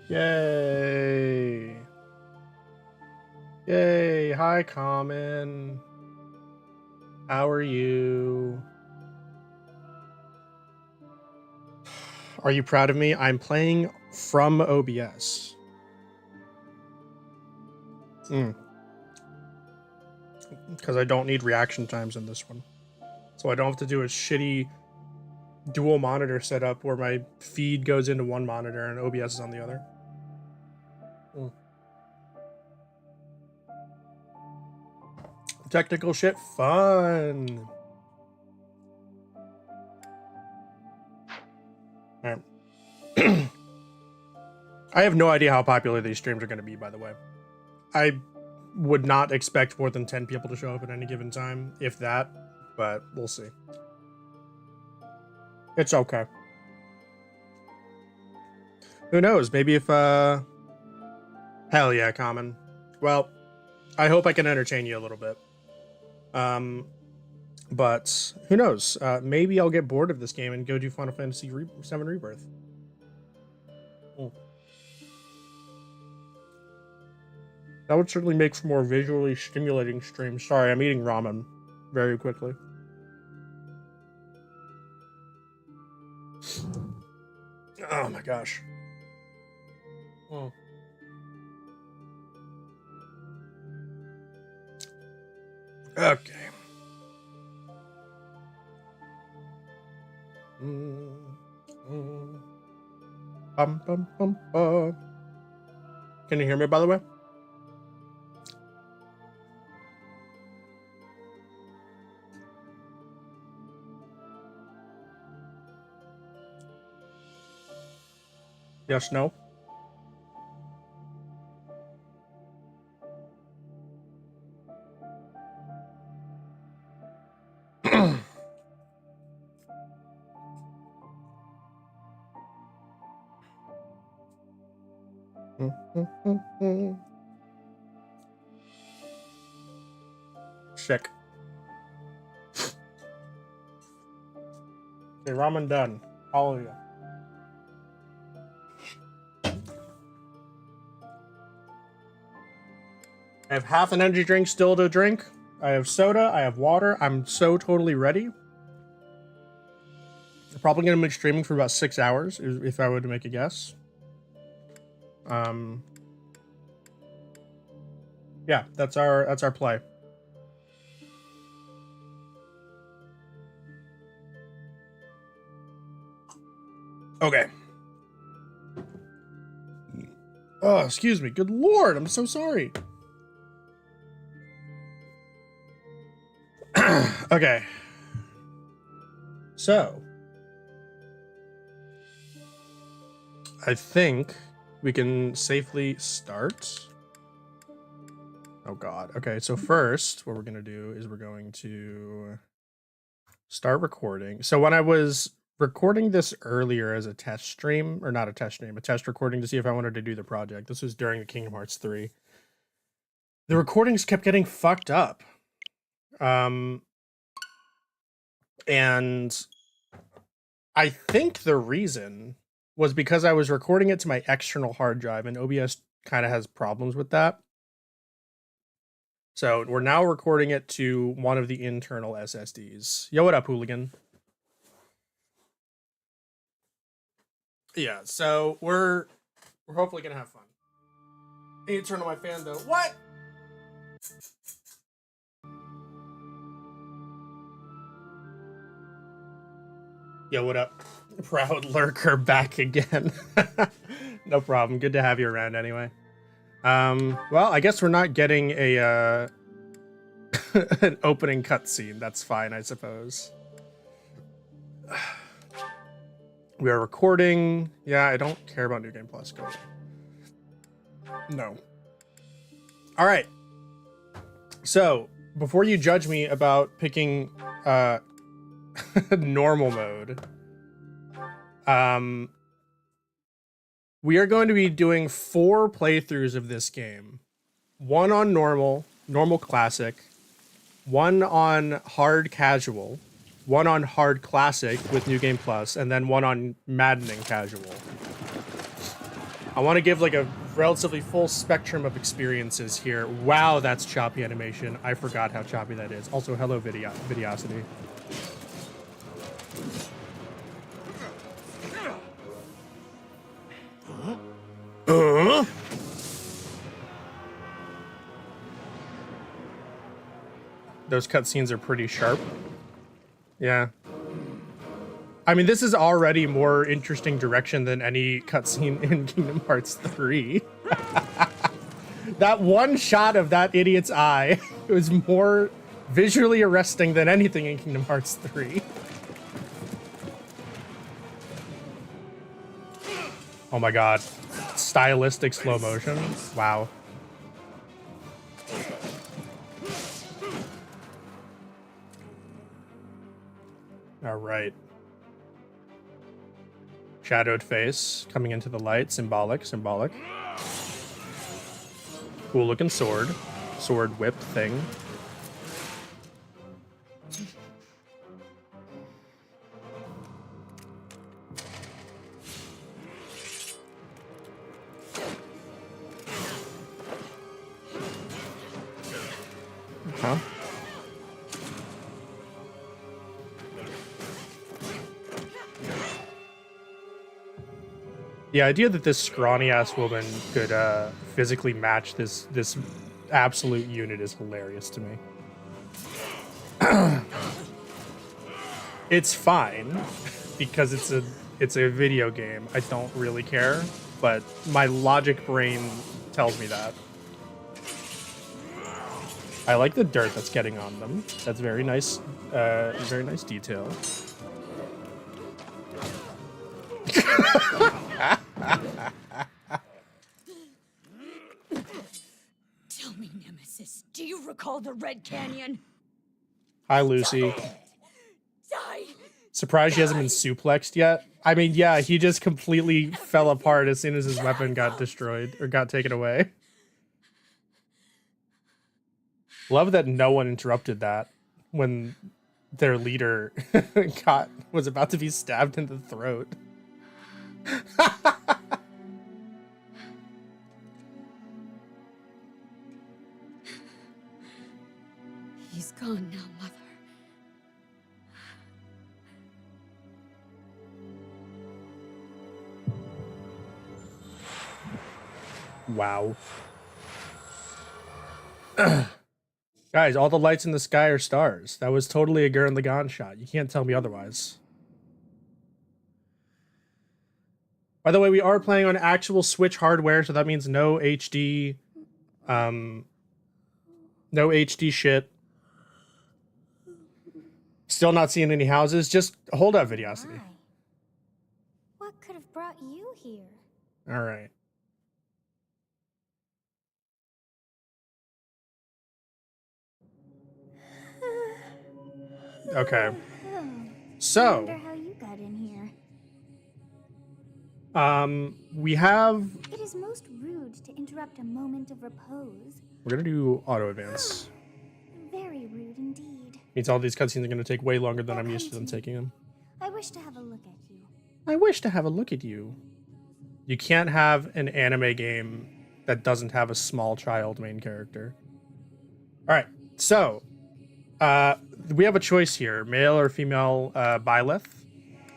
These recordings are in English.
Yay. Yay. Hi, Common. How are you? Are you proud of me? I'm playing from OBS. Because I don't need reaction times in this one. So I don't have to do a shitty dual monitor setup where my feed goes into one monitor and OBS is on the other. Technical shit fun. All right. I have no idea how popular these streams are going to be, by the way. I would not expect more than 10 people to show up at any given time, if that, but we'll see. It's okay. Who knows? Maybe if, hell yeah, Common. Well, I hope I can entertain you a little bit. But who knows? Maybe I'll get bored of this game and go do Final Fantasy VII Rebirth. That would certainly make for more visually stimulating streams. Sorry, I'm eating ramen very quickly. Oh my gosh. Okay. Bum, bum, bum, bum. Can you hear me, by the way? Yes, no? Sick. Okay, ramen done. Hallelujah. I have half an energy drink still to drink. I have soda. I have water. I'm so totally ready. I'm probably going to be streaming for about 6 hours, if I were to make a guess. Yeah, that's our play. Okay. Oh, excuse me. Good Lord, I'm so sorry. Okay. So, I think we can safely start. Oh God. Okay, so first, what we're gonna do is we're going to start recording. So when I was recording this earlier as a test stream, or not a test stream, a test recording to see if I wanted to do the project. This was during the Kingdom Hearts 3. The recordings kept getting fucked up. And I think the reason was because I was recording it to my external hard drive, and OBS kind of has problems with that. So we're now recording it to one of the internal SSDs. Yo, what up, hooligan? Yeah, so we're hopefully gonna have fun. I need to turn on my fan though. What? Yo, what up? Proud lurker back again. No problem. Good to have you around anyway. Well, I guess we're not getting a an opening cutscene. That's fine, I suppose. We are recording. Yeah, I don't care about New Game Plus. Go. No. All right. So, before you judge me about picking normal mode, We are going to be doing 4 playthroughs of this game. 1 on normal classic, 1 on hard casual, 1 on hard classic with New Game Plus, and then 1 on maddening casual. I want to give like a relatively full spectrum of experiences here. Wow, that's choppy animation. I forgot how choppy that is. Also, hello, Videosity. Those cutscenes are pretty sharp. Yeah. I mean, this is already more interesting direction than any cutscene in Kingdom Hearts 3. That one shot of that idiot's eye was more visually arresting than anything in Kingdom Hearts 3. Oh my god. Stylistic slow motion. Wow. All right. Shadowed face coming into the light. Symbolic. Cool looking sword. Sword whip thing. Huh? The idea that this scrawny ass woman could physically match this absolute unit is hilarious to me. It's fine because it's a video game. I don't really care, but my logic brain tells me that. I like the dirt that's getting on them. That's very nice detail. Tell me, Nemesis, do you recall the Red Canyon? Hi, Lucy. Die! Surprised she hasn't been suplexed yet? I mean, yeah, he just completely fell apart as soon as his weapon got destroyed or got taken away. Love that no one interrupted that when their leader was about to be stabbed in the throat. He's gone now, Mother. Wow. Guys, all the lights in the sky are stars. That was totally a Gurren Lagann shot. You can't tell me otherwise. By the way, we are playing on actual Switch hardware, so that means no HD, no HD shit. Still not seeing any houses. Just hold up, Videosity. Hi. What could have brought you here? All right. Okay. So, I wonder how you got in here. we have. It is most rude to interrupt a moment of repose. We're gonna do auto advance. Very rude indeed. Means all these cutscenes are gonna take way longer than Now I'm used to come them to me. taking them. I wish to have a look at you. I wish to have a look at you. You can't have an anime game that doesn't have a small child main character. All right, so we have a choice here: male or female Byleth,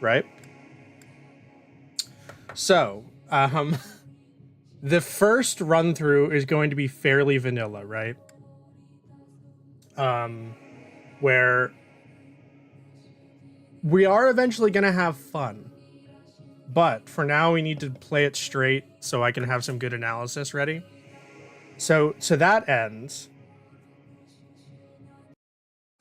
right? So, the first run through is going to be fairly vanilla, right? Where we are eventually going to have fun. But for now, we need to play it straight so I can have some good analysis ready. So to that end,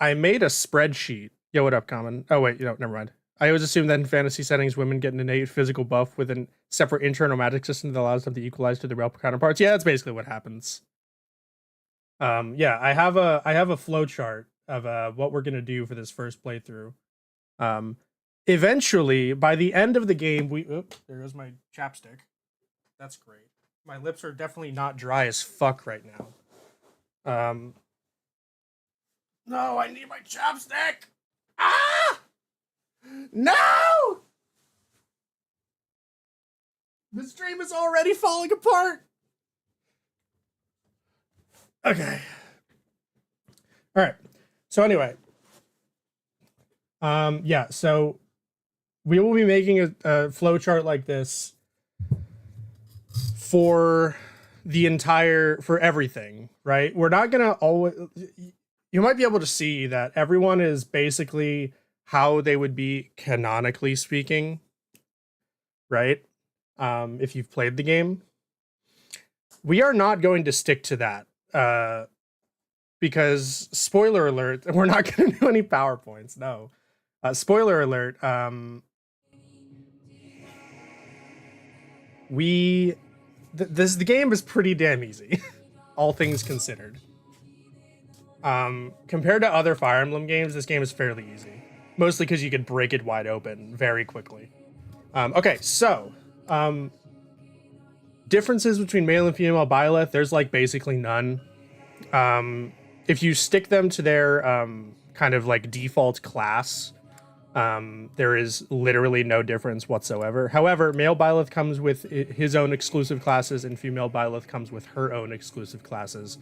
I made a spreadsheet. Yo, what up, Common? Oh, wait, never mind. I always assume that in fantasy settings, women get an innate physical buff with a separate internal magic system that allows them to equalize to their real counterparts. Yeah, that's basically what happens. Yeah, I have a flow chart of what we're gonna do for this first playthrough. eventually, by the end of the game, there goes my chapstick. That's great. My lips are definitely not dry as fuck right now. No, I need my chapstick. Ah! No! The stream is already falling apart. Okay. All right. So anyway, yeah. So we will be making a flow chart like this for for everything, right? We're not gonna always. You might be able to see that everyone is basically how they would be canonically speaking, right? If you've played the game, we are not going to stick to that. Because spoiler alert, we're not going to do any PowerPoints. No, spoiler alert. The game is pretty damn easy, all things considered. Compared to other Fire Emblem games, this game is fairly easy, mostly because you can break it wide open very quickly. Okay, so differences between male and female Byleth, there's like basically none. If you stick them to their kind of like default class, there is literally no difference whatsoever. However, male Byleth comes with his own exclusive classes, and female Byleth comes with her own exclusive classes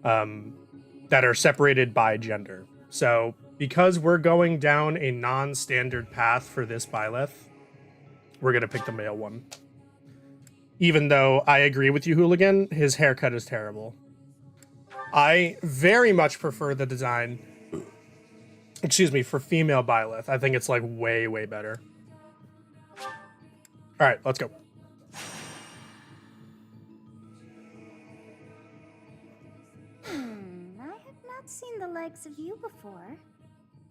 that are separated by gender. So, because we're going down a non-standard path for this Byleth, we're going to pick the male one. Even though I agree with you, Hooligan, his haircut is terrible. I very much prefer the design, for female Byleth. I think it's like way, way better. All right, let's go. I have not seen the likes of you before.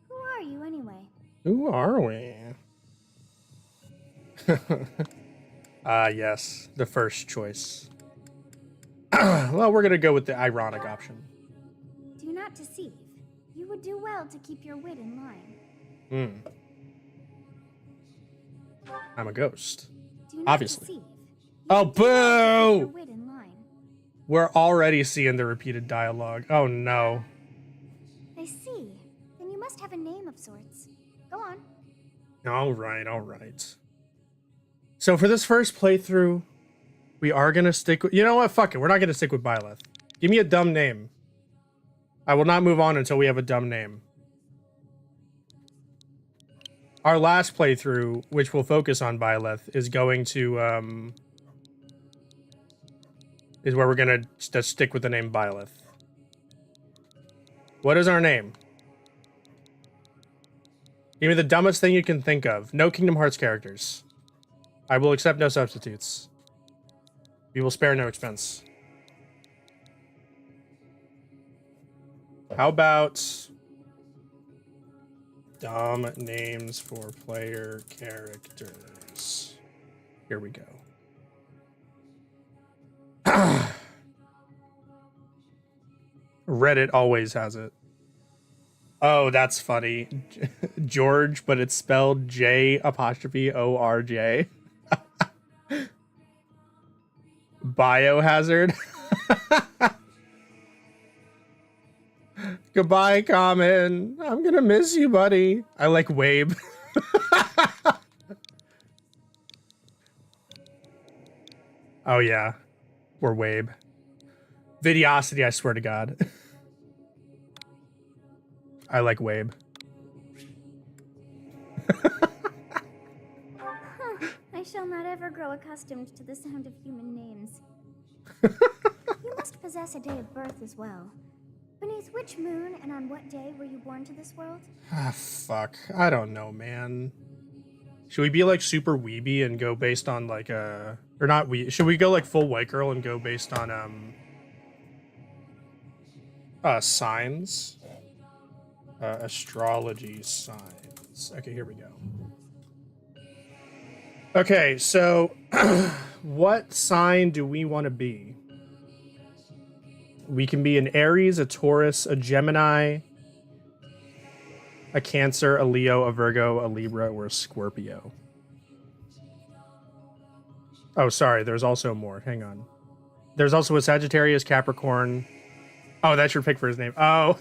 Who are you anyway? Who are we? Yes, the first choice. Well, we're gonna go with the ironic option. Do not deceive. You would do well to keep your wit in line. I'm a ghost. Do not Obviously. deceive. Oh, boo! Your wit in line. We're already seeing the repeated dialogue. Oh, no. I see. Then you must have a name of sorts. Go on. All right, all right. So for this first playthrough, we are going to stick with... You know what? Fuck it. We're not going to stick with Byleth. Give me a dumb name. I will not move on until we have a dumb name. Our last playthrough, which will focus on Byleth, is going to... is where we're going to stick with the name Byleth. What is our name? Give me the dumbest thing you can think of. No Kingdom Hearts characters. I will accept no substitutes. We will spare no expense. How about dumb names for player characters? Here we go. Reddit always has it. Oh, that's funny. George, but it's spelled J''ORJ. Biohazard. Goodbye, Common. I'm gonna miss you, buddy. I like Wabe. Oh, yeah. We're Wabe. Videosity, I swear to God. I like Wabe. I shall not ever grow accustomed to the sound of human names. You must possess a day of birth as well. Beneath which moon and on what day were you born to this world? Ah, fuck. I don't know, man. Should we be like super weeby and go based on like or not should we go like full white girl and go based on signs? Astrology signs. Okay, here we go. Okay, so what sign do we want to be? We can be an Aries, a Taurus, a Gemini, a Cancer, a Leo, a Virgo, a Libra, or a Scorpio. Oh, sorry. There's also more. Hang on. There's also a Sagittarius, Capricorn. Oh, that's your pick for his name. Oh,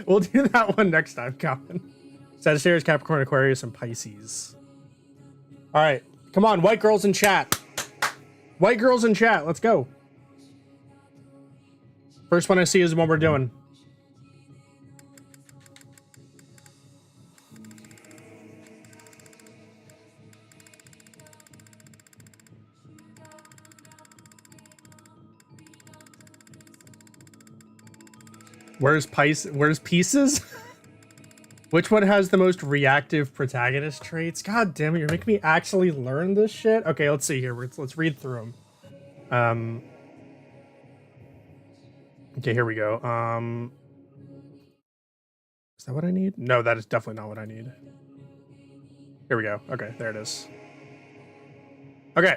we'll do that one next time, Colin. Sagittarius, Capricorn, Aquarius, and Pisces. All right. Come on, white girls in chat. White girls in chat. Let's go. First one I see is the one we're doing. Where's Pieces? Which one has the most reactive protagonist traits? God damn it, you're making me actually learn this shit. Okay, let's see here. Let's read through them. Okay, here we go. Is that what I need? No, that is definitely not what I need. Here we go. Okay, there it is. Okay.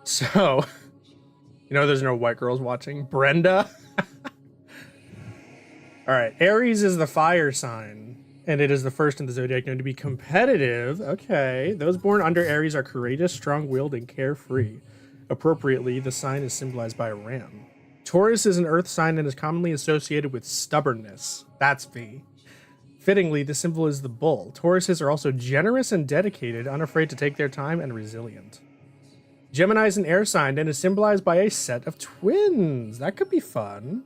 So, you know there's no white girls watching. Brenda. All right, Aries is the fire sign, and it is the first in the zodiac known to be competitive. Okay, those born under Aries are courageous, strong-willed, and carefree. Appropriately, the sign is symbolized by a ram. Taurus is an earth sign and is commonly associated with stubbornness. That's V. Fittingly, the symbol is the bull. Tauruses are also generous and dedicated, unafraid to take their time, and resilient. Gemini is an air sign and is symbolized by a set of twins. That could be fun.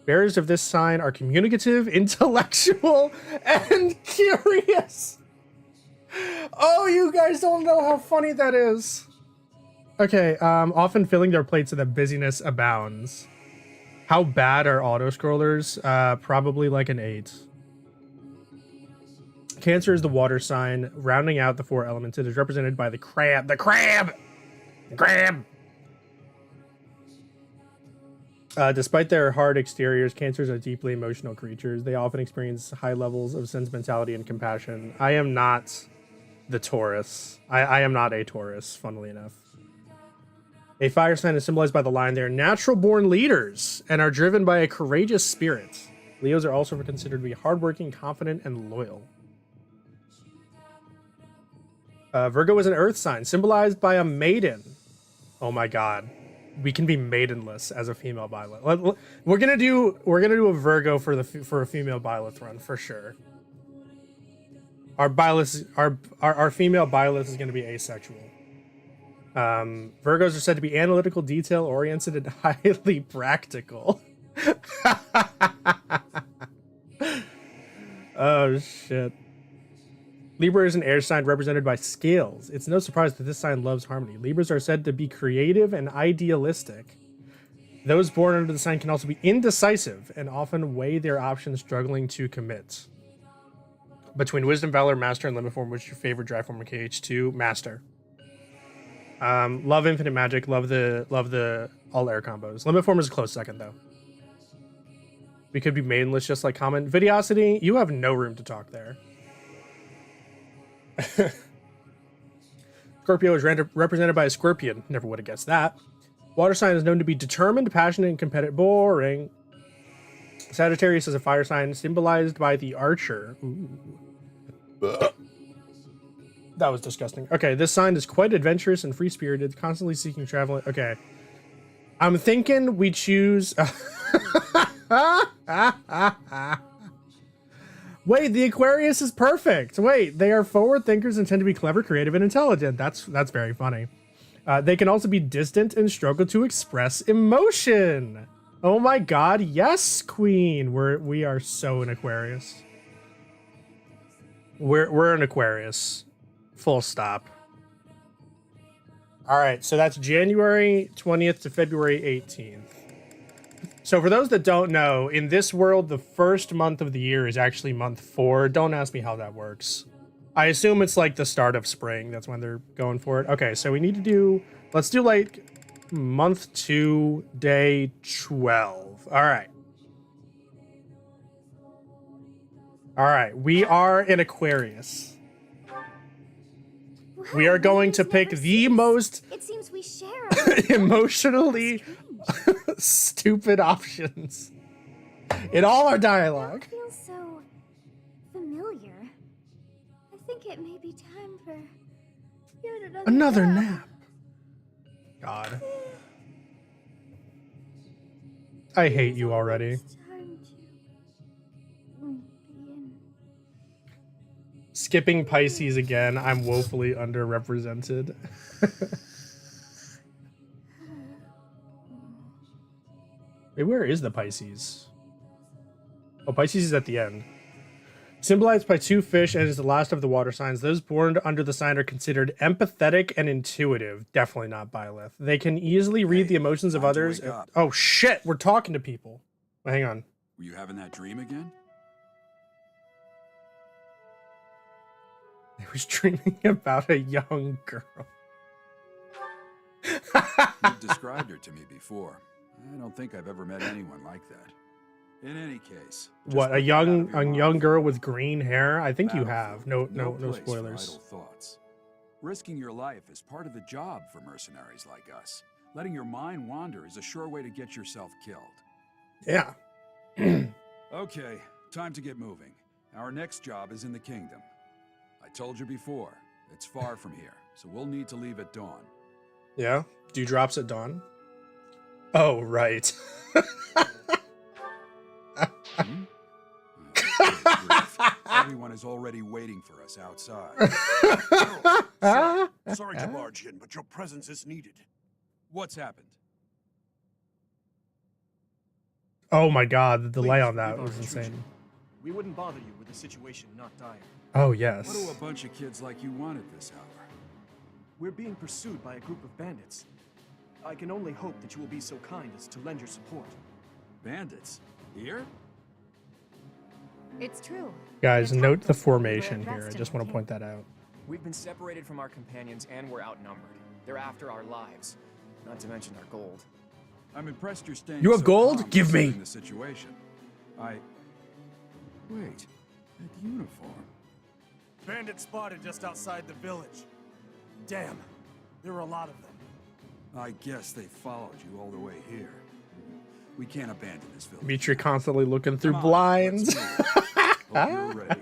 Bearers of this sign are communicative, intellectual, and curious. Oh, you guys don't know how funny that is. Okay, often filling their plates so that busyness abounds. How bad are auto-scrollers? Probably like an 8. Cancer is the water sign. Rounding out the 4 elements, it is represented by the crab. The crab! The crab! Despite their hard exteriors, Cancers are deeply emotional creatures. They often experience high levels of sentimentality and compassion. I am not the Taurus. I am not a Taurus, funnily enough. A fire sign is symbolized by the lion. They are natural-born leaders and are driven by a courageous spirit. Leos are also considered to be hardworking, confident, and loyal. Virgo is an earth sign, symbolized by a maiden. Oh my god. We can be maidenless as a female Byleth. We're gonna do a Virgo for a female Byleth run for sure. Our Byleth, our female Byleth is gonna be asexual. Virgos are said to be analytical, detail-oriented, and highly practical. Oh shit. Libra is an air sign represented by scales. It's no surprise that this sign loves harmony. Libras are said to be creative and idealistic. Those born under the sign can also be indecisive and often weigh their options, struggling to commit. Between Wisdom, Valor, Master, and Limit Form, which is your favorite drive form in KH2? Master. Love Infinite Magic. Love the all air combos. Limit Form is a close second though. We could be maidenless just like Common. Videosity, you have no room to talk there. Scorpio is represented by a scorpion. Never would have guessed that. Water sign is known to be determined, passionate, and competitive. Boring. Sagittarius is a fire sign symbolized by the archer. Ooh. That was disgusting. Okay, this sign is quite adventurous and free-spirited, constantly seeking travel. Okay. I'm thinking we choose... Wait, the Aquarius is perfect. Wait, they are forward thinkers and tend to be clever, creative, and intelligent. That's very funny. They can also be distant and struggle to express emotion. Oh my god, yes, Queen. We are so an Aquarius. We're an Aquarius. Full stop. All right, so that's January 20th to February 18th. So for those that don't know, in this world, the first month of the year is actually month 4. Don't ask me how that works. I assume it's like the start of spring. That's when they're going for it. Okay, so we need to do, let's do like month 2, day 12. All right. All right, we are in Aquarius. Wow, We are going to pick the most It seems we share emotionally stupid options. In all our It dialogue. feels so familiar. I think it may be time for yet Another nap. God. I hate you already. It's time to begin. Skipping Pisces again. I'm woefully underrepresented. Wait, where is the Pisces? Oh, Pisces is at the end. Symbolized by two fish and is the last of the water signs. Those born under the sign are considered empathetic and intuitive. Definitely not Byleth. They can easily read the emotions of time to others. wake up. Oh shit, we're talking to people. Well, hang on. Were you having that dream again? I was dreaming about a young girl. You've described her to me before. I don't think I've ever met anyone like that. In any case, just What, put a that out of your young mind. girl with green hair? I think you Battlefield, have. No place for spoilers. idle thoughts. Risking your life is part of the job for mercenaries like us. Letting your mind wander is a sure way to get yourself killed. Yeah. Okay, time to get moving. Our next job is in the kingdom. I told you before, it's far from here, so we'll need to leave at dawn. Yeah. Dewdrops at dawn. Oh, right. Hmm? Good grief. Everyone is already waiting for us outside. Sorry to barge in, but your presence is needed. What's happened? Oh my god, the delay Please on that forgive our was intrusion. insane. We wouldn't bother you with a situation not dire. Oh What do yes. a bunch of kids like you want at this hour? We're being pursued by a group of bandits. I can only hope that you will be so kind as to lend your support. Bandits? Here? It's true. Guys, They're note the tactical. formation We're here. I dressed just in want to point that out. We've been separated from our companions and we're outnumbered. They're after our lives, not to mention our gold. I'm impressed you're staying You have so gold? calm Give me. considering the situation. Wait, that uniform. Bandits spotted just outside the village. Damn, there were a lot of them. I guess they followed you all the way here. We can't abandon this village. Dimitri constantly looking through Come on, blinds. let's move. Hope you're ready.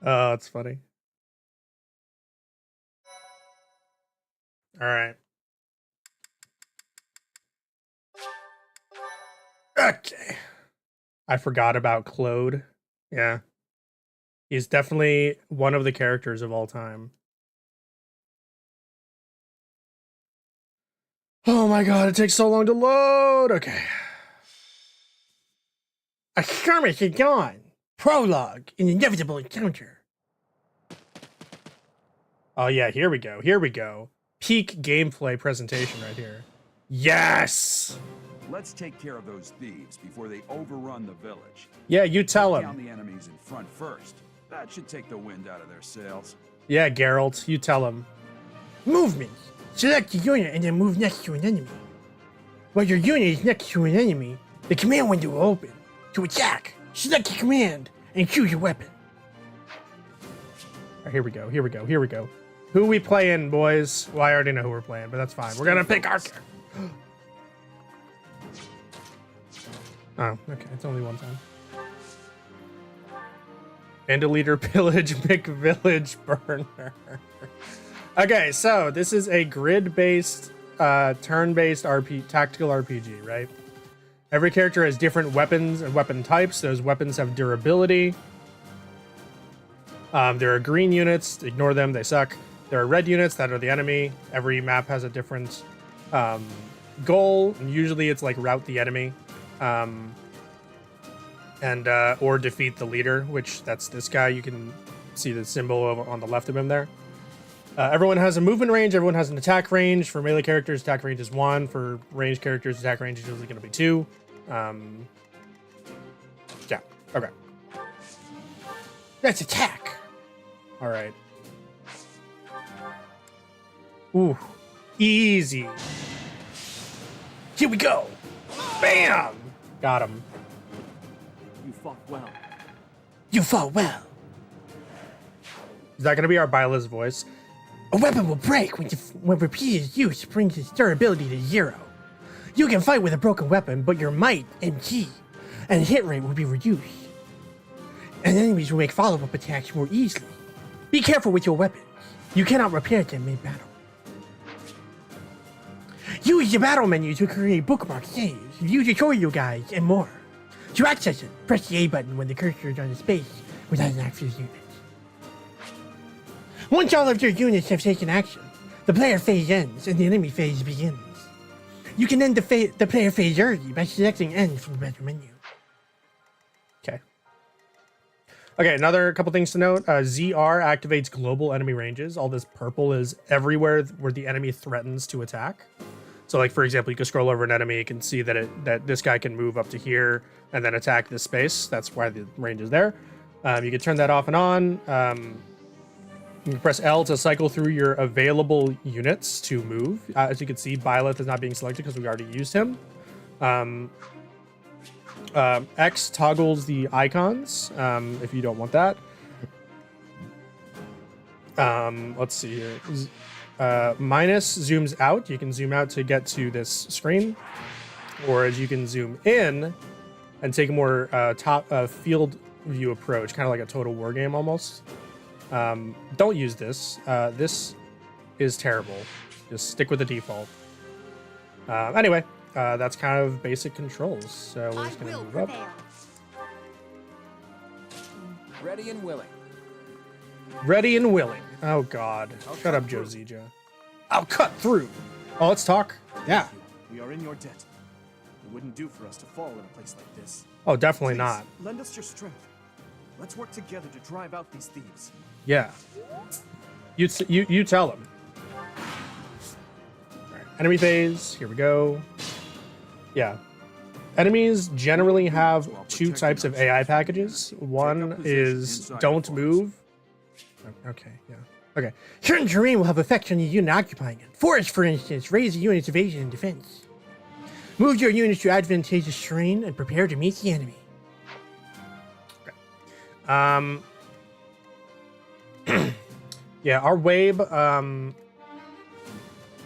Oh, it's funny. All right. Okay. I forgot about Claude. Yeah. He's definitely one of the characters of all time. Oh my god, it takes so long to load. Okay. A skirmish at dawn. Prologue. An inevitable encounter. Oh yeah, here we go. Here we go. Peak gameplay presentation right here. Yes! Let's take care of those thieves before they overrun the village. Yeah, you tell Take down him. the enemies in front first. That should take the wind out of their sails. Yeah, Geralt, you tell him. Movement. Select a unit and then move next to an enemy. While your unit is next to an enemy, the command window will open. To attack, select a command and choose your weapon. All right, here we go. Here we go. Here we go. Who we playing, boys? Well, I already know who we're playing, but that's fine. We're gonna pick our character. Oh, okay. It's only one time. Bandolier, pillage, McVillage, burner. Okay, so this is a grid-based, turn-based tactical RPG, right? Every character has different weapons and weapon types. Those weapons have durability. There are green units. Ignore them. They suck. There are red units that are the enemy. Every map has a different goal. And usually it's like rout the enemy. Or defeat the leader, which that's this guy. You can see the symbol on the left of him there. Everyone has a movement range. Everyone has an attack range. For melee characters, attack range is 1. For ranged characters, attack range is usually going to be 2. Yeah. Okay. Let's attack. All right. Ooh. Easy. Here we go. Bam! Got him. You fought well. You fought well. Is that going to be our Byleth's voice? A weapon will break when repeated use brings its durability to 0. You can fight with a broken weapon, but your might and ki and hit rate will be reduced. And enemies will make follow-up attacks more easily. Be careful with your weapons. You cannot repair them mid-battle. Use the battle menu to create bookmark saves, view tutorial guides, and more. To access it, press the A button when the cursor is on the space without an active unit. Once all of your units have taken action, the player phase ends and the enemy phase begins. You can end the player phase early by selecting End from the battle menu. Okay. Okay, another couple things to note. ZR activates global enemy ranges. All this purple is everywhere where the enemy threatens to attack. So, like, for example, you can scroll over an enemy, you can see that this guy can move up to here and then attack this space. That's why the range is there. You can turn that off and on. You can press L to cycle through your available units to move. As you can see, Byleth is not being selected because we already used him. X toggles the icons if you don't want that. Let's see here. Minus zooms out. You can zoom out to get to this screen, or as you can zoom in and take a more top field view approach, kind of like a Total War game almost. Don't use this. This is terrible. Just stick with the default. Anyway, that's kind of basic controls. So we're just gonna move up. Ready and willing. Ready and willing. Oh God! Shut up, Josija. I'll cut through. Oh, let's talk. Yeah. We are in your debt. It wouldn't do for us to fall in a place like this. Oh, definitely Please, not. lend us your strength. Let's work together to drive out these thieves. Yeah. You tell them. Alright, enemy phase. Here we go. Yeah. Enemies generally have two types of AI packages. One is don't move. Okay, yeah. Okay. Certain terrain will have effects on the unit occupying it. Forest, for instance, raise the unit's evasion and defense. Move your units to advantageous terrain and prepare to meet the enemy. Yeah, our Wabe,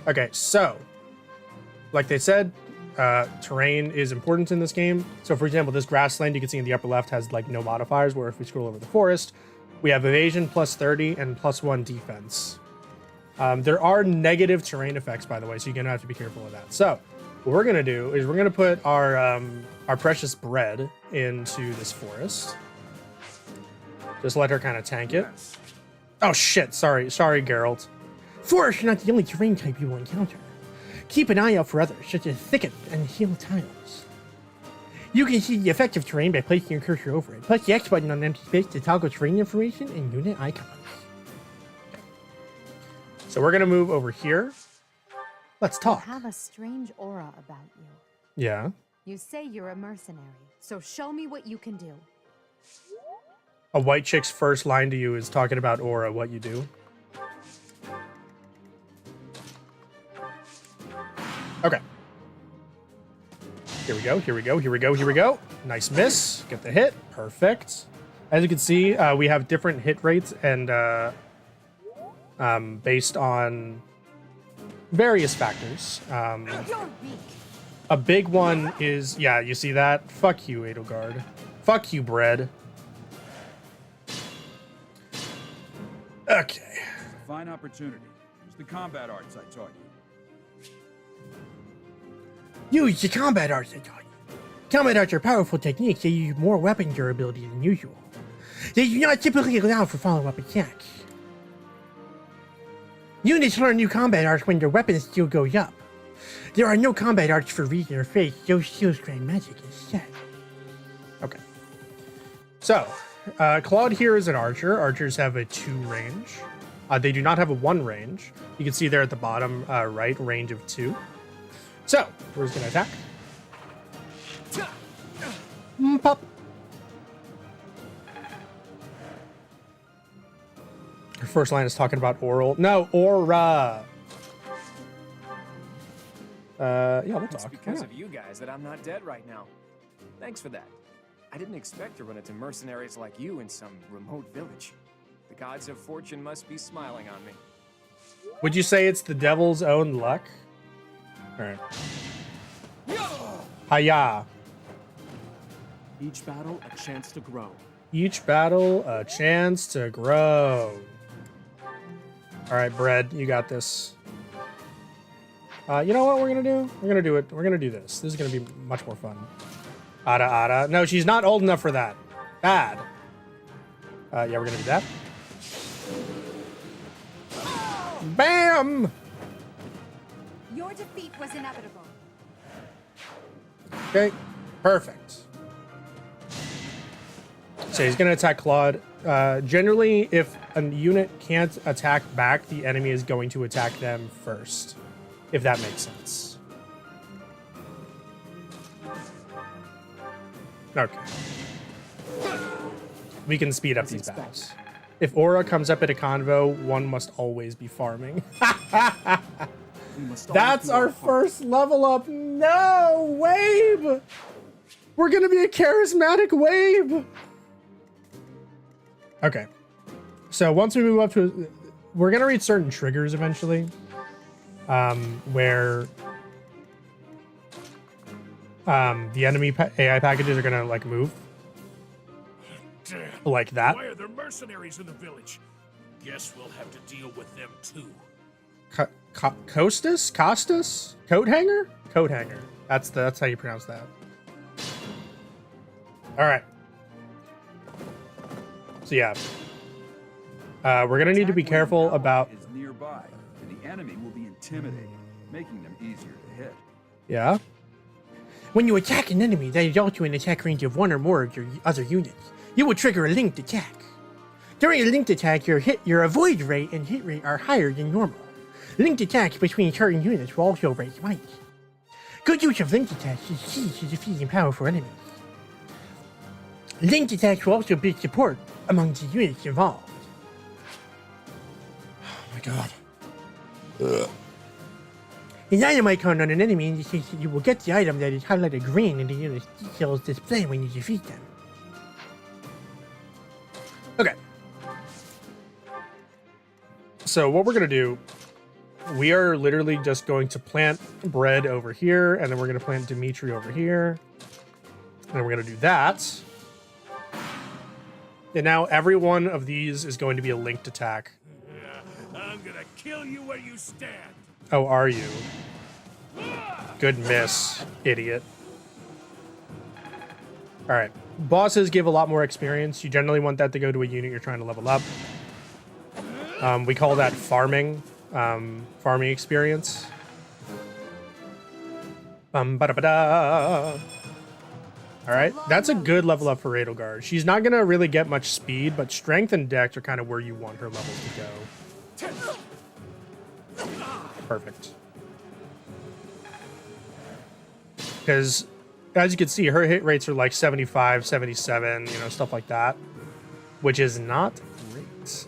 okay, so, like they said, terrain is important in this game. So, for example, this grassland you can see in the upper left has, like, no modifiers, where if we scroll over the forest, we have evasion plus 30 and plus 1 defense. There are negative terrain effects, by the way, so you're going to have to be careful of that. So, what we're going to do is we're going to put our precious bread into this forest. Just let her kind of tank it. Oh shit, sorry, Geralt. Forests are not the only terrain type you will encounter. Keep an eye out for others, such as thicket and hill tiles. You can see the effective terrain by placing your cursor over it. Press the X button on empty space to toggle terrain information and unit icons. So we're gonna move over here. Let's talk. You have a strange aura about you. Yeah. You say you're a mercenary, so show me what you can do. A white chick's first line to you is talking about aura, what you do. Okay. Here we go, here we go, here we go, here we go. Nice miss. Get the hit. Perfect. As you can see, we have different hit rates and based on various factors. A big one is, yeah, you see that? Fuck you, Edelgard. Fuck you, bread. Okay. Fine opportunity. Use the combat arts I taught you. Use the combat arts I taught you. Combat arts are powerful techniques that use more weapon durability than usual. They do not typically allow for follow-up attacks. Units learn new combat arts when their weapon skill goes up. There are no combat arts for reason or face, those skills grant magic instead. Okay. So, Claude here is an archer. Archers have a 2 range. They do not have a 1 range. You can see there at the bottom right, range of 2. So, we're just going to attack. Pop. Her first line is talking about oral. No, aura. Yeah, we'll It's talk. because Yeah. of you guys that I'm not dead right now. Thanks for that. I didn't expect to run into mercenaries like you in some remote village. The gods of fortune must be smiling on me. Would you say it's the devil's own luck? All right. Hiya. Each battle, a chance to grow. Each battle, a chance to grow. All right, Bread, you got this. You know what we're gonna do? We're gonna do it. We're gonna do this. This is gonna be much more fun. Ada, Ada. No, she's not old enough for that. Bad. Yeah, we're gonna do that. Bam! Your defeat was inevitable. Okay, perfect. So he's gonna attack Claude. Generally, if a unit can't attack back, the enemy is going to attack them first. If that makes sense. Okay. We can speed up these battles. If Aura comes up at a convo, one must always be farming. We must all That's do our part. first level up. No, Wabe! We're gonna be a charismatic Wabe. Okay. So once we move up to, we're gonna reach certain triggers eventually, where the enemy AI packages are gonna like move Damn. like that. Why are there mercenaries in the village? Guess we'll have to deal with them too. Costas? Coat hanger? Coat hanger. That's how you pronounce that. All right. So yeah, we're gonna need to be careful about. Is nearby, and the enemy will be intimidated, making them easier to hit. Yeah. When you attack an enemy that is also in attack range of one or more of your other units, you will trigger a linked attack. During a linked attack, your avoid rate and hit rate are higher than normal. Linked attacks between certain units will also raise might. Good use of linked attacks is key to defeating powerful enemies. Linked attacks will also build support among the units involved. Oh my god. An item icon on an enemy indicates that you will get the item that is highlighted green in the unit's details display when you defeat them. Okay. So what we're gonna do, we are literally just going to plant Bread over here, and then we're gonna plant Dimitri over here, and then we're gonna do that. And now every one of these is going to be a linked attack. I'm gonna kill you where you stand. Oh, are you? Good miss, idiot. All right. Bosses give a lot more experience. You generally want that to go to a unit you're trying to level up. We call that farming, farming experience. Ba-da-ba-da. All right, that's a good level up for Edelgard. She's not gonna really get much speed, but strength and dex are kind of where you want her levels to go. Perfect. Because as you can see, her hit rates are like 75, 77, you know, stuff like that, which is not great.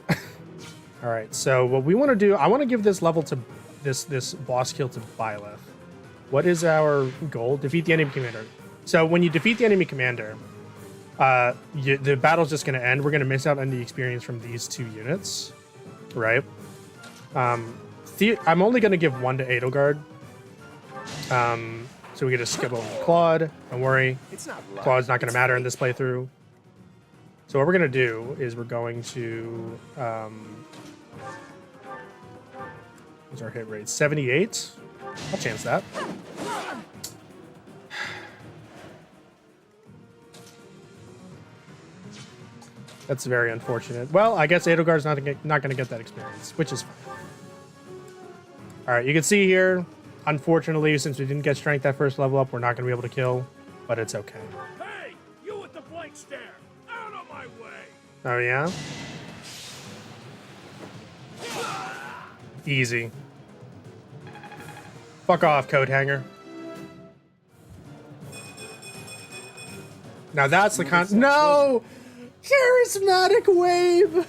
All right, so what we want to do, I want to give this level to this boss kill to Byleth. What is our goal? Defeat the enemy commander. So when you defeat the enemy commander, the battle's just going to end. We're going to miss out on the experience from these two units, right? I'm only going to give one to Edelgard. So we get to skip over Claude. Don't worry. It's not luck, Claude's not going it's to matter in fate. this playthrough. So what we're going to do is we're going to... what's our hit rate? 78? I'll chance that. That's very unfortunate. Well, I guess Edelgard's not going to get that experience, which is fine. All right, you can see here, unfortunately, since we didn't get strength that first level up, we're not going to be able to kill, but it's okay. Hey, you with the blank stare! Out of my way! Oh, yeah? Easy. Fuck off, coat hanger. Now that's the No! Charismatic wave!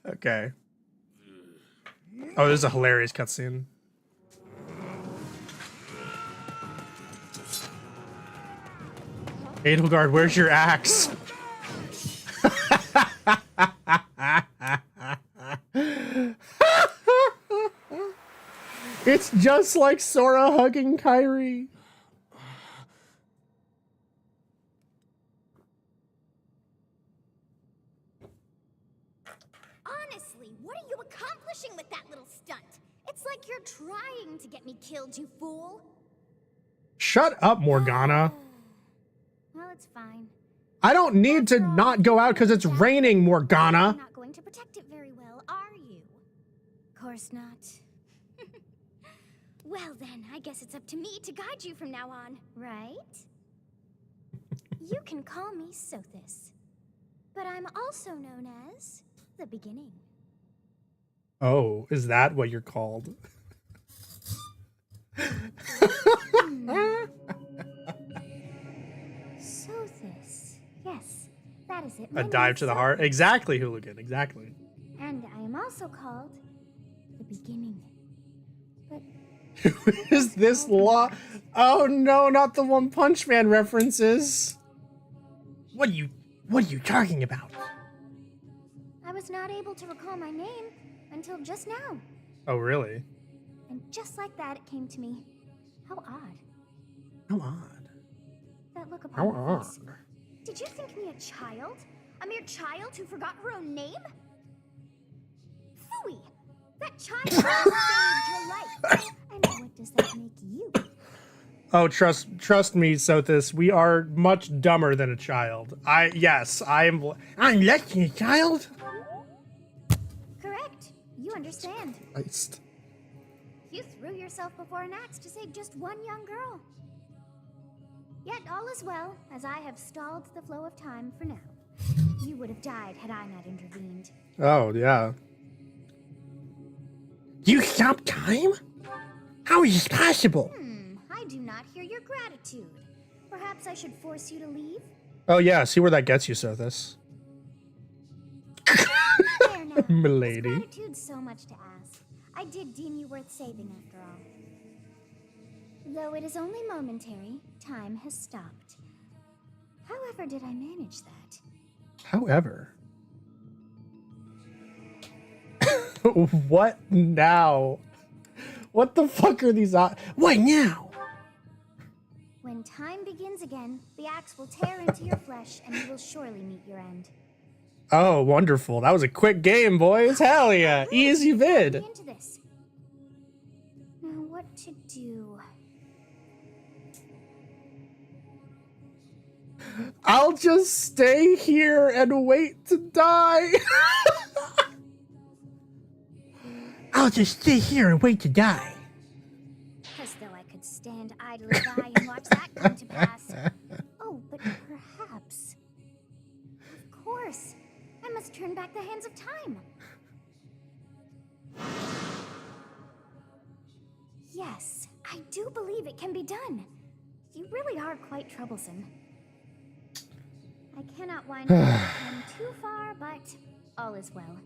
Okay. Oh, there's a hilarious cutscene. Edelgard, where's your axe? It's just like Sora hugging Kyrie. Honestly, what are you accomplishing with that little stunt? It's like you're trying to get me killed, you fool. Shut up, Morgana. Well, it's fine. I don't need to not go out because it's raining, You're Morgana. not going to protect it very well, are you? Of course not. Well then, I guess it's up to me to guide you from now on, right? You can call me Sothis, but I'm also known as the Beginning. Oh, is that what you're called? Sothis. Yes, that is it. A My dive name's to the heart. Sothis. Exactly, Hooligan. Exactly. And I am also called the Beginning. But Who is this law? Oh no, not the One Punch Man references. What are you talking about? I was not able to recall my name until just now. Oh, really? And just like that, it came to me. How odd. How odd. That look How upon your face. odd. Did you think me a child? A mere child who forgot her own name? Phooey! That child saved your life. And what does that make you? Oh, trust me, Sothis. We are much dumber than a child. Yes, I'm less than a child? Correct. You understand. Christ. You threw yourself before an axe to save just one young girl. Yet all is well, as I have stalled the flow of time for now. You would have died had I not intervened. Oh, yeah. You stopped time? How is this possible? I do not hear your gratitude. Perhaps I should force you to leave? Oh, yeah. See where that gets you, Sothis. There now. Milady. Is gratitude so much to ask? I did deem you worth saving after all. Though it is only momentary, time has stopped. However did I manage that? However. What now? What the fuck are these? What now? When time begins again, the axe will tear into your flesh and you will surely meet your end. Oh, wonderful. That was a quick game, boys. Hell yeah. Easy vid. Into this. Now what to do? I'll just stay here and wait to die. I'll just sit here and wait to die. As though I could stand idly by and watch that come to pass. Oh, but perhaps. Of course. I must turn back the hands of time. Yes, I do believe it can be done. You really are quite troublesome. I cannot wind time too far, but all is well.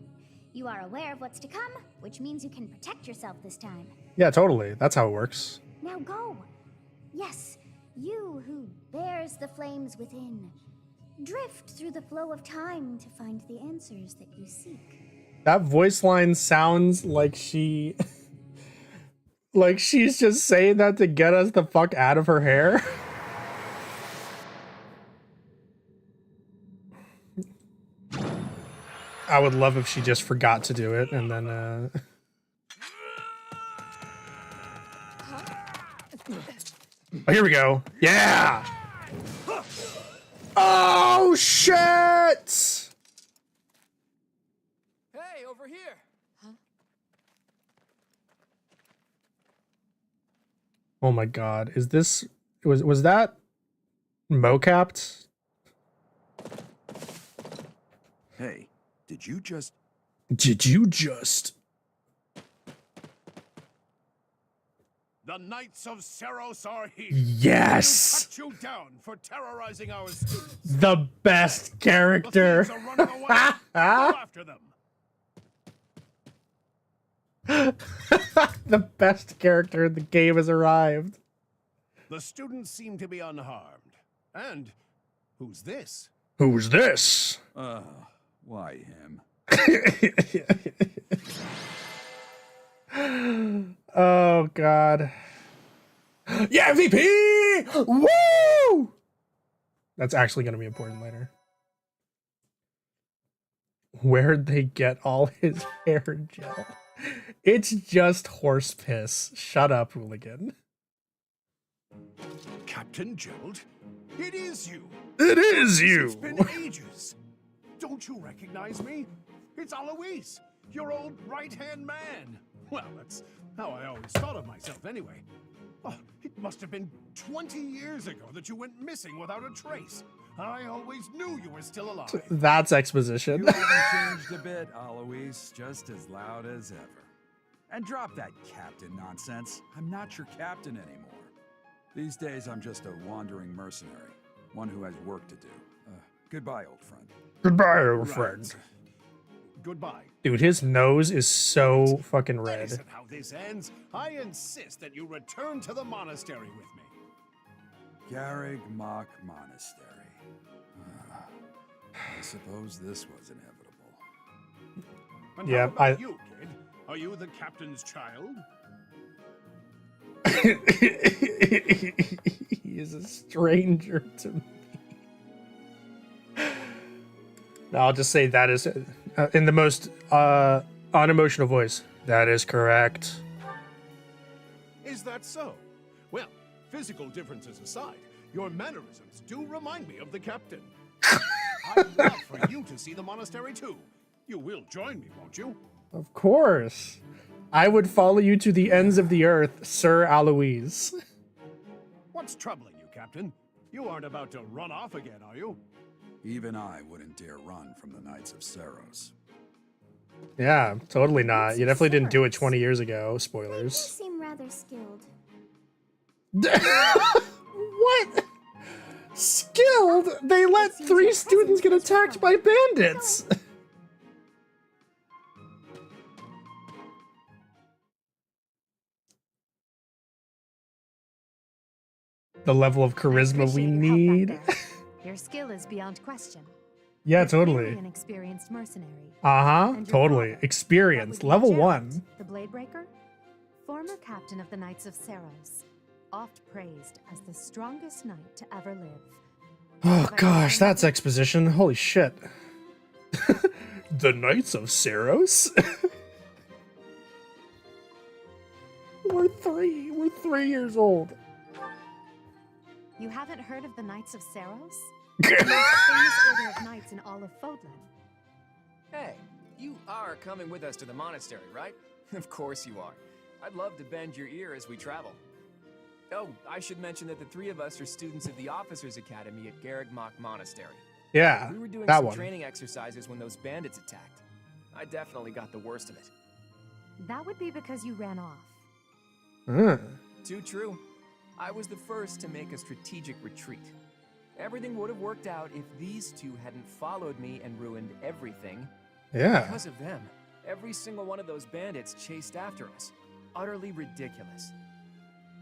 You are aware of what's to come, which means you can protect yourself this time. Yeah, totally. That's how it works. Now go. Yes, you who bears the flames within. Drift through the flow of time to find the answers that you seek. That voice line sounds like she... like she's just saying that to get us the fuck out of her hair. I would love if she just forgot to do it and then Oh, here we go. Yeah. Oh shit. Hey, over here! Oh my god. Is this was that mocapped? Hey, did you just... Did you just... The Knights of Seros are here. Yes! We'll cut you down for terrorizing our students. The best character. The thieves are running away. Go after them. The best character in the game has arrived. The students seem to be unharmed. And who's this? Who's this? Why him? Oh god. Yeah, MVP! Woo! That's actually gonna be important later. Where'd they get all his hair gel? It's just horse piss. Shut up, hooligan. Captain Gerald, it is you. It is It's you! been ages. Don't you recognize me? It's Alois, your old right-hand man. Well, that's how I always thought of myself anyway. Oh, it must have been 20 years ago that you went missing without a trace. I always knew you were still alive. That's exposition. You haven't changed a bit, Alois. Just as loud as ever. And drop that captain nonsense. I'm not your captain anymore. These days, I'm just a wandering mercenary. One who has work to do. Goodbye, old friend. Goodbye, old Right. friend. Goodbye. Dude, his nose is so fucking That red. isn't how this ends. I insist that you return to the monastery with me. Garrig Mach Monastery. I suppose this was inevitable. And Yeah, how about you, kid? Are you the captain's child? He is a stranger to me. No, I'll just say that is in the most unemotional voice. That is correct. Is that so? Well, physical differences aside, your mannerisms do remind me of the captain. I'd love for you to see the monastery too. You will join me, won't you? Of course. I would follow you to the ends of the earth, Sir Alois. What's troubling you, Captain? You aren't about to run off again, are you? Even I wouldn't dare run from the Knights of Saros. Yeah, totally not. You definitely didn't do it Saros. 20 years ago. They do Spoilers. seem rather skilled. What? Skilled? They let seems 3 your students get presence was attacked by bandits. The level of I charisma we appreciate your help back need. there. Your skill is beyond question. Yeah, You're clearly totally. an experienced mercenary. Uh-huh. And your Totally. father, Experience. that would be Level Geralt, 1. The Bladebreaker, former captain of the Knights of Saros, oft praised as the strongest knight to ever live. Oh But gosh, I that's exposition. Holy shit. The Knights of Saros? We're 3 years old. You haven't heard of the Knights of Saros? The most famous order of knights in all of Fodlan. Hey, you are coming with us to the monastery, right? Of course you are. I'd love to bend your ear as we travel. Oh, I should mention that the 3 of us are students of the Officers' Academy at Garrig Mach Monastery. Yeah, We were doing that some one. training exercises when those bandits attacked. I definitely got the worst of it. That would be because you ran off. Too true. I was the first to make a strategic retreat. Everything would have worked out if these 2 hadn't followed me and ruined everything. Yeah. Because of them, every single one of those bandits chased after us. Utterly ridiculous.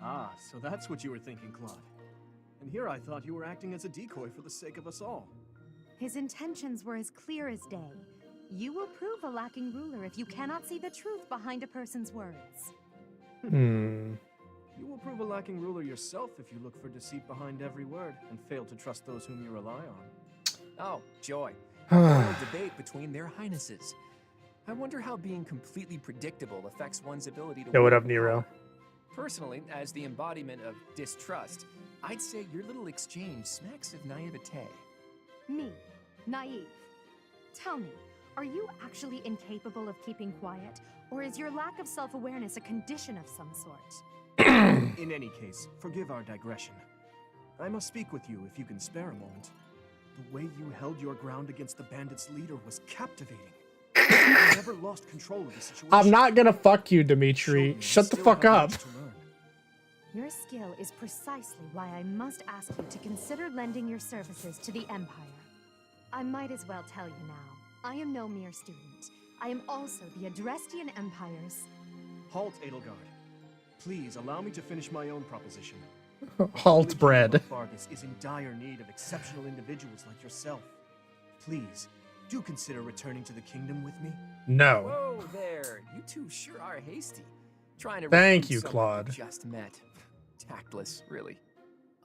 Ah, so that's what you were thinking, Claude. And here I thought you were acting as a decoy for the sake of us all. His intentions were as clear as day. You will prove a lacking ruler if you cannot see the truth behind a person's words. Hmm. You will prove a lacking ruler yourself if you look for deceit behind every word and fail to trust those whom you rely on. Oh, joy. A royal debate between their highnesses. I wonder how being completely predictable affects one's ability to Yo, what wield up, Nero? power. Personally, as the embodiment of distrust, I'd say your little exchange smacks of naivete. Me, naive. Tell me, are you actually incapable of keeping quiet, or is your lack of self-awareness a condition of some sort? In any case, forgive our digression. I must speak with you if you can spare a moment. The way you held your ground against the bandits' leader was captivating. You never lost control of the situation. I'm not gonna fuck you, Showed Dimitri. me Shut the still fuck have up. much to learn. Your skill is precisely why I must ask you to consider lending your services to the Empire. I might as well tell you now, I am no mere student. I am also the Adrestian Empire's... Halt, Edelgard. Please allow me to finish my own proposition. Halt bread. Vargas is in dire need of exceptional individuals like yourself. Please, do consider returning to the kingdom with me. No. Whoa there, you 2 sure are hasty. Trying to Thank recruit you, someone Claude. you just met. Tactless, really.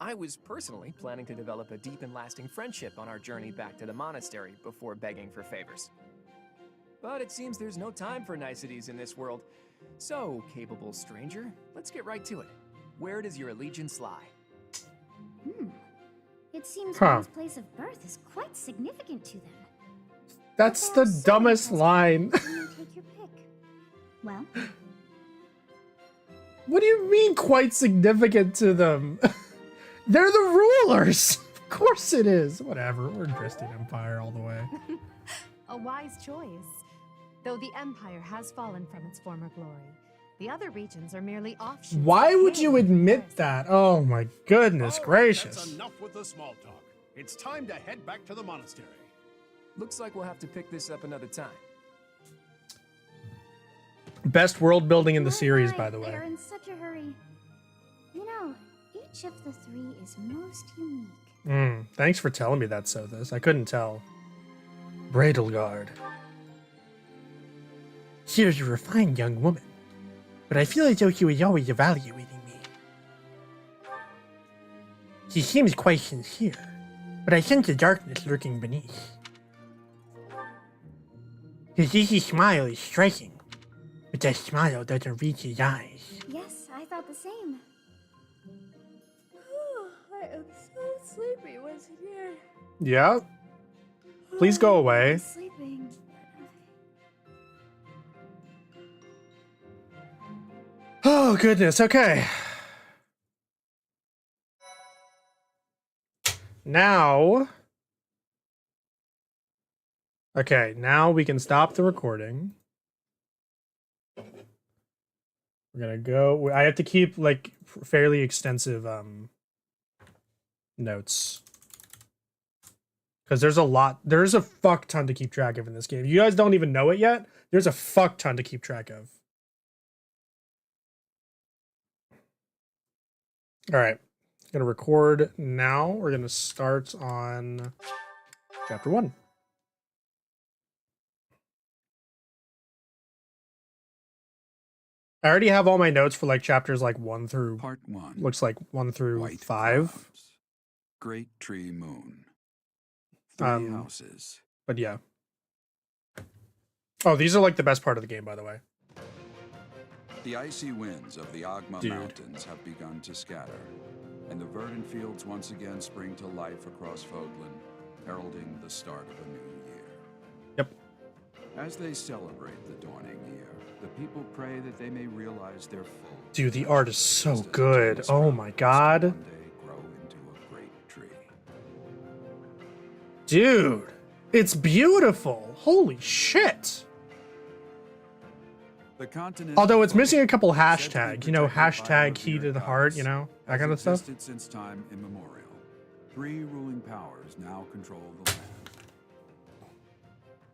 I was personally planning to develop a deep and lasting friendship on our journey back to the monastery before begging for favors. But it seems there's no time for niceties in this world. So, capable stranger, let's get right to it. Where does your allegiance lie? It seems Huh. one's place of birth is quite significant to them. That's But they the are so dumbest interesting. line. You take your pick. Well, What do you mean quite significant to them? They're the rulers. Of course it is. Whatever. We're Dresden Empire all the way. A wise choice. Though the Empire has fallen from its former glory, the other regions are merely offshoots. Why of would you Cain in admit comparison. that? Oh my goodness All right, gracious. That's enough with the small talk. It's time to head back to the monastery. Looks like we'll have to pick this up another time. Best world building in the my, series, my, by the They way. are in such a hurry. You know, each of the three is most unique. Thanks for telling me that, Sothis. I couldn't tell. Bridal guard. She's a refined young woman, but I feel as though she was always evaluating me. She seems quite sincere, but I sense a darkness lurking beneath. His easy smile is striking, but that smile doesn't reach his eyes. Yes, I thought the same. I am so sleepy once again. Yeah. Please go away. I'm sleeping. Oh goodness. Okay. Now. Okay, now we can stop the recording. We're gonna go. I have to keep like fairly extensive notes because there's a fuck ton to keep track of in this game. You guys don't even know it yet. There's a fuck ton to keep track of. All right, gonna record now. We're gonna start on chapter 1. I already have all my notes for like chapters like 1 through Part 1. looks like 1 through White 5. clouds. Great tree moon. 3 houses. But yeah. Oh, these are like the best part of the game, by the way. The icy winds of the Agma Dude. Mountains have begun to scatter, and the verdant fields once again spring to life across Fodlan, heralding the start of a new year. Yep. As they celebrate the dawning year, the people pray that they may realize their full. Dude, the art is so just as a good. tall Oh sprout my must god. one day grow into a great tree. Dude, it's beautiful. Holy shit. The continent Although of it's missing a Fodlan, couple said to be hashtags, you know, protected by hashtag revered key to the heart, you gods, know, that has kind of stuff. existed since time immemorial. 3 ruling powers now control the land.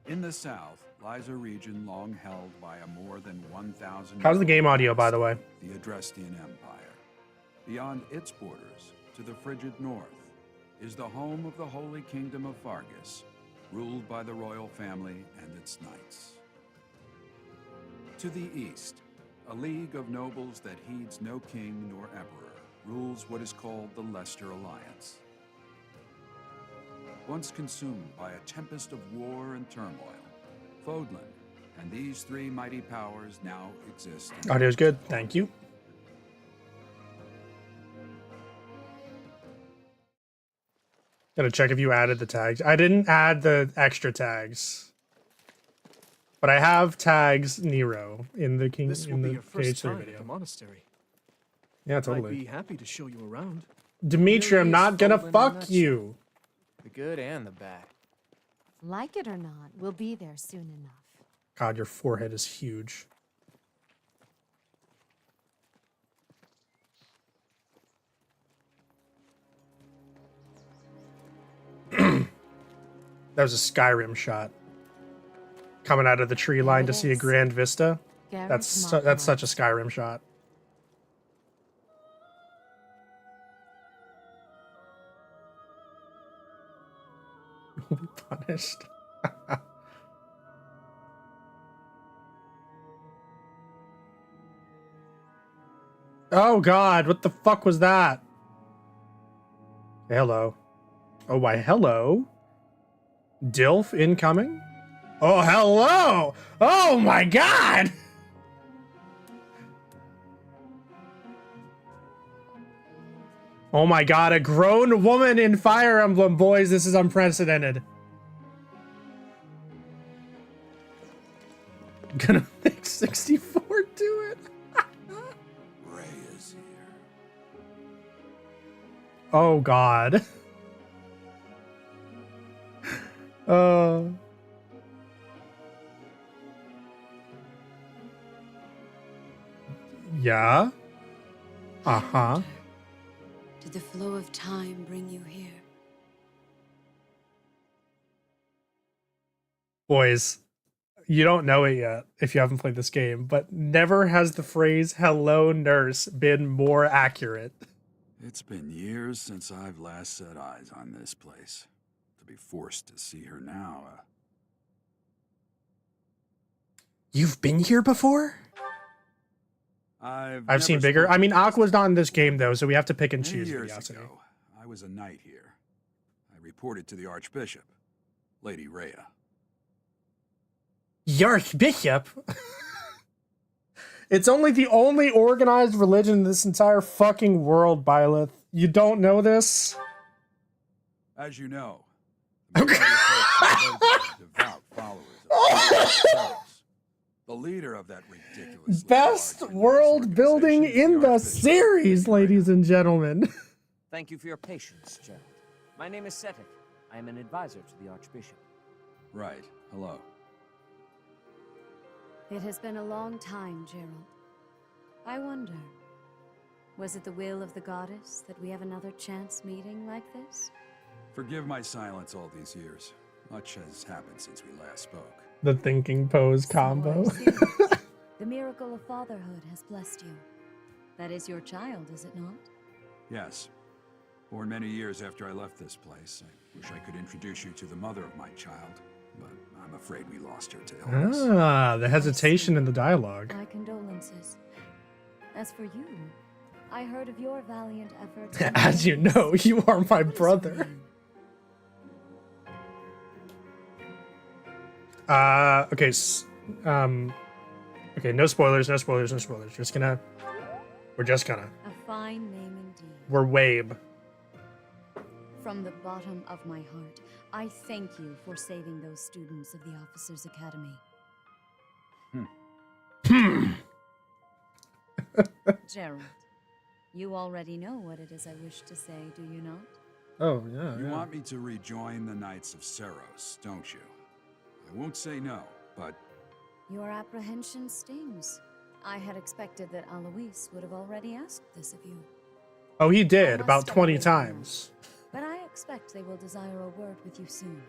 In the south lies a region long held by a more than 1,000. How's the game audio, by the way? The Adrestian Empire. Beyond its borders, to the frigid north, is the home of the Holy Kingdom of Fargus, ruled by the royal family and its knights. To the east, a league of nobles that heeds no king nor emperor rules what is called the Leicester Alliance. Once consumed by a tempest of war and turmoil, Fodlan and these 3 mighty powers now exist. in Audio's good. Thank you. Gotta check if you added the tags. I didn't add the extra tags. But I have tags Nero in the King This will in be the your first KH3 time at video. the monastery. Yeah, I'd totally. be happy to show you around. Dimitri, I'm Really is not gonna Fodlan in a fuck nutshell. you. The good and the bad. Like it or not, we'll be there soon enough. God, your forehead is huge. That was a Skyrim shot. Coming out of the tree line to it see a is. grand vista. Garrett That's such a Skyrim shot. You'll be punished. Oh God, what the fuck was that? Hello. Oh, why, hello. Dilf incoming? Oh, hello! Oh my God! Oh my God, a grown woman in Fire Emblem, boys, this is unprecedented. Gonna make 64 do it. Ray is here. Oh God. Yeah. Uh-huh. Did the flow of time bring you here? Boys, you don't know it yet if you haven't played this game, but never has the phrase "hello nurse" been more accurate. It's been years since I've last set eyes on this place. To be forced to see her now, You've been here before? I've I've seen never bigger. I spoken mean, to Aqua's not in this game though, so we have to pick and Many choose. years Curiosity. ago, I was a knight here. I reported to the Archbishop, Lady Rhea. The Archbishop. It's only the only organized religion in this entire fucking world, Byleth. You don't know this? As you know, the majority of folks are devout followers of Zeus. The leader of that ridiculous Best world building in the series, ladies and gentlemen. Thank you for your patience, Gerald. My name is Setik. I am an advisor to the Archbishop. Right. Hello. It has been a long time, Gerald. I wonder, was it the will of the goddess that we have another chance meeting like this? Forgive my silence all these years. Much has happened since we last spoke. The thinking pose combo. So I see. The miracle of fatherhood has blessed you. That is your child, is it not? Yes. Born many years after I left this place. I wish I could introduce you to the mother of my child, but I'm afraid we lost her to illness. Ah, the hesitation in the dialogue. My condolences. As for you, I heard of your valiant efforts. As you know, you are my brother. Okay, okay, no spoilers, no spoilers, no spoilers. We're just gonna. A fine name indeed. We're Wabe. From the bottom of my heart, I thank you for saving those students of the Officers' Academy. Gerald, you already know what it is I wish to say, do you not? Oh, yeah. You want me to rejoin the Knights of Seros, don't you? I won't say no, but Your apprehension stings. I had expected that Alois would have already asked this of you. Oh, he I did, must about step 20 away from you, times. But I expect they will desire a word with you soon.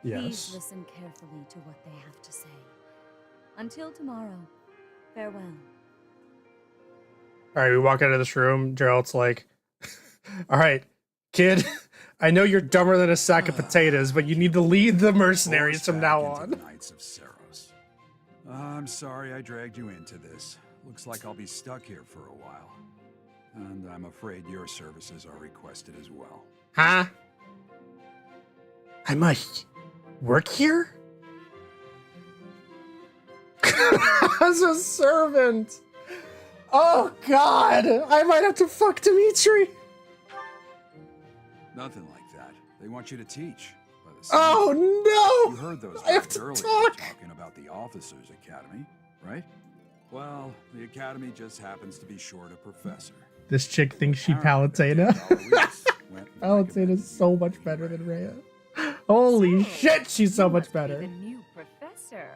Yes. Please listen carefully to what they have to say. Until tomorrow, farewell. All right, we walk out of this room. Gerald's like, all right, kid, I know you're dumber than a sack of potatoes, but you need to lead the mercenaries from now on. The Knights of Seros. I'm sorry I dragged you into this. Looks like I'll be stuck here for a while. And I'm afraid your services are requested as well. Huh? I must work here? As a servant. Oh God, I might have to fuck Dimitri. Nothing like that. They want you to teach. By the Oh You no! heard those I have words to earlier talk. talking about the Officers' Academy, right? Well, the academy just happens to be short a professor. This chick thinks she Palutena. Palutena's so much better than Rhea. Holy shit, she's so You much must be better. the new professor.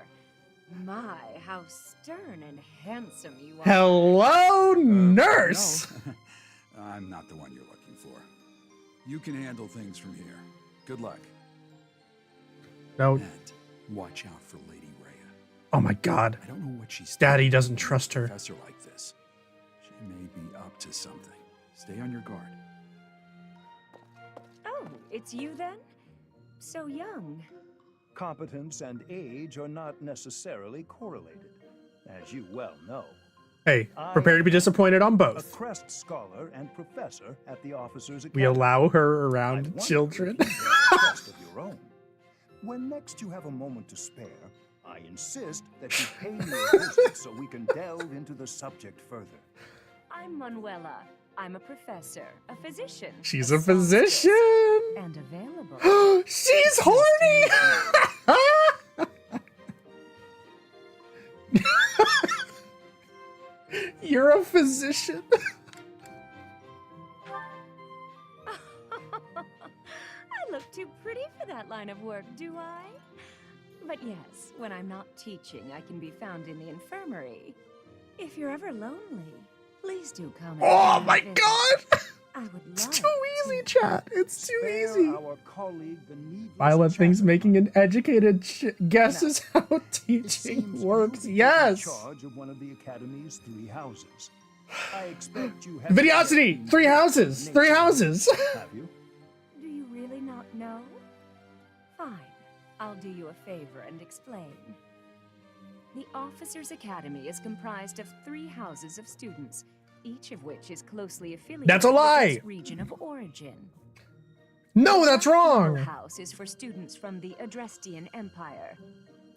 My, how stern and handsome you are. Hello, nurse. No. I'm not the one you're looking for. You can handle things from here. Good luck. No. And watch out for Lady Rhea. Oh my God. I don't know what she's Daddy doing doesn't with a trust her. Professor like this. She may be up to something. Stay on your guard. Oh, it's you then? So young. Competence and age are not necessarily correlated, as you well know. Hey, prepare to be disappointed on A both. Crest scholar and professor at the officers' We academy. allow her I around wonder children. if you have a crest of your own. When next you have a moment to spare, I insist that you pay me a visit so we can delve into the subject further. I'm Manuela. I'm a professor, a physician. She's a physician. And available. She's horny. You're a physician. I look too pretty for that line of work, do I? But yes, when I'm not teaching, I can be found in the infirmary. If you're ever lonely, please do come. Oh my god! I would It's love too easy, chat. It's too Spare easy. our colleague the needless Violet thinks chatter. making an educated guess Now, is how It teaching seems works. you've taken Yes. charge of one of the academy's 3 houses. I expect you have Videosity. 3 houses. 3 houses. Have you? Do you really not know? Fine. I'll do you a favor and explain. The Officers' Academy is comprised of 3 houses of students, each of which is closely affiliated That's a lie. with its region of origin. No, that's The wrong. house is for students from the Adrestian Empire.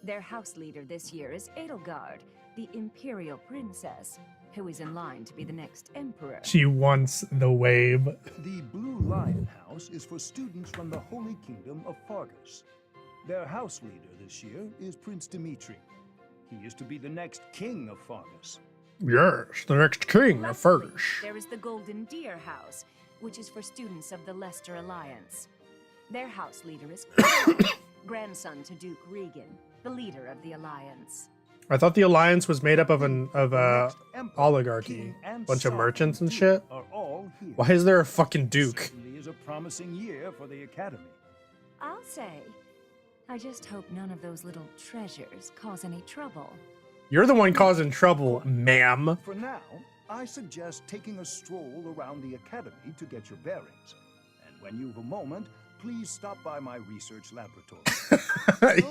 Their house leader this year is Edelgard, the Imperial Princess, who is in line to be the next emperor. She wants the wave. The Blue Lion House is for students from the Holy Kingdom of Fargus. Their house leader this year is Prince Dimitri. He is to be the next king of Fargus. Yes, the next king of Lastly, Fergus. there is the Golden Deer House, which is for students of the Leicester Alliance. Their house leader is grandson to Duke Regan, the leader of the Alliance. I thought the alliance was made up of an The next emperor, oligarchy, king, and bunch of son merchants and Duke shit. Are all here. Why is there a fucking duke? Certainly is a promising year for the academy. I'll say. I just hope none of those little treasures cause any trouble. You're the one causing trouble, ma'am. For now, I suggest taking a stroll around the academy to get your bearings. And when you've a moment, please stop by my research laboratory.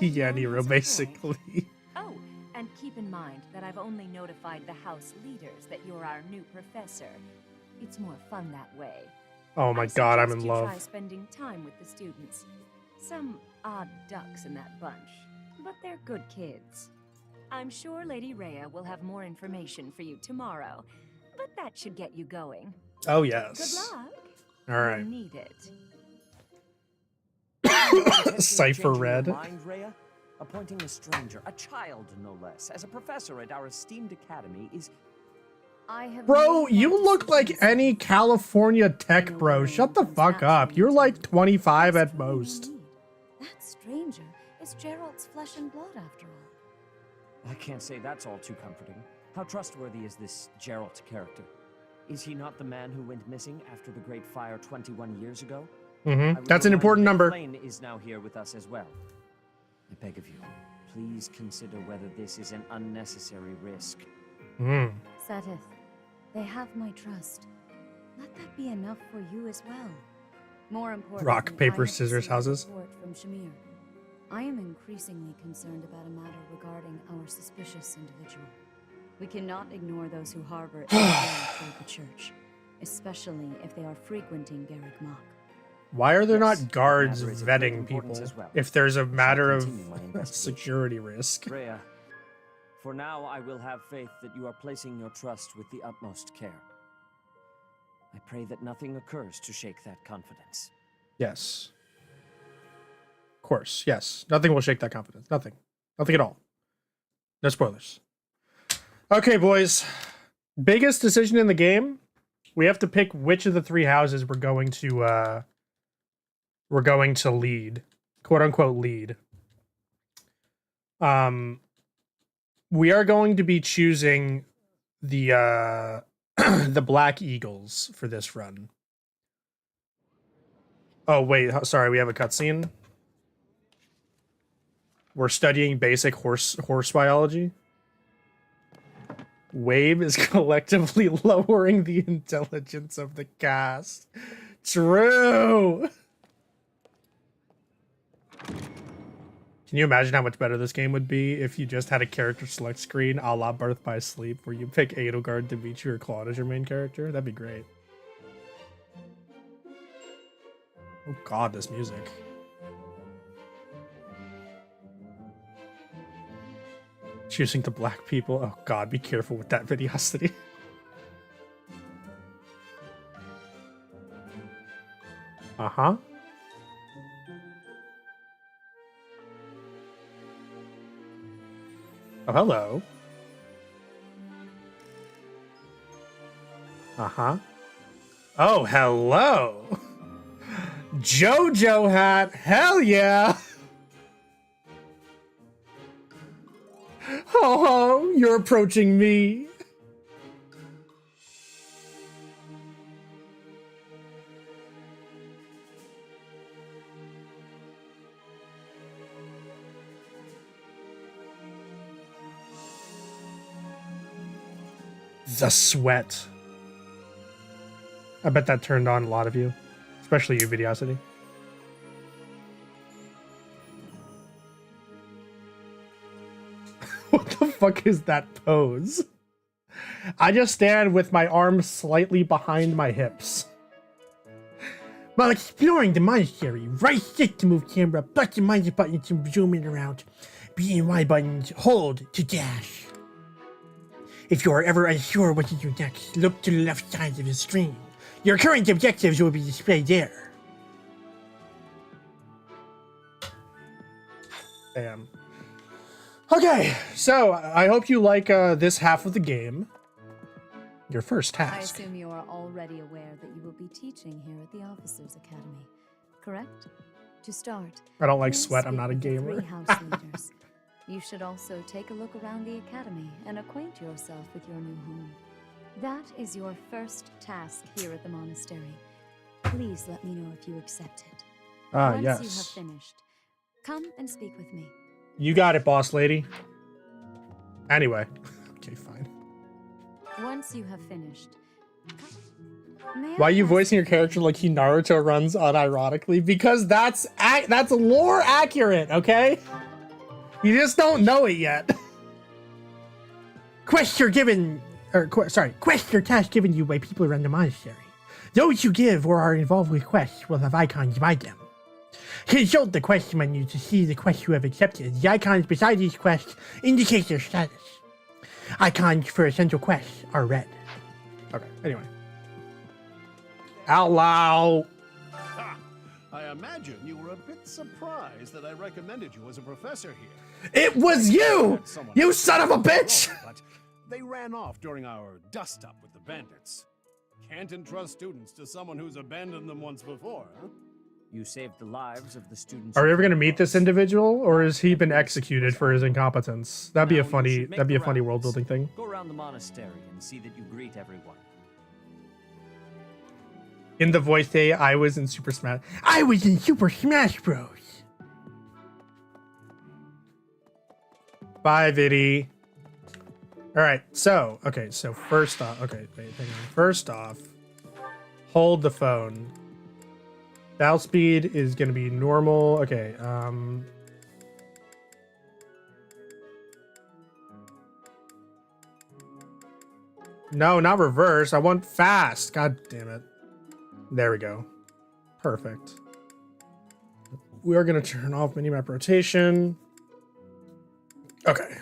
Yeah, Nero, basically. Oh, and keep in mind that I've only notified the house leaders that you're our new professor. It's more fun that way. Oh my I god, I'm suggest in you love. Try spending time with the students. Some odd ducks in that bunch, but they're good kids. I'm sure Lady Rhea will have more information for you tomorrow, but that should get you going. Oh, Good yes. luck. All right. You'll need it. Cypher Red. Mind, Rhea? Appointing a stranger, a child no less, as a professor at our esteemed academy is... I have Bro, made my you look like decisions. any California tech bro. Shut the fuck up. You're like 25 at most. That stranger is Gerald's flesh and blood, after all. I can't say that's all too comforting. How trustworthy is this Geralt character? Is he not the man who went missing after the Great Fire 21 years ago? I would That's an remind important you that number. Blaine is now here with us as well. I beg of you, please consider whether this is an unnecessary risk. Mm. Seteth, they have my trust. Let that be enough for you as well. More importantly, Rock, paper, I have scissors, received a houses. report from Shamir. I am increasingly concerned about a matter regarding our suspicious individual. We cannot ignore those who harbor ill will toward the church, especially if they are frequenting Garrick Mach. Why are there Yes, not guards matter is of great vetting importance people as well. if there's a matter of continue my investigation. security risk? Rhea, for now I will have faith that you are placing your trust with the utmost care. I pray that nothing occurs to shake that confidence. Yes. Of course, yes. Nothing will shake that confidence. Nothing. Nothing at all. No spoilers. Okay, boys. Biggest decision in the game. We have to pick which of the 3 houses we're going to lead. Quote unquote lead. We are going to be choosing the the Black Eagles for this run. Oh wait, sorry, we have a cutscene. We're studying basic horse biology. Wave is collectively lowering the intelligence of the cast. True. Can you imagine how much better this game would be if you just had a character select screen a la Birth by Sleep, where you pick Edelgard, Dimitri, or Claude as your main character? That'd be great. Oh god, this music. Choosing the black people. Oh god, be careful with that videosity. Uh-huh. Oh, hello. Uh-huh. Oh, hello. JoJo hat. Hell yeah. Oh, you're approaching me. The sweat. I bet that turned on a lot of you, especially you, Videosity. What the fuck is that pose? I just stand with my arms slightly behind my hips. While exploring the monastery, right stick to move camera, button minus button to zoom in around, B and Y buttons hold to dash. If you are ever unsure what to do next, look to the left side of the screen. Your current objectives will be displayed there. Damn. Okay, so I hope you like this half of the game. Your first I task. assume you are already aware that you will be teaching here at the Officers Academy, correct? To start, I don't like please sweat, I'm speak not a with the gamer. 3 house leaders. You should also take a look around the academy and acquaint yourself with your new home. That is your first task here at the monastery. Please let me know if you accept it. Once Yes. you have finished, come and speak with me. You got it, boss lady. Anyway. Okay, fine. Once you have finished, may Why are I you ask voicing your character like he Naruto runs unironically? Because that's lore accurate, okay? You just don't know it yet. Quests are given, quests are tasks given you by people around the monastery. Those you give or are involved with quests will have icons by them. Consult the quest menu to see the quests you have accepted. The icons beside these quests indicate their status. Icons for essential quests are red. Okay, anyway. Out loud. Ha! I imagine you were a bit surprised that I recommended you as a professor here. It was you! Someone You else son of a was bitch! wrong, But they ran off during our dust-up with the bandits. Can't entrust students to someone who's abandoned them once before, huh? You saved the lives of the students. Are we who ever gonna came meet this across. individual, or has he been executed for his incompetence? That'd be Now a you funny should make that'd be a the funny rounds. world building thing. Go around the monastery and see that you greet everyone. In the voice day, I was in Super Smash. I was in Super Smash Bros. Bye, Viddy. Alright, so first off, okay, wait, hang on. First off, hold the phone. Battle speed is gonna be normal. Okay, no, not reverse. I want fast. God damn it. There we go. Perfect. We are gonna turn off minimap rotation. Okay.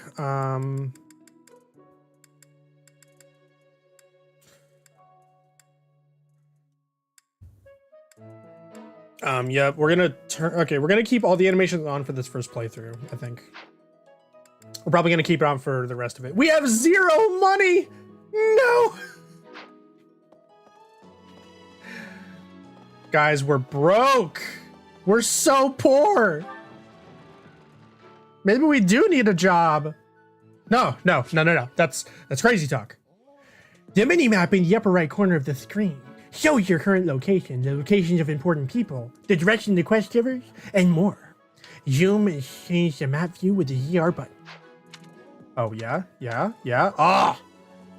Yeah, we're gonna we're gonna keep all the animations on for this first playthrough, I think. We're probably gonna keep it on for the rest of it. We have 0 money! No! Guys, we're broke! We're so poor! Maybe we do need a job. No. That's crazy talk. The minimap in the upper right corner of the screen shows your current location, the locations of important people, the direction of the quest givers, and more. Zoom and change the map view with the ZR button. Oh, yeah. Ah!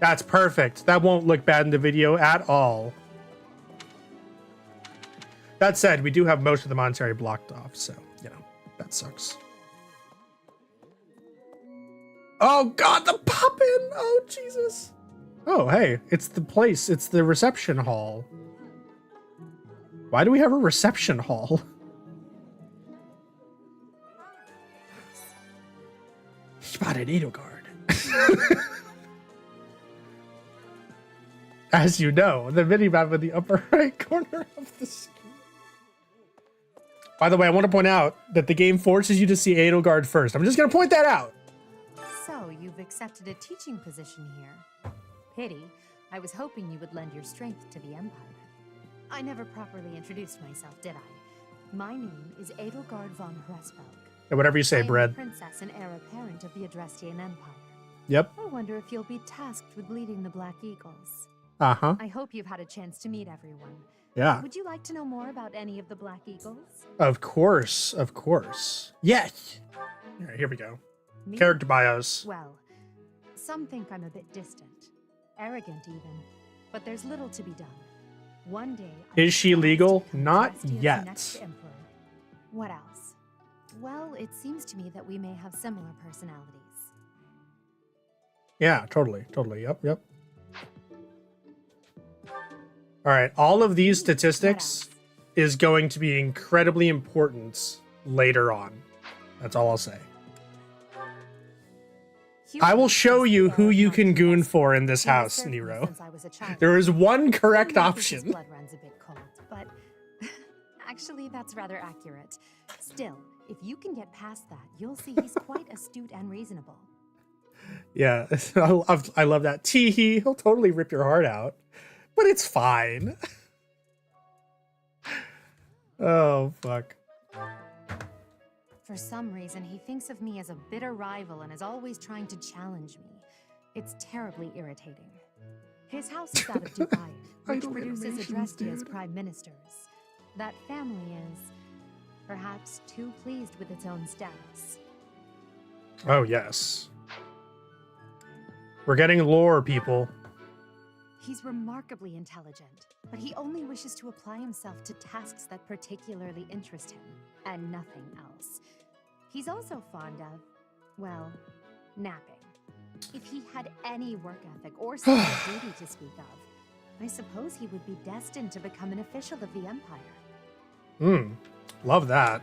That's perfect. That won't look bad in the video at all. That said, we do have most of the monastery blocked off, so, you know, that sucks. Oh God, the poppin'! Oh Jesus! Oh hey, it's the place. It's the reception hall. Why do we have a reception hall? Spotted Edelgard. As you know, the minimap in the upper right corner of the screen. By the way, I want to point out that the game forces you to see Edelgard first. I'm just going to point that out. So, you've accepted a teaching position here. Pity. I was hoping you would lend your strength to the Empire. I never properly introduced myself, did I? My name is Edelgard von Hresvelg. Yeah, whatever you say, I am Bread. the princess and heir apparent of the Adrestian Empire. Yep. I wonder if you'll be tasked with leading the Black Eagles. Uh-huh. I hope you've had a chance to meet everyone. Yeah. Would you like to know more about any of the Black Eagles? Of course. Of course. Yes. All right, here we go. Me? Character bios. Well, some think I'm a bit distant. Arrogant, even. But there's little to be done. One day... Is she legal? Not yet. Next emperor. What else? Well, it seems to me that we may have similar personalities. Yeah, totally. Totally. Yep, yep. All right, all of these statistics is going to be incredibly important later on. That's all I'll say. I will show you who you can goon for in this house, Nero. There is one correct option. Blood runs a bit cold, but actually that's rather accurate. Still, if you can get past that, you'll see he's quite astute and reasonable. Yeah, I love that. Teehee, he'll totally rip your heart out, but it's fine. Oh, fuck. For some reason, he thinks of me as a bitter rival and is always trying to challenge me. It's terribly irritating. His house is that of Dubai, which produces Adrestia's prime ministers. That family is, perhaps, too pleased with its own status. Oh, yes. We're getting lore, people. He's remarkably intelligent, but he only wishes to apply himself to tasks that particularly interest him, and nothing else. He's also fond of, well, napping. If he had any work ethic or sense of duty to speak of, I suppose he would be destined to become an official of the Empire. Love that.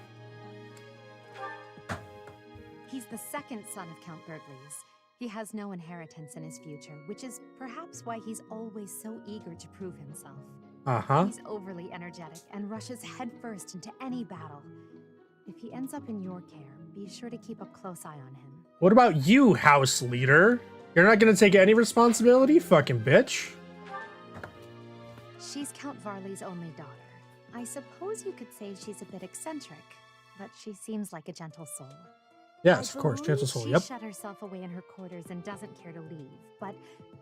He's the second son of Count Burgleys. He has no inheritance in his future, which is perhaps why he's always so eager to prove himself. Uh-huh. He's overly energetic and rushes headfirst into any battle. If he ends up in your care, be sure to keep a close eye on him. What about you, house leader? You're not gonna take any responsibility, fucking bitch? She's Count Varley's only daughter. I suppose you could say she's a bit eccentric, but she seems like a gentle soul. Yes, of course, gentle soul, yep. She shut herself away in her quarters and doesn't care to leave, but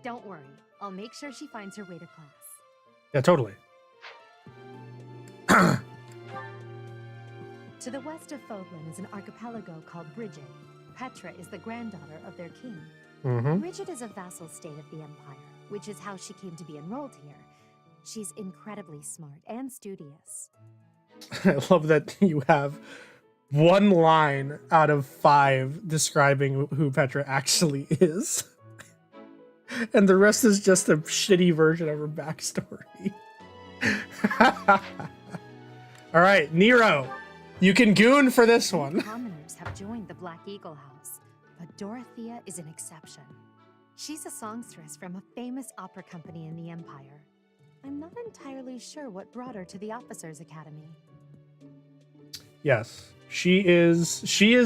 don't worry. I'll make sure she finds her way to class. Yeah, totally. To the west of Fodlan is an archipelago called Brigid. Petra is the granddaughter of their king. Brigid is a vassal state of the Empire, which is how she came to be enrolled here. She's incredibly smart and studious. I love that you have one line out of 5 describing who Petra actually is. And the rest is just a shitty version of her backstory. All right, Nero, you can goon for this one. Commoners have joined the Black Eagle House, but Dorothea is an exception. She's a songstress from a famous opera company in the Empire. I'm not entirely sure what brought her to the Officers' Academy. Yes, she is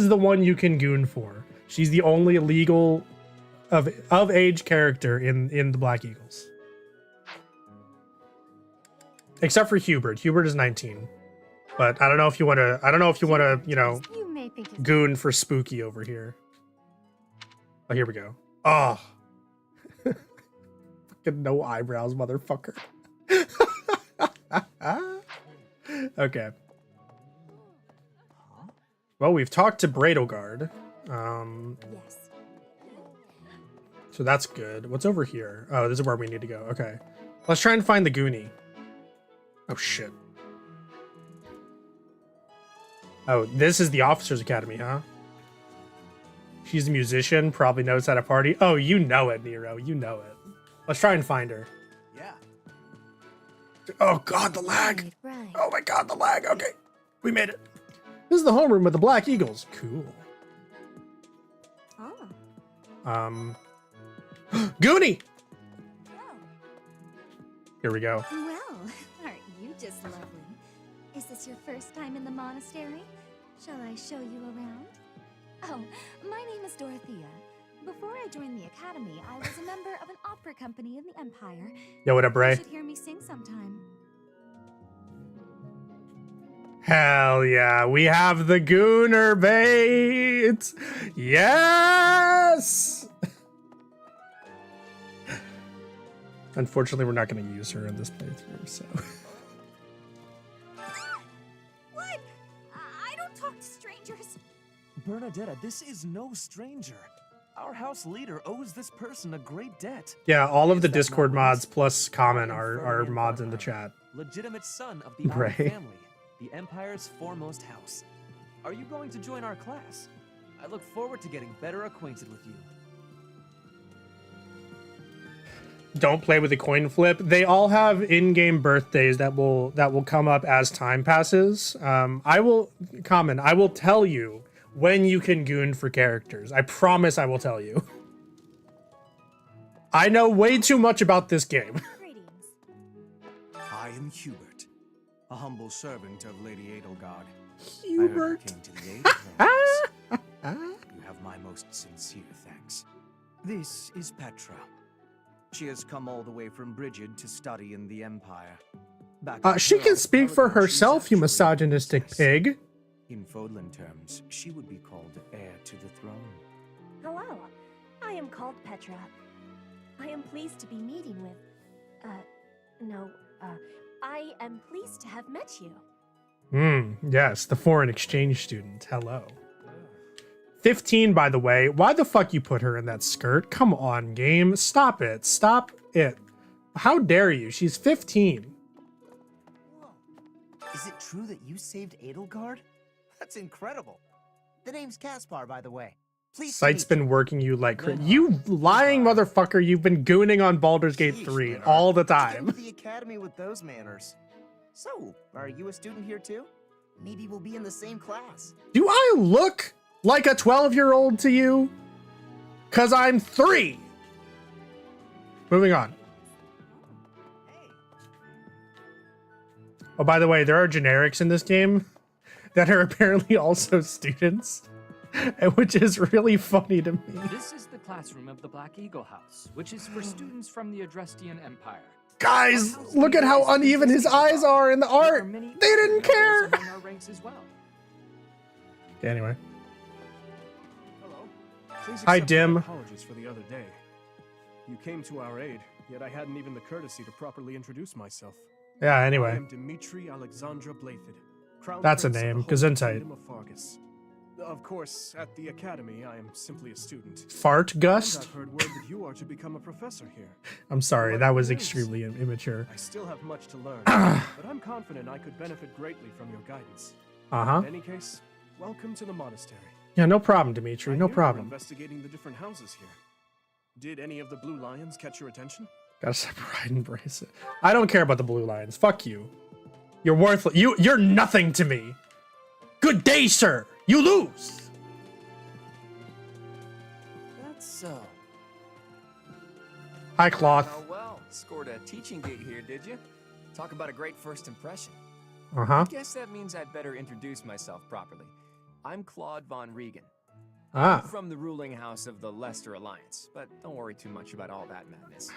the one you can goon for. She's the only legal of age character in the Black Eagles. Except for Hubert. Hubert is 19. But I don't know if you want to, you know, You may think it's goon for Spooky over here. Oh, here we go. Oh. Fucking no eyebrows, motherfucker. Okay. Well, we've talked to Bradelgard. yes. So that's good. What's over here? Oh, this is where we need to go. Okay. Let's try and find the Goonie. Oh, shit. Oh, this is the Officers' Academy, huh? She's a musician, probably knows how to party. Oh, you know it, Nero. You know it. Let's try and find her. Yeah. Oh god, the lag. Right. Oh my god, the lag. Okay. We made it. This is the homeroom of the Black Eagles. Cool. Oh. Goonie! Oh. Here we go. Well, aren't you just lovely? Is this your first time in the monastery? Shall I show you around? Oh, my name is Dorothea. Before I joined the academy, I was a member of an opera company in the Empire. Yo, what up, You Ray? should hear me sing sometime. Hell yeah. We have the Gooner bait. Yes! Unfortunately, we're not going to use her in this playthrough, so. What? I don't talk to strangers. Bernadetta, this is no stranger. Our house leader owes this person a great debt. Yeah, all of Is the that Discord not mods right? plus Common I am are Ferdinand mods von in the Arnim, chat. legitimate son of the Arnim Right. family, the Empire's foremost house. Are you going to join our class? I look forward to getting better acquainted with you. Don't play with the coin flip. They all have in-game birthdays that will come up as time passes. I will tell you when you can goon for characters. I promise I will tell you. I know way too much about this game. Greetings. I am Hubert, a humble servant of Lady Edelgard. Hubert. I heard you came to the aid of Rhodes. You have my most sincere thanks. This is Petra. She has come all the way from Brigid to study in the Empire. Back She in can her speak for intelligence, she's herself, you actually a misogynistic princess. pig. In Fodlan terms, she would be called heir to the throne. Hello, I am called Petra. I am pleased to be meeting with, I am pleased to have met you. Yes, the foreign exchange student. Hello. 15, by the way. Why the fuck you put her in that skirt? Come on, game. Stop it. Stop it. How dare you? She's 15. Whoa. Is it true that you saved Edelgard? That's incredible. The name's Caspar, by the way. Please. Sight's been working you like crazy. You lying motherfucker. You've been gooning on Baldur's Gate 3 all the time. The academy with those manners. So, are you a student here too? Maybe we'll be in the same class. Do I look like a 12-year-old to you? 'Cause I'm 3. Moving on. Hey. Oh, by the way, there are generics in this game that are apparently also students, which is really funny to me. This is the classroom of the Black Eagle House, which is for students from the Adrestian Empire. Guys, look at how uneven his eyes are in the art. They didn't care. Among our ranks as well. Okay, anyway. Hello. Please Hi, accept my Dim. apologies for the other day. You came to our aid, yet I hadn't even the courtesy to properly introduce myself. Yeah, I anyway. am Dimitri Alexandra Blathid, Crown That's a Prince of name. the Holy Gesundheit. Kingdom of Fargus. Of course, at the academy, I am simply a student. Fart And gust? I've heard word that you are to become a professor here. I'm sorry, What that was news? extremely immature. I still have much to learn, but I'm confident I could benefit greatly from your guidance. Uh-huh. In any case, welcome to the monastery. Yeah, no problem, Dimitri. I No hear you're problem. investigating the different houses here. Did any of the blue lions catch your attention? Gotta stop pride and embrace it. I don't care about the blue lions. Fuck you. You're worthless. You're nothing to me. Good day, sir. You lose. That's so. Hi, Cloth. Oh well, scored a teaching gate here, did you? Talk about a great first impression. Uh-huh. Guess that means I'd better introduce myself properly. I'm Claude von Regan. Ah. From the ruling house of the Leicester Alliance, but don't worry too much about all that madness.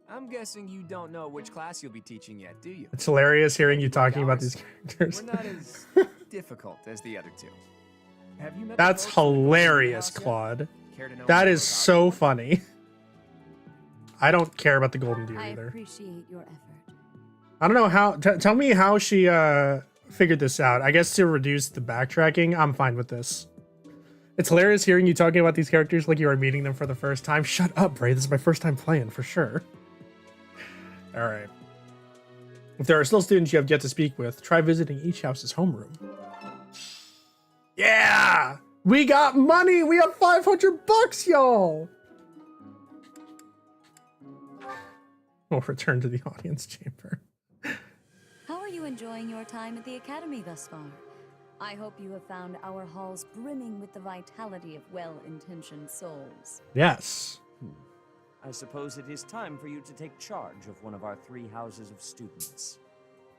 I'm guessing you don't know which class you'll be teaching yet, do you? It's hilarious hearing you talking about these characters. We're not as difficult as the other two. Have you met That's the folks in the ruling hilarious, house yet? Claude. Care to know That more is about so funny. I don't care about the golden deer I either. appreciate your effort. I don't know how. Tell me how she figured this out. I guess to reduce the backtracking, I'm fine with this. It's hilarious hearing you talking about these characters like you are meeting them for the first time. Shut up, Bray. This is my first time playing for sure. All right. If there are still students you have yet to speak with, try visiting each house's homeroom. Yeah! We got money! We have 500 bucks, y'all! We'll return to the audience chamber. How are you enjoying your time at the Academy thus far? I hope you have found our halls brimming with the vitality of well-intentioned souls. Yes. I suppose it is time for you to take charge of one of our 3 houses of students.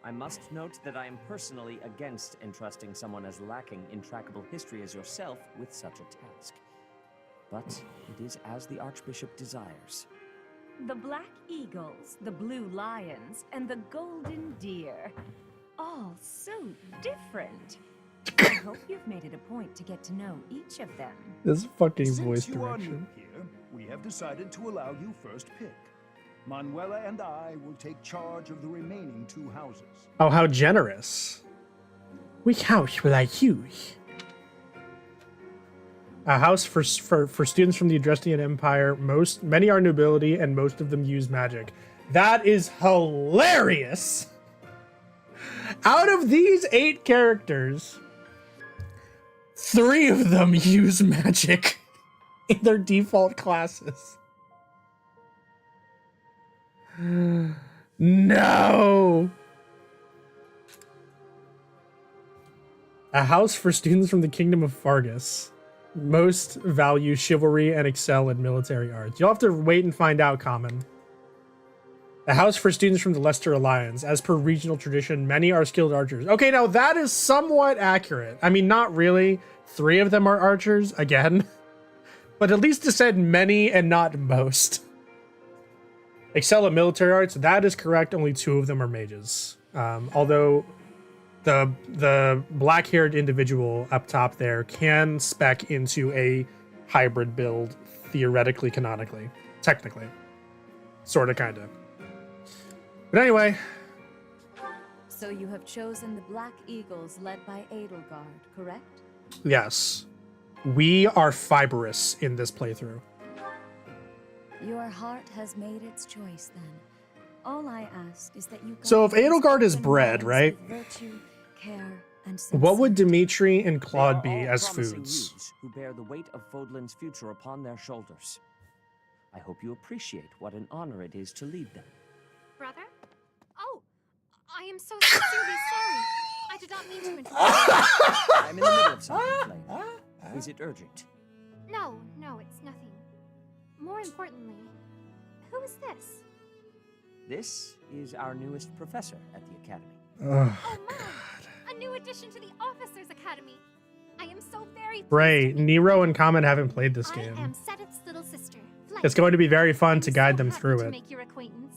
I must note that I am personally against entrusting someone as lacking in trackable history as yourself with such a task. But it is as the Archbishop desires. The Black Eagles, the Blue Lions, and the Golden Deer. All so different. I hope you've made it a point to get to know each of them. This fucking Since voice you are new direction. here, we have decided to allow you first pick. Manuela and I will take charge of the remaining 2 houses. Oh, how generous. Which house will I choose? A house for students from the Adrestian Empire. Many are nobility, and most of them use magic. That is hilarious. Out of these 8 characters, 3 of them use magic in their default classes. No. A house for students from the Kingdom of Fargus. Most value chivalry and excel in military arts. You'll have to wait and find out, Common. A house for students from the Leicester Alliance. As per regional tradition, many are skilled archers. Okay, now that is somewhat accurate. I mean, not really. 3 of them are archers, again. But at least it said many and not most. Excel at military arts, that is correct. Only 2 of them are mages. Although the black-haired individual up top there can spec into a hybrid build, theoretically, canonically, technically. Sorta, kinda. But anyway. So you have chosen the Black Eagles led by Edelgard, correct? Yes. We are fibrous in this playthrough. Your heart has made its choice then. All I ask is that you So if guide us Edelgard is open bred, minds right? with virtue, care, and What would Dimitri and They Claude are be all as promising foods? youths who bear the weight of Fodlan's future upon their shoulders. I hope you appreciate what an honor it is to lead them. Brother? Oh, I am so sincerely sorry. I did not mean to interrupt. I'm in the middle of something, Flame. Is it urgent? No, it's nothing. More importantly, who is this? This is our newest professor at the Academy. Ugh. Oh, Mom! A new addition to the Officers Academy. I am so very Right, Nero and Common haven't played this I game. am Sedith's little sister. It's going to be very fun to guide them happy through to it. make your acquaintance.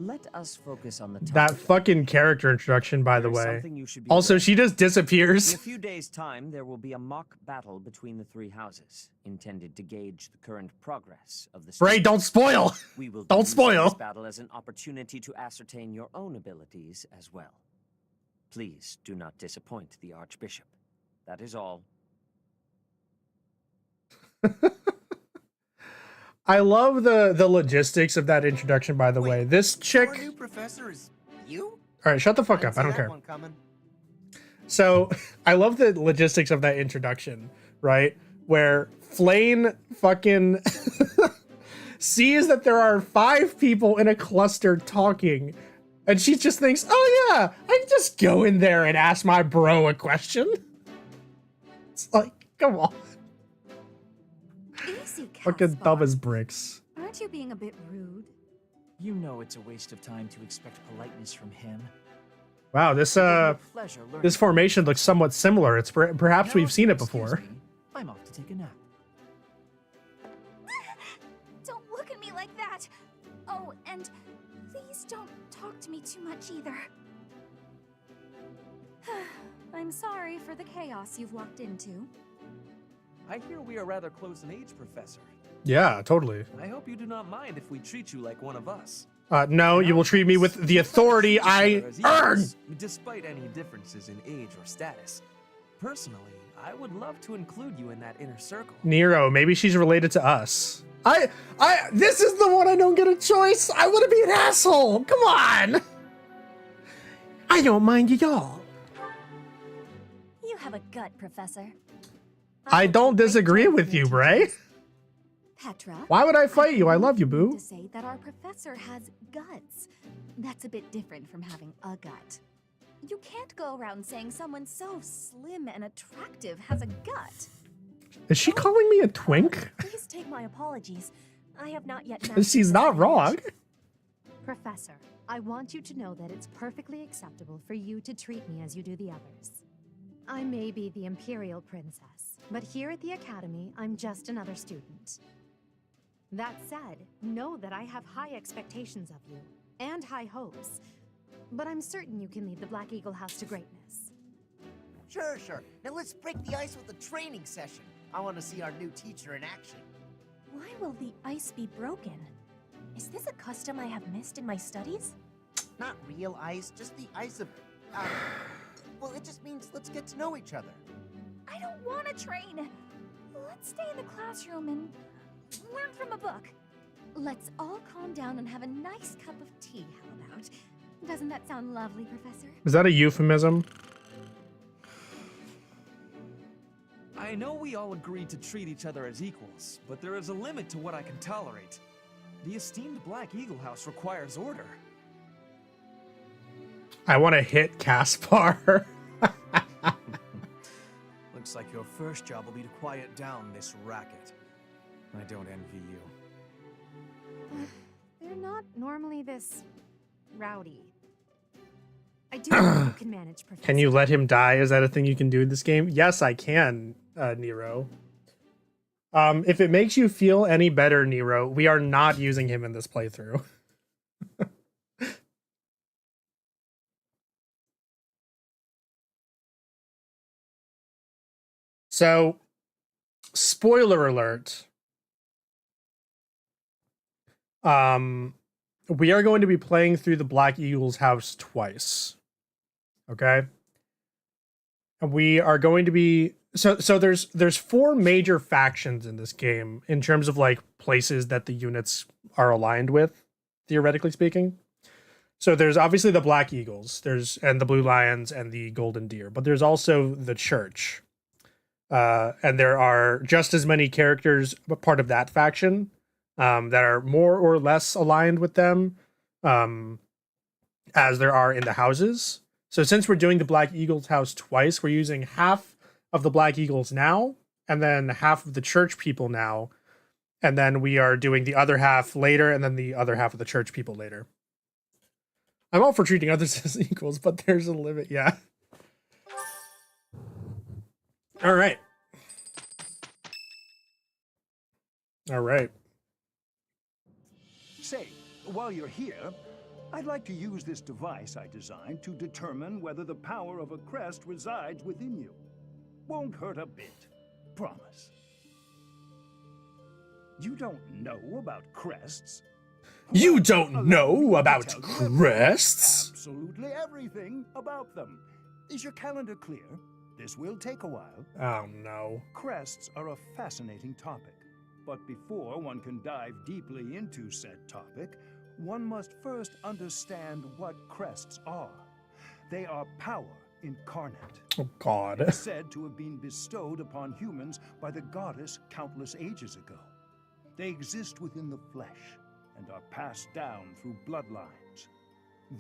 Let us focus on the topic. That fucking character introduction, by the There is way. something you should be Also, aware she just In disappears. a few days' time, there will be a mock battle between the 3 houses, intended to gauge the current progress of the Ray, don't spoil! We will Don't use spoil! this battle as an opportunity to ascertain your own abilities as well. Please do not disappoint the Archbishop. That is all. I love the logistics of that introduction, by the way. This chick... Our new professor is you? Alright, shut the fuck Didn't up. see I don't that care. one coming. So, I love the logistics of that introduction, right? Where Flane fucking sees that there are 5 people in a cluster talking, and she just thinks, oh yeah, I can just go in there and ask my bro a question. It's like, come on. Easy, Fucking Caspar. dumb as bricks. Aren't you being a bit rude? You know it's a waste of time to expect politeness from him. Wow, this Pleasure learning. this formation looks somewhat similar. It's perhaps Now, we've if seen you'll it before. excuse me, I'm off to take a nap. Don't look at me like that. Oh, and please don't talk to me too much either. I'm sorry for the chaos you've walked into. I hear we are rather close in age, Professor. Yeah, totally. I hope you do not mind if we treat you like one of us. No, you will treat me with the authority I As earn. equals, despite any differences in age or status. Personally, I would love to include you in that inner circle. Nero, maybe she's related to us. This is the one I don't get a choice. I want to be an asshole. Come on. I don't mind at all. You have a gut, Professor. I don't disagree with you, Bray. Petra. Why would I fight you? I love you, To boo. say that our professor has guts. That's a bit different from having a gut. You can't go around saying someone so slim and attractive has a gut. Is she calling me a twink? Please take my apologies. I have not yet mastered She's this not wrong. language. Professor, I want you to know that it's perfectly acceptable for you to treat me as you do the others. I may be the Imperial Princess, but here at the Academy, I'm just another student. That said, know that I have high expectations of you, and high hopes. But I'm certain you can lead the Black Eagle House to greatness. Sure, sure. Now let's break the ice with a training session. I want to see our new teacher in action. Why will the ice be broken? Is this a custom I have missed in my studies? Not real ice, just the ice of... well, it just means let's get to know each other. I don't want to train. Let's stay in the classroom and learn from a book. Let's all calm down and have a nice cup of tea, how about? Doesn't that sound lovely, Professor? Is that a euphemism? I know we all agreed to treat each other as equals, but there is a limit to what I can tolerate. The esteemed Black Eagle House requires order. I want to hit Caspar. Looks like your first job will be to quiet down this racket. I don't envy you. They're not normally this rowdy. I do think you can manage, Professor. Can you let him die? Is that a thing you can do in this game? Yes, I can, Nero. If it makes you feel any better, Nero, we are not using him in this playthrough. So, spoiler alert. We are going to be playing through the Black Eagle's house twice. Okay? And we are going to be so there's four major factions in this game in terms of like places that the units are aligned with, theoretically speaking. So there's obviously the Black Eagles, and the Blue Lions and the Golden Deer, but there's also the Church. And there are just as many characters part of that faction that are more or less aligned with them as there are in the houses. So since we're doing the Black Eagle's house twice, we're using half of the Black Eagles now, and then half of the Church people now, and then we are doing the other half later, and then the other half of the Church people later. I'm all for treating others as equals, but there's a limit, yeah. All right. All right. Say, while you're here, I'd like to use this device I designed to determine whether the power of a crest resides within you. Won't hurt a bit. Promise. You don't know about crests? You don't know about crests? Absolutely everything about them. Is your calendar clear? This will take a while. Oh, no. Crests are a fascinating topic. But before one can dive deeply into said topic, one must first understand what crests are. They are power incarnate. Oh, God. It's said to have been bestowed upon humans by the goddess countless ages ago. They exist within the flesh and are passed down through bloodlines.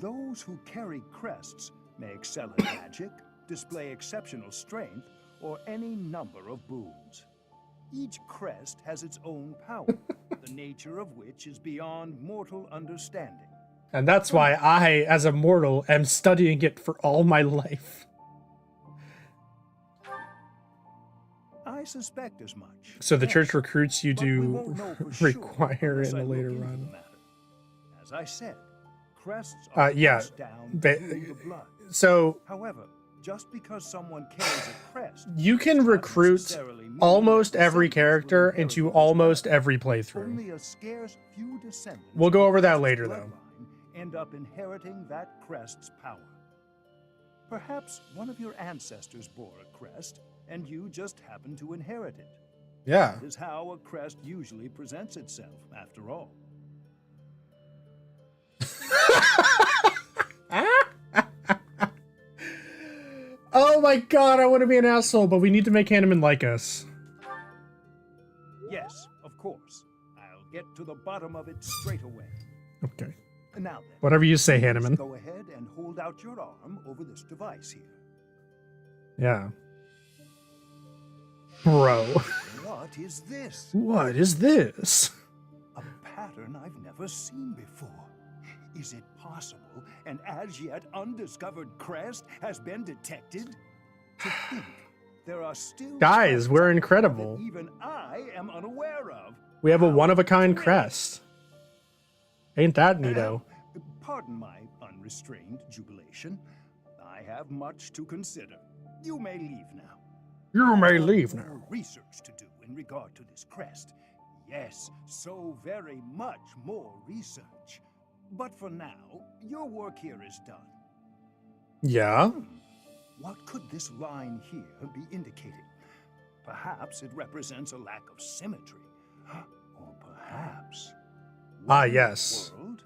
Those who carry crests may excel at magic, display exceptional strength, or any number of boons. Each crest has its own power, the nature of which is beyond mortal understanding. And that's why I, as a mortal, am studying it for all my life. I suspect as much. So the Yes, church recruits you but we to won't know for sure require unless in I a look later into the run. matter. As I said, crests are Yeah. passed down Ba- through the blood. So However, just because someone carries a crest, you can recruit almost every character into almost every playthrough. only a scarce few descendants We'll go over that of later, this though. bloodline end up inheriting that crest's power. Perhaps one of your ancestors bore a crest, and you just happen to inherit it. Yeah. That is how a crest usually presents itself, after all. Oh my god, I want to be an asshole, but we need to make Hanneman like us. to the bottom of it straight away. Okay. Now then, Whatever you say, please Hanneman. go ahead and hold out your arm over this device here. Yeah. Bro. What is this? What is this? A pattern I've never seen before. Is it possible an as yet undiscovered crest has been detected? To think there are still Guys, we're crests incredible. that even I am unaware of. We have a How one-of-a-kind thrilling. crest. Ain't that neato? Pardon my unrestrained jubilation. I have much to consider. You may leave now. You may I have leave more now. research to do in regard to this crest. Yes, so very much more research. But for now, your work here is done. Yeah? What could this line here be indicating? Perhaps it represents a lack of symmetry. Or perhaps... Ah, yes. World?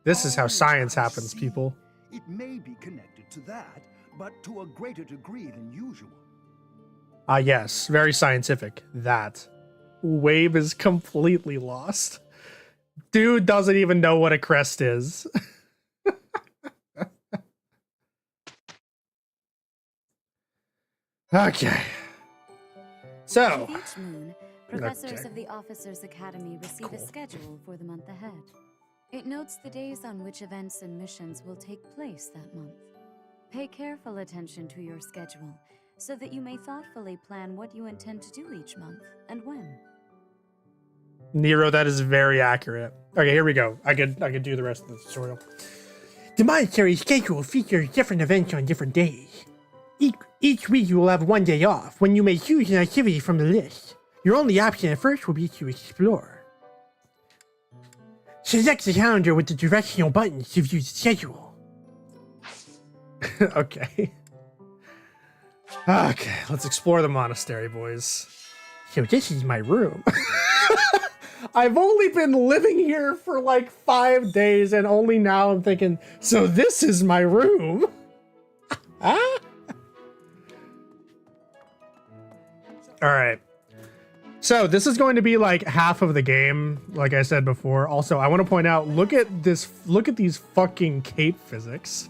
This is how Oh, science I happens, see. people. It may be connected to that, but to a greater degree than usual. Ah, yes. Very scientific. That. Wave is completely lost. Dude doesn't even know what a crest is. Okay. So. With each moon, professors Okay. of the Officers Academy receive Cool. a schedule for the month ahead. It notes the days on which events and missions will take place that month. Pay careful attention to your schedule so that you may thoughtfully plan what you intend to do each month and when. Nero, that is very accurate. Okay, here we go. I could do the rest of the tutorial. The monastery schedule features different events on different days. Each week you will have one day off, when you may choose an activity from the list. Your only option at first will be to explore. Select the calendar with the directional buttons to view the schedule. Okay. Okay, let's explore the monastery, boys. So this is my room. I've only been living here for like 5 days, and only now I'm thinking, so this is my room? Ah? Alright. So this is going to be like half of the game, like I said before. Also, I want to point out, look at these fucking cape physics.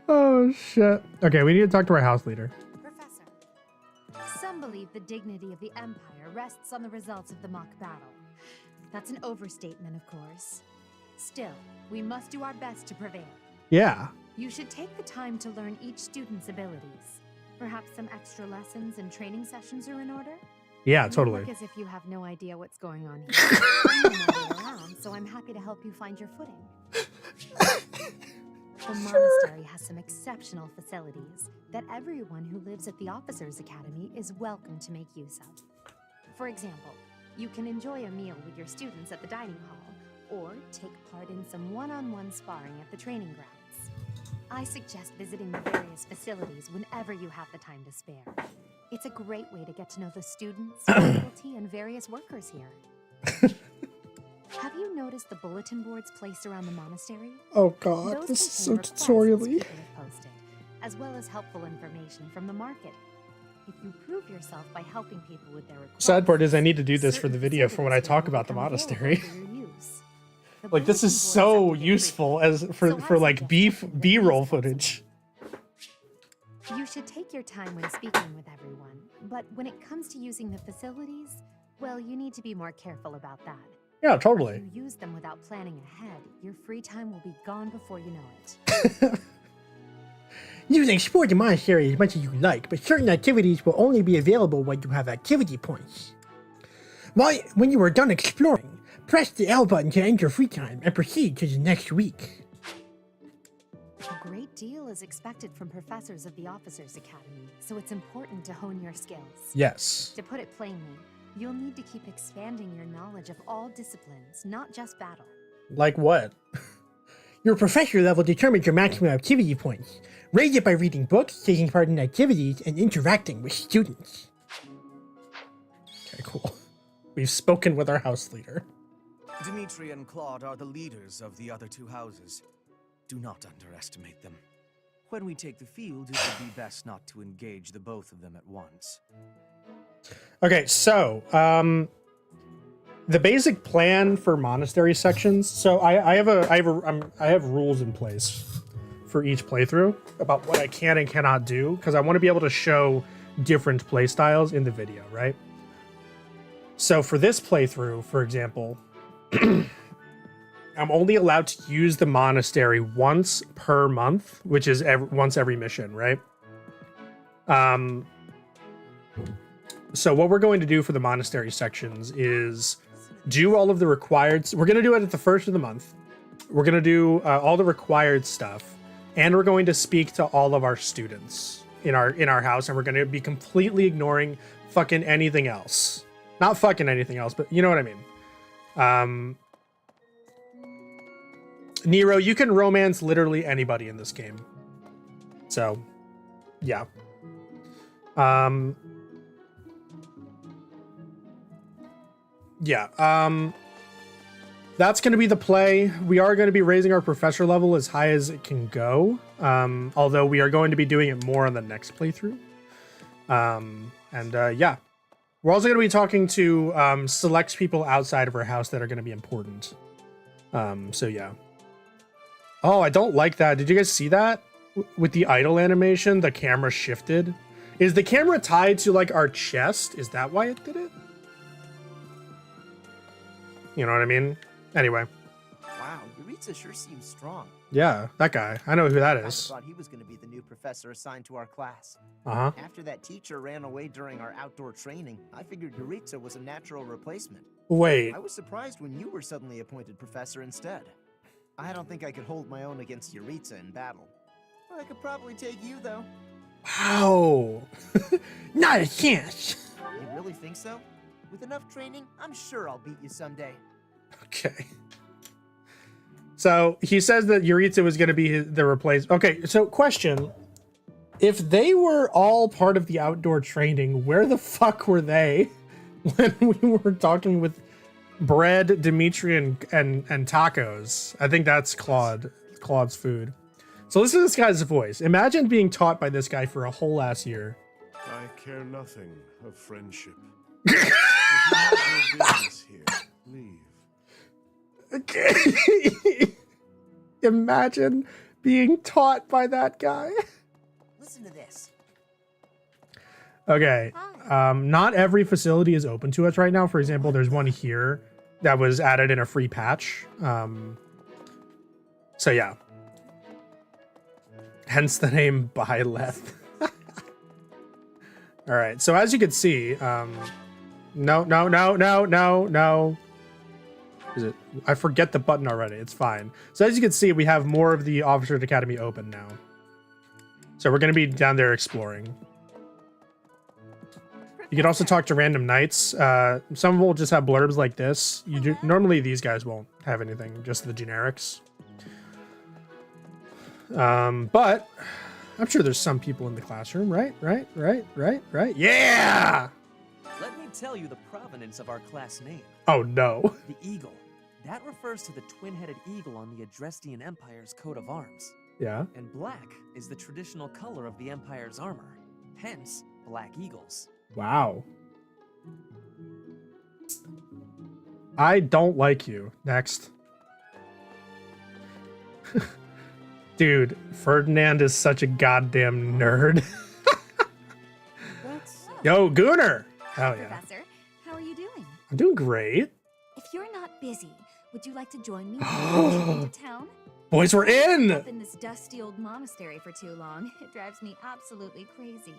Oh shit. Okay, we need to talk to our house leader. Professor, some believe the dignity of the Empire rests on the results of the mock battle. That's an overstatement, of course. Still, we must do our best to prevail. Yeah. You should take the time to learn each student's abilities. Perhaps some extra lessons and training sessions are in order? Yeah, You totally. look as if you have no idea what's going on here. I know my way around, so I'm happy to help you find your footing. The monastery has some exceptional facilities that everyone who lives at the Officers Academy is welcome to make use of. For example, you can enjoy a meal with your students at the dining hall, or take part in some one-on-one sparring at the training grounds. I suggest visiting the various facilities whenever you have the time to spare. It's a great way to get to know the students, faculty, and various workers here. Have you noticed the bulletin boards placed around the monastery? Oh god, Those this is so contain requests tutorial-y. people have posted, as well as helpful information from the market. If you prove yourself by helping people with their requests, Sad part is I need to do this for the certain video for when I facilities talk will about the become monastery. available for your use. The Like this is bulletin so boards have to get useful as so for I like suggest checking the B-roll news once a footage. month. You should take your time when speaking with everyone, but when it comes to using the facilities, well, you need to be more careful about that. Yeah, totally. If you use them without planning ahead, your free time will be gone before you know it. You can explore the monastery as much as you like, but certain activities will only be available when you have activity points. When you are done exploring, press the L button to end your free time and proceed to the next week. A great deal is expected from professors of the Officers Academy, so it's important to hone your skills. Yes. To put it plainly, you'll need to keep expanding your knowledge of all disciplines, not just battle. Like what? Your professor level determines your maximum activity points. Rate it by reading books, taking part in activities, and interacting with students. Okay, cool. We've spoken with our house leader. Dimitri and Claude are the leaders of the other two houses. Do not underestimate them. When we take the field, it would be best not to engage the both of them at once. Okay, so the basic plan for monastery sections. So I have rules in place for each playthrough about what I can and cannot do because I want to be able to show different play styles in the video, right? So for this playthrough, for example, I'm only allowed to use the monastery once per month, which is once every mission, right? So what we're going to do for the monastery sections is do all of the required. We're going to do it at the first of the month. We're going to do all the required stuff, and we're going to speak to all of our students in our house, and we're going to be completely ignoring fucking anything else. Not fucking anything else, but you know what I mean. Nero, you can romance literally anybody in this game. So, yeah. That's going to be the play. We are going to be raising our professor level as high as it can go. Although we are going to be doing it more on the next playthrough. Yeah. We're also going to be talking to select people outside of our house that are going to be important. So yeah. Oh, I don't like that. Did you guys see that? With the idle animation, the camera shifted. Is the camera tied to like our chest? Is that why it did it? You know what I mean? Anyway. Wow, Yuritsa sure seems strong. Yeah, that guy. I know who that I is. thought he was going to be the new professor assigned to our class. Uh-huh. After that teacher ran away during our outdoor training, I figured Yuritsa was a natural replacement. Wait. I was surprised when you were suddenly appointed professor instead. I don't think I could hold my own against Yuritsa in battle. I could probably take you, though. Wow. Not a chance. You really think so? With enough training, I'm sure I'll beat you someday. Okay. So he says that Yuritsa was going to be the replacement. Okay, so question. If they were all part of the outdoor training, where the fuck were they when we were talking with bread, Dimitri, and tacos? I think that's Claude's food. So listen to this guy's voice. Imagine being taught by this guy for a whole ass year. I care nothing of friendship. If you have no business here, leave. Okay. Imagine being taught by that guy. Listen to this. Okay. Not every facility is open to us right now. For example, there's one here that was added in a free patch. So yeah. Hence the name Byleth. All right. So as you can see, no. Is it? I forget the button already. It's fine. So as you can see, we have more of the Officers Academy open now. So we're going to be down there exploring. You can also talk to random knights. Some will just have blurbs like this. Normally these guys won't have anything, just the generics. But I'm sure there's some people in the classroom, right? Yeah! Let me tell you the provenance of our class name. Oh no. The eagle. That refers to the twin-headed eagle on the Adrestian Empire's coat of arms. Yeah. And black is the traditional color of the Empire's armor. Hence, black eagles. Wow. I don't like you. Next. Dude, Ferdinand is such a goddamn nerd. Yo, Gunnar! Hell yeah. Professor, how are you doing? I'm doing great. If you're not busy, would you like to join me to town? Boys, we're in! I've been in this dusty old monastery for too long. It drives me absolutely crazy.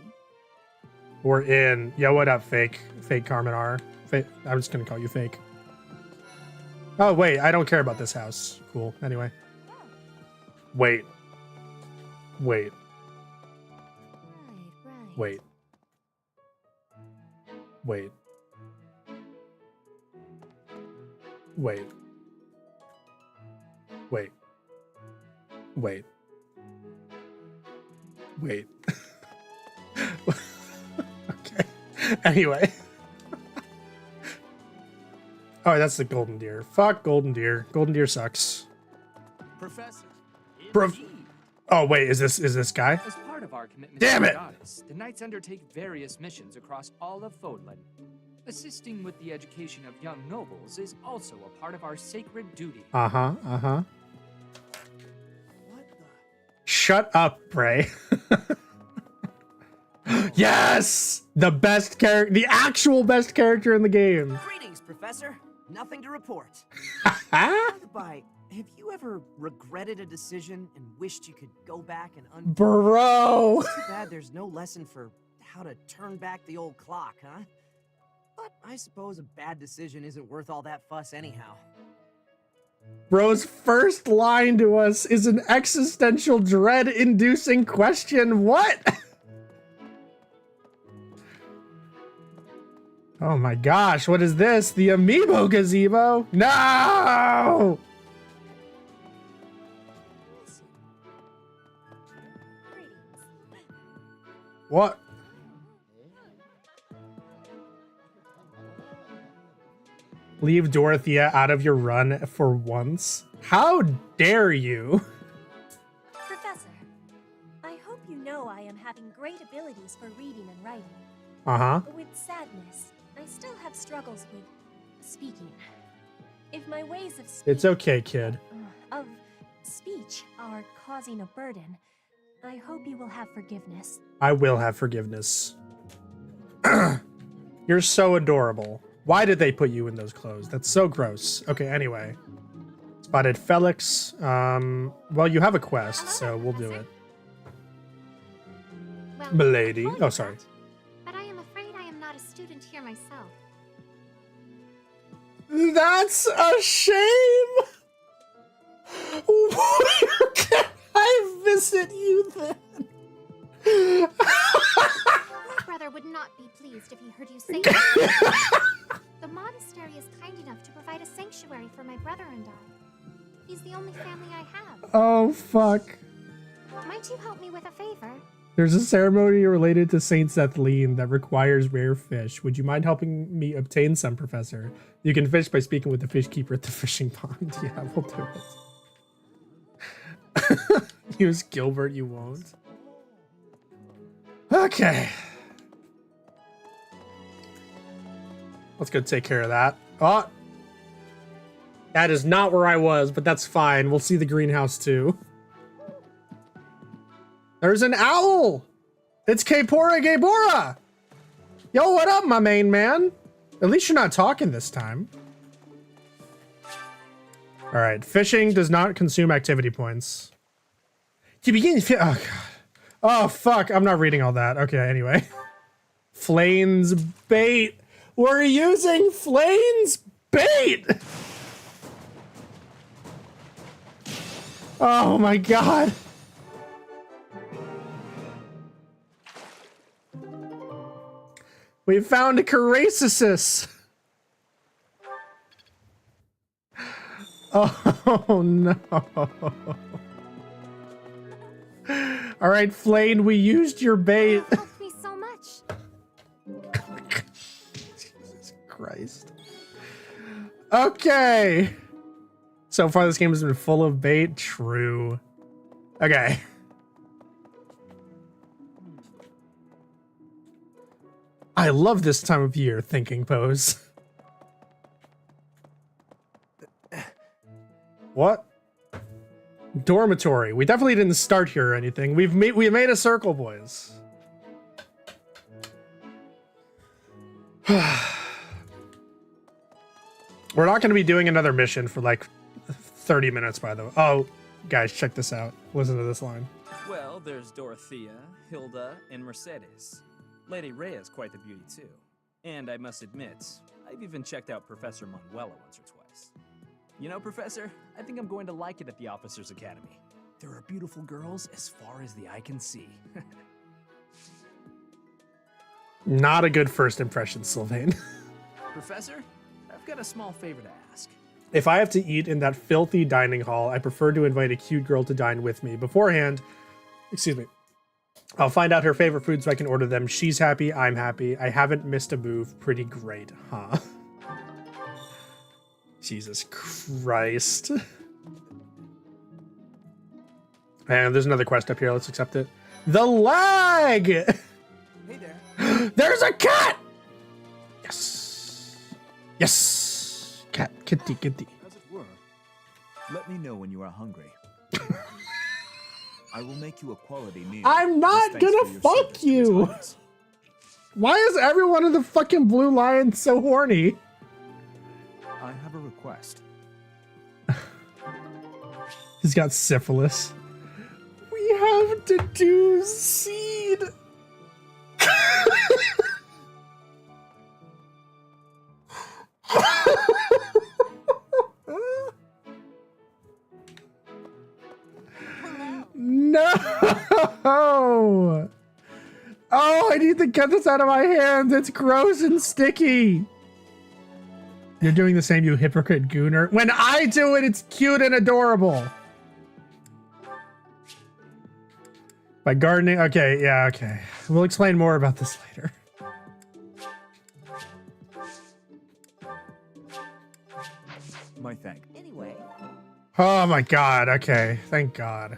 We're in. Yo, what up, fake Carmen R? I'm just gonna call you fake. Oh, wait, I don't care about this house. Cool, anyway. Wait. Right. Wait. Wait. Wait. Wait. Wait. Wait. Okay. Anyway. Oh, that's the golden deer. Fuck golden deer. Golden deer sucks. Professor, in Oh wait, is this guy? As part of our commitment Damn to it! the goddess, the knights undertake various missions across all of Fodlan. Assisting with the education of young nobles is also a part of our sacred duty. Uh-huh. Shut up, Bray. Yes! The best character, the actual best character in the game. Greetings, Professor. Nothing to report. By the by, have you ever regretted a decision and wished you could go back and undo? Bro! It's too bad there's no lesson for how to turn back the old clock, huh? But I suppose a bad decision isn't worth all that fuss anyhow. Bro's first line to us is an existential dread-inducing question. What? Oh my gosh, what is this? The amiibo gazebo? No! What? Leave Dorothea out of your run for once? How dare you? Professor, I hope you know I am having great abilities for reading and writing. Uh-huh. With sadness, I still have struggles with speaking. If my ways of It's okay, kid. of speech are causing a burden, I hope you will have forgiveness. I will have forgiveness. You're so adorable. Why did they put you in those clothes? That's so gross. Okay, anyway. Spotted Felix. Well, you have a quest, so we'll do it. Well, Milady. Oh, sorry. but I am afraid I am not a student here myself. That's a shame! Where can I visit you then? My brother would not be pleased if he heard you say that. The monastery is kind enough to provide a sanctuary for my brother and I. He's the only family I have. Oh, fuck. Might you help me with a favor? There's a ceremony related to Saint Zethlene that requires rare fish. Would you mind helping me obtain some, Professor? You can fish by speaking with the fish keeper at the fishing pond. Yeah, we'll do it. Use Gilbert, you won't. Okay. Let's go take care of that. Oh! That is not where I was, but that's fine. We'll see the greenhouse too. There's an owl! It's Kapora Gabora! Yo, what up, my main man? At least you're not talking this time. Alright, fishing does not consume activity points. You begin oh god. Oh fuck, I'm not reading all that. Okay, anyway. Flane's bait. We're using Flane's bait! Oh my god. We found a Carasis. Oh no. All right, Flane, we used your bait. You helped me so much. Jesus Christ. Okay. So far, this game has been full of bait. True. Okay. I love this time of year thinking pose. What? Dormitory. We definitely didn't start here or anything. We made a circle, boys. We're not going to be doing another mission for like 30 minutes, by the way. Oh, guys, check this out. Listen to this line. Well, there's Dorothea, Hilda, and Mercedes. Lady Rhea's quite the beauty, too. And I must admit, I've even checked out Professor Manuela once or twice. You know, Professor, I think I'm going to like it at the Officers Academy. There are beautiful girls as far as the eye can see. Not a good first impression, Sylvain. Professor, I've got a small favor to ask. If I have to eat in that filthy dining hall, I prefer to invite a cute girl to dine with me. Beforehand, excuse me, I'll find out her favorite food so I can order them. She's happy, I'm happy. I haven't missed a move. Pretty great, huh? Jesus Christ. And there's another quest up here. Let's accept it. The lag! Hey there. There's a cat! Yes. Yes. Cat. Kitty, kitty. As it were, let me know when you are hungry. I will make you a quality meal. I'm not gonna fuck you! Why is everyone in the fucking Blue Lion so horny? I have a request. He's got syphilis. We have to do seed. No! Oh, I need to get this out of my hands. It's gross and sticky. You're doing the same, you hypocrite gooner. When I do it, it's cute and adorable. By gardening, okay, yeah, okay. We'll explain more about this later. My thank. Anyway. Oh my god, okay. Thank God.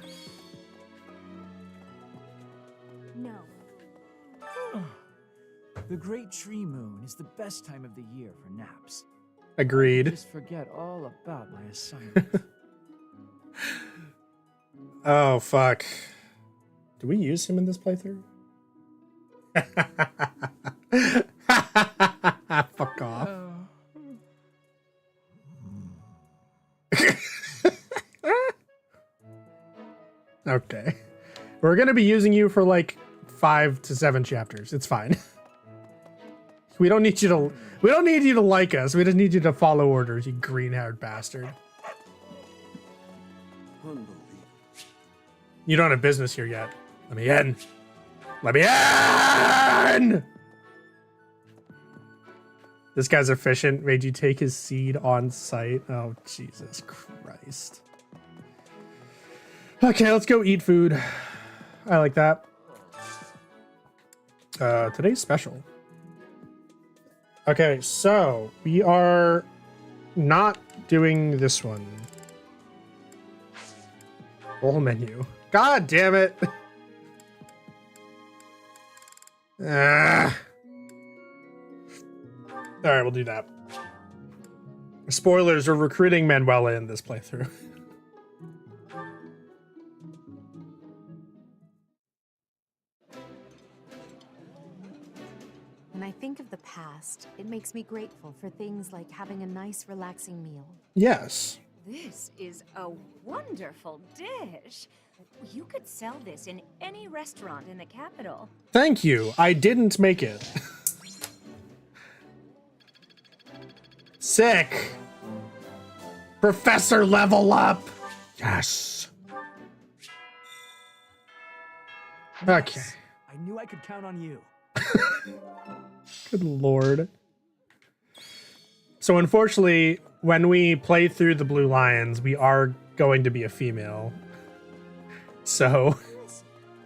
No. The Great Tree Moon is the best time of the year for naps. Agreed. Just forget all about my assignment. Oh, fuck. Do we use him in this playthrough? Fuck off. Okay. We're gonna be using you for like 5 to 7 chapters. It's fine. We don't need you to like us. We just need you to follow orders, you green-haired bastard. You don't have business here yet. Let me in. Let me in! This guy's efficient. Made you take his seed on site. Oh, Jesus Christ. Okay, let's go eat food. I like that. Today's special. Okay, so we are not doing this one. Full menu. God damn it. Alright, we'll do that. Spoilers, we're recruiting Manuela in this playthrough. When I think of the past, it makes me grateful for things like having a nice, relaxing meal. Yes. This is a wonderful dish. You could sell this in any restaurant in the capital. Thank you. I didn't make it. Sick. Professor level up. Yes. Okay. I knew I could count on you. Good lord. So unfortunately, when we play through the Blue Lions, we are going to be a female. So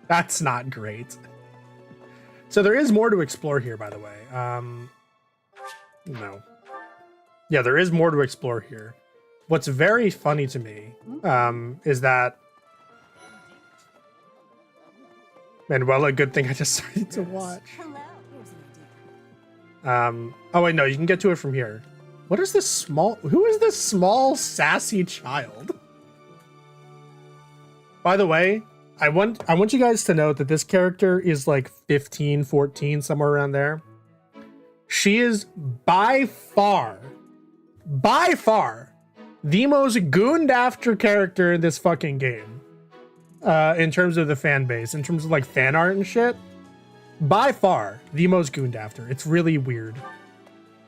that's not great. So there is more to explore here, by the way. No. Yeah, there is more to explore here. What's very funny to me is that Manuela, good thing I decided to watch. Oh wait, no, you can get to it from here. What is this small? Who is this small, sassy child? By the way, I want you guys to know that this character is like 15, 14, somewhere around there. She is by far, the most gooned after character in this fucking game. In terms of the fan base, in terms of like fan art and shit. By far, the most gooned after. It's really weird.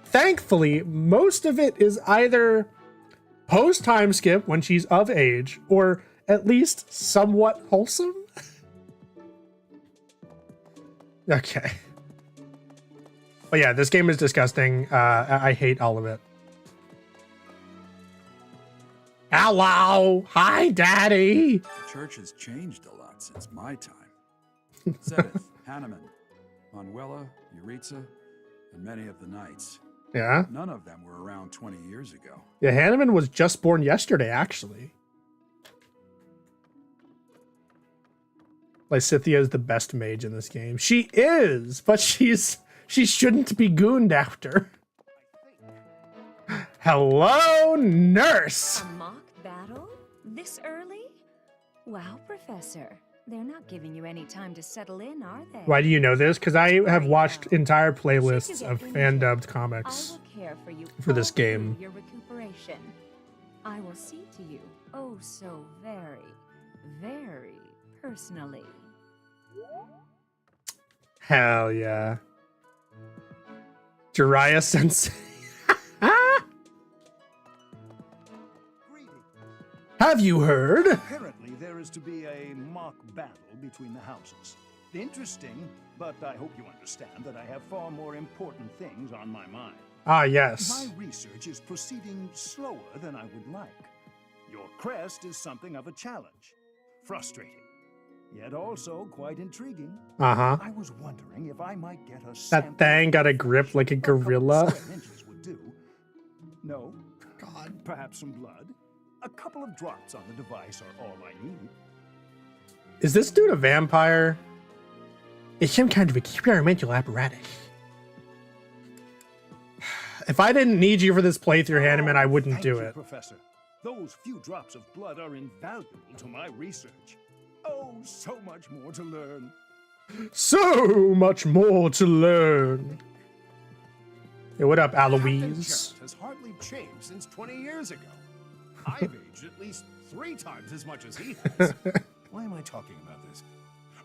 Thankfully, most of it is either post-time skip when she's of age, or at least somewhat wholesome. Okay. But yeah, this game is disgusting. I hate all of it. Hello! Hi, Daddy! The church has changed a lot since my time. Zedith, Hanneman, Manuela, Euritza, and many of the knights. Yeah? None of them were around 20 years ago. Yeah, Hanneman was just born yesterday, actually. Lysithea is the best mage in this game. She is, but she shouldn't be gooned after. Hello, nurse. A mock battle? This early? Wow, Professor. They're not giving you any time to settle in, are they? Why do you know this? Because I have watched entire playlists of fan-dubbed comics I will care for you for this all through game. your recuperation. I will see to you, oh so very, very personally. Hell yeah. Jiraiya Sensei. Have you heard? Apparently, there is to be a mock battle between the houses. Interesting, but I hope you understand that I have far more important things on my mind. Ah, yes. My research is proceeding slower than I would like. Your crest is something of a challenge. Frustrating, yet also quite intriguing. Uh-huh. I was wondering if I might get a That thing got a grip like a gorilla. square inches would do. No? God. Perhaps some blood? A couple of drops on the device are all I need. Is this dude a vampire? It's some kind of experimental apparatus. If I didn't need you for this playthrough, Hanneman, I wouldn't Thank do you, it. Professor. Those few drops of blood are invaluable to my research. Oh, so much more to learn. So much more to learn. Hey, what up, Captain Aloise? Jarrett has hardly changed since 20 years ago. I've aged at least 3 times as much as he has. Why am I talking about this?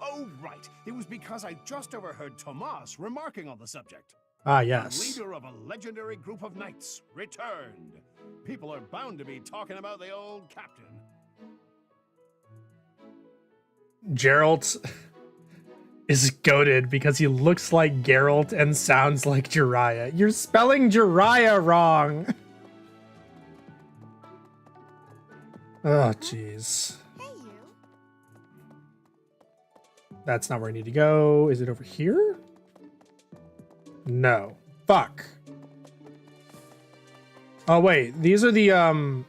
Oh, right. It was because I just overheard Tomas remarking on the subject. Ah, The yes. leader of a legendary group of knights returned. People are bound to be talking about the old captain. Geralt is goated because he looks like Geralt and sounds like Jiraiya. You're spelling Jiraiya wrong. Oh, jeez. That's not where I need to go. Is it over here? No. Fuck. Oh, wait. These are the,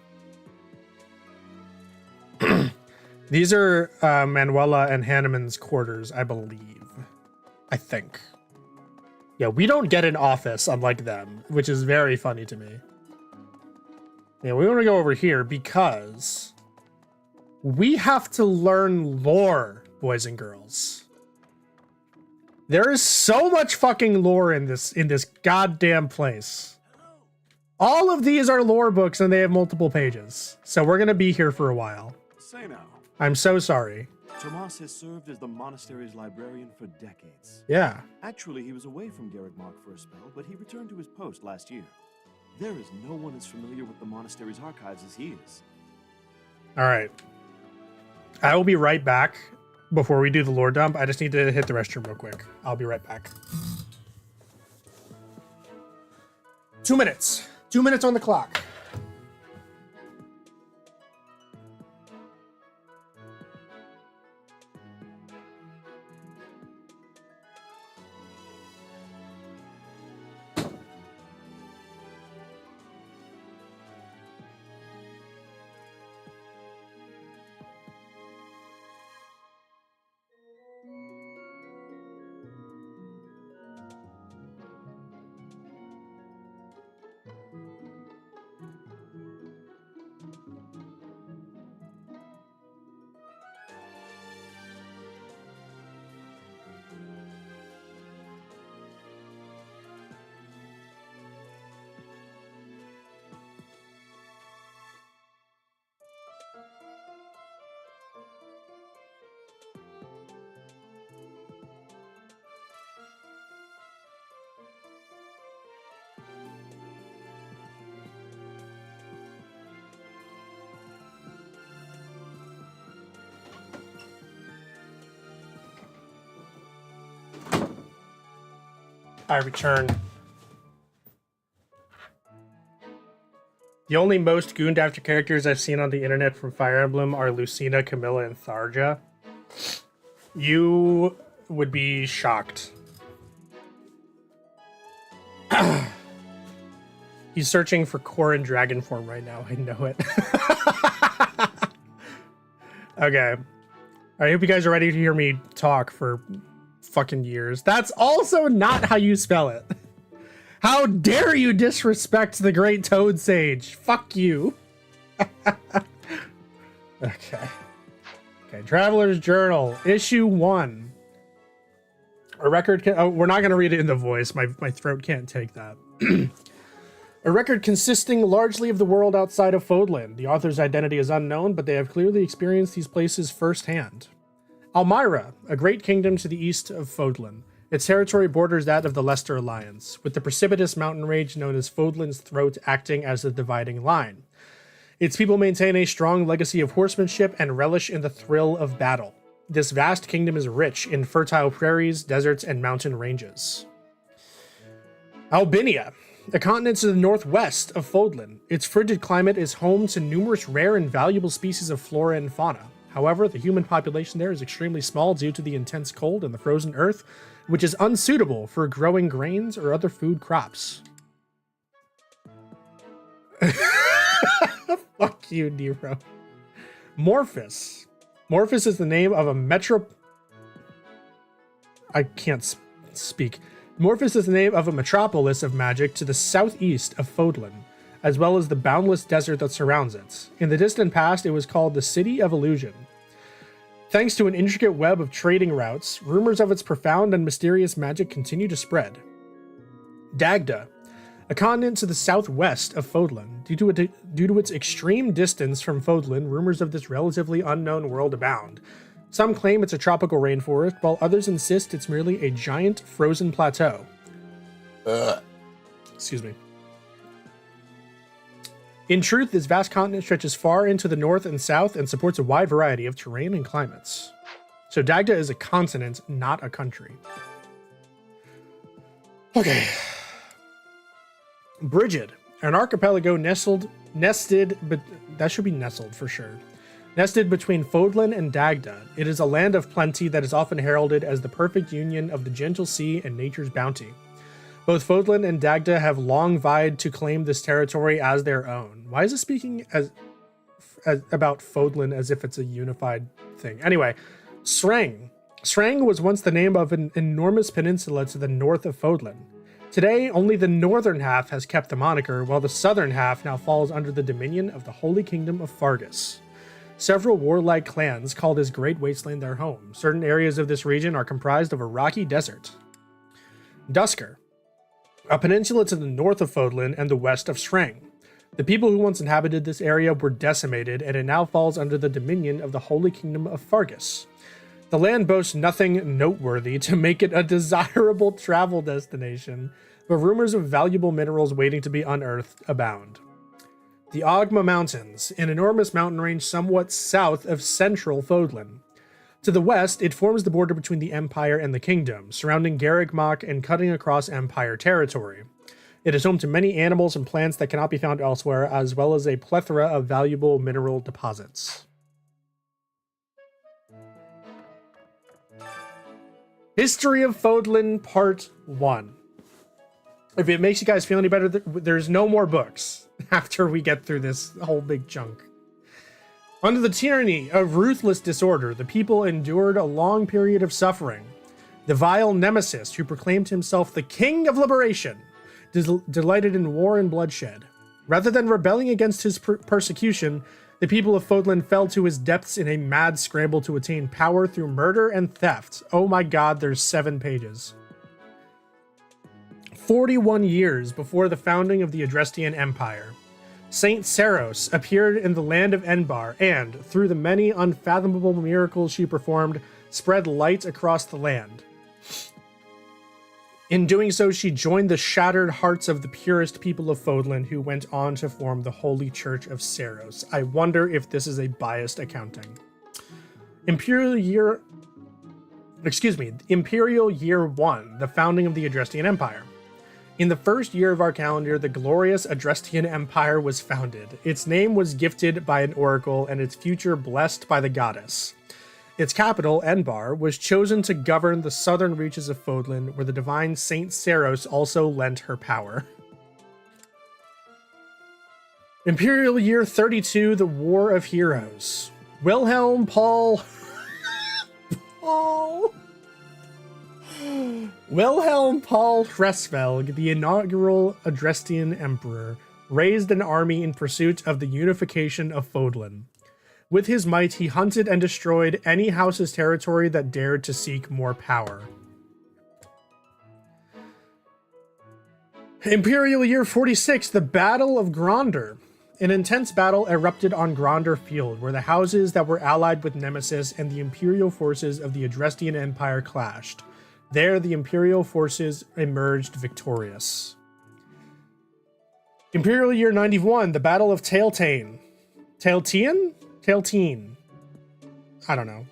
These are Manuela and Hanneman's quarters, I believe. I think. Yeah, we don't get an office unlike them, which is very funny to me. Yeah, we want to go over here because we have to learn lore, boys and girls. There is so much fucking lore in this goddamn place. All of these are lore books and they have multiple pages. So we're going to be here for a while. Say now. I'm so sorry. Tomas has served as the monastery's librarian for decades. Yeah. Actually, he was away from Garreg-Mach for a spell, but he returned to his post last year. There is no one as familiar with the monastery's archives as he is. All right. I will be right back before we do the lore dump. I just need to hit the restroom real quick. I'll be right back. 2 minutes. 2 minutes on the clock. I return. The only most gooned after characters I've seen on the internet from Fire Emblem are Lucina, Camilla, and Tharja. You would be shocked. He's searching for core in dragon form right now. I know it. Okay. I hope you guys are ready to hear me talk for fucking years. That's also not how you spell it. How dare you disrespect the great Toad Sage? Fuck you. Okay. Traveler's Journal, issue 1. A record. We're not going to read it in the voice. My throat can't take that. A record consisting largely of the world outside of Fodlan. The author's identity is unknown, but they have clearly experienced these places firsthand. Almyra, a great kingdom to the east of Fodlan. Its territory borders that of the Leicester Alliance, with the precipitous mountain range known as Fodlan's Throat acting as the dividing line. Its people maintain a strong legacy of horsemanship and relish in the thrill of battle. This vast kingdom is rich in fertile prairies, deserts, and mountain ranges. Albinia, a continent to the northwest of Fodlan. Its frigid climate is home to numerous rare and valuable species of flora and fauna. However, the human population there is extremely small due to the intense cold and the frozen earth, which is unsuitable for growing grains or other food crops. Fuck you, Nero. Morphus. Morphus is the name of a I can't speak. Morphus is the name of a metropolis of magic to the southeast of Fodlan, as well as the boundless desert that surrounds it. In the distant past, it was called the City of Illusion. Thanks to an intricate web of trading routes, rumors of its profound and mysterious magic continue to spread. Dagda, a continent to the southwest of Fodlan. Due to its extreme distance from Fodlan, rumors of this relatively unknown world abound. Some claim it's a tropical rainforest, while others insist it's merely a giant frozen plateau. Excuse me. In truth, this vast continent stretches far into the north and south and supports a wide variety of terrain and climates. So Dagda is a continent, not a country. Okay. Brigid, an archipelago nested, but that should be nestled for sure. Nested between Fodlan and Dagda, it is a land of plenty that is often heralded as the perfect union of the gentle sea and nature's bounty. Both Fodlan and Dagda have long vied to claim this territory as their own. Why is it speaking as about Fodlan as if it's a unified thing? Anyway, Sreng. Sreng was once the name of an enormous peninsula to the north of Fodlan. Today, only the northern half has kept the moniker, while the southern half now falls under the dominion of the Holy Kingdom of Fargus. Several warlike clans call this great wasteland their home. Certain areas of this region are comprised of a rocky desert. Dusker, a peninsula to the north of Fodlan and the west of Sreng. The people who once inhabited this area were decimated, and it now falls under the dominion of the Holy Kingdom of Fargus. The land boasts nothing noteworthy to make it a desirable travel destination, but rumors of valuable minerals waiting to be unearthed abound. The Ogma Mountains, an enormous mountain range somewhat south of central Fodlan. To the west, it forms the border between the Empire and the Kingdom, surrounding Garrigmach and cutting across Empire territory. It is home to many animals and plants that cannot be found elsewhere, as well as a plethora of valuable mineral deposits. History of Fodlan, Part 1. If it makes you guys feel any better, there's no more books after we get through this whole big chunk. Under the tyranny of ruthless disorder, the people endured a long period of suffering. The vile nemesis, who proclaimed himself the King of Liberation, delighted in war and bloodshed. Rather than rebelling against his persecution, the people of Fodlan fell to his depths in a mad scramble to attain power through murder and theft. Oh my god, there's 7 pages. 41 years before the founding of the Adrestian Empire, Saint Saros appeared in the land of Enbar and, through the many unfathomable miracles she performed, spread light across the land. In doing so, she joined the shattered hearts of the purest people of Fodlan, who went on to form the Holy Church of Saros. I wonder if this is a biased accounting. Imperial Year 1, the founding of the Adrestian Empire. In the first year of our calendar, the glorious Adrestian Empire was founded. Its name was gifted by an oracle, and its future blessed by the goddess. Its capital, Enbar, was chosen to govern the southern reaches of Fodlan, where the divine Saint Saros also lent her power. Imperial Year 32, the War of Heroes. Wilhelm Paul Oh. Wilhelm Paul Hresvelg, the inaugural Adrestian emperor, raised an army in pursuit of the unification of Fodlan. With his might, he hunted and destroyed any house's territory that dared to seek more power. Imperial Year 46, the Battle of Gronder. An intense battle erupted on Gronder Field, where the houses that were allied with Nemesis and the Imperial forces of the Adrestian Empire clashed. There, the Imperial forces emerged victorious. Imperial Year 91, the Battle of Tailtean. Tailtean? I don't know.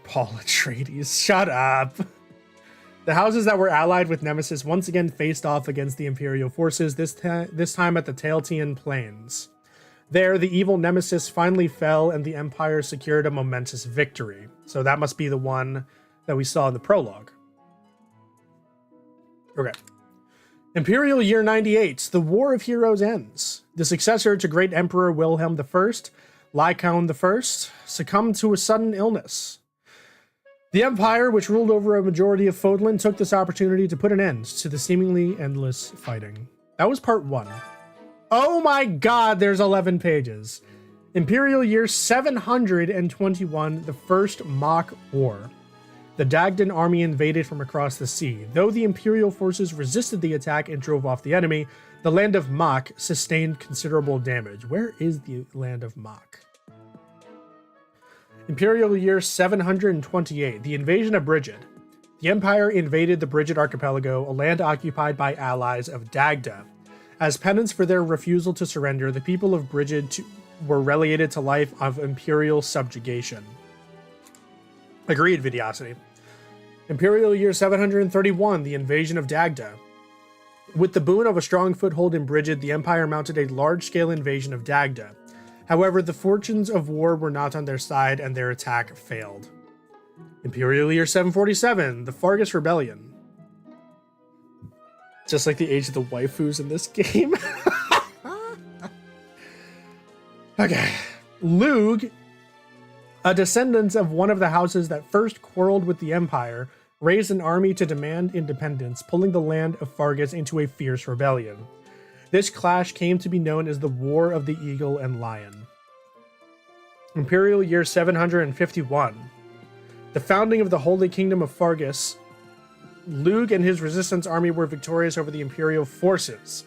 Paul Atreides, shut up. The houses that were allied with Nemesis once again faced off against the Imperial forces, this time at the Tailtean Plains. There, the evil Nemesis finally fell and the Empire secured a momentous victory. So that must be the one that we saw in the prologue. Okay. Imperial Year 98, the War of Heroes ends. The successor to Great Emperor Wilhelm I, Lycaon I, succumbed to a sudden illness. The Empire, which ruled over a majority of Fodlan, took this opportunity to put an end to the seemingly endless fighting. That was part 1. Oh my god, there's 11 pages. Imperial Year 721, the First Mock War. The Dagdan army invaded from across the sea. Though the Imperial forces resisted the attack and drove off the enemy, the land of Mach sustained considerable damage. Where is the land of Mach? Imperial Year 728, the invasion of Brigid. The Empire invaded the Brigid Archipelago, a land occupied by allies of Dagda. As penance for their refusal to surrender, the people of Brigid were relegated to life of Imperial subjugation. Agreed, Vidiosity. Imperial Year 731, the invasion of Dagda. With the boon of a strong foothold in Brigid, the Empire mounted a large-scale invasion of Dagda. However, the fortunes of war were not on their side, and their attack failed. Imperial Year 747, the Fargus Rebellion. Just like the age of the waifus in this game. Okay. Lug, a descendant of one of the houses that first quarreled with the Empire, raised an army to demand independence, pulling the land of Fargus into a fierce rebellion. This clash came to be known as the War of the Eagle and Lion. Imperial Year 751. The founding of the Holy Kingdom of Fargus. Lug and his resistance army were victorious over the Imperial forces.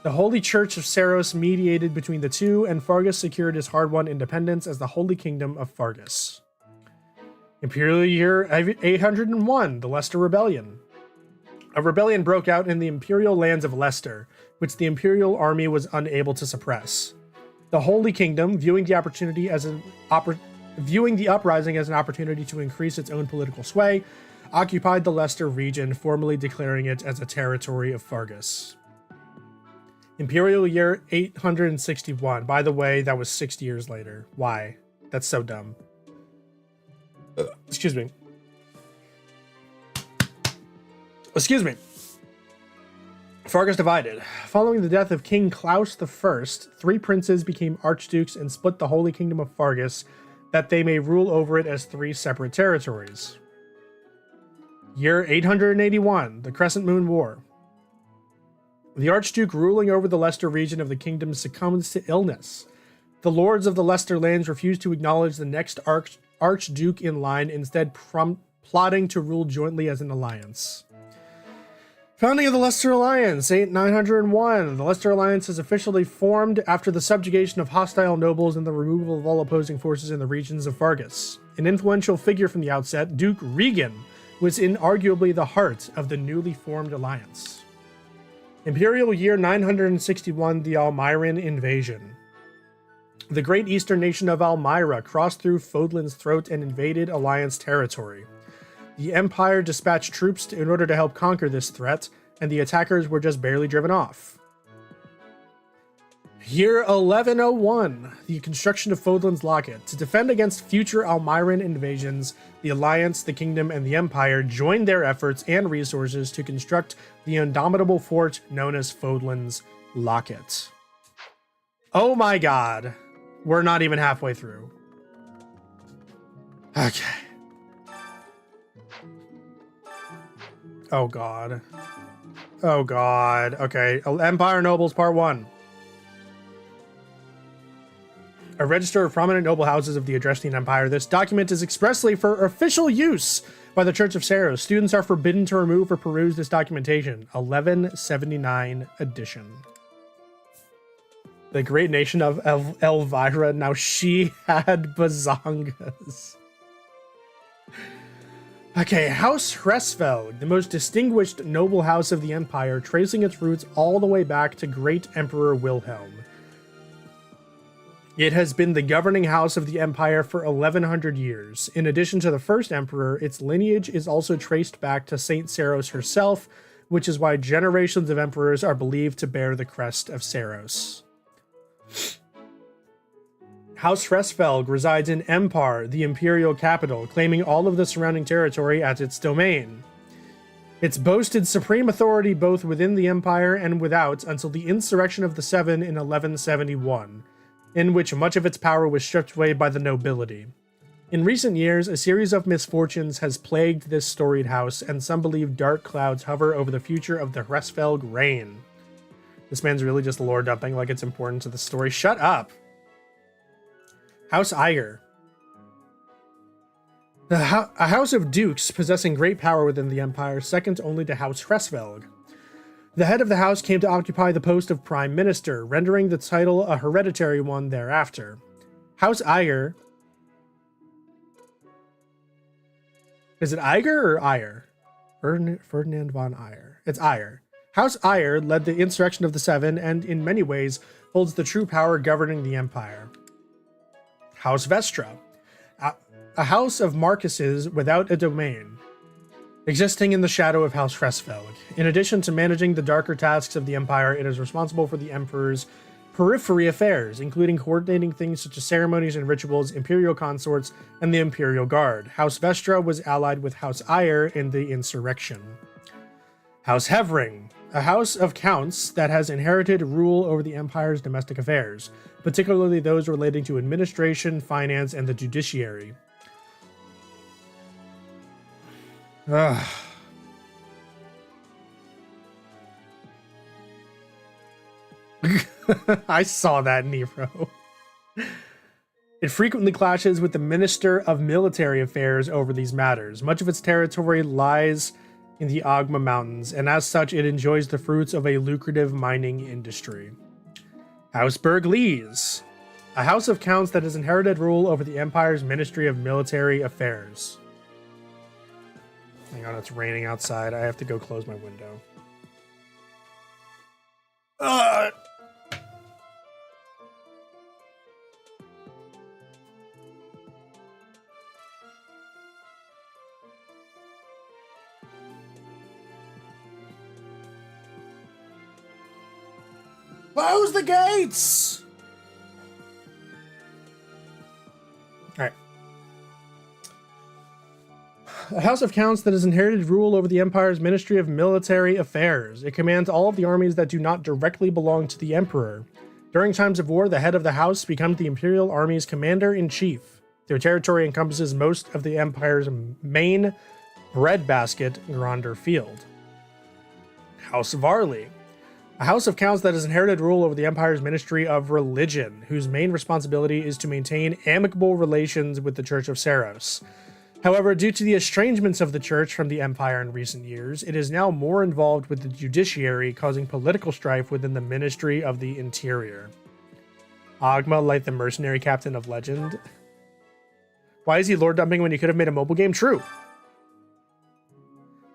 The Holy Church of Saros mediated between the two, and Fargus secured his hard-won independence as the Holy Kingdom of Fargus. Imperial Year 801, the Leicester Rebellion. A rebellion broke out in the imperial lands of Leicester, which the Imperial army was unable to suppress. The Holy Kingdom, viewing the uprising as an opportunity to increase its own political sway, occupied the Leicester region, formally declaring it as a territory of Fargus. Imperial Year 861. By the way, that was 6 years later. Why? That's so dumb. Excuse me. Excuse me. Fargus divided. Following the death of King Klaus I, 3 princes became archdukes and split the Holy Kingdom of Fargus, that they may rule over it as 3 separate territories. Year 881, the Crescent Moon War. The Archduke ruling over the Leicester region of the kingdom succumbs to illness. The lords of the Leicester lands refused to acknowledge the next Archduke in line, instead plotting to rule jointly as an alliance. Founding of the Leicester Alliance, 901. The Leicester Alliance is officially formed after the subjugation of hostile nobles and the removal of all opposing forces in the regions of Fargus. An influential figure from the outset, Duke Regan was inarguably the heart of the newly formed alliance. Imperial Year 961, the Almiran Invasion. The great eastern nation of Almyra crossed through Fodlan's throat and invaded Alliance territory. The Empire dispatched troops in order to help conquer this threat, and the attackers were just barely driven off. Year 1101, the construction of Fodlan's Locket. To defend against future Almiran invasions, the Alliance, the Kingdom, and the Empire joined their efforts and resources to construct the indomitable fort known as Fodlan's Locket. Oh my god. We're not even halfway through. Okay. Oh god. Oh god. Okay. Empire Nobles Part 1. A register of prominent noble houses of the Adrestian Empire. This document is expressly for official use by the Church of Saros. Students are forbidden to remove or peruse this documentation. 1179 edition. The great nation of Elvira. Now she had bazongas. Okay, House Hresvelg, the most distinguished noble house of the Empire, tracing its roots all the way back to Great Emperor Wilhelm. It has been the governing house of the Empire for 1100 years. In addition to the first emperor, its lineage is also traced back to Saint Saros herself, which is why generations of emperors are believed to bear the crest of Saros. House Hresvelg resides in Empar, the imperial capital, claiming all of the surrounding territory as its domain. It's boasted supreme authority both within the Empire and without until the Insurrection of the Seven in 1171, in which much of its power was stripped away by the nobility. In recent years, a series of misfortunes has plagued this storied house, and some believe dark clouds hover over the future of the Hresvelg reign. This man's really just lore dumping like it's important to the story. Shut up! House Eiger. A house of dukes possessing great power within the Empire, second only to House Hresvelg. The head of the house came to occupy the post of Prime Minister, rendering the title a hereditary one thereafter. House Eiger. Is it Eiger or Eyre? Ferdinand von Eyre. It's Eyre. House Eyre led the Insurrection of the Seven and, in many ways, holds the true power governing the Empire. House Vestra. A house of Marquises without a domain, existing in the shadow of House Hresvelg. In addition to managing the darker tasks of the Empire, it is responsible for the Emperor's periphery affairs, including coordinating things such as ceremonies and rituals, Imperial consorts, and the Imperial Guard. House Vestra was allied with House Eyre in the insurrection. House Hevring. A house of counts that has inherited rule over the Empire's domestic affairs, particularly those relating to administration, finance, and the judiciary. Ugh. I saw that, Nero. It frequently clashes with the Minister of Military Affairs over these matters. Much of its territory lies in the Agma Mountains, and as such, it enjoys the fruits of a lucrative mining industry. House Berglees. A house of counts that has inherited rule over the Empire's Ministry of Military Affairs. Hang on, it's raining outside. I have to go close my window. Close the gates! Alright. A house of counts that has inherited rule over the Empire's Ministry of Military Affairs. It commands all of the armies that do not directly belong to the Emperor. During times of war, the head of the house becomes the Imperial Army's commander-in-chief. Their territory encompasses most of the Empire's main breadbasket, Gronder Field. House Varley. A house of counts that has inherited rule over the Empire's Ministry of Religion, whose main responsibility is to maintain amicable relations with the Church of Saros. However, due to the estrangements of the Church from the Empire in recent years, it is now more involved with the judiciary, causing political strife within the Ministry of the Interior. Agma, like the mercenary captain of legend. Why is he lore dumping when you could have made a mobile game? True.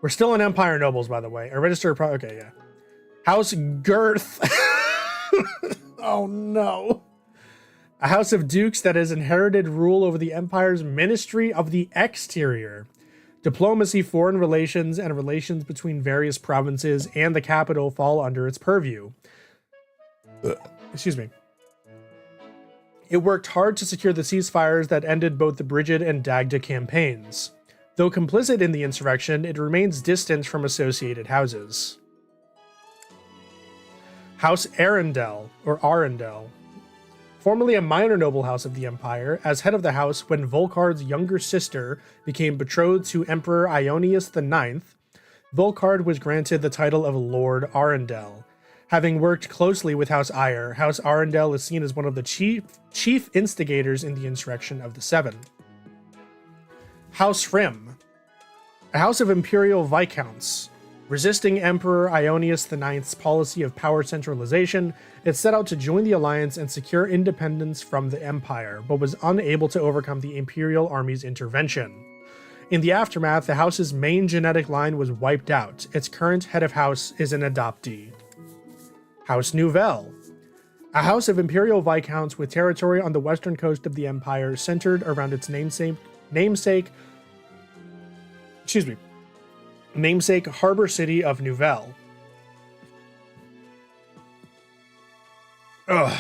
We're still in Empire Nobles, by the way. A register okay, yeah. House Girth. Oh no. A house of dukes that has inherited rule over the Empire's Ministry of the Exterior. Diplomacy, foreign relations, and relations between various provinces and the capital fall under its purview. Excuse me. It worked hard to secure the ceasefires that ended both the Brigid and Dagda campaigns. Though complicit in the insurrection, it remains distant from associated houses. House Arundel, or Arundel. Formerly a minor noble house of the Empire, as head of the house when Volkard's younger sister became betrothed to Emperor Ionius IX, Volkard was granted the title of Lord Arundel. Having worked closely with House Eyre, House Arundel is seen as one of the chief instigators in the insurrection of the Seven. House Rim, a house of imperial viscounts. Resisting Emperor Ionius IX's policy of power centralization, it set out to join the alliance and secure independence from the Empire, but was unable to overcome the Imperial Army's intervention. In the aftermath, the house's main genetic line was wiped out. Its current head of house is an adoptee. House Nouvelle, a house of imperial viscounts with territory on the western coast of the Empire centered around its namesake harbor city of Nouvelle. Ugh.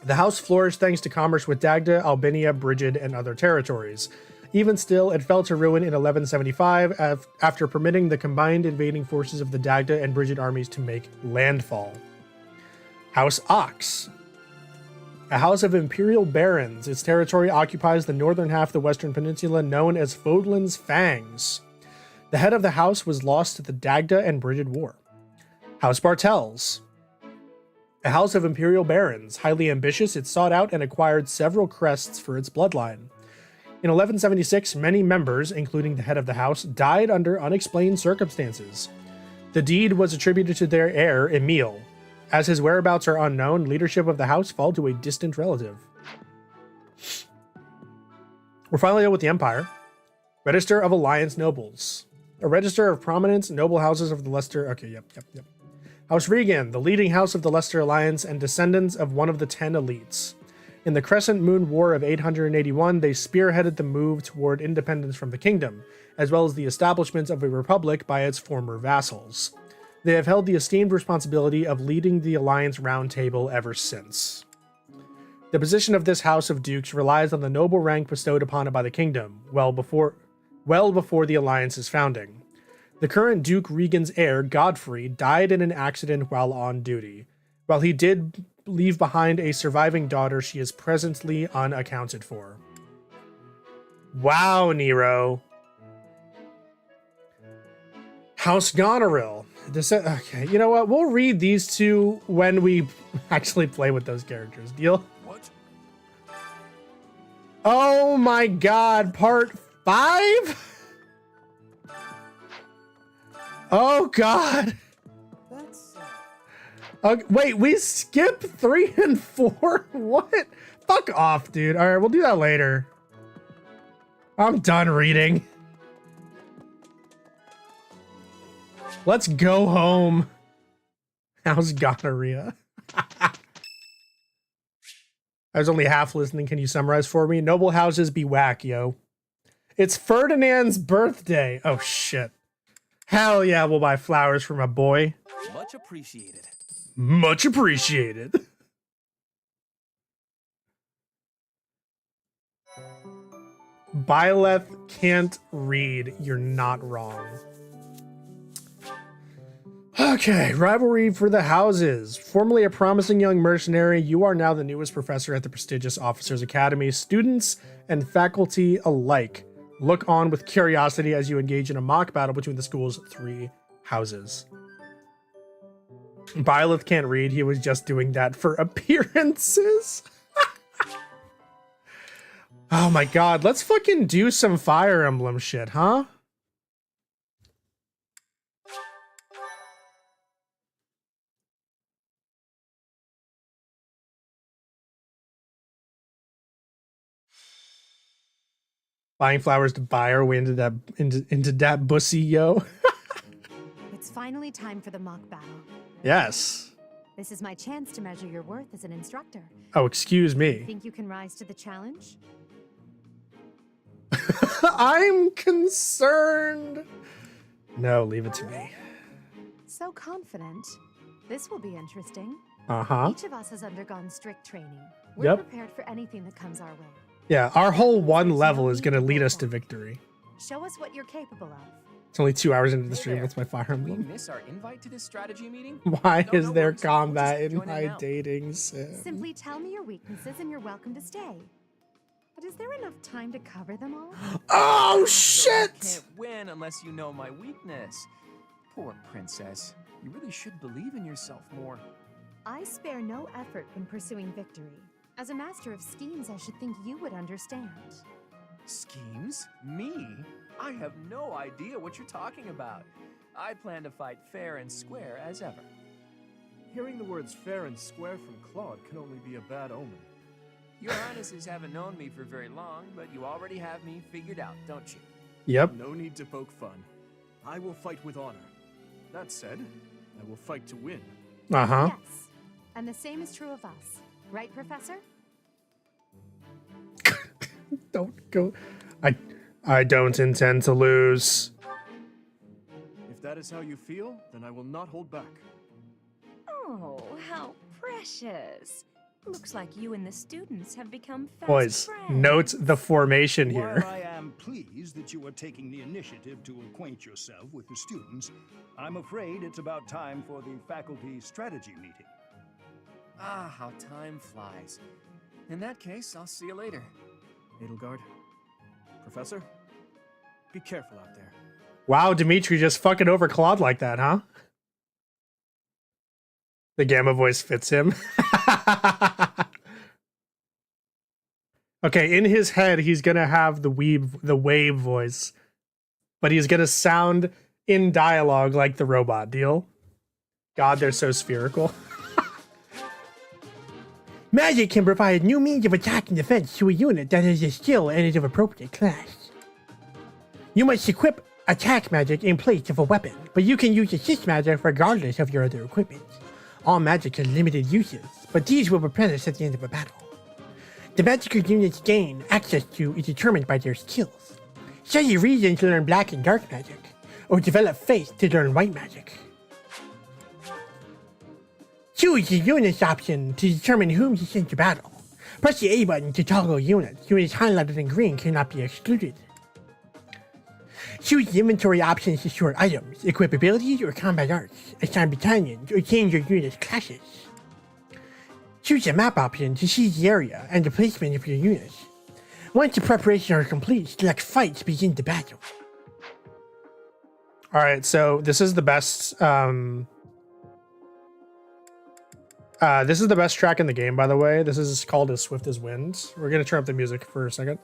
The house flourished thanks to commerce with Dagda, Albania, Brigid, and other territories. Even still, it fell to ruin in 1175 after permitting the combined invading forces of the Dagda and Brigid armies to make landfall. House Ox, a house of imperial barons. Its territory occupies the northern half of the western peninsula known as Fodlan's Fangs. The head of the house was lost to the Dagda and Brigid War. House Bartels, a house of imperial barons. Highly ambitious, it sought out and acquired several crests for its bloodline. In 1176, many members, including the head of the house, died under unexplained circumstances. The deed was attributed to their heir, Emile. As his whereabouts are unknown, leadership of the house fell to a distant relative. We're finally done with the Empire. Register of Alliance Nobles. A register of prominent noble houses of the Leicester... Okay, yep. House Regan, the leading house of the Leicester Alliance and descendants of one of the 10 elites. In the Crescent Moon War of 881, they spearheaded the move toward independence from the kingdom, as well as the establishment of a republic by its former vassals. They have held the esteemed responsibility of leading the Alliance Round Table ever since. The position of this House of Dukes relies on the noble rank bestowed upon it by the kingdom, well before the Alliance's founding. The current Duke Regan's heir, Godfrey, died in an accident while on duty. While he did leave behind a surviving daughter, she is presently unaccounted for. Wow, Nero. House Goneril. Okay, you know what? We'll read these two when we actually play with those characters. Deal? What? Oh my god, part 5? Oh god. Wait, we skip 3 and 4? What? Fuck off, dude. All right, we'll do that later. I'm done reading. Let's go home. How's gonorrhea? I was only half listening. Can you summarize for me? Noble houses be whack, yo. It's Ferdinand's birthday. Oh, shit. Hell yeah, we'll buy flowers for my boy. Much appreciated. Much appreciated. Byleth can't read. You're not wrong. Okay, rivalry for the houses. Formerly a promising young mercenary, you are now the newest professor at the prestigious Officers Academy. Students and faculty alike look on with curiosity as you engage in a mock battle between the school's 3 houses. Byleth can't read. He was just doing that for appearances. Oh my god, let's fucking do some Fire Emblem shit, huh? Buying flowers to buy our way into that bussy, yo. It's finally time for the mock battle. Yes. This is my chance to measure your worth as an instructor. Oh, excuse me. Think you can rise to the challenge? I'm concerned. No, leave it to me. So confident. This will be interesting. Uh-huh. Each of us has undergone strict training. We're prepared for anything that comes our way. Yeah, our whole 1 level is going to lead us to victory. Show us what you're capable of. It's only 2 hours into the stream. What's my Fire We Emblem? miss our invite to this strategy meeting? Why No, is no there worries. combat We'll in just join my in now. dating sim? Simply tell me your weaknesses and you're welcome to stay. But is there enough time to cover them all? Oh, So I shit! can't win unless you know my weakness. Poor princess. You really should believe in yourself more. I spare no effort when pursuing victory. As a master of schemes, I should think you would understand. Schemes? Me? I have no idea what you're talking about. I plan to fight fair and square as ever. Hearing the words fair and square from Claude can only be a bad omen. Your Highnesses haven't known me for very long, but you already have me figured out, don't you? Yep. No need to poke fun. I will fight with honor. That said, I will fight to win. Uh-huh. Yes. And the same is true of us. Right, Professor? Don't go. I don't intend to lose. If that is how you feel, then I will not hold back. Oh, how precious. Looks like you and the students have become fast Boys, friends. note the formation While here. I am pleased that you are taking the initiative to acquaint yourself with the students, I'm afraid it's about time for the faculty strategy meeting. Ah, how time flies. In that case, I'll see you later. Edelgard, Professor, be careful out there. Wow, Dimitri just fucking over Claude like that, huh? The Gamma voice fits him. Okay, in his head, he's gonna have the wave voice, but he's gonna sound in dialogue like the robot. Deal? God, they're so spherical. Magic can provide new means of attack and defense to a unit that has a skill and is of appropriate class. You must equip attack magic in place of a weapon, but you can use assist magic regardless of your other equipment. All magic has limited uses, but these will replenish at the end of a battle. The magic your units gain access to is determined by their skills. Study reason to learn black and dark magic, or develop faith to learn white magic. Choose the units option to determine whom you send to battle. Press the A button to toggle units. Units highlighted in green cannot be excluded. Choose the inventory options to sort items, equip abilities or combat arts, assign battalions, or change your unit's classes. Choose the map option to see the area and the placement of your units. Once the preparations are complete, select fight to begin the battle. All right, so this is the best. This is the best track in the game, by the way. This is called As Swift as Wind. We're gonna turn up the music for a second.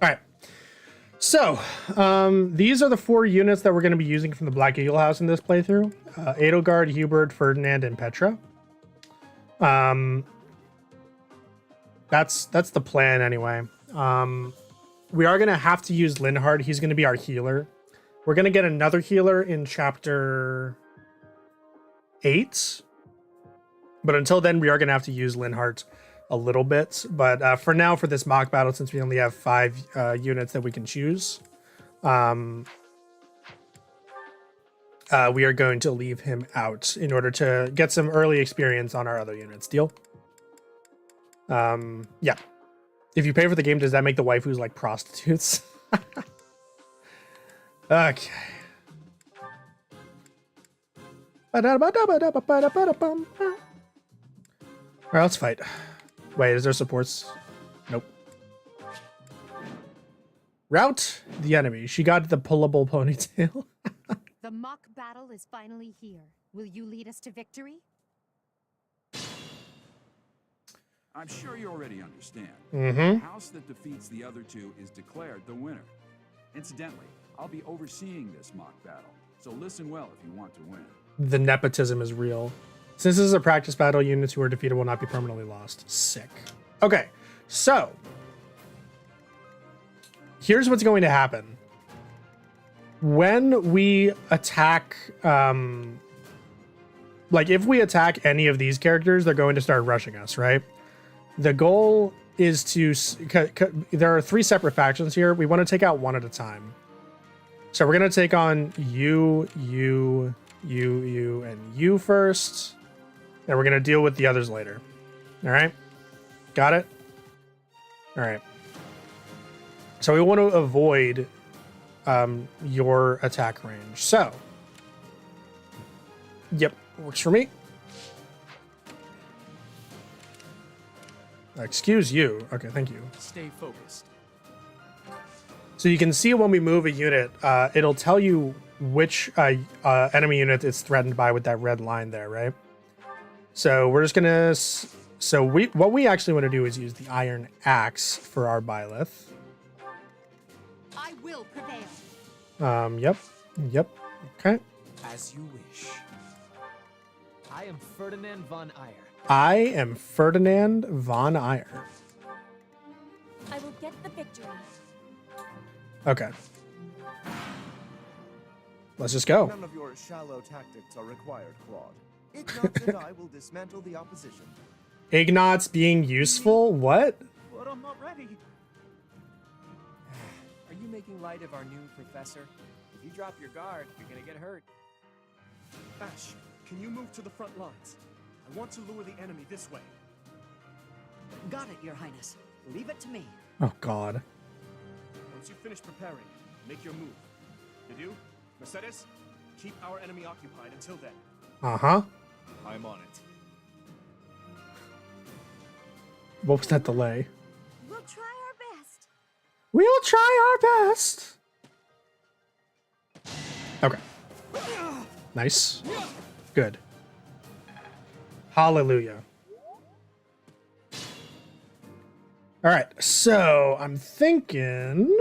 All right. So, these are the 4 units that we're going to be using from the Black Eagle House in this playthrough. Edelgard, Hubert, Ferdinand, and Petra. That's the plan anyway. We are going to have to use Linhard. He's going to be our healer. We're going to get another healer in chapter 8. But until then, we are going to have to use Linhard a little bit. But for now, for this mock battle, since we only have 5 units that we can choose, we are going to leave him out in order to get some early experience on our other units. Deal? Yeah. If you pay for the game, does that make the waifus like prostitutes? Okay. Alright, let's fight. Wait, is there supports? Nope. Rout the enemy. She got the pullable ponytail. The mock battle is finally here. Will you lead us to victory? I'm sure you already understand. Mm-hmm. The house that defeats the other two is declared the winner. Incidentally, I'll be overseeing this mock battle, so listen well if you want to win. The nepotism is real. Since this is a practice battle, units who are defeated will not be permanently lost. Sick. Okay, so here's what's going to happen. When we attack, like if we attack any of these characters, they're going to start rushing us, right? The goal is to, there are 3 separate factions here. We want to take out one at a time. So we're going to take on you, and you first. And we're going to deal with the others later. All right? Got it? All right. So we want to avoid your attack range. So, yep, works for me. Excuse you. Okay, thank you. Stay focused. So you can see when we move a unit, it'll tell you which enemy unit it's threatened by with that red line there, right? So we're just gonna. So what we actually want to do is use the iron axe for our Byleth. I will prevail. Yep. Okay. As you wish. I am Ferdinand von Eyre. I am Ferdinand von Eyre. I will get the victory. Okay. Let's just go. None of your shallow tactics are required, Claude. Ignatz and I will dismantle the opposition. Ignatz being useful? What? But I'm not ready. Are you making light of our new professor? If you drop your guard, you're gonna get hurt. Ash, can you move to the front lines? I want to lure the enemy this way. Got it, Your Highness. Leave it to me. Oh, God. Once you finish preparing, make your move. Did you? Mercedes? Keep our enemy occupied until then. Uh-huh. I'm on it. What was that delay? We'll try our best. We'll try our best. Okay. Nice. Good. Hallelujah. All right, so I'm thinking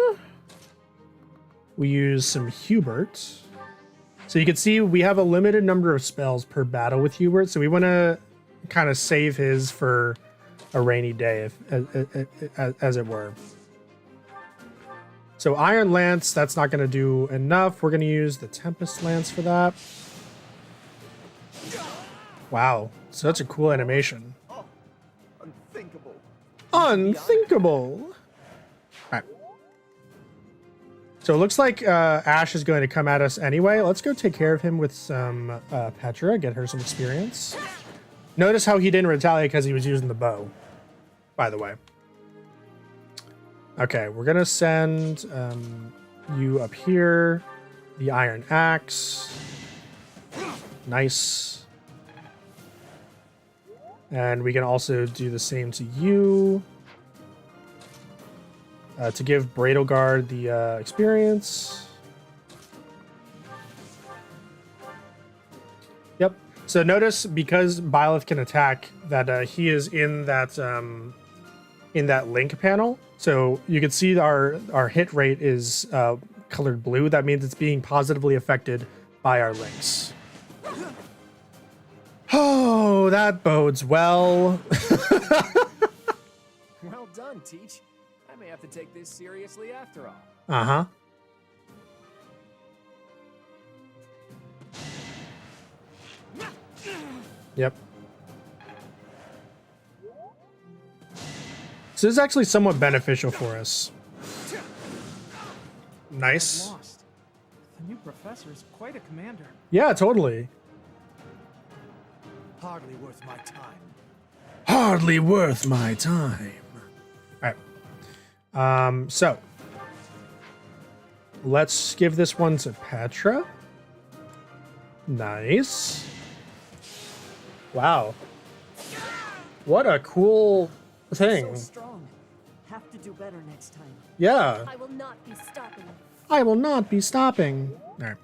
we use some Hubert. So you can see we have a limited number of spells per battle with Hubert, so we want to kind of save his for a rainy day, as it were. So Iron Lance, that's not going to do enough. We're going to use the Tempest Lance for that. Wow, such a cool animation. Unthinkable. Unthinkable. All right. So it looks like Ash is going to come at us anyway. Let's go take care of him with some Petra, get her some experience. Notice how he didn't retaliate because he was using the bow, by the way. Okay, we're going to send you up here. The Iron Axe. Nice. And we can also do the same to you. To give Braidleguard the experience. Yep. So notice, because Byleth can attack, that he is in that link panel. So you can see our hit rate is colored blue. That means it's being positively affected by our links. Oh, that bodes well. Well done, Teach. I may have to take this seriously after all. Uh-huh. Yep. So this is actually somewhat beneficial for us. Nice. Lost. The new professor is quite a commander. Yeah, totally. Hardly worth my time. Hardly worth my time. All right. So let's give this one to Petra. Nice. Wow. What a cool thing. So strong. have to do better next time. Yeah. I will not be stopping. I will not be stopping. All right.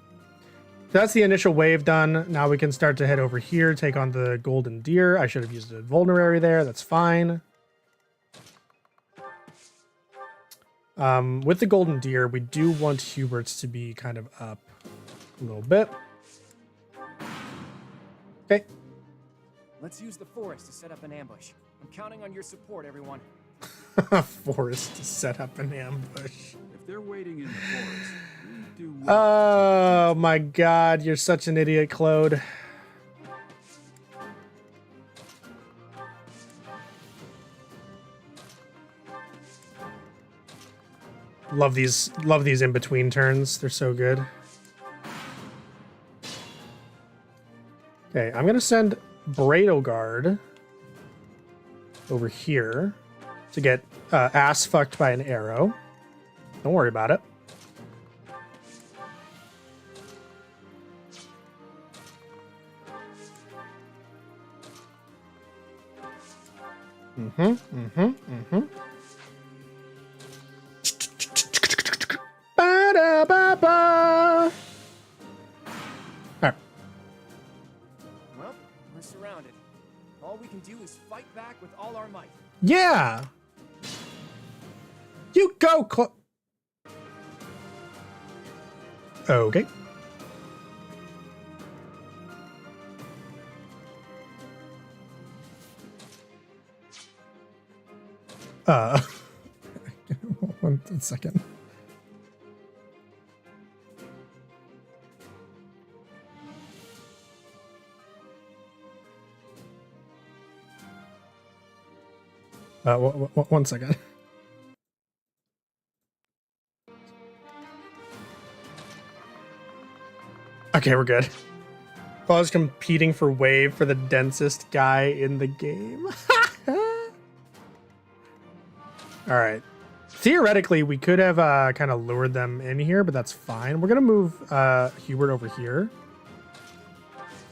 So that's the initial wave done. Now we can start to head over here, take on the golden deer. I should have used a vulnerary there. That's fine. With the golden deer, we do want Hubert's to be kind of up a little bit. Okay. Let's use the forest to set up an ambush. I'm counting on your support, everyone. Forest to set up an ambush. If they're waiting in the forest, we do. Oh my god, you're such an idiot, Claude. Love these in-between turns. They're so good. Okay, I'm gonna send Braidogard over here to get ass fucked by an arrow. Don't worry about it. Ba-da-ba-ba. Alright. Well, we're surrounded. All we can do is fight back with all our might. Yeah. You go, okay. One second. One second. Okay, we're good. I was competing for wave for the densest guy in the game. All right. Theoretically, we could have kind of lured them in here, but that's fine. We're gonna move Hubert over here,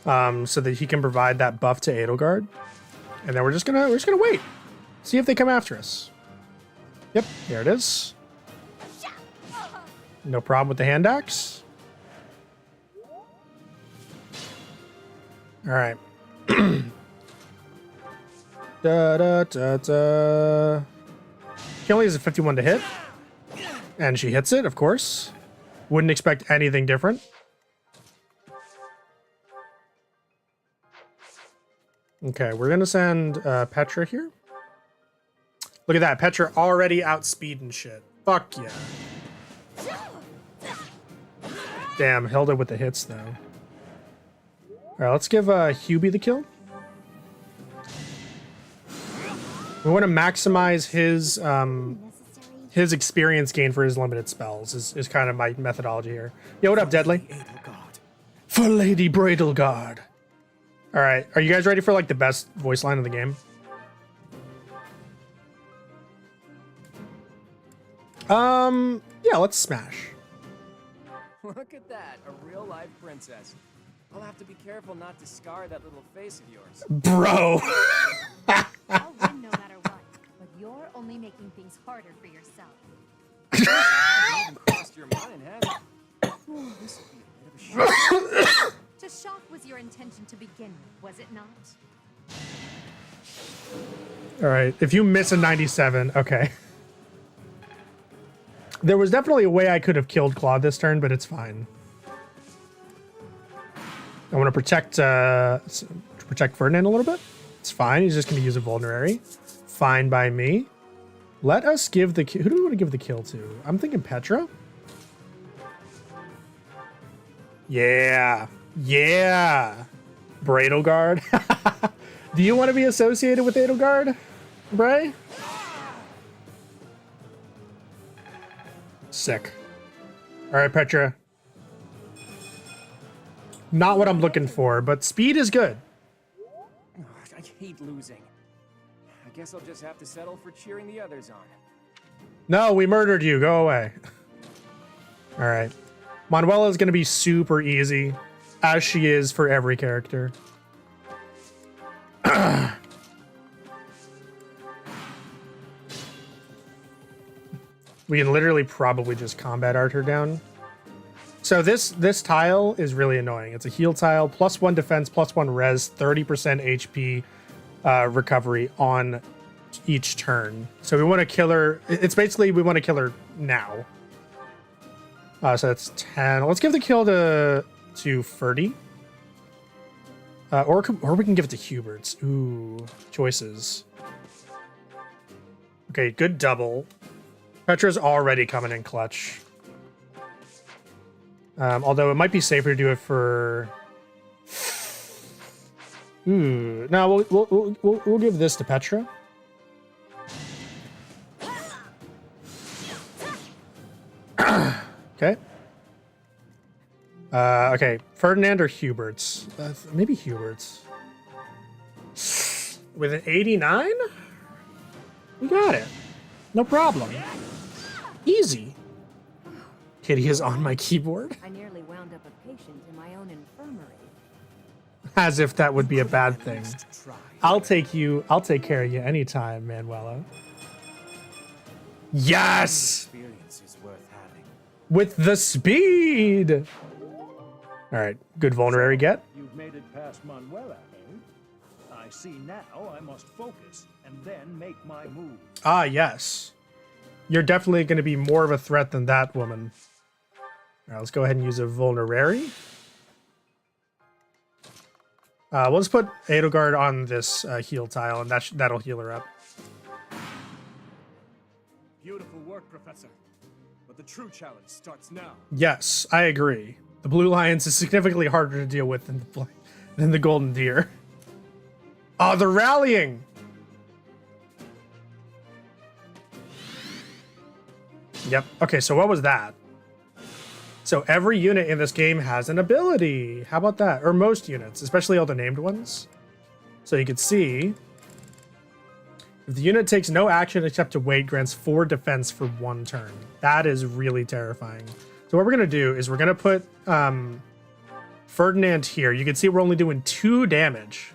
so that he can provide that buff to Edelgard, and then we're just gonna wait, see if they come after us. Yep, here it is. No problem with the hand axe. All right. Da da da da. She only has a 51 to hit, and she hits it, of course. Wouldn't expect anything different. Okay, we're gonna send Petra here. Look at that, Petra already outspeeding shit. Fuck yeah. Damn, Hilda with the hits though. All right, let's give Hubie the kill. We want to maximize his experience gain for his limited spells is kind of my methodology here. Yo, what up, Deadly? For Lady Braidlegard. All right, are you guys ready for like the best voice line of the game? Yeah, let's smash. Look at that, a real life princess. I'll have to be careful not to scar that little face of yours. Bro. I'll win no matter what, but you're only making things harder for yourself. Crossed your mind, has it? Ooh, this will be a bit of a shock. To shock was your intention to begin with, was it not? All right, if you miss a 97, okay. There was definitely a way I could have killed Claude this turn, but it's fine. I want to protect Ferdinand a little bit. It's fine. He's just going to use a vulnerary. Fine by me. Let us give the... Who do we want to give the kill to? I'm thinking Petra. Yeah. Yeah. Braidlegard. Do you want to be associated with Edelgard, Bray? Sick. All right, Petra. Not what I'm looking for, but speed is good. I hate losing. I guess I'll just have to settle for cheering the others on. No, we murdered you. Go away. All right. Manuela is going to be super easy, as she is for every character. We can literally probably just combat art her down. So this tile is really annoying. It's a heal tile, +1 defense, +1 res, 30% HP recovery on each turn. So we want to kill her. It's basically we want to kill her now. So that's 10. Let's give the kill to Ferdy. Or we can give it to Hubert's. Ooh, choices. Okay, good double. Petra's already coming in clutch. Although it might be safer to do it for. Ooh, no, we'll give this to Petra. Okay. Okay, Ferdinand or Hubert's? Maybe Hubert's. With an 89? We got it. No problem. Easy. Kitty is on my keyboard. I nearly wound up a patient in my own infirmary. As if that would be a bad thing. I'll take care of you anytime, Manuela. Yes! Experience is worth having. With the speed! Alright, good vulnerary get. You've made it past Manuela, eh? I see now I must focus and then make my move. Ah, yes. You're definitely going to be more of a threat than that woman. Alright, let's go ahead and use a vulnerary. We'll just put Edelgard on this heal tile, and that'll heal her up. Beautiful work, Professor. But the true challenge starts now. Yes, I agree. The Blue Lions is significantly harder to deal with than the Golden Deer. Oh, they're rallying! Yep. Okay, so what was that? So every unit in this game has an ability. How about that? Or most units, especially all the named ones. So you can see, if the unit takes no action except to wait, grants 4 defense for 1 turn. That is really terrifying. So what we're going to do is we're going to put Ferdinand here. You can see we're only doing 2 damage.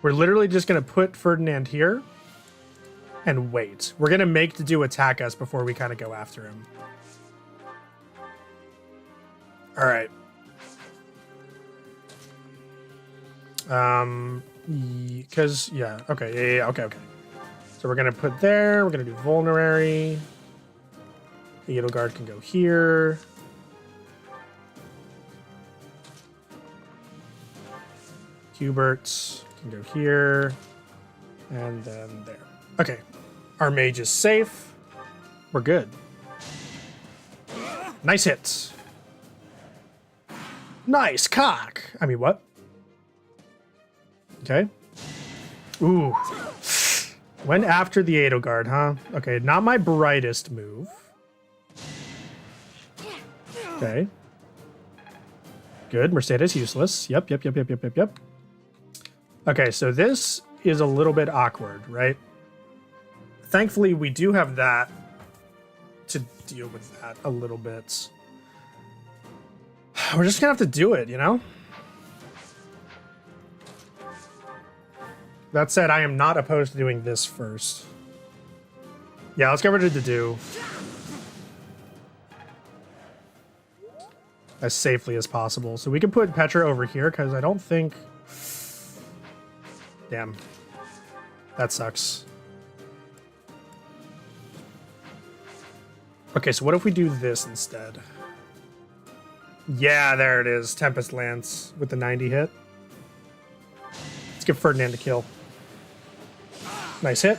We're literally just going to put Ferdinand here and wait. We're going to make the do attack us before we kind of go after him. All right. Because, yeah. Okay, yeah, okay. So we're going to put there. We're going to do vulnerary. The Edelgard can go here. Hubert can go here. And then there. Okay. Our mage is safe. We're good. Nice hits. Nice cock. I mean, what? Okay. Ooh. Went after the Edelgard, huh? Okay, not my brightest move. Okay. Good. Mercedes useless. Yep. Okay, so this is a little bit awkward, right? Thankfully, we do have that to deal with that a little bit. We're just gonna have to do it, you know? That said, I am not opposed to doing this first. Yeah, let's get rid of the do. As safely as possible. So we can put Petra over here, because I don't think... Damn. That sucks. Okay, so what if we do this instead? Yeah, there it is. Tempest Lance with the 90 hit. Let's give Ferdinand a kill. Nice hit.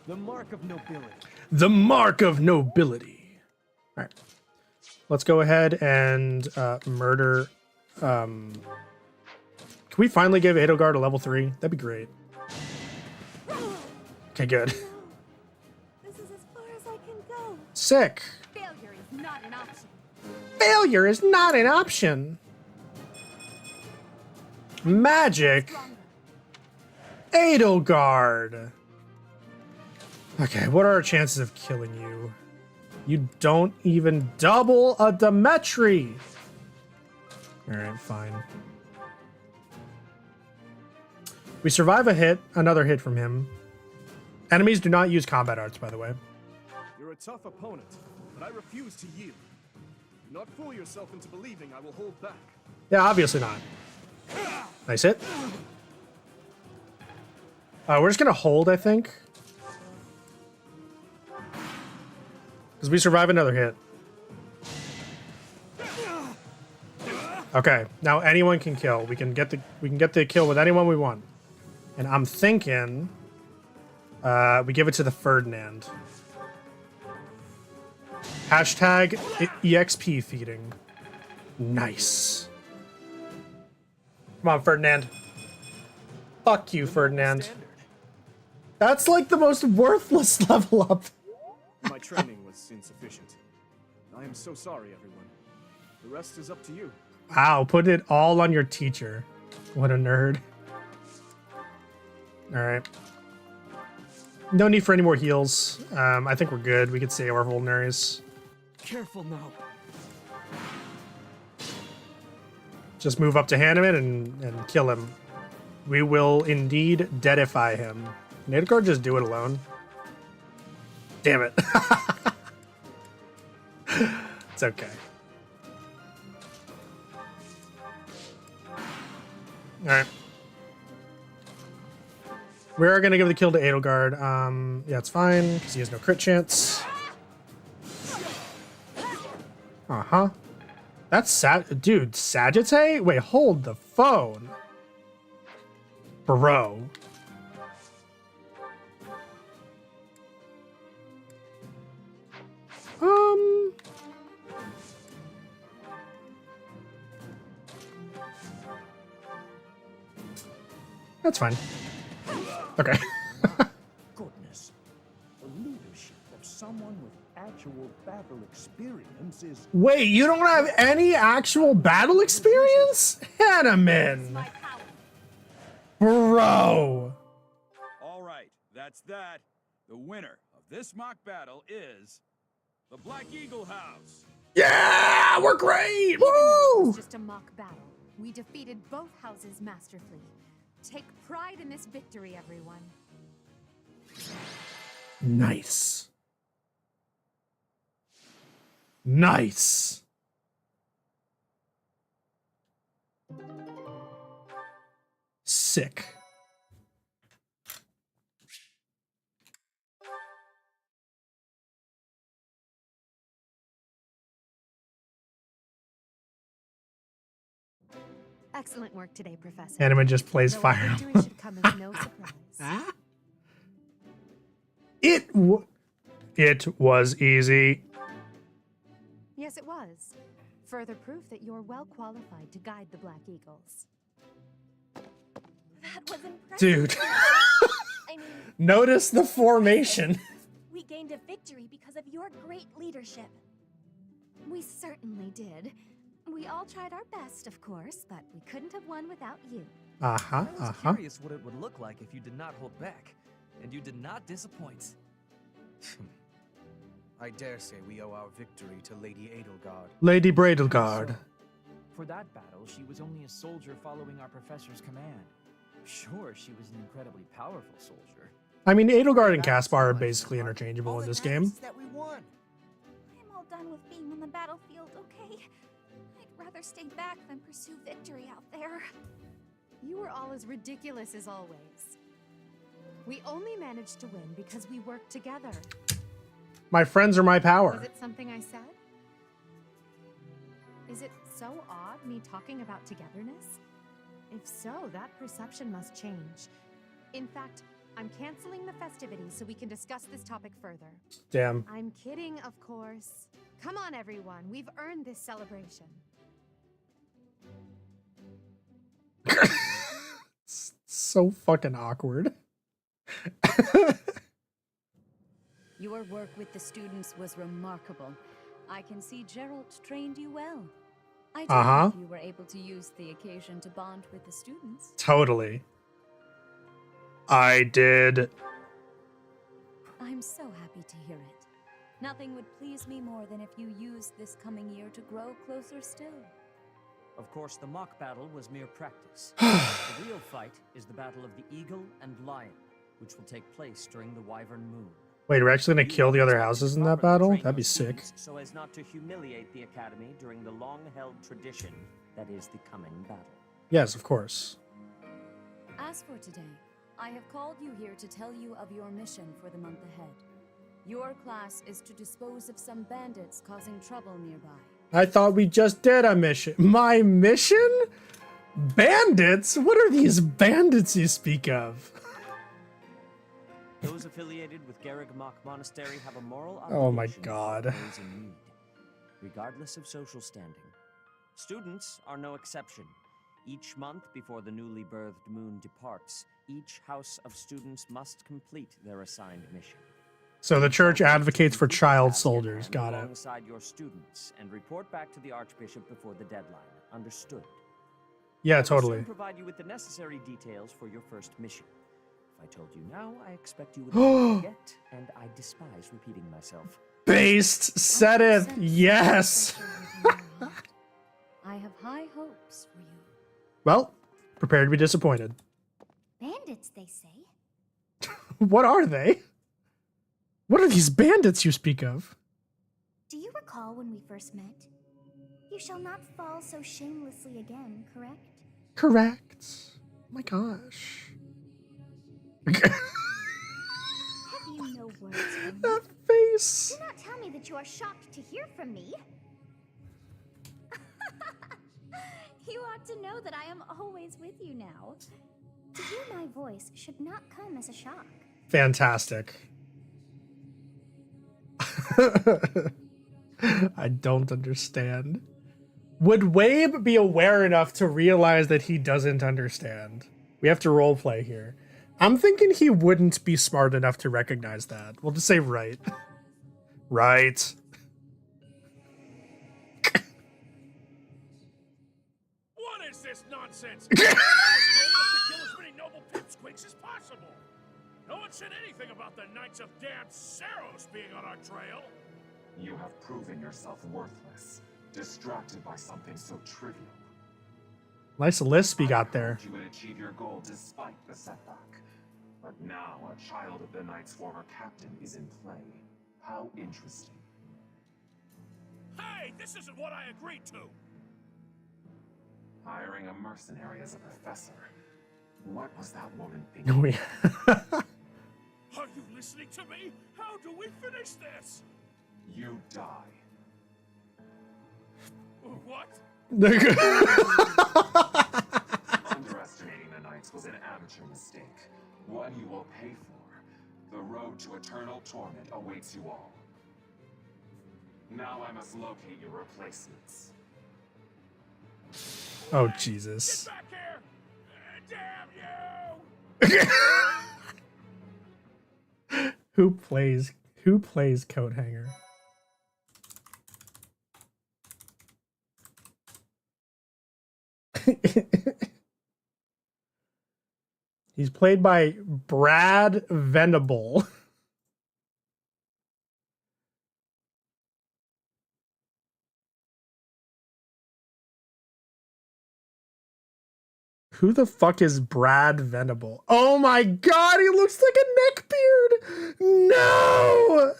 The mark of nobility. The mark of nobility. All right. Let's go ahead and murder. Can we finally give Edelgard a level 3? That'd be great. Okay, good. This is as far as I can go. Sick. Failure is not an option. Failure is not an option. Magic. Edelgard. Okay, what are our chances of killing you? You don't even double a Demetri. Alright, fine. We survive a hit, another hit from him. Enemies do not use combat arts, by the way. You're a tough opponent, but I refuse to yield. Do not fool yourself into believing I will hold back. Yeah, obviously not. Nice hit. We're just gonna hold, I think. Because we survive another hit. Okay, now anyone can kill. We can get the kill with anyone we want. And I'm thinking we give it to the Ferdinand. Hashtag EXP feeding. Nice. Come on, Ferdinand. Fuck you, Ferdinand. That's like the most worthless level up. My training was insufficient. I am so sorry, everyone. The rest is up to you. Wow, put it all on your teacher. What a nerd. Alright. No need for any more heals. I think we're good. We could save our vulneraries. Careful now. Just move up to Hanneman and kill him. We will indeed deadify him. Can Edelgard just do it alone? Damn it. It's okay. Alright. We're gonna give the kill to Edelgard. Yeah, it's fine, because he has no crit chance. Uh-huh. That's dude, Sagittae? Wait, hold the phone. Bro. That's fine. Okay. Goodness. The leadership of someone with actual battle experience is... Wait, you don't have any actual battle experience? Hanneman. Bro. All right, that's that. The winner of this mock battle is the Black Eagle House. Yeah, we're great. Even though it Woo! was just a mock battle, we defeated both houses masterfully. Take pride in this victory, everyone. Nice. Nice. Sick. Excellent work today, Professor. Hanneman just plays Though Fire our victory Emblem. should come as no surprise. It was easy. Yes, it was. Further proof that you're well qualified to guide the Black Eagles. That was impressive. Dude. I mean, Notice the formation. we gained a victory because of your great leadership. We certainly did. We all tried our best, of course, but we couldn't have won without you. Uh-huh, I was curious what it would look like if you did not hold back, and you did not disappoint. I dare say we owe our victory to Lady Edelgard. Lady Bradelgard. For that battle, she was only a soldier following our professor's command. Sure, she was an incredibly powerful soldier. I mean, Edelgard and Caspar are basically interchangeable in this game. That we won. I'm all done with being on the battlefield, okay? I'd rather stay back than pursue victory out there. You were all as ridiculous as always. We only managed to win because we worked together. My friends are my power. Was it something I said? Is it so odd, me talking about togetherness? If so, that perception must change. In fact, I'm canceling the festivities so we can discuss this topic further. Damn. I'm kidding, of course. Come on, everyone. We've earned this celebration. It's so fucking awkward. Your work with the students was remarkable. I can see Geralt trained you well. I don't know if you were able to use the occasion to bond with the students. Totally. I did. I'm so happy to hear it. Nothing would please me more than if you used this coming year to grow closer still. Of course, the mock battle was mere practice. The real fight is the battle of the Eagle and Lion, which will take place during the Wyvern Moon. Wait, we're actually gonna kill the other houses in that battle? That'd be sick. So as not to humiliate the Academy during the long-held tradition that is the coming battle. Yes, of course. As for today, I have called you here to tell you of your mission for the month ahead. Your class is to dispose of some bandits causing trouble nearby. I thought we just did a mission. My mission? Bandits? What are these bandits you speak of? Those affiliated with Garreg-Mach Monastery have a moral Oh my obligation to God. help those in need, regardless of social standing. Students are no exception. Each month before the newly birthed moon departs, each house of students must complete their assigned mission. So the church advocates for child soldiers. Got it. Alongside your students and report back to the Archbishop before the deadline. Understood? Yeah, I will totally. soon provide you with the necessary details for your first mission. If I told you now, I expect you would never forget, and I despise repeating myself. Based. Said it. Yes. I have high hopes for you. Well, prepare to be disappointed. Bandits, they say. What are they? What are these bandits you speak of? Do you recall when we first met? You shall not fall so shamelessly again, correct? Correct. Oh my gosh. Have you no words for me? That face. Do not tell me that you are shocked to hear from me. You ought to know that I am always with you now. To hear my voice should not come as a shock. Fantastic. I don't understand. Would Wabe be aware enough to realize that he doesn't understand? We have to roleplay here. I'm thinking he wouldn't be smart enough to recognize that. We'll just say right. Right. What is this nonsense? I was told us to kill as many noble pipsqueaks as possible. No one said anything about the Knights of Damned Saros being on our trail. You have proven yourself worthless, distracted by something so trivial. Nice lisp you got there. You would achieve your goal despite the setback. But now a child of the Knight's former captain is in play. How interesting. Hey, this isn't what I agreed to. Hiring a mercenary as a professor. What was that woman Oh, thinking? yeah. Are you listening to me? How do we finish this? You die. What? Underestimating the Knights was an amateur mistake. One you will pay for. The road to eternal torment awaits you all. Now I must locate your replacements. Oh, Jesus. Get back here! Damn you! Who plays coat hanger? He's played by Brad Venable. Who the fuck is Brad Venable? Oh my god, he looks like a neckbeard! No!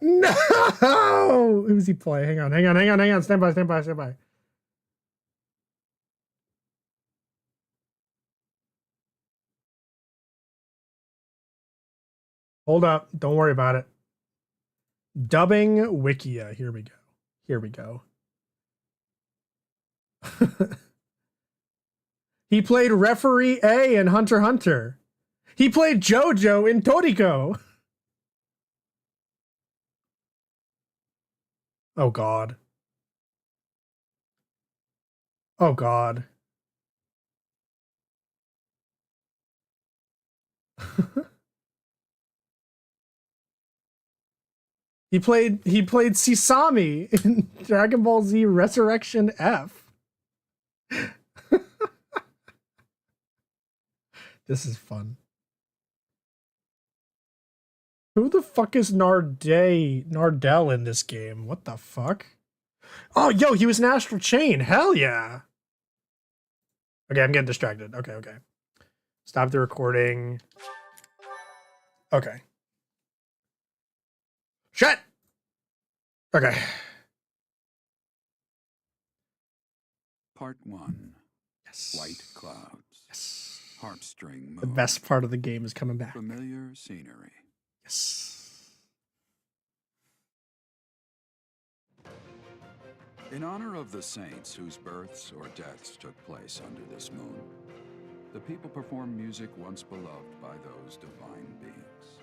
No! Who's he play? Hang on. Stand by. Hold up. Don't worry about it. Dubbing Wikia. Here we go. He played Referee A in Hunter x Hunter. He played JoJo in Toriko. Oh god. Oh god. He played Sisami in Dragon Ball Z Resurrection F. This is fun. Who the fuck is Nardell in this game? What the fuck? Oh, yo, he was in Astral Chain. Hell yeah. Okay, I'm getting distracted. Okay. Stop the recording. Okay. Shut. Okay. Part 1. Yes. White clouds. Yes. Harpstring moon. The best part of the game is coming back. Familiar scenery. Yes. In honor of the saints whose births or deaths took place under this moon, the people perform music once beloved by those divine beings.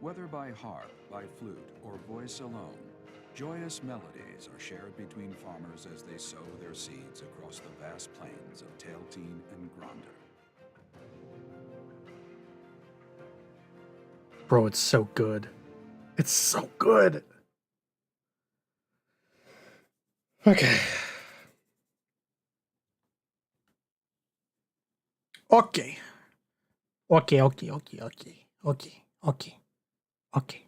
Whether by harp, by flute, or voice alone, joyous melodies are shared between farmers as they sow their seeds across the vast plains of Tailteen and Gronder. Bro, it's so good. It's so good. Okay. Okay. Okay, okay, okay, okay. Okay, okay. Okay.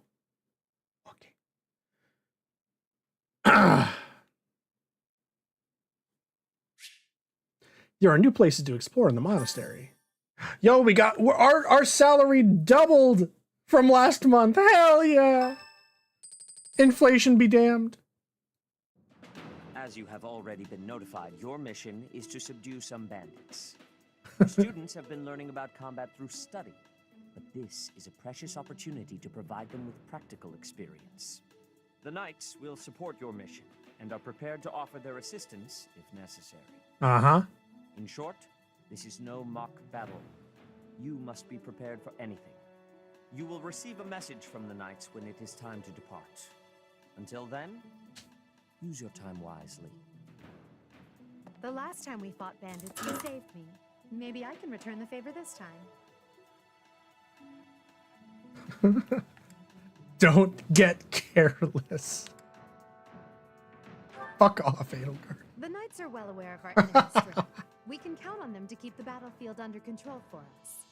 Okay. There are new places to explore in the monastery. Yo, we got our salary doubled from last month. Hell yeah. Inflation be damned. As you have already been notified, your mission is to subdue some bandits. Your students have been learning about combat through study, but this is a precious opportunity to provide them with practical experience. The Knights will support your mission and are prepared to offer their assistance if necessary. Uh-huh. In short, this is no mock battle. You must be prepared for anything. You will receive a message from the Knights when it is time to depart. Until then, use your time wisely. The last time we fought bandits, you saved me. Maybe I can return the favor this time. Don't get careless. Fuck off, Adelgard. The Knights are well aware of our enemy's strength. We can count on them to keep the battlefield under control for us.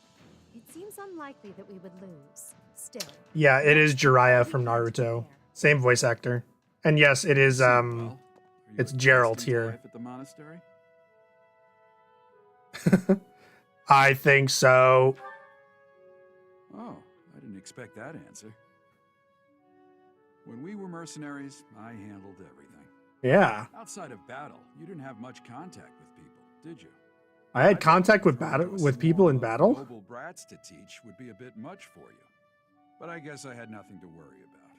It seems unlikely that we would lose. Still. Yeah, it is Jiraiya from Naruto. Same voice actor. And yes, it is it's Geralt here. At the monastery? I think so. Oh, I didn't expect that answer. When we were mercenaries, I handled everything. Yeah. Outside of battle, you didn't have much contact with people, did you? I had contact with people in battle. Noble brats to teach would be a bit much for you. But I guess I had nothing to worry about.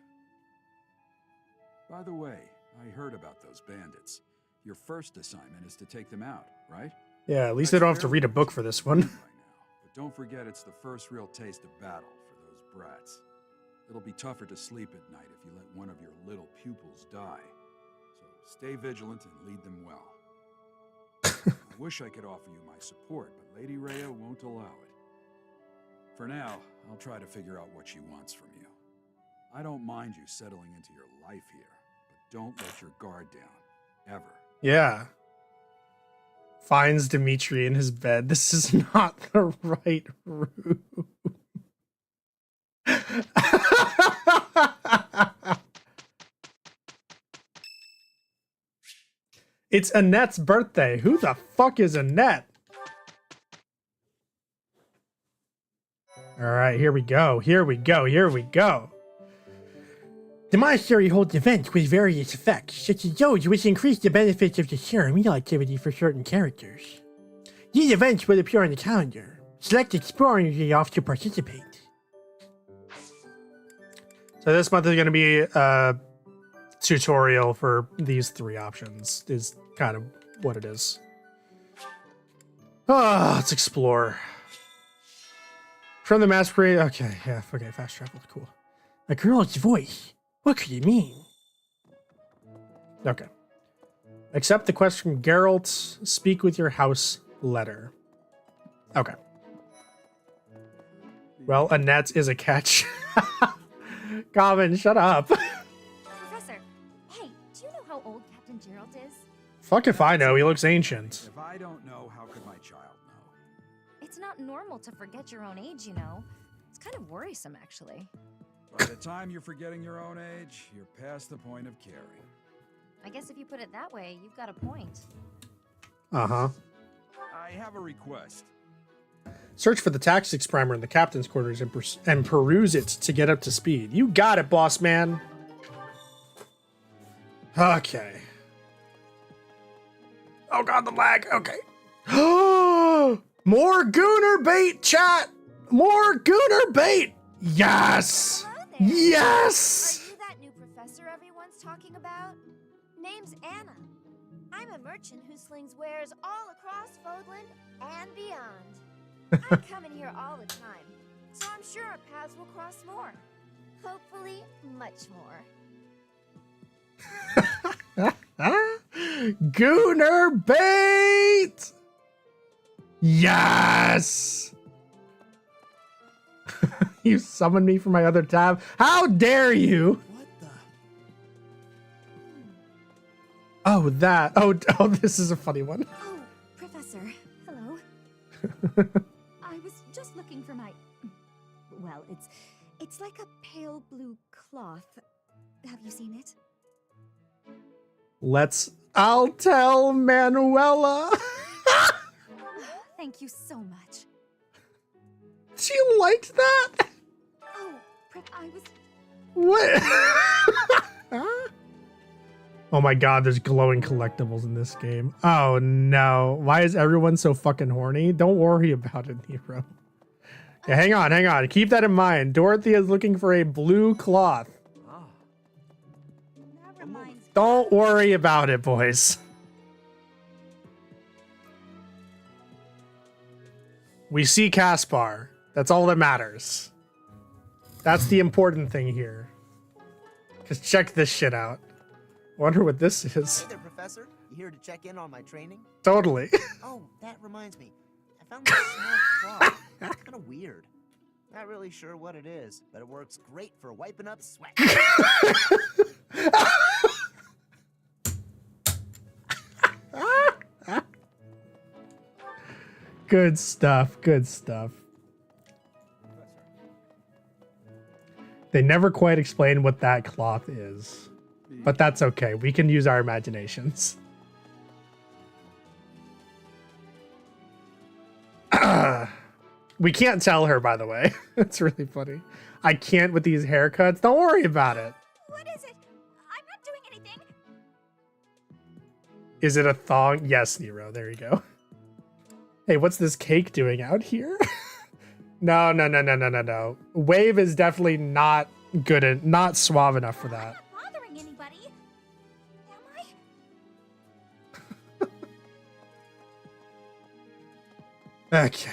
By the way, I heard about those bandits. Your first assignment is to take them out, right? Yeah, at least I don't have to read a book for this one. But don't forget it's the first real taste of battle for those brats. It'll be tougher to sleep at night if you let one of your little pupils die. So stay vigilant and lead them well. I wish I could offer you my support, but Lady Rhea won't allow it. For now, I'll try to figure out what she wants from you. I don't mind you settling into your life here, but don't let your guard down, ever. Yeah. Finds Dimitri in his bed. This is not the right room. It's Annette's birthday. Who the fuck is Annette? All right, here we go. Here we go. Here we go. The monastery holds events with various effects, such as those which increase the benefits of the ceremonial activity for certain characters. These events will appear on the calendar. Select exploring the off to participate. So this month is going to be a tutorial for these three options, is kind of what it is. Let's explore. From the masquerade. Okay, yeah, okay, fast travel, cool. A girl's voice. What could it mean? Okay. Accept the quest from Geralt. Speak with your house letter. Okay. Well, Annette is a catch. Common, shut up. Professor, hey, do you know how old Captain Gerald is? Fuck if I know, he looks ancient. If I don't know, how could my child know? It's not normal to forget your own age, you know. It's kind of worrisome, actually. By the time you're forgetting your own age, you're past the point of caring. I guess if you put it that way, you've got a point. Uh-huh. I have a request. Search for the tactics primer in the captain's quarters and peruse it to get up to speed. You got it, boss man. Okay. Oh god, the lag. Okay. More gooner bait, chat. More gooner bait. Yes. Yes. Are you that new professor everyone's talking about? Name's Anna. I'm a merchant who slings wares all across Fodland and beyond. I come in here all the time, so I'm sure our paths will cross more. Hopefully, much more. Gooner bait. Yes. You summoned me from my other tab. How dare you? What the? Oh, that. Oh, this is a funny one. Oh, Professor. Hello. I was just looking for my... Well, it's like a pale blue cloth. Have you seen it? I'll tell Manuela. Thank you so much. She liked that? Oh, I was... What? Oh my god, there's glowing collectibles in this game. Oh no. Why is everyone so fucking horny? Don't worry about it, Nero. Yeah, hang on. Keep that in mind. Dorothy is looking for a blue cloth. Don't worry about it, boys. We see Caspar. That's all that matters. That's the important thing here. Just check this shit out. Wonder what this is. Hey there, Professor. You here to check in on my training? Totally. Oh, that reminds me. I found this small cloth. It's kind of weird. Not really sure what it is, but it works great for wiping up sweat. Good stuff. Good stuff. They never quite explain what that cloth is, but that's okay. We can use our imaginations. We can't tell her, by the way. It's really funny. I can't with these haircuts. Don't worry about it. What is it? I'm not doing anything. Is it a thong? Yes, Nero. There you go. Hey, what's this cake doing out here? No. Wave is definitely not good and not suave enough for that. I'm not bothering anybody. Am I? Okay.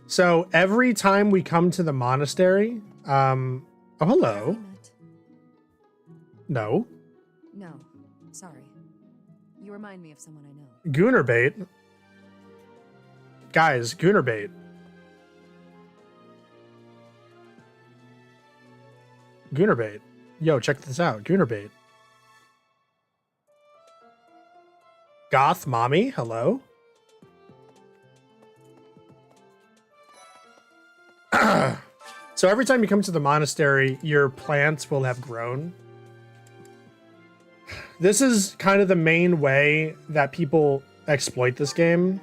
So every time we come to the monastery, oh, hello. No. No, sorry. You remind me of someone I know. Gooner bait. Guys, gooner bait. Gooner bait. Yo, check this out. Gooner bait. Goth mommy, hello. So every time you come to the monastery, your plants will have grown. This is kind of the main way that people exploit this game,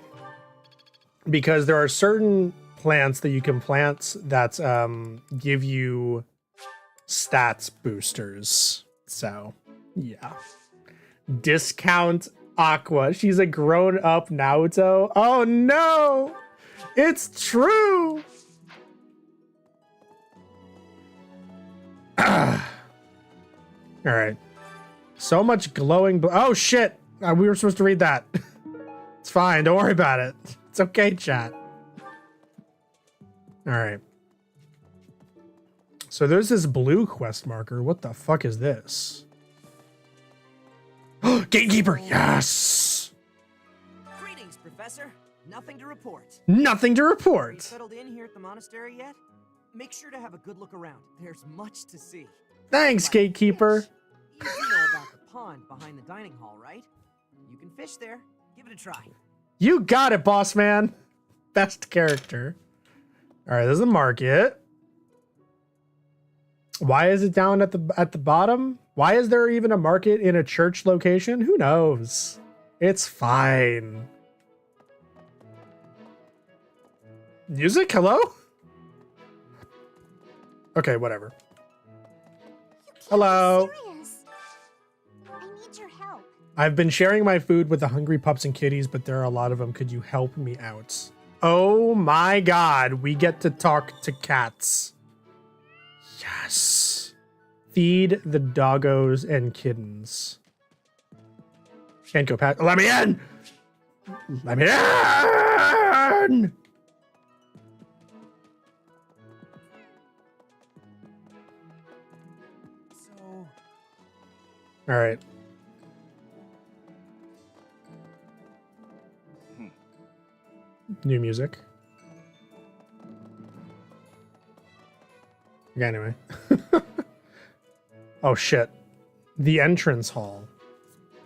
because there are certain plants that you can plant that give you stats boosters. So, yeah. Discount Aqua. She's a grown-up Naruto. Oh no! It's true! Alright. So much glowing... Oh, shit! We were supposed to read that. It's fine. Don't worry about it. It's okay, chat. Alright. So there's this blue quest marker. What the fuck is this? Gatekeeper! Yes! Greetings, Professor. Nothing to report. Nothing to Have you report. settled in here at the monastery yet? Make sure to have a good look around. There's much to see. Thanks, Gatekeeper. You do know about the pond behind the dining hall, right? You can fish there. Give it a try. You got it, boss man. Best character. All right, there's the market. Why is it down at the bottom? Why is there even a market in a church location? Who knows? It's fine. Music? Hello? Okay, whatever. Hello. Serious. I need your help. I've been sharing my food with the hungry pups and kitties, but there are a lot of them. Could you help me out? Oh my god, we get to talk to cats. Yes. Feed the doggos and kittens. And go past. Let me in! Let me in! So, All right. New music. Okay, anyway. Oh shit. The entrance hall.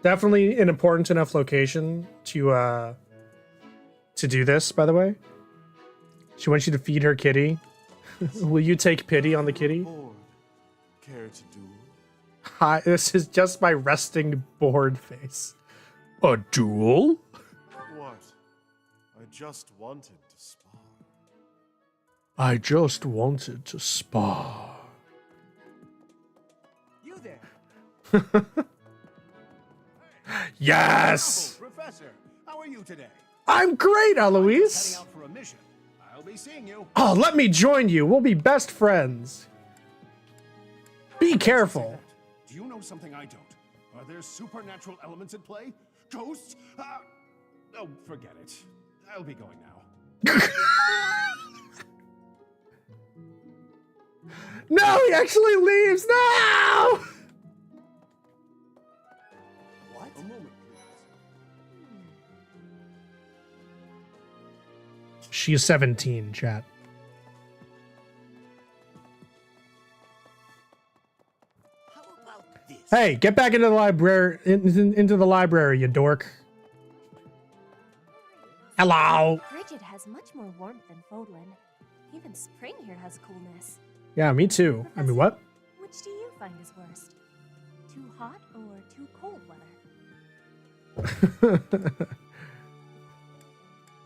Definitely an important enough location to do this, by the way. She wants you to feed her kitty. Will you take pity on the kitty? Care to do? Hi, this is just my resting bored face. A duel? What? I just wanted to spar. I just wanted to spar. You there? Yes! Oh, Professor, how are you today? I'm great, Heading Eloise! out for a mission. I'll be seeing you. Oh, let me join you. We'll be best friends. Be careful. Do you know something I don't? Are there supernatural elements at play? Ghosts? Oh, forget it. I'll be going now. No, he actually leaves. No! What? A moment, please. She's 17, chat. Hey, get back into the library. Into the library, you dork. Hello. Bridget has much more warmth than Fodlan. Even spring here has coolness. Yeah, me too. I mean, what? Which do you find is worst? Too hot or too cold weather?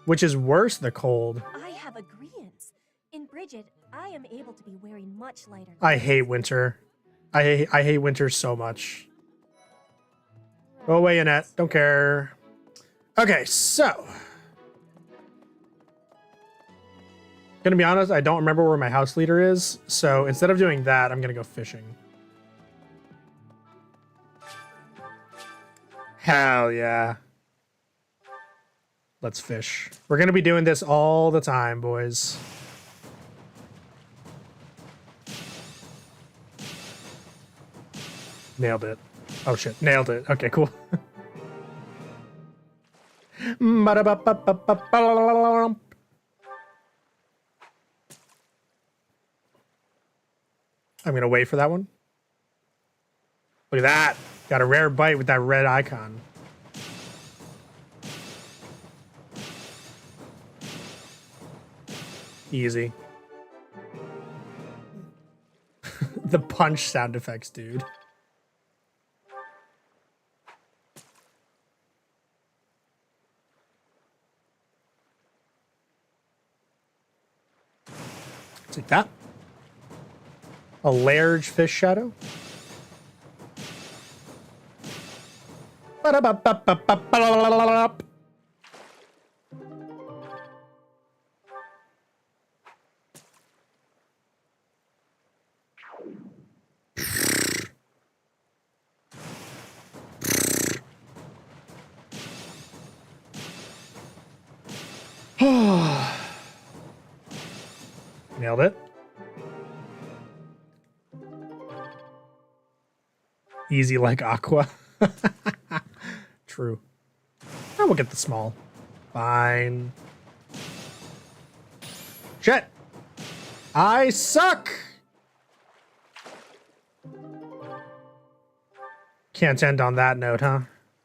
Which is worse, the cold. I have agreeance. In Bridget, I am able to be wearing much lighter. I hate winter. I hate winter so much. Go away, Annette. Don't care. Okay, so. Gonna be honest, I don't remember where my house leader is. So instead of doing that, I'm gonna go fishing. Hell yeah. Let's fish. We're gonna be doing this all the time, boys. Nailed it. Oh shit, nailed it. Okay, cool. I'm gonna wait for that one. Look at that. Got a rare bite with that red icon. Easy. The punch sound effects, dude. Take that. A large fish shadow. Nailed it. Easy like Aqua. True. I will get the small. Fine. Shit. I suck. Can't end on that note, huh?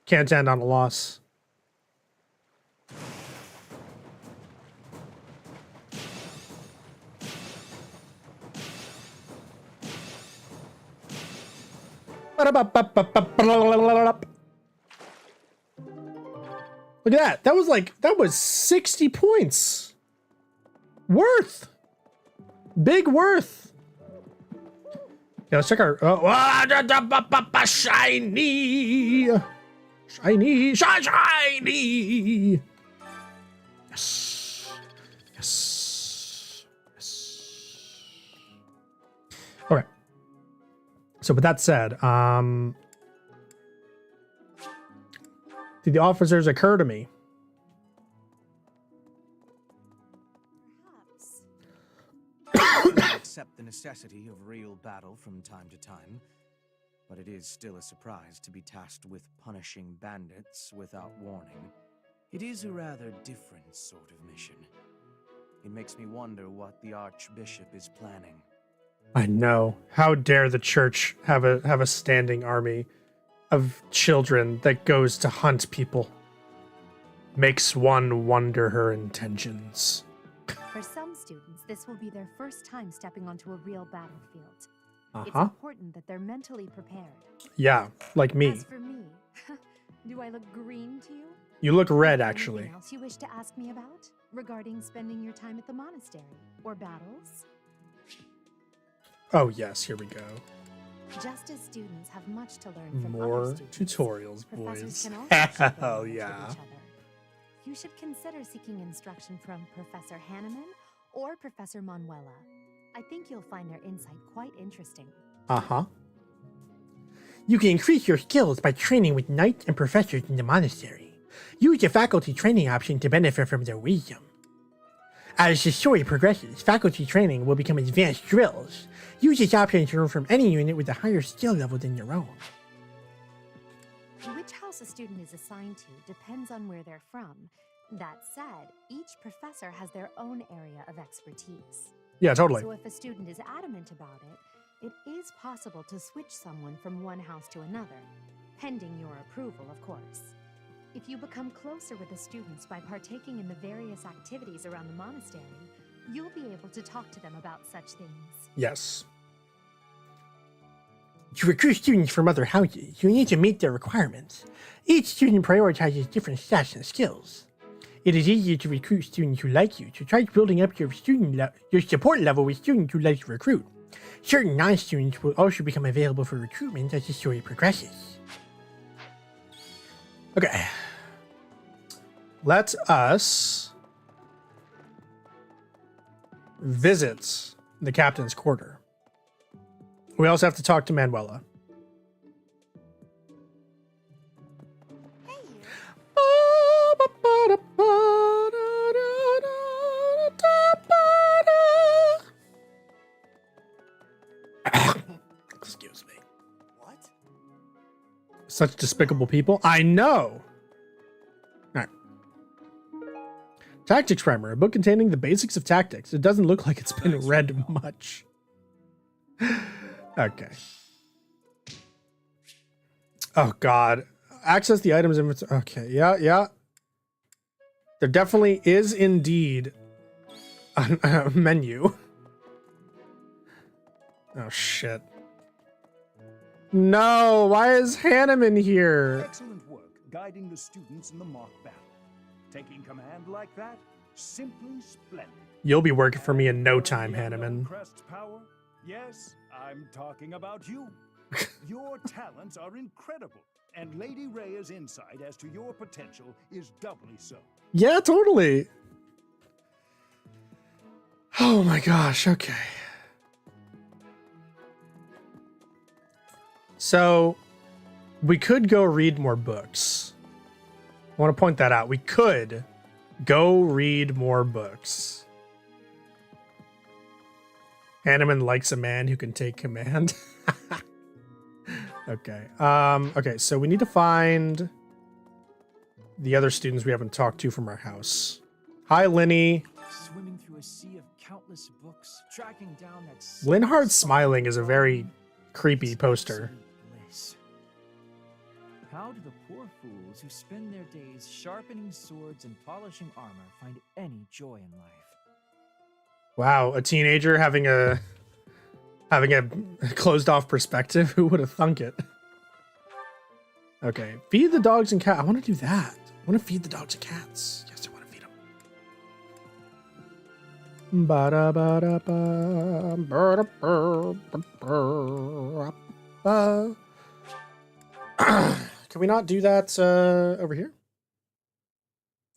Can't end on a loss. Look at that. That was 60 points. Worth. Big Worth. Yeah, let's check our... shiny. Shiny. Shiny. Yes. Yes. Yes. Okay. So with that said, did the officers occur to me? Accept the necessity of real battle from time to time, but it is still a surprise to be tasked with punishing bandits without warning. It is a rather different sort of mission. It makes me wonder what the Archbishop is planning. I know. How dare the church have a standing army of children that goes to hunt people. Makes one wonder her intentions. For some students, this will be their first time stepping onto a real battlefield. It's Uh-huh. important that they're mentally prepared. Yeah, like me. As for me, do I look green to you? You look red, Is there actually. anything else you wish to ask me about regarding spending your time at the monastery or battles? Oh, yes, here we go. Just as students have much to learn from More other students, tutorials, professors boys. can also share their Hell knowledge with yeah. each other. You should consider seeking instruction from Professor Hanneman or Professor Manuela. I think you'll find their insight quite interesting. Uh-huh. You can increase your skills by training with knights and professors in the monastery. Use the faculty training option to benefit from their wisdom. As the story progresses, faculty training will become advanced drills. Use this option to learn from any unit with a higher skill level than your own. Which house a student is assigned to depends on where they're from. That said, each professor has their own area of expertise. Yeah, totally. So if a student is adamant about it, it is possible to switch someone from one house to another, pending your approval, of course. If you become closer with the students by partaking in the various activities around the monastery, you'll be able to talk to them about such things. Yes. To recruit students from other houses, you need to meet their requirements. Each student prioritizes different stats and skills. It is easier to recruit students who like you, so try building up your support level with students who like to recruit. Certain non-students will also become available for recruitment as the story progresses. Okay. Let us visit the captain's quarter. We also have to talk to Manuela. Excuse me. What? Such despicable people. I know. All right. Tactics Primer, a book containing the basics of tactics. It doesn't look like it's been read much. Okay. Oh God. Access the items inventory. Okay. Yeah. There definitely is indeed a menu. Oh shit. No, why is Hanneman here? Excellent work guiding the students in the mock battle. Taking command like that, simply splendid. You'll be working for me in no time, Hanneman. Crest's power? Yes, I'm talking about you. Your talents are incredible, and Lady Rhea's insight as to your potential is doubly so. Yeah, totally. Oh my gosh, okay. So, we could go read more books. I want to point that out. We could go read more books. Hanneman likes a man who can take command. Okay. Okay, so we need to find the other students we haven't talked to from our house. Hi, Linny. Swimming through a sea of countless books, tracking down that Linhard smiling is a very creepy poster. bliss. How do the poor fools who spend their days sharpening swords and polishing armor find any joy in life? Wow, a teenager having a closed off perspective. Who would have thunk it? Okay, feed the dogs and cats. I want to do that. I want to feed the dogs and cats. Yes, I want to feed them. Ba-da-ba-da-ba, ba-da-ba-ba-ba. Can we not do that over here?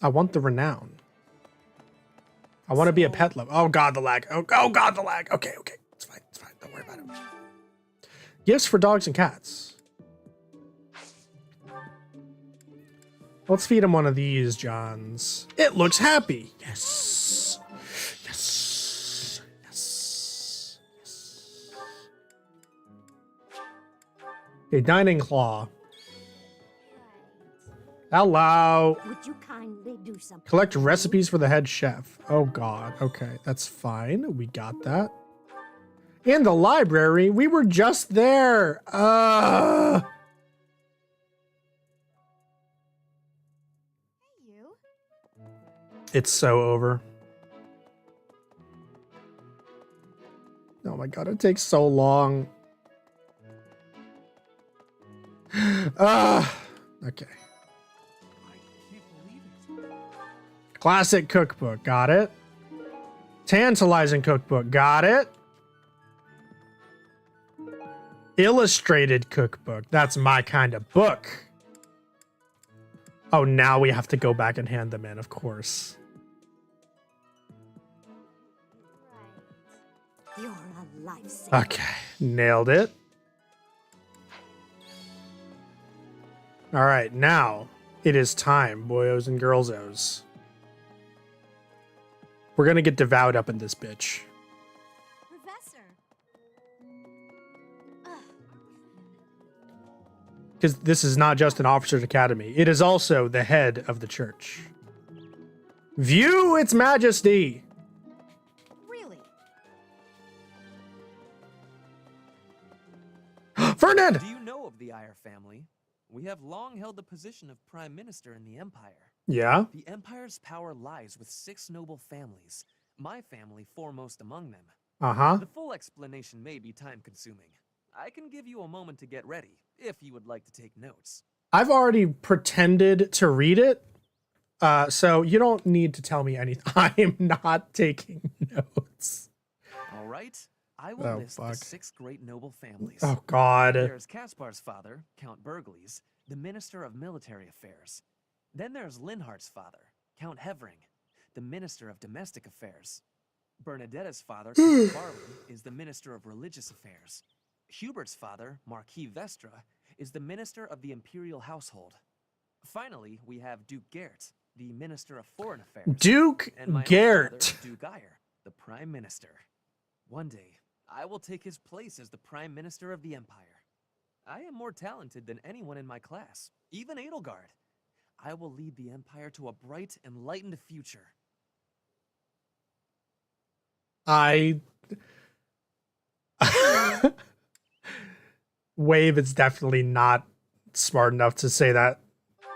I want the renown. I want to be a pet lover. Oh god, the lag. Oh god, the lag. Okay, okay. It's fine. It's fine. Don't worry about it. Gifts for dogs and cats. Let's feed him one of these, Johns. It looks happy. Yes. Yes. Yes. Yes. Okay, dining claw. Hello. Would you kindly do something? Collect recipes for the head chef. Oh god. Okay, that's fine. We got that. In the library, we were just there. It's so over. Oh my god, it takes so long. Okay. Classic cookbook, got it. Tantalizing cookbook, got it. Illustrated cookbook, that's my kind of book. Oh, now we have to go back and hand them in, of course. You're a lifesaver. Okay, nailed it. All right, now it is time, boyos and girlsos. We're gonna get devoured up in this bitch. Professor. Because this is not just an officer's academy. It is also the head of the church. View its majesty. Really? Ferdinand! Do you know of the Eyre family? We have long held the position of Prime Minister in the Empire. Yeah? The Empire's power lies with 6 noble families, my family foremost among them. Uh-huh. The full explanation may be time-consuming. I can give you a moment to get ready, if you would like to take notes. I've already pretended to read it, so you don't need to tell me anything. I am not taking notes. All right. I will list fuck. the 6 great noble families. Oh, God. There's Caspar's father, Count Burgles, the Minister of Military Affairs. Then there's Linhart's father, Count Hevering, the Minister of Domestic Affairs. Bernadetta's father, Count Barley, is the Minister of Religious Affairs. Hubert's father, Marquis Vestra, is the Minister of the Imperial Household. Finally, we have Duke Gert, the Minister of Foreign Affairs. Duke and my own Gert. father, Duke Eyre, the Prime Minister. One day, I will take his place as the Prime Minister of the Empire. I am more talented than anyone in my class, even Edelgard. I will lead the Empire to a bright, enlightened future. Wave is definitely not smart enough to say that.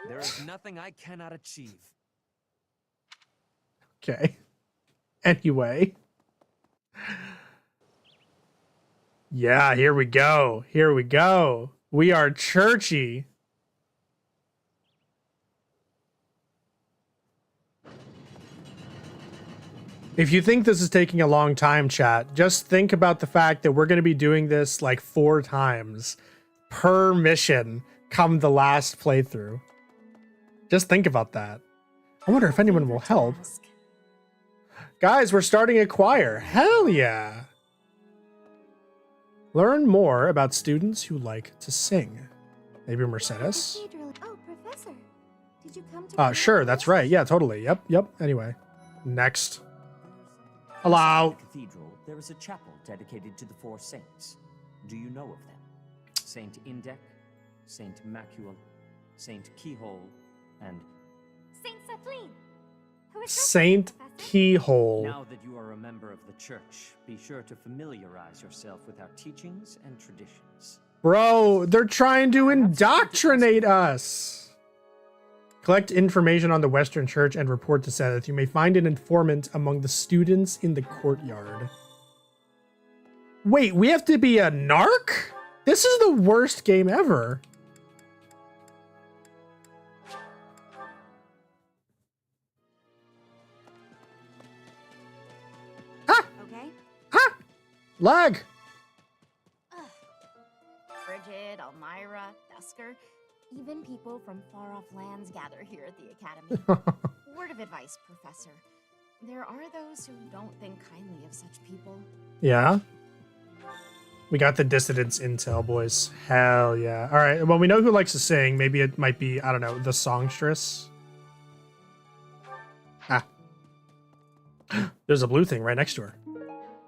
There is nothing I cannot achieve. Okay. Anyway. Yeah, here we go. Here we go. We are churchy. If you think this is taking a long time, chat, just think about the fact that we're going to be doing this like 4 times per mission come the last playthrough. Just think about that. I wonder if anyone will help. Guys, we're starting a choir. Hell yeah. Learn more about students who like to sing. Maybe Mercedes? Oh, Professor. Did you come to Sure, that's right. Yeah, totally. Yep. Anyway, next. Hello. Inside the cathedral, there is a chapel dedicated to the 4 saints. Do you know of them? Saint Indec, Saint Macule, Saint Keyhole, and Saint Kathleen. Who is Saint Keyhole. Now that you are a member of the church, be sure to familiarize yourself with our teachings and traditions. Bro, they're trying to indoctrinate us. Collect information on the Western Church and report to Seth. You may find an informant among the students in the courtyard. Wait, we have to be a narc? This is the worst game ever. Lag! Bridget, Elmira, Dusker, even people from far-off lands gather here at the Academy. Word of advice, Professor. There are those who don't think kindly of such people. Yeah? We got the dissidents intel, boys. Hell yeah. All right, well, we know who likes to sing. Maybe it might be, I don't know, the songstress. Ah. There's a blue thing right next to her.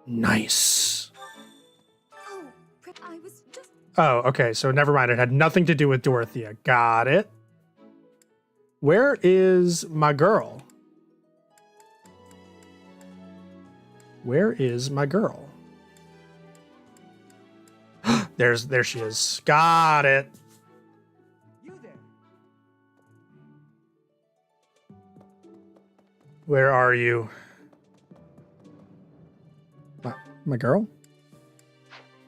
Nice. Oh, I was just... Oh, okay, so never mind. It had nothing to do with Dorothea. Got it. Where is my girl? Where is my girl? There she is. Got it. You there. Where are you? My girl?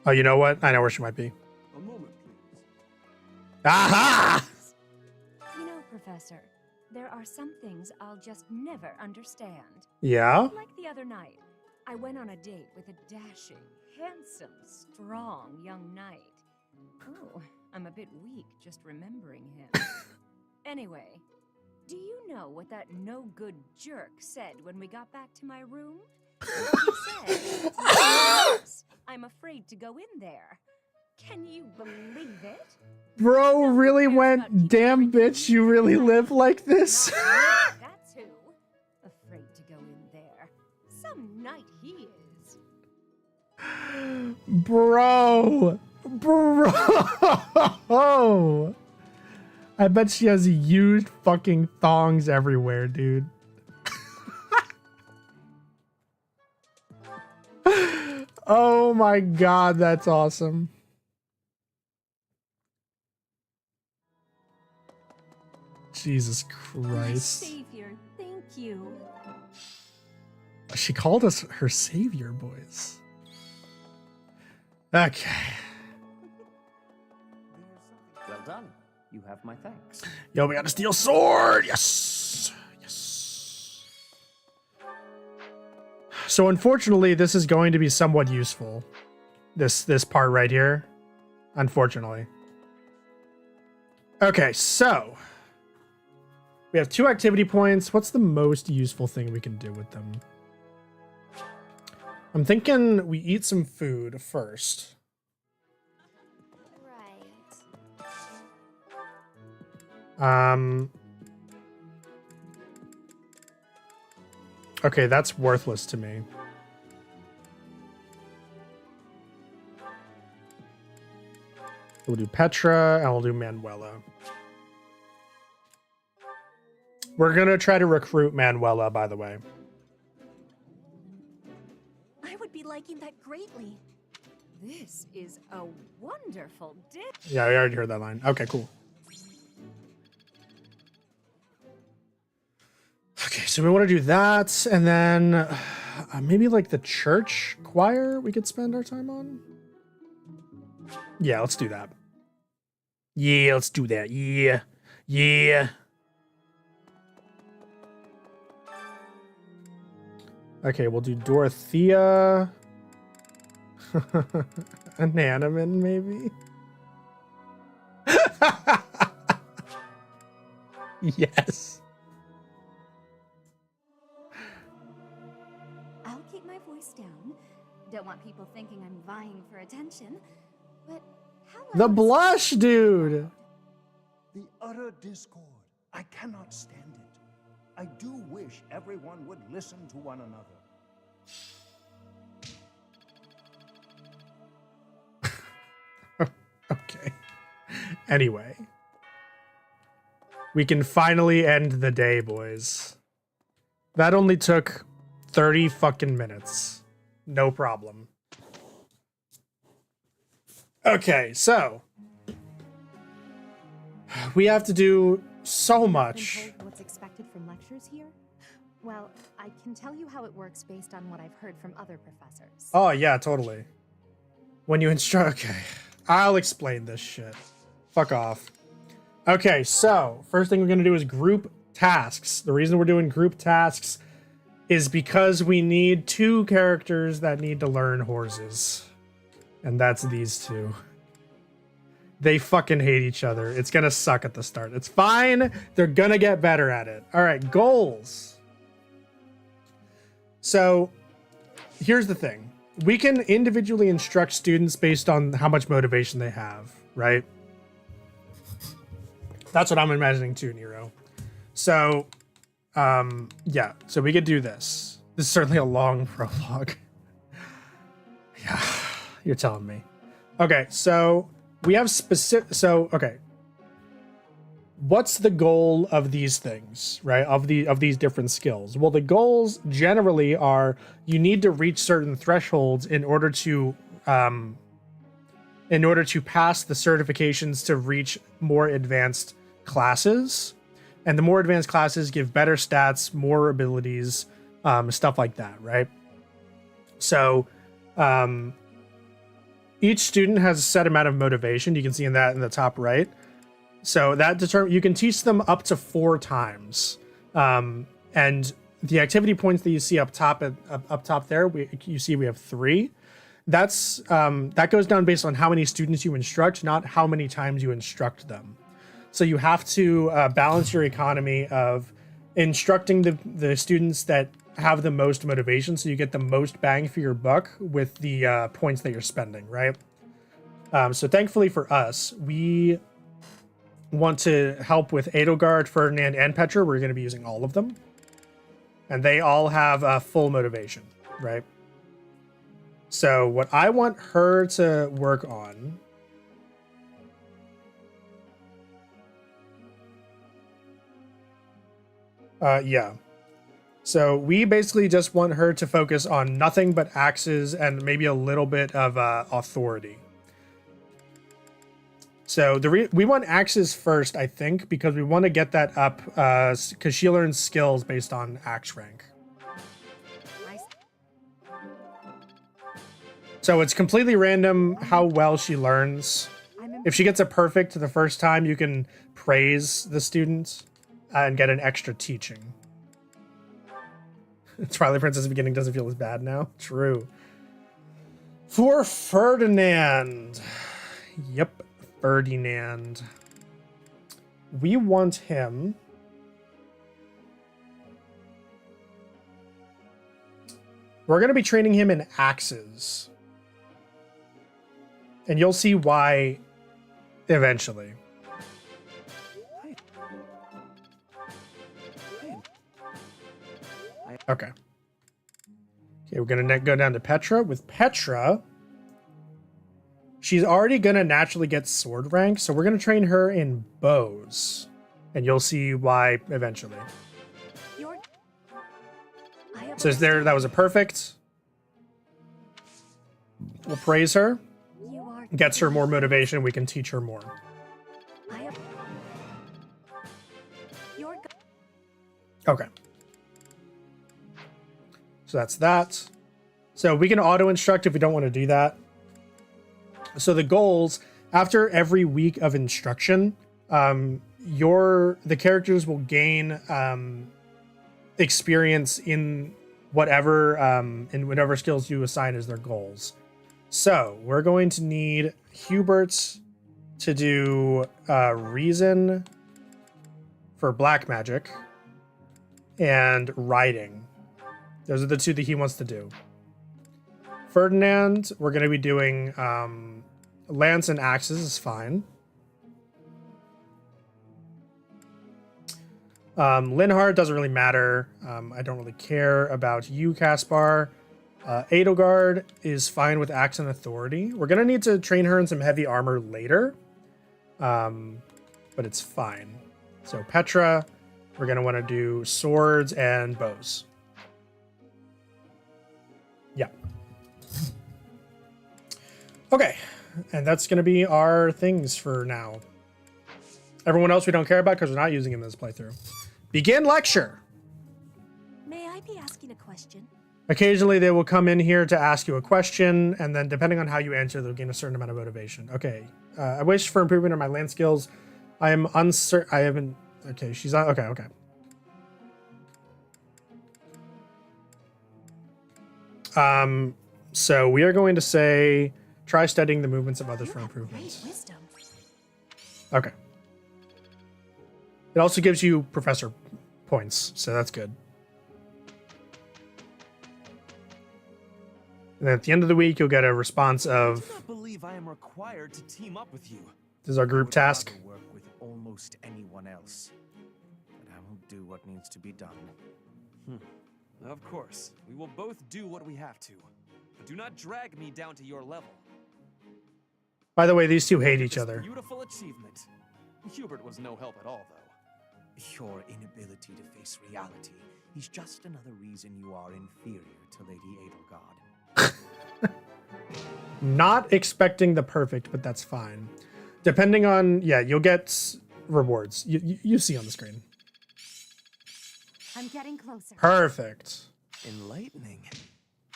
Oh, you know what? I know where she might be. A moment, please. Aha! You know, Professor, there are some things I'll just never understand. Yeah? Like the other night, I went on a date with a dashing, handsome, strong young knight. Oh, I'm a bit weak just remembering him. Anyway, do you know what that no-good jerk said when we got back to my room? He said, I'm afraid to go in there. Can you believe it? Bro really went, damn bitch, you really live like this? That's who. Afraid to go in there. Some knight he is. Bro. I bet she has used fucking thongs everywhere, dude. Oh my god, that's awesome. Jesus Christ. Savior, thank you. She called us her savior, boys. Okay. Well done. You have my thanks. Yo, we got a steel sword. Yes. Yes. So unfortunately, this is going to be somewhat useful. This part right here. Unfortunately. Okay, so we have 2 activity points. What's the most useful thing we can do with them? I'm thinking we eat some food first. Okay, that's worthless to me. We'll do Petra and we'll do Manuela. We're gonna try to recruit Manuela, by the way. I would be liking that greatly. This is a wonderful dish. Yeah, we already heard that line. Okay, cool. Okay, so we want to do that, and then maybe like the church choir we could spend our time on. Yeah, let's do that. Yeah, let's do that. Yeah. Yeah. Okay, we'll do Dorothea. Ananaman, maybe? Yes. I'll keep my voice down. Don't want people thinking I'm vying for attention. But how The blush, dude. The utter discord. I cannot stand it. I do wish everyone would listen to one another. Okay. Anyway. We can finally end the day, boys. That only took 30 fucking minutes. No problem. Okay, so we have to do so much. Been told what's expected from lectures here? Well, I can tell you how it works based on what I've heard from other professors. Oh, yeah, totally. When you instruct... Okay. I'll explain this shit. Fuck off. Okay, so first thing we're going to do is group tasks. The reason we're doing group tasks is because we need 2 characters that need to learn horses. And that's these 2. They fucking hate each other. It's gonna suck at the start. It's fine. They're gonna get better at it. All right, goals. So here's the thing. We can individually instruct students based on how much motivation they have, right? That's what I'm imagining too, Nero. So, yeah, so we could do this. This is certainly a long prologue. Yeah, you're telling me. Okay, so we have okay. What's the goal of these things, right? Of these different skills? Well, the goals generally are you need to reach certain thresholds in order to pass the certifications to reach more advanced classes. And the more advanced classes give better stats, more abilities, stuff like that, right? So each student has a set amount of motivation. You can see in the top right. So that you can teach them up to 4 times. And the activity points that you see up top there, you see we have 3. That goes down based on how many students you instruct, not how many times you instruct them. So you have to balance your economy of instructing the students that have the most motivation, so you get the most bang for your buck with the points that you're spending, right? So thankfully for us, we want to help with Edelgard, Ferdinand, and Petra. We're going to be using all of them. And they all have full motivation, right? So what I want her to work on... yeah. So we basically just want her to focus on nothing but axes and maybe a little bit of authority. So we want axes first, I think, because we want to get that up because she learns skills based on axe rank. So it's completely random how well she learns. If she gets a perfect the first time, you can praise the student and get an extra teaching. Twilight Princess beginning doesn't feel as bad now. True. For Ferdinand. Yep, Ferdinand. We want him... We're going to be training him in axes. And you'll see why eventually. Okay. Okay, we're going to go down to Petra. With Petra, she's already going to naturally get sword rank, so we're going to train her in bows. And you'll see why eventually. So that was a perfect. We'll praise her. Gets her more motivation, we can teach her more. Okay. So that's that. So we can auto-instruct if we don't want to do that. So the goals, after every week of instruction, the characters will gain experience in whatever skills you assign as their goals. So we're going to need Hubert to do reason for black magic and riding. Those are the 2 that he wants to do. Ferdinand, we're going to be doing lance and axes is fine. Linhard doesn't really matter. I don't really care about you, Caspar. Edelgard is fine with axe and authority. We're going to need to train her in some heavy armor later. But it's fine. So Petra, we're going to want to do swords and bows. Yeah. Okay. And that's going to be our things for now. Everyone else we don't care about because we're not using him in this playthrough. Begin lecture. May I be asking a question? Occasionally they will come in here to ask you a question, and then depending on how you answer, they'll gain a certain amount of motivation. Okay. I wish for improvement in my land skills. I am uncertain. I haven't. Okay, she's on. Okay. So we are going to say, try studying the movements of others for improvements. Wisdom. Okay. It also gives you professor points, so that's good. And then at the end of the week, you'll get a response of, I do not believe I am required to team up with you. this is our group task. I would rather work with almost anyone else, but I will do what needs to be done. Of course, we will both do what we have to, but do not drag me down to your level. By the way, these two hate each other. Beautiful achievement. Hubert was no help at all, though. Your inability to face reality is just another reason you are inferior to Lady Edelgard. Not expecting the perfect, but that's fine. Depending on, yeah, you'll get rewards. You see on the screen. I'm getting closer. Perfect. Enlightening.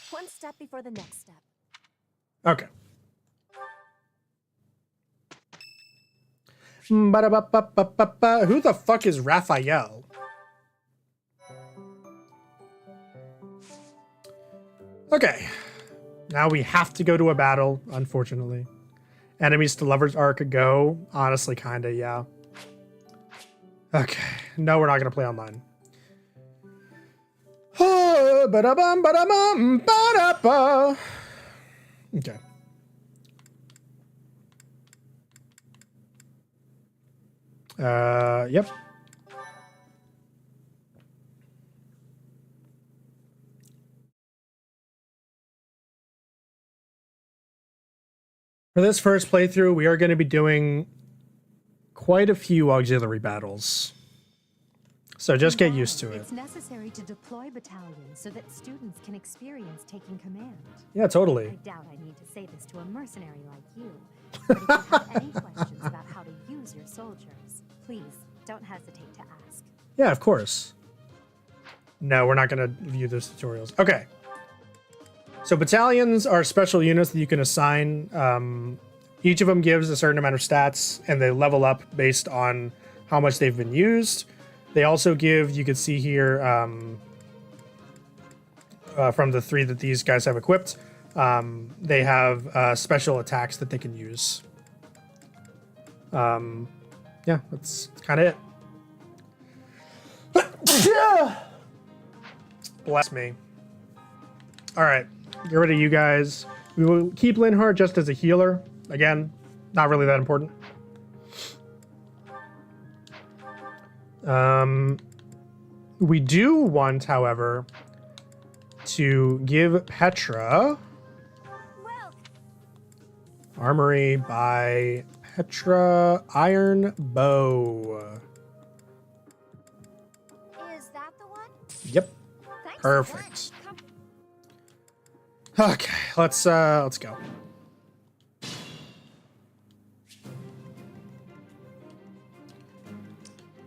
One step before the next step. Okay. Ba-da-ba-ba-ba-ba-ba. Who the fuck is Raphael? Okay. Now we have to go to a battle, unfortunately. Enemies to lovers arc go. Honestly, kinda, yeah. Okay. No, we're not gonna play online. Ba-da-bum, ba-da-bum, ba-da-ba. Okay. Yep. For this first playthrough, we are going to be doing quite a few auxiliary battles. So just get used to it. It's necessary to deploy battalions so that students can experience taking command. Yeah, totally. I doubt I need to say this to a mercenary like you. But if you have any questions about how to use your soldiers, please don't hesitate to ask. Yeah, of course. No, we're not going to view those tutorials. Okay. So battalions are special units that you can assign. Each of them gives a certain amount of stats, and they level up based on how much they've been used. They also give, you can see here, from the 3 that these guys have equipped, they have special attacks that they can use. Yeah, that's kind of it. Bless me. All right, get rid of you guys. We will keep Linhardt just as a healer. Again, not really that important. We do want, however, to give Petra Armory by Petra Iron Bow. Is that the one? Yep. Thanks. Perfect. Okay, let's go.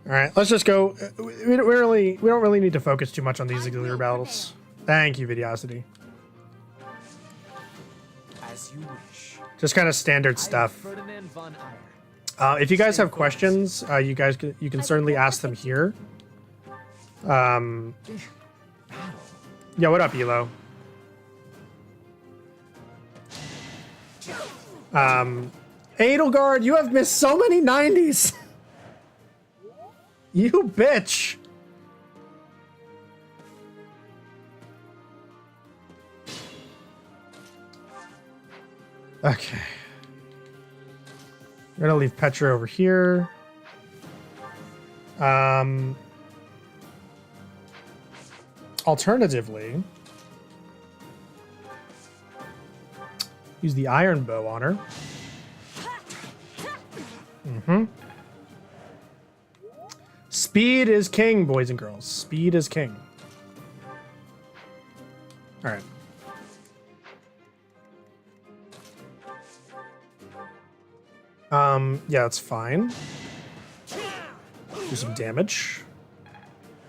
All right, let's just go. We don't really need to focus too much on these auxiliary battles. Thank you, Vidiosity. As you wish. Just kind of standard stuff. If you guys have questions, you can certainly ask them here. Yeah, what up, Elo? Edelgard, you have missed so many 90s. You bitch. Okay. We're gonna leave Petra over here. Alternatively, use the iron bow on her. Speed is king, boys and girls. Speed is king. All right. Yeah, that's fine. Do some damage.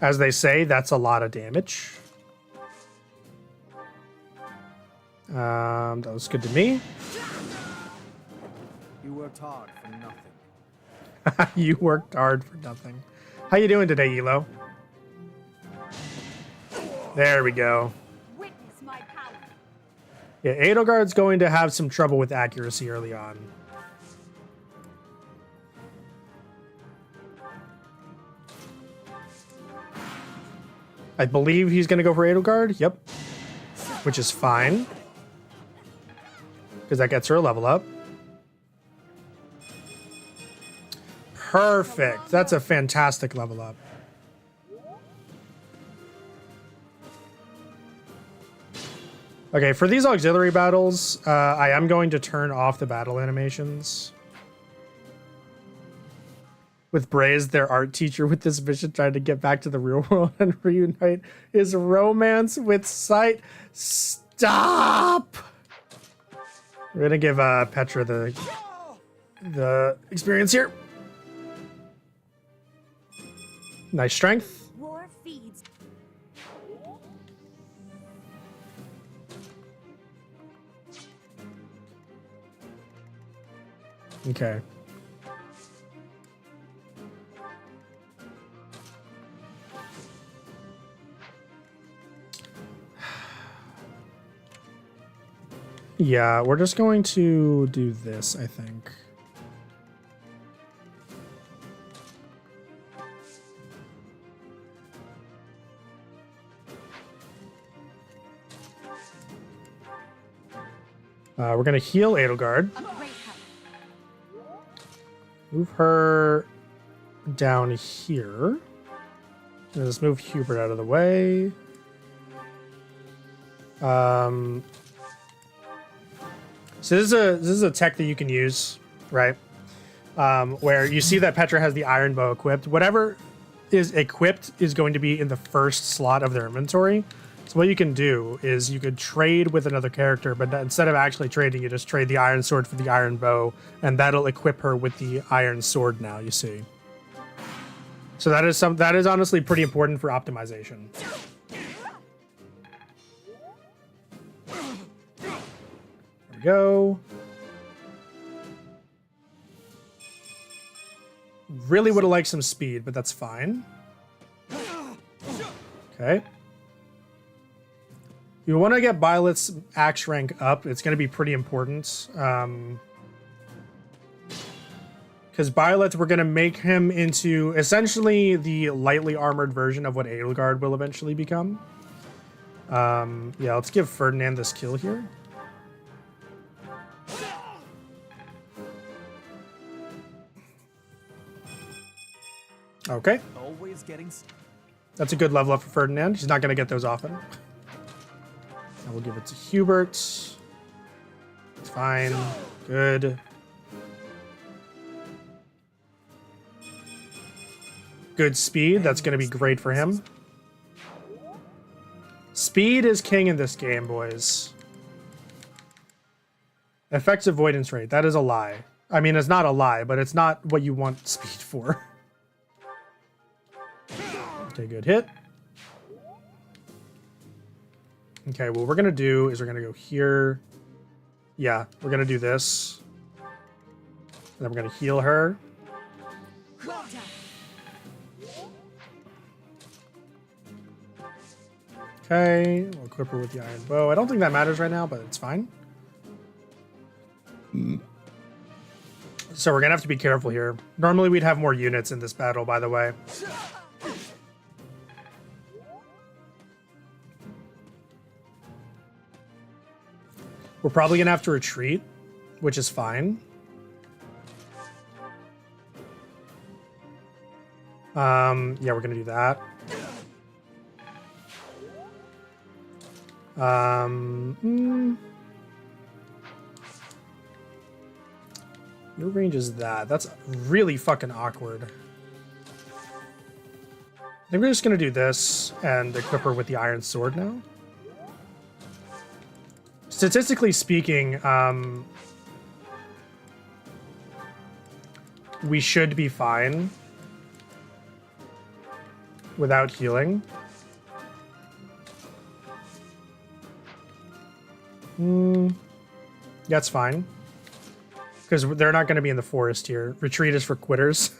As they say, that's a lot of damage. That was good to me. You worked hard for nothing. You worked hard for nothing. How you doing today, Elo? There we go. Witness my power. Yeah, Edelgard's going to have some trouble with accuracy early on. I believe he's going to go for Edelgard. Yep. Which is fine. Because that gets her a level up. Perfect. That's a fantastic level up. Okay, for these auxiliary battles, I am going to turn off the battle animations. With Braze, their art teacher with this mission trying to get back to the real world and reunite his romance with Sight. Stop! We're gonna give Petra the experience here. Nice strength. War feeds. Okay. Yeah, we're just going to do this, I think. We're going to heal Edelgard. Move her down here. Let's move Hubert out of the way. So this is a tech that you can use, right? Where you see that Petra has the iron bow equipped. Whatever is equipped is going to be in the first slot of their inventory. So what you can do is you could trade with another character, but instead of actually trading, you just trade the iron sword for the iron bow, and that'll equip her with the iron sword now, you see. So that is honestly pretty important for optimization. There we go. Really would have liked some speed, but that's fine. Okay. You want to get Violet's axe rank up. It's going to be pretty important. Because Violet, we're going to make him into essentially the lightly armored version of what Edelgard will eventually become. Yeah, let's give Ferdinand this kill here. Okay. Always getting. That's a good level up for Ferdinand. He's not going to get those often. I will give it to Hubert. It's fine. Good. Good speed. That's going to be great for him. Speed is king in this game, boys. Effects avoidance rate. That is a lie. I mean, it's not a lie, but it's not what you want speed for. Okay, good hit. Okay, what we're going to do is we're going to go here. Yeah, we're going to do this. And then we're going to heal her. Okay, we'll equip her with the iron bow. I don't think that matters right now, but it's fine. So we're going to have to be careful here. Normally we'd have more units in this battle, by the way. We're probably going to have to retreat, which is fine. Yeah, we're going to do that. Your range is that. That's really fucking awkward. I think we're just going to do this and equip her with the iron sword now. Statistically speaking, we should be fine without healing. That's fine. Because they're not going to be in the forest here. Retreat is for quitters.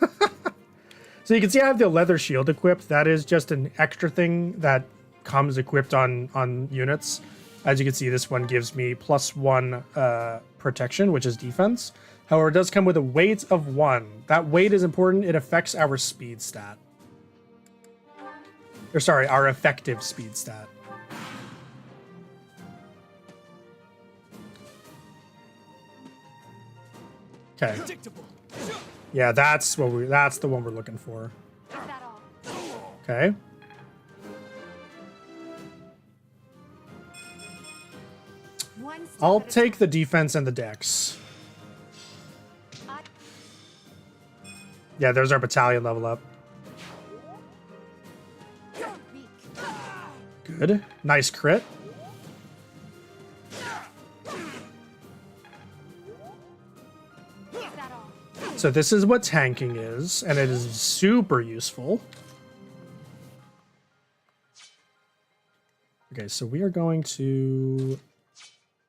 So you can see I have the leather shield equipped. That is just an extra thing that comes equipped on units. As you can see, this one gives me +1 protection, which is defense. However, it does come with a weight of 1. That weight is important. It affects our speed stat. Or sorry, our effective speed stat. Okay. Yeah, that's the one we're looking for. Okay. I'll take the defense and the dex. Yeah, there's our battalion level up. Good. Nice crit. So this is what tanking is, and it is super useful. Okay, so we are going to...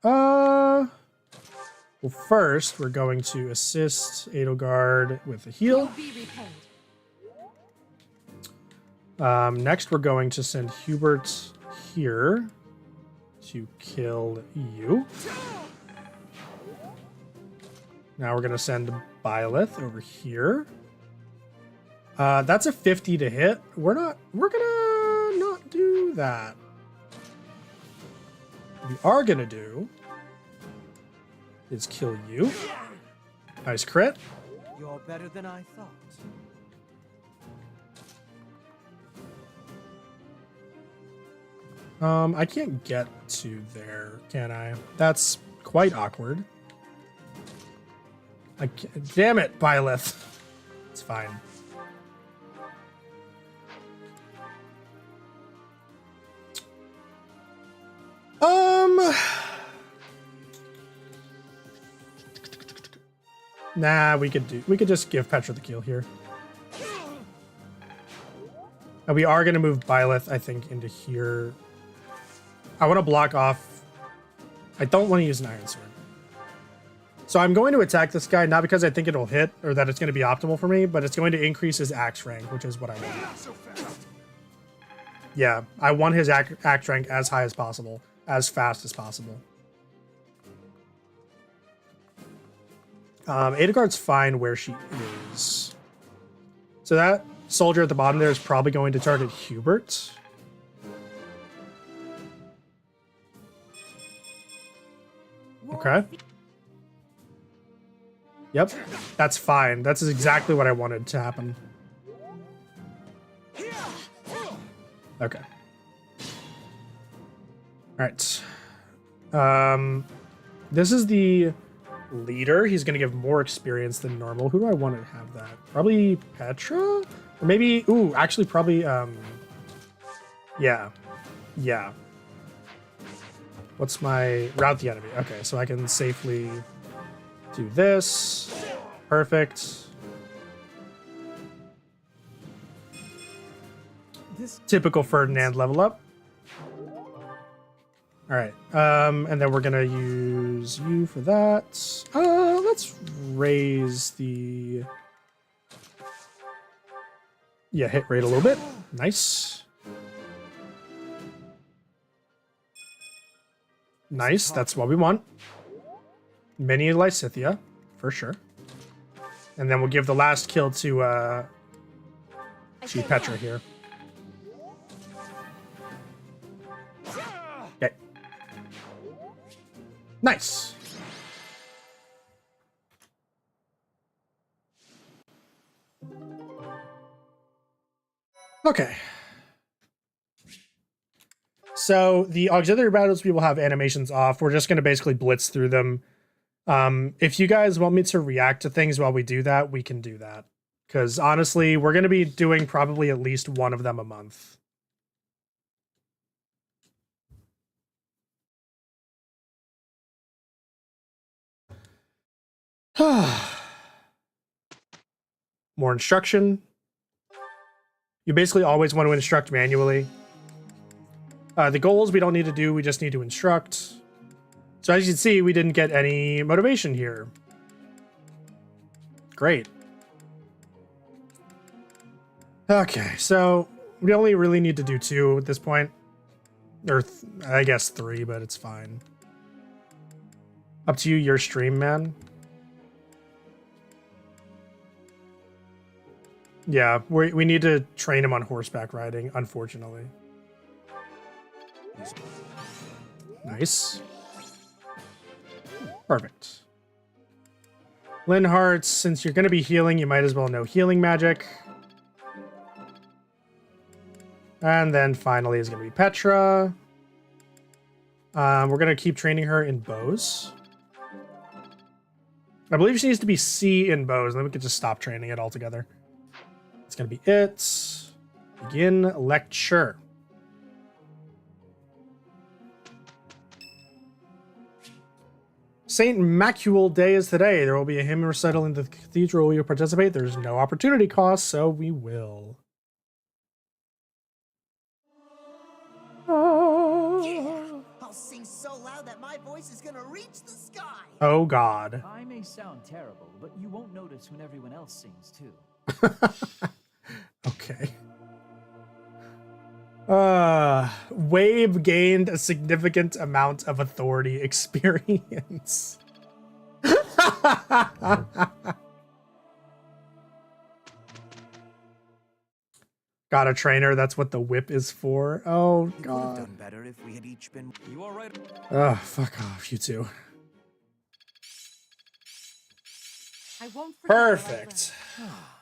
Well, first, we're going to assist Edelgard with a heal. Next, we're going to send Hubert here to kill you. Now we're going to send Byleth over here. That's a 50 to hit. We're gonna not do that. What we are gonna do is kill you. Nice crit. You're better than I thought. I can't get to there, can I? That's quite awkward. Damn it, Byleth. It's fine. Nah, we could just give Petra the kill here. And we are gonna move Byleth, I think, into here. I want to block off. I don't want to use an Iron Sword. So I'm going to attack this guy, not because I think it'll hit or that it's going to be optimal for me, but it's going to increase his axe rank, which is what I want. Yeah, I want his axe rank as high as possible, as fast as possible. Edelgard's fine where she is. So that soldier at the bottom there is probably going to target Hubert. Okay. Yep, that's fine. That's exactly what I wanted to happen. Okay. All right. This is the leader. He's going to give more experience than normal. Who do I want to have that? Probably Petra? Or maybe... Ooh, actually probably... Yeah. Yeah. What's my... Route the enemy. Okay, so I can safely do this. Perfect. Typical Ferdinand level up. All right, and then we're gonna use you for that. Let's raise the hit rate a little bit. Nice, nice. That's what we want. Mini Lysithia, for sure. And then we'll give the last kill to Petra here. Okay. Nice. Okay. So the auxiliary battles, we will have animations off. We're just going to basically blitz through them. If you guys want me to react to things while we do that, we can do that. Because honestly, we're going to be doing probably at least one of them a month. More instruction. You basically always want to instruct manually. The goals we don't need to do, we just need to instruct. So as you can see, we didn't get any motivation here. Great. Okay, so we only really need to do 2 at this point. Or I guess 3, but it's fine. Up to you, your stream, man. Yeah, we need to train him on horseback riding, unfortunately. Nice. Perfect. Linhardt, since you're going to be healing, you might as well know healing magic. And then finally is going to be Petra. We're going to keep training her in bows. I believe she needs to be C in bows, and then we could just stop training it altogether. It's going to be it. Begin lecture. St. Macule Day is today. There will be a hymn recital in the cathedral. Will you participate? There's no opportunity cost, so we will. Yeah, I'll sing so loud that my voice is gonna reach the sky. Oh, God. I may sound terrible, but you won't notice when everyone else sings, too. Okay. Wave gained a significant amount of authority experience. Got a trainer, that's what the whip is for. Oh, God. Done better if we had each been. You all right? Oh, fuck off, you two. I won't forget. Perfect.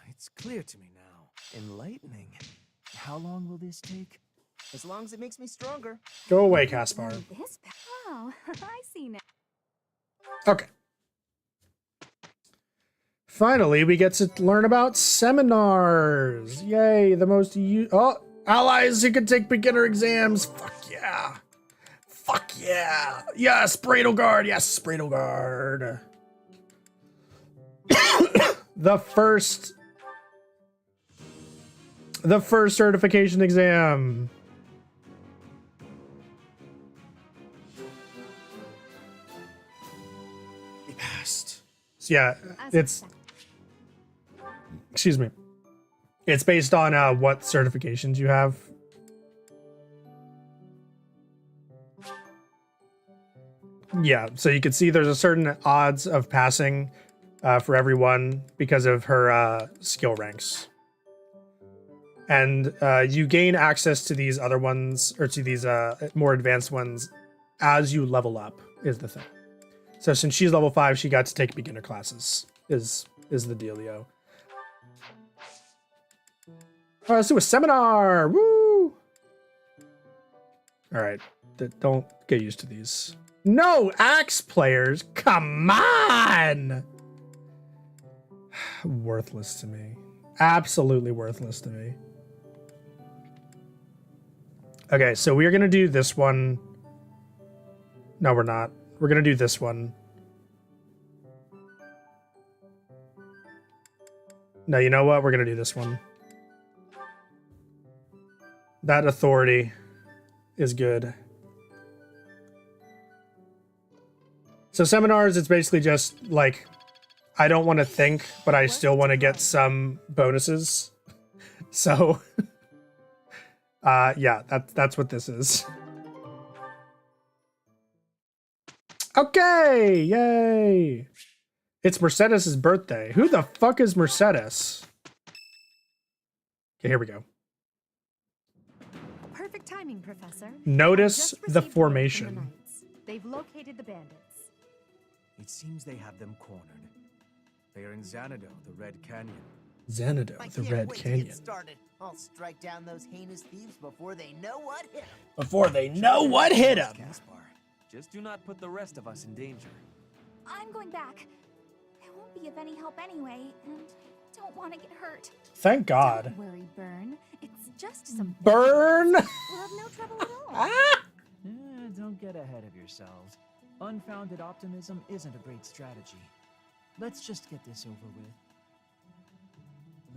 It's clear to me now. Enlightening. How long will this take? As long as it makes me stronger. Go away, Caspar. Oh, I see now. Okay. Finally, we get to learn about seminars. Yay, the most allies who can take beginner exams. Fuck yeah. Fuck yeah. Yes, Bradle Guard. Yes, Bradle Guard. The first certification exam. We passed. So yeah, it's excuse me. It's based on what certifications you have. Yeah, so you can see there's a certain odds of passing for everyone because of her skill ranks. And you gain access to these other ones, or to these more advanced ones, as you level up, is the thing. So since she's level 5, she got to take beginner classes, is the dealio. All right, let's do a seminar! Woo! All right, don't get used to these. No, axe players, come on! Worthless to me. Absolutely worthless to me. Okay, so we're gonna do this one. No, we're not. We're gonna do this one. No, you know what? We're gonna do this one. That authority is good. So seminars, it's basically just like, I don't want to think, but I still want to get some bonuses. So, yeah, that's what this is. Okay, yay! It's Mercedes' birthday. Who the fuck is Mercedes? Okay, here we go. Perfect timing, Professor. Notice the formation. They've located the bandits. It seems they have them cornered. They are in Xanadu, the Red Canyon. Xanadu, the Red Canyon. Get started. I'll strike down those heinous thieves before they know what hit them. Before they know what hit them. Caspar, just do not put the rest of us in danger. I'm going back. I won't be of any help anyway, and I don't want to get hurt. Thank God. Don't worry, Burn. It's just some Burn. We'll have no trouble at all. Don't get ahead of yourselves. Unfounded optimism isn't a great strategy. Let's just get this over with.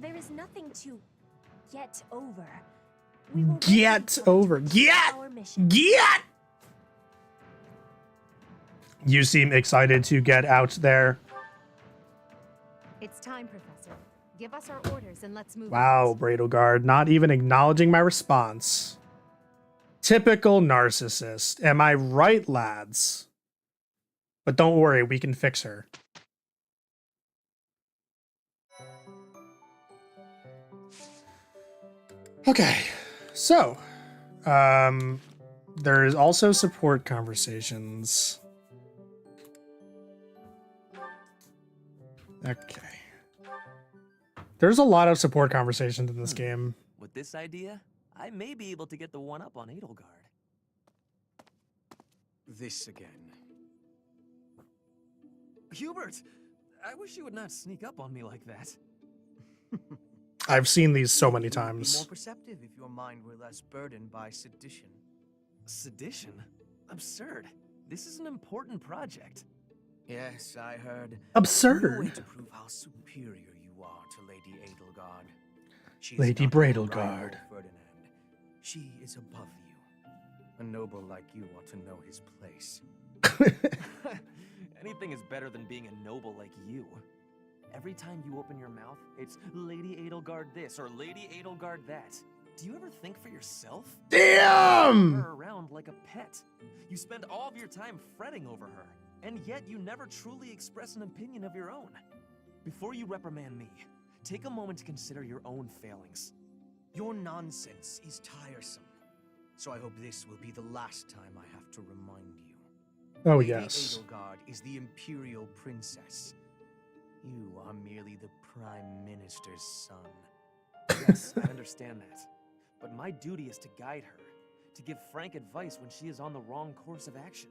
There is nothing to get over. Get over. Get! You seem excited to get out there. It's time, Professor. Give us our orders and let's move. Wow, Bradle Guard, not even acknowledging my response. Typical narcissist. Am I right, lads? But don't worry, we can fix her. Okay, so there's also support conversations. Okay. There's a lot of support conversations in this game. With this idea, I may be able to get the one up on Edelgard. This again. Hubert! I wish you would not sneak up on me like that. I've seen these so many Be more times. perceptive if your mind were less burdened by sedition. Sedition? Absurd. This is an important project. Yes, I heard. Absurd. No way to prove how superior you are to Lady Edelgard. She is Lady not your Bradelgard. rival, Ferdinand. She is above you. A noble like you ought to know his place. Anything is better than being a noble like you. Every time you open your mouth, it's Lady Edelgard this or Lady Edelgard that. Do you ever think for yourself? Damn! You her around like a pet. You spend all of your time fretting over her, and yet you never truly express an opinion of your own. Before you reprimand me, take a moment to consider your own failings. Your nonsense is tiresome. So I hope this will be the last time I have to remind you. Oh, Lady yes. Edelgard is the Imperial Princess. You are merely the Prime Minister's son. Yes, I understand that. But my duty is to guide her, to give frank advice when she is on the wrong course of action.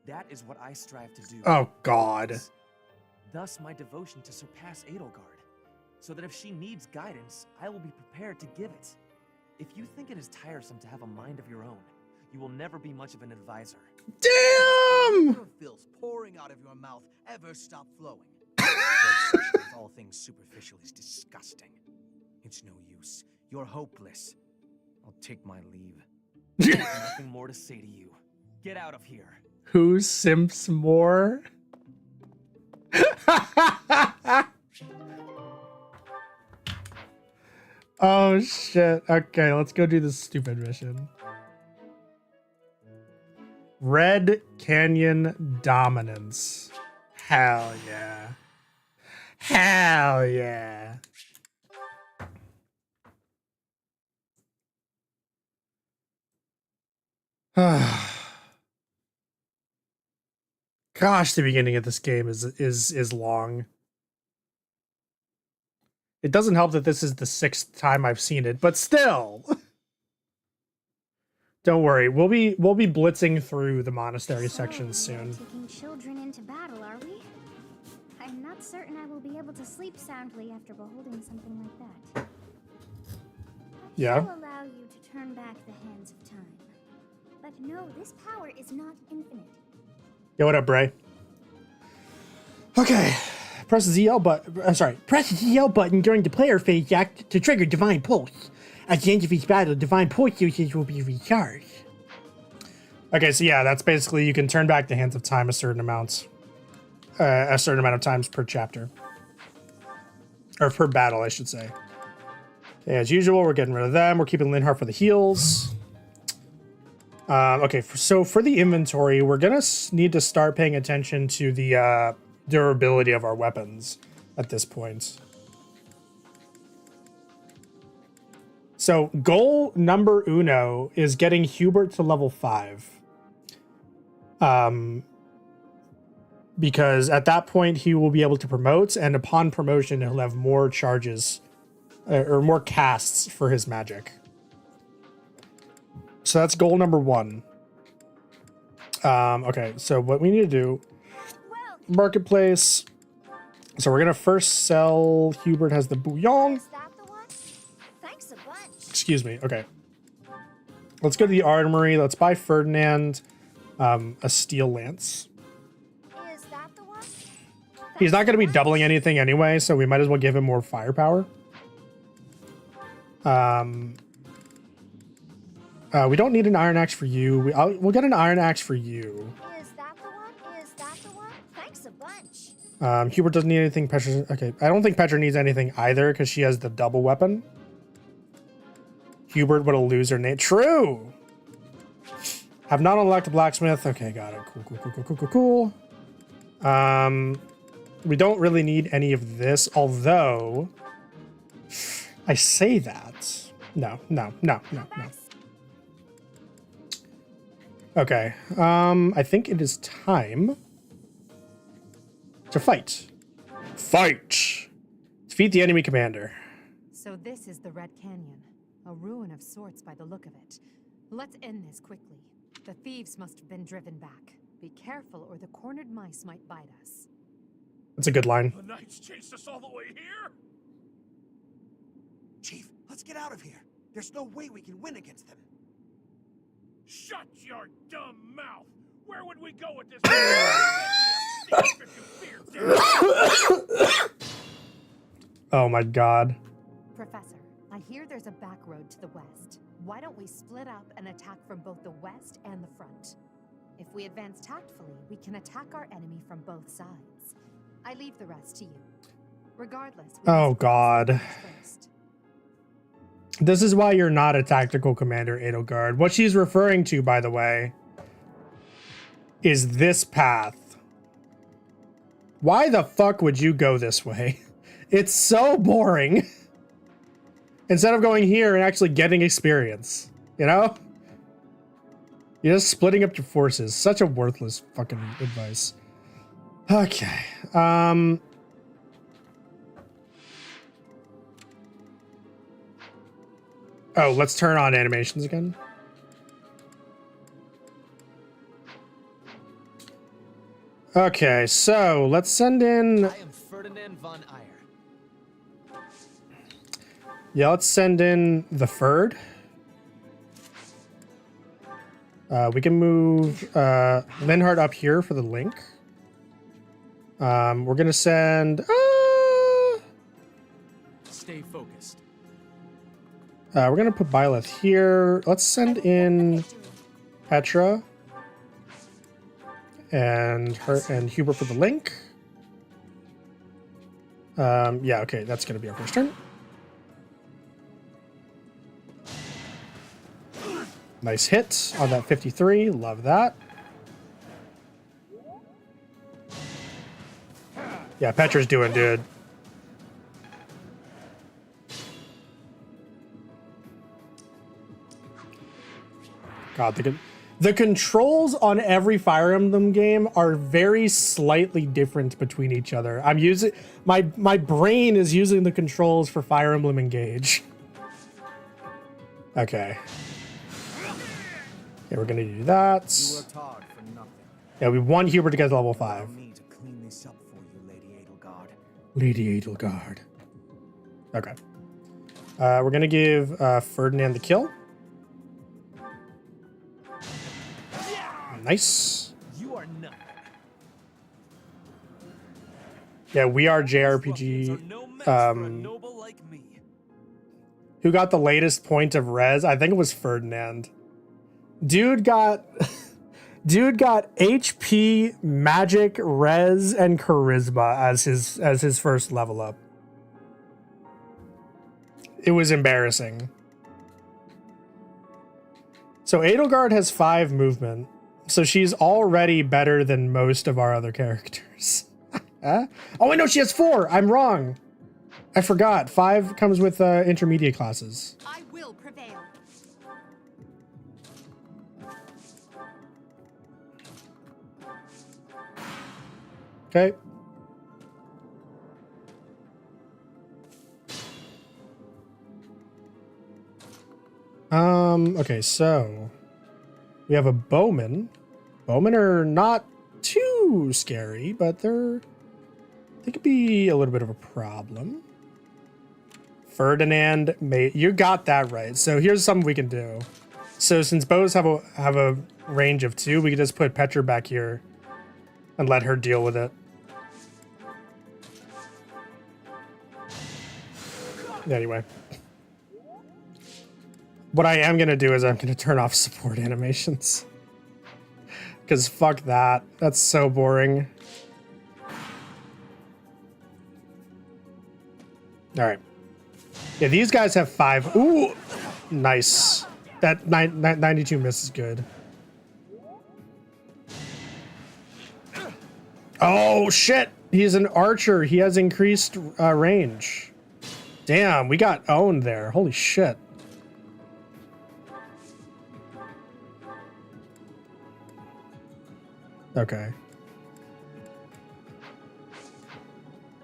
That is what I strive to do. Oh, God. Thus my devotion to surpass Edelgard, so that if she needs guidance, I will be prepared to give it. If you think it is tiresome to have a mind of your own, you will never be much of an advisor. Damn! Never feels pouring out of your mouth ever stop flowing. Your obsession with all things superficial is disgusting. It's no use. You're hopeless. I'll take my leave. I have nothing more to say to you. Get out of here. Who simps more? Oh shit. Okay, let's go do this stupid mission. Red Canyon Dominance. Hell yeah. Hell yeah. Gosh, the beginning of this game is long. It doesn't help that this is the 6th time I've seen it, but still. Don't worry, we'll be blitzing through the monastery sections soon. Taking children into battle, are we? I'm not certain I will be able to sleep soundly after beholding something like that. Yeah. I shall allow you to turn back the hands of time. But no, this power is not infinite. Yo, what up, Bray? Okay. Press the ZL button. Press the ZL button during the player phase act to trigger Divine Pulse. At the end of each battle, Divine Pulse usage will be recharged. Okay, so yeah, that's basically you can turn back the hands of time a certain amount of times per chapter, or per battle, I should say. Okay, as usual, we're getting rid of them. We're keeping Linhardt for the heals. Okay, so for the inventory, we're gonna need to start paying attention to the durability of our weapons at this point. So goal number uno is getting Hubert to level 5. Because at that point he will be able to promote, and upon promotion he'll have more charges or more casts for his magic. So that's goal number 1. Okay, so what we need to do, marketplace. So we're gonna first sell. Hubert has the bouillon. Thanks a bunch. Excuse me. Okay. Let's go to the armory. Let's buy Ferdinand a steel lance. Is that the one? He's not going to be doubling anything anyway, so we might as well give him more firepower. We don't need an iron axe for you. We'll get an iron axe for you. Is that the one? Is that the one? Thanks a bunch. Hubert doesn't need anything. Petra, okay, I don't think Petra needs anything either because she has the double weapon. Hubert would lose her name. True. Have not unlocked the blacksmith. Okay, got it. Cool. We don't really need any of this, although I say that. No. Okay. I think it is time to fight. Fight! Defeat the enemy commander. So this is the Red Canyon, a ruin of sorts by the look of it. Let's end this quickly. The thieves must have been driven back. Be careful or the cornered mice might bite us. That's a good line. The knights chased us all the way here? Chief, let's get out of here. There's no way we can win against them. Shut your dumb mouth! Where would we go with this? Oh my god. Professor, I hear there's a back road to the west. Why don't we split up and attack from both the west and the front? If we advance tactfully, we can attack our enemy from both sides. I leave the rest to you. Regardless. Oh god. This is why you're not a tactical commander, Edelgard. What she's referring to, by the way, is this path. Why the fuck would you go this way? It's so boring. Instead of going here and actually getting experience, you know? You're just splitting up your forces. Such a worthless fucking advice. Okay. Oh, let's turn on animations again. Okay, so let's send in. I am Ferdinand von Eyre. Yeah, let's send in the Ferd. We can move Linhardt up here for the link. We're gonna send. Stay focused. We're gonna put Byleth here. Let's send in Petra and her and Hubert for the link. Yeah, okay, that's gonna be our first turn. Nice hit on that 53. Love that. Yeah, Petra's doing, dude. God, the controls on every Fire Emblem game are very slightly different between each other. I'm using my brain is using the controls for Fire Emblem Engage. Okay. Yeah, we're gonna do that. You worked hard for nothing. Yeah, we won Hubert to get to level 5. Allow me to clean this up for you, Lady Edelgard. Lady Edelgard. Okay. We're gonna give Ferdinand the kill. Nice. You are nothing. Yeah, we are JRPG. Who got the latest point of res? I think it was Ferdinand. Dude got HP, magic, res, and charisma as his first level up. It was embarrassing. So Edelgard has 5 movement. So she's already better than most of our other characters. Huh? Oh, wait, no, she has 4. I'm wrong. I forgot. 5 comes with intermediate classes. I will prevail. Okay. Okay, so we have a bowman. Bowmen are not too scary, but they could be a little bit of a problem. Ferdinand, you got that right. So here's something we can do. So since bows have a range of 2, we can just put Petra back here and let her deal with it. Anyway. What I am going to do is I'm going to turn off support animations. Because fuck that. That's so boring. Alright. Yeah, these guys have 5. Ooh! Nice. That 92 miss is good. Oh shit! He's an archer. He has increased range. Damn, we got owned there. Holy shit. Okay.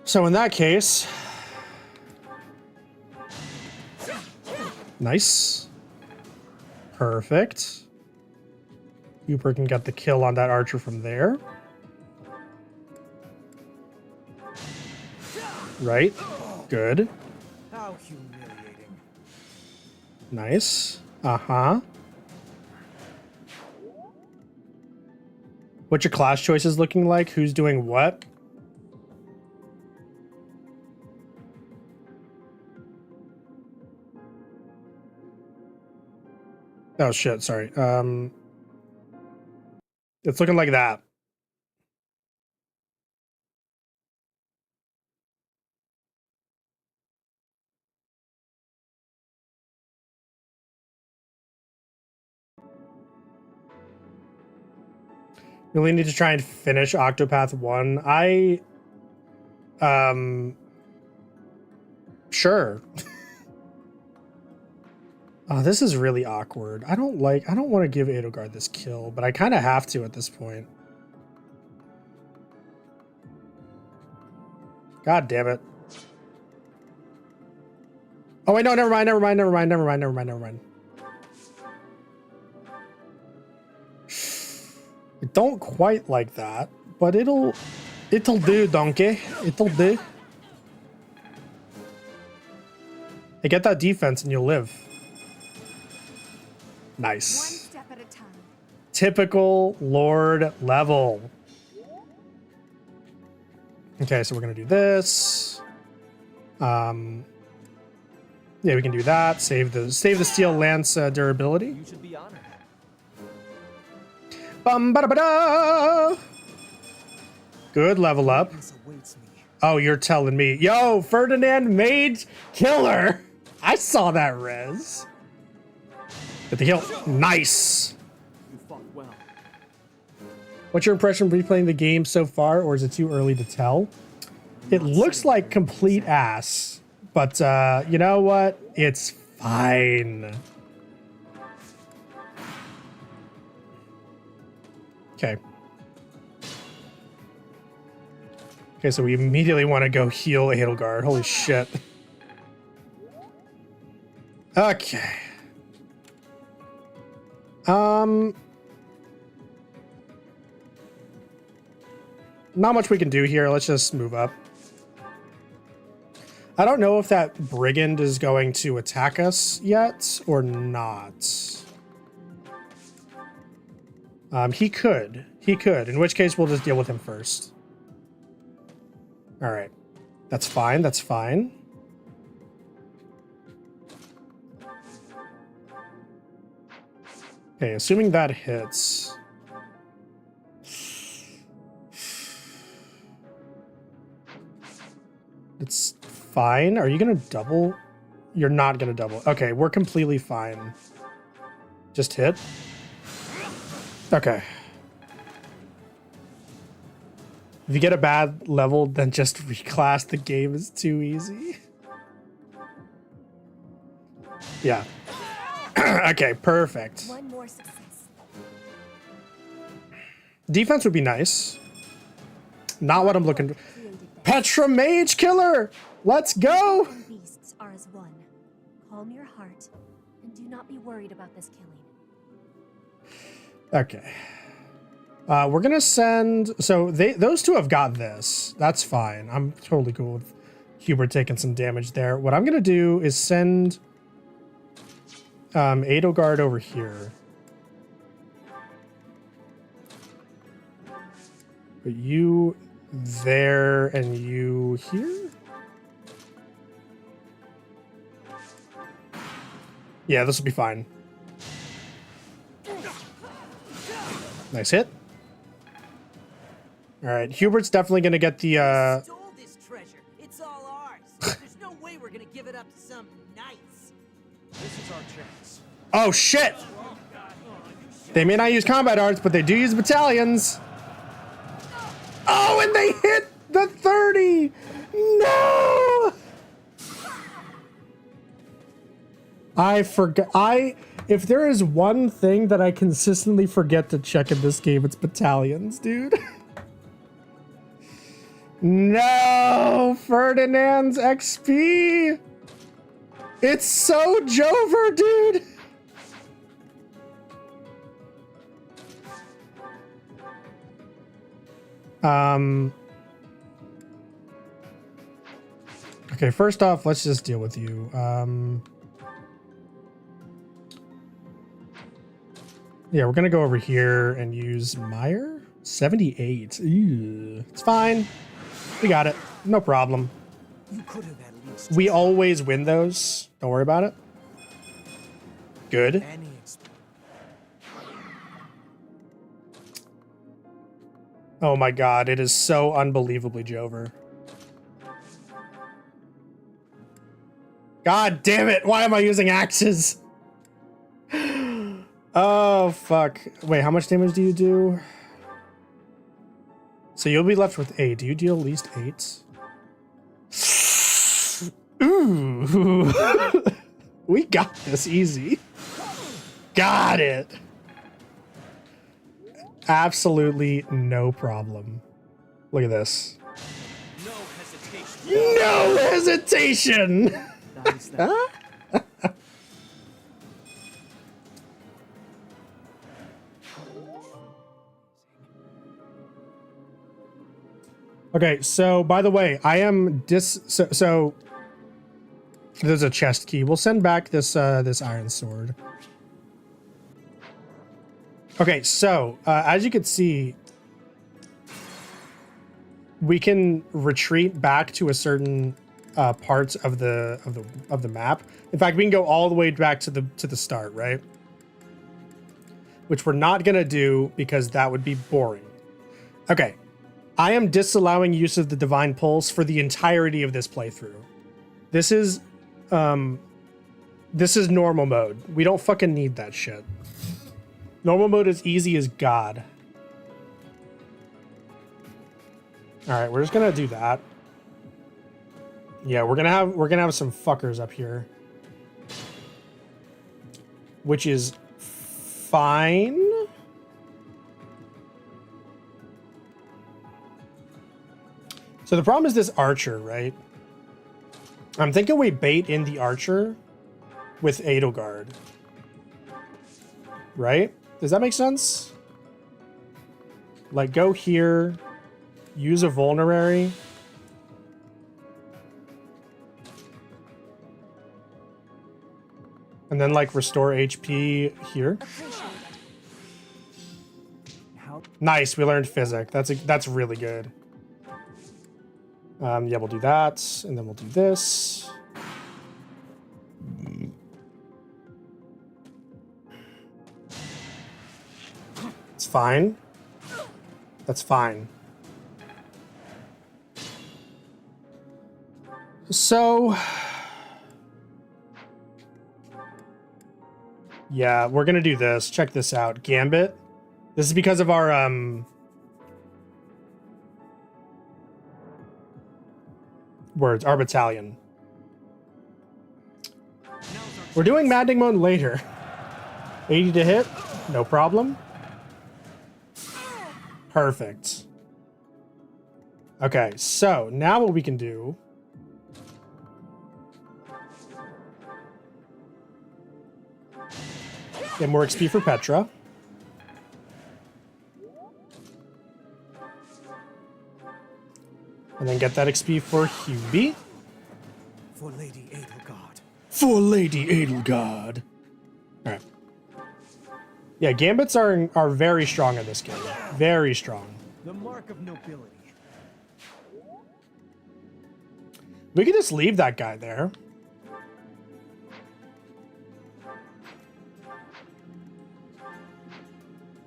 So in that case, nice. Perfect. Cooper can get the kill on that archer from there. Right. Good. How humiliating. Nice. Uh-huh. What's your class choices looking like? Who's doing what? Oh shit, sorry. It's looking like that. Really need to try and finish Octopath 1. Sure. Oh, this is really awkward. I don't want to give Edelgard this kill, but I kind of have to at this point. God damn it. Oh wait, no, never mind. I don't quite like that, but it'll do, donkey. It'll do. Hey, get that defense and you'll live. Nice. One step at a time. Typical Lord level. Okay, so we're gonna do this. Yeah, we can do that. Save the steel lance durability. You should be honored. Bum ba da ba da. Good level up. Oh, you're telling me. Yo, Ferdinand Mage Killer. I saw that res. Get the heal. Nice. You fought well. What's your impression of replaying the game so far, or is it too early to tell? It looks like complete ass, but you know what? It's fine. Okay. Okay, so we immediately want to go heal Edelgard. Holy shit. Okay. Not much we can do here. Let's just move up. I don't know if that brigand is going to attack us yet or not. He could. He could, in which case we'll just deal with him first. All right. That's fine. That's fine. Okay, assuming that hits. It's fine. Are you gonna double? You're not gonna double. Okay, we're completely fine. Just hit. Okay. If you get a bad level, then just reclass. The game is too easy. Yeah. Okay, perfect. One more success. Defense would be nice. Not what I'm looking for. Petra Mage Killer! Let's go! Beasts are as one. Calm your heart and do not be worried about this killing. Okay. We're gonna send. So those two have got this. That's fine. I'm totally cool with Hubert taking some damage there. What I'm gonna do is send Edelgard over here. But you there and you here? Yeah, this will be fine. Nice hit. All right, Hubert's definitely gonna get the Stole this treasure. It's all ours. There's no way we're gonna give it up to some knights. This is our chance. Oh shit! They may not use combat arts, but they do use battalions. Oh! No, and they hit the 30. No. I forgot. If there is one thing that I consistently forget to check in this game, it's battalions, dude. No, Ferdinand's XP. It's so Jover, dude. Okay, first off, let's just deal with you. Yeah, we're gonna go over here and use Meyer. 78. Ew. It's fine. We got it. No problem. You could have at least We always win those. Don't worry about it. Good. Oh my god, it is so unbelievably Jover. God damn it, why am I using axes? Oh, fuck. Wait, how much damage do you do? So you'll be left with 8. Do you deal at least 8? Ooh. We got this easy. Got it. Absolutely no problem. Look at this. No hesitation. Okay, so by the way, I am so there's a chest key. We'll send back this this iron sword. Okay, so as you can see, we can retreat back to a certain parts of the map. In fact, we can go all the way back to the start, right? Which we're not gonna do because that would be boring. Okay, I am disallowing use of the Divine Pulse for the entirety of this playthrough. This is normal mode. We don't fucking need that shit. Normal mode is easy as God. All right, we're just gonna do that. Yeah, we're gonna have some fuckers up here, which is fine. So the problem is this archer, right? I'm thinking we bait in the archer with Edelgard, right? Does that make sense? Like, go here, use a vulnerary. And then, like, restore HP here. Nice, we learned Physic. That's really good. Yeah, we'll do that, and then we'll do this. It's fine. That's fine. So, yeah, we're gonna do this. Check this out. Gambit. This is because of our our battalion. We're doing Maddening Mode later. 80 to hit, no problem. Perfect. Okay, so now what we can do get more XP for Petra. And then get that XP for Hubie. For Lady Edelgard. For Lady Edelgard. Alright. Yeah, gambits are very strong in this game. Very strong. The mark of nobility. We could just leave that guy there.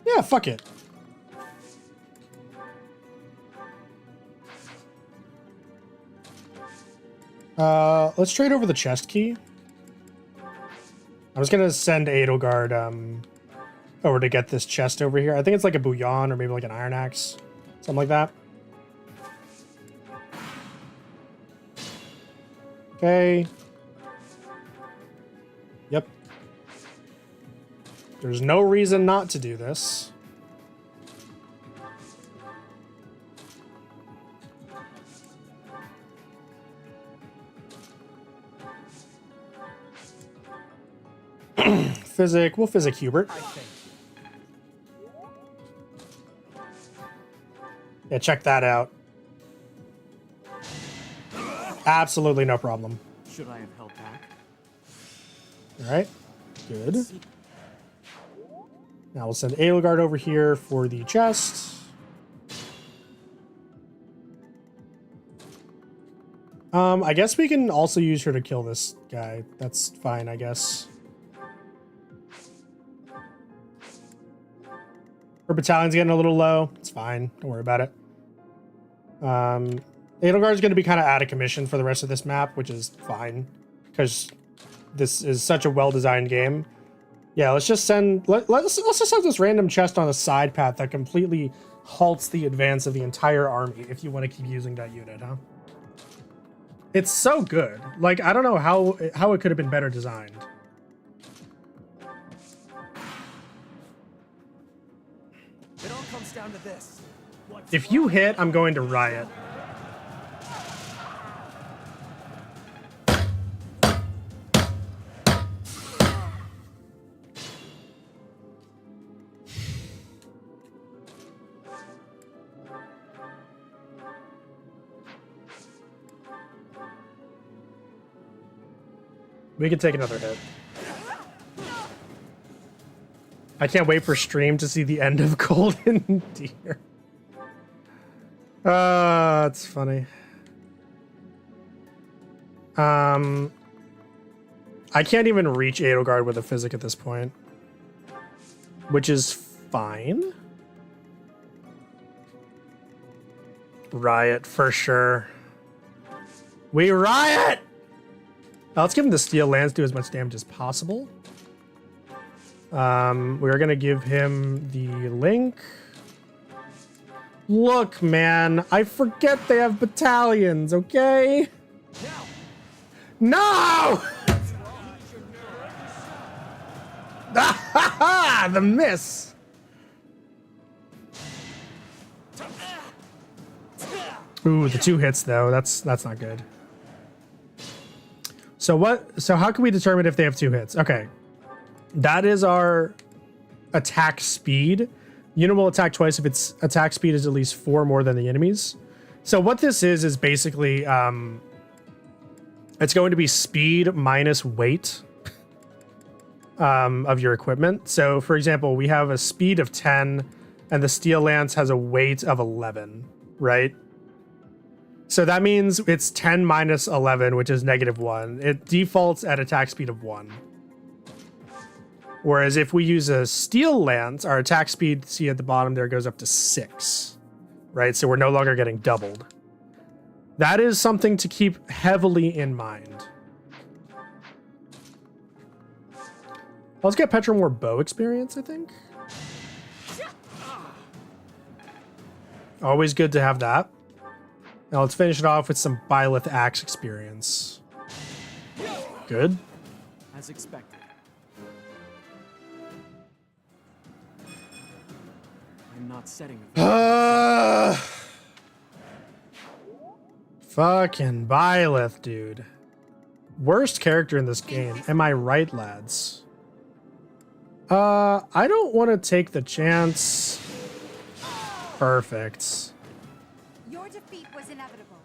Yeah, fuck it. Let's trade over the chest key. I was gonna send Edelgard over to get this chest over here. I think it's like a bouillon or maybe like an iron axe, something like that. Okay. Yep. There's no reason not to do this. We'll physic Hubert. Yeah, check that out. Absolutely no problem. Should I have held back? All right, good. Now we'll send Edelgard over here for the chest. I guess we can also use her to kill this guy. That's fine, I guess. Her battalion's getting a little low. It's fine. Don't worry about it. Edelgard's going to be kind of out of commission for the rest of this map, which is fine because this is such a well-designed game. Yeah, let's just send... Let's just have this random chest on a side path that completely halts the advance of the entire army if you want to keep using that unit, huh? It's so good. Like, I don't know how it could have been better designed. It all comes down to this. If you hit, I'm going to riot. We can take another hit. I can't wait for stream to see the end of Golden Deer. It's funny. I can't even reach Edelgard with a physic at this point, which is fine. Riot for sure. We riot! Let's give him the Steel Lance, do as much damage as possible. We're gonna give him the Link. Look, man, I forget they have battalions, okay? No! The miss! Ooh, the 2 hits though. That's not good. So how can we determine if they have 2 hits? Okay. That is our attack speed. Unit will attack twice if its attack speed is at least 4 more than the enemy's. So what this is basically it's going to be speed minus weight of your equipment. So for example, we have a speed of 10 and the Steel Lance has a weight of 11, right? So that means it's 10 minus 11, which is -1. It defaults at attack speed of 1. Whereas if we use a Steel Lance, our attack speed, see at the bottom there, goes up to 6, right? So we're no longer getting doubled. That is something to keep heavily in mind. Let's get Petra more bow experience, I think. Always good to have that. Now let's finish it off with some Byleth Axe experience. Good. As expected. I'm not setting a fucking Byleth, dude. Worst character in this game. Am I right, lads? I don't want to take the chance. Perfect. Your defeat was inevitable.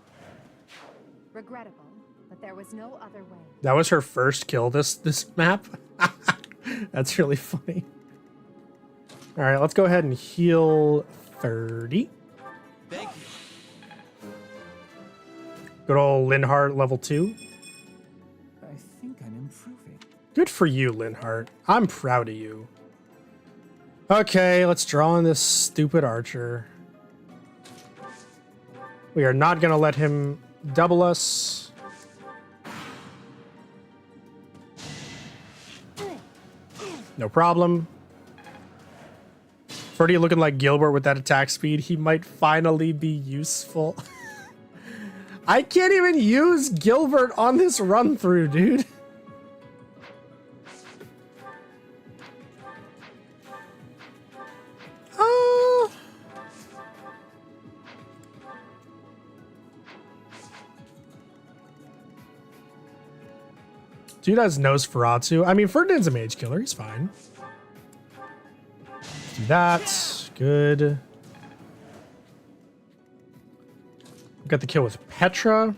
Regrettable, but there was no other way. That was her first kill this map. That's really funny. All right, let's go ahead and heal 30. Thank you. Good old Linhardt level 2. I think I'm improving. Good for you, Linhardt. I'm proud of you. Okay, let's draw on this stupid archer. We are not going to let him double us. No problem. Ferdy looking like Gilbert with that attack speed. He might finally be useful. I can't even use Gilbert on this run through, dude. Dude has Nosferatu. I mean, Ferdinand's a mage killer. He's fine. Do that. Good. We got the kill with Petra.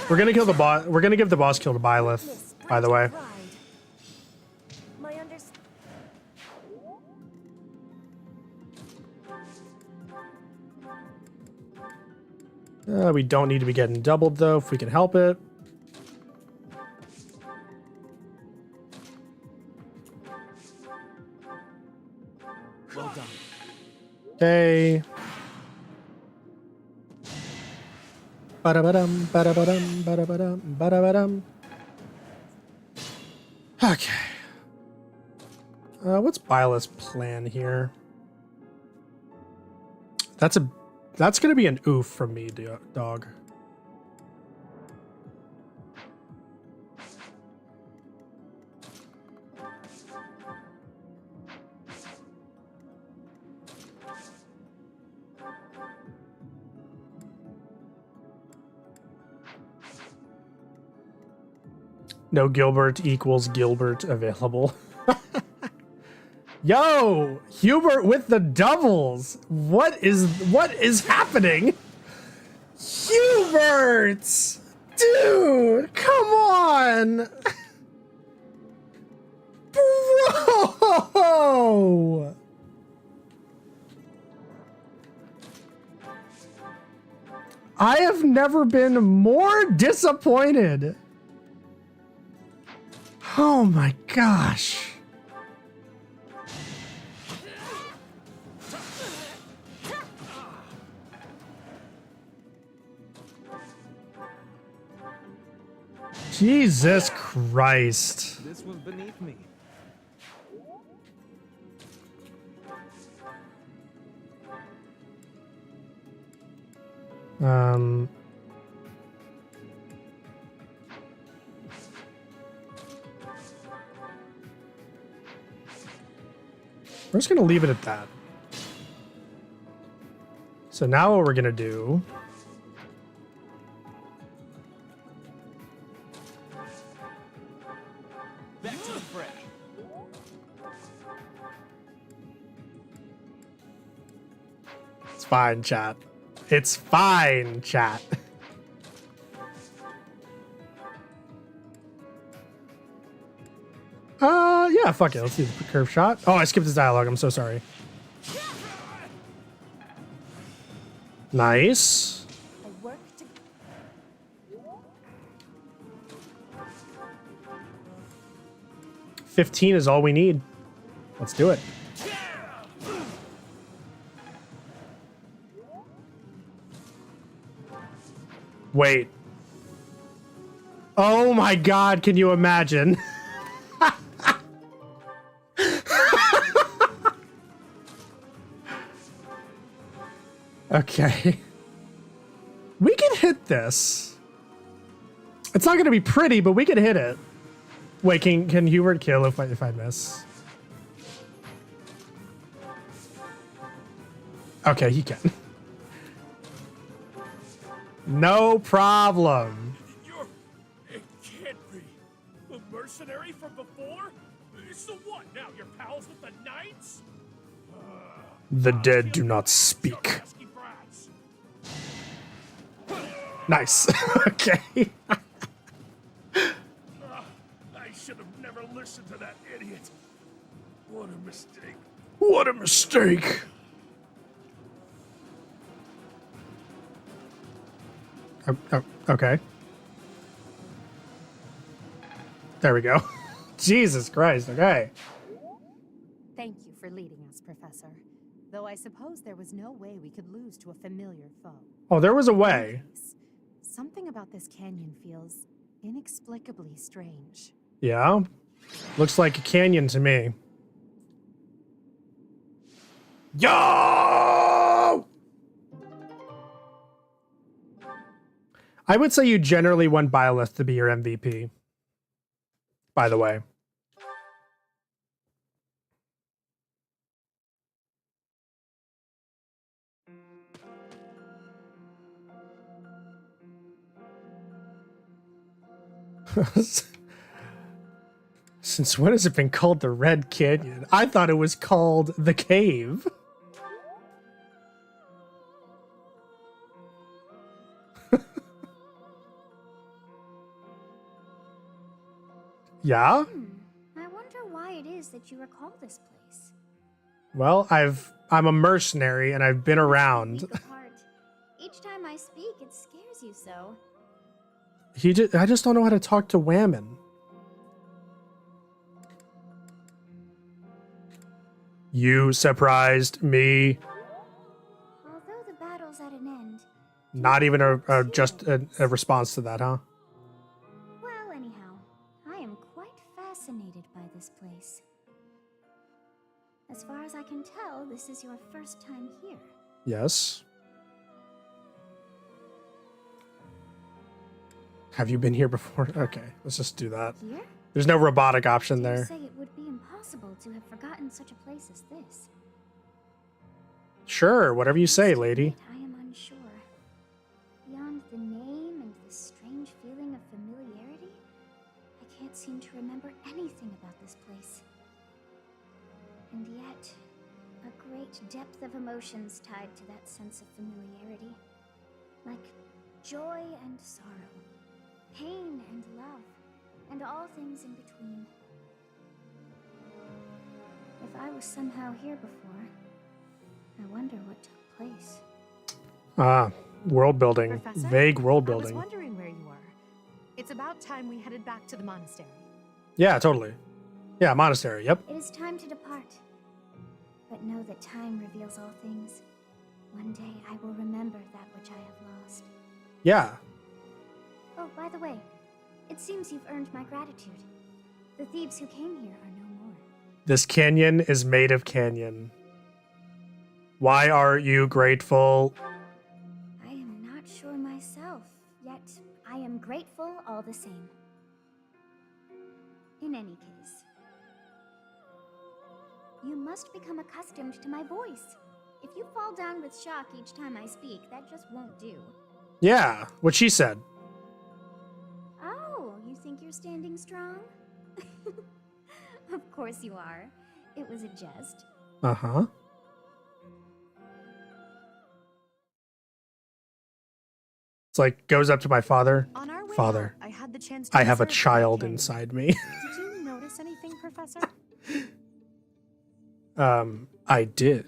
We're gonna kill the boss. We're gonna give the boss kill to Byleth, by the way. We don't need to be getting doubled though, if we can help it. Well done. Okay. Ba-da-ba-dum, ba-da-ba-dum, ba-da-ba-dum, ba-da-ba-dum. Okay. What's Byleth's plan here? That's gonna be an oof from me, dog. No Gilbert equals Gilbert available. Yo, Hubert with the doubles. What is happening? Hubert! Dude, come on! Bro! I have never been more disappointed. Oh my gosh. Jesus Christ. This was beneath me. We're just gonna leave it at that. So now what we're gonna do Back to the fray. It's fine, chat. It's fine, chat. Yeah, fuck it. Let's do the curve shot. Oh, I skipped his dialogue. I'm so sorry. Nice. 15 is all we need. Let's do it. Wait. Oh my god, can you imagine? Okay. We can hit this. It's not gonna be pretty, but we can hit it. Wait, can Hubert kill if I miss? Okay, he can. No problem. It can't be. A mercenary from before? So what, now you're pals with the knights? The dead do not speak. Nice. Okay. I should have never listened to that idiot. What a mistake. What a mistake. Okay. There we go. Jesus Christ, okay. Thank you for leading us, Professor. Though I suppose there was no way we could lose to a familiar foe. Oh, there was a way. Something about this canyon feels inexplicably strange. Yeah. Looks like a canyon to me. Yo! I would say you generally want Byleth to be your MVP. By the way. Since when has it been called the Red Canyon? I thought it was called the Cave. Yeah? I wonder why it is that you recall this place. Well, I'm a mercenary and I've been around. Each time I speak, it scares you so. I just don't know how to talk to Whammon. You surprised me. Although the battle's at an end. Not even a response to that, huh? Well, anyhow, I am quite fascinated by this place. As far as I can tell, this is your first time here. Yes. Have you been here before? Okay, let's just do that. Here? There's no robotic option there. You say it would be impossible to have forgotten such a place as this. Sure, whatever you say, lady. I am unsure. Beyond the name and the strange feeling of familiarity, I can't seem to remember anything about this place. And yet, a great depth of emotions tied to that sense of familiarity. Like joy and sorrow, pain and love, and all things in between. If I was somehow here before, I wonder what took place. Ah, world building. Professor? Vague world I was building. wondering where you were. It's about time we headed back to the monastery. Yeah, totally. Yeah, monastery, yep. It is time to depart. But know that time reveals all things. One day I will remember that which I have lost. Yeah. Oh, by the way, it seems you've earned my gratitude. The thieves who came here are no more. This canyon is made of canyon. Why are you grateful? I am not sure myself, yet I am grateful all the same. In any case, you must become accustomed to my voice. If you fall down with shock each time I speak, that just won't do. Yeah, what she said. Oh, you think you're standing strong? Of course you are. It was a jest. Uh-huh. It's like, goes up to my father. On our way Father, out, I had the chance to I have a observe the child canyon. inside me. Did you notice anything, Professor? I did.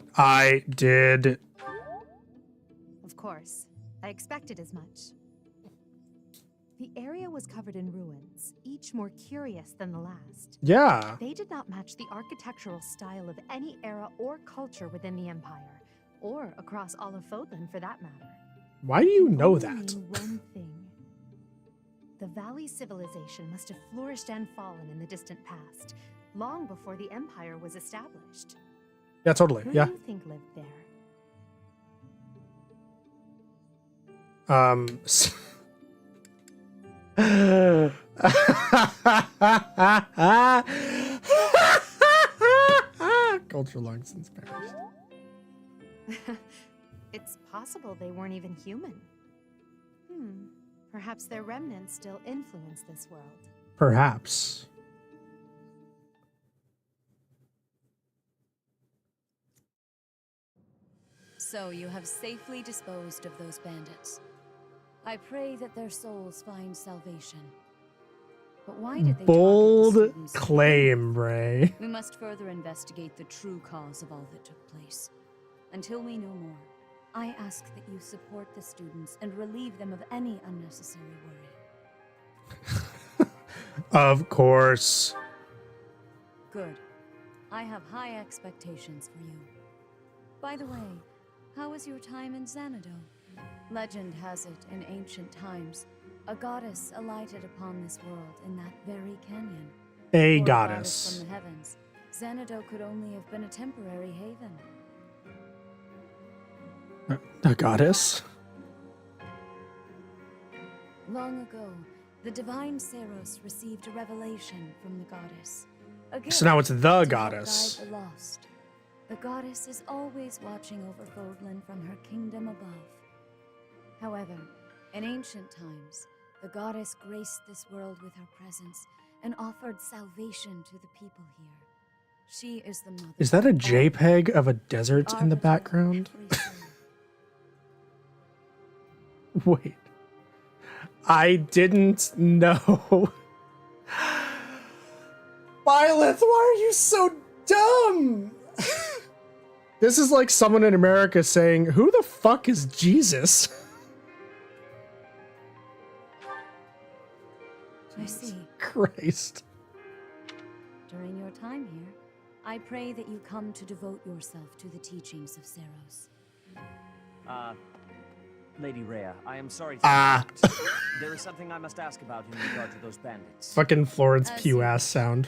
Of course. I expected as much. The area was covered in ruins, each more curious than the last. Yeah. They did not match the architectural style of any era or culture within the Empire, or across all of Fodlan for that matter. Why do you know Only that? one thing. The Valley civilization must have flourished and fallen in the distant past, long before the Empire was established. Yeah, totally. Who Yeah. do you think lived there? Culture long since perished. It's possible they weren't even human. Perhaps their remnants still influence this world. Perhaps. So you have safely disposed of those bandits. I pray that their souls find salvation. But why did they Bold target the students? claim, Ray. We must further investigate the true cause of all that took place. Until we know more, I ask that you support the students and relieve them of any unnecessary worry. Of course. Good. I have high expectations for you. By the way, how was your time in Xanadu? Legend has it, in ancient times, a goddess alighted upon this world in that very canyon. A For goddess. from the heavens, Xanadu could only have been a temporary haven. A goddess? long ago, the divine Seros received a revelation from the goddess. A So now it's gift the to help goddess. guide the lost. The goddess is always watching over Fodlan from her kingdom above. However, in ancient times, the goddess graced this world with her presence and offered salvation to the people here. She is the mother. Is that a of all JPEG of a desert in the background? Wait. I didn't know. Violet, why are you so dumb? This is like someone in America saying, who the fuck is Jesus? I see. Christ. During your time here, I pray that you come to devote yourself to the teachings of Seros. Lady Rhea, I am sorry to interrupt. There is something I must ask about in regard to those bandits. Fucking Florence As Pugh you ass wish. sound.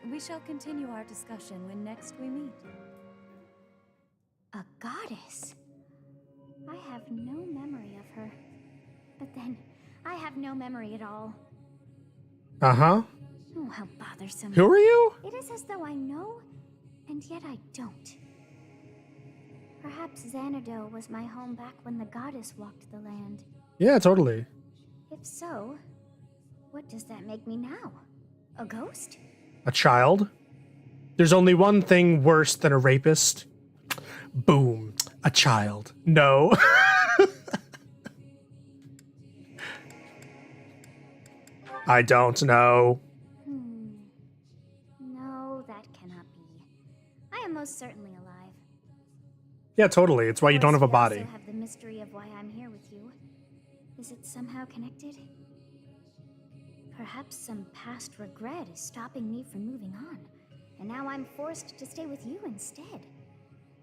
We shall continue our discussion when next we meet. A goddess? I have no memory of her. But then, I have no memory at all. Uh-huh. Oh, how bothersome. Who are you? It is as though I know, and yet I don't. Perhaps Xanadu was my home back when the goddess walked the land. Yeah, totally. If so, what does that make me now? A ghost? A child? There's only one thing worse than a rapist. Boom. A child. No. I don't know. No, that cannot be. I am most certainly alive. Yeah, totally. It's why you don't have a Of course, body. we also have the mystery of why I'm here with you. Is it somehow connected? Perhaps some past regret is stopping me from moving on, and now I'm forced to stay with you instead.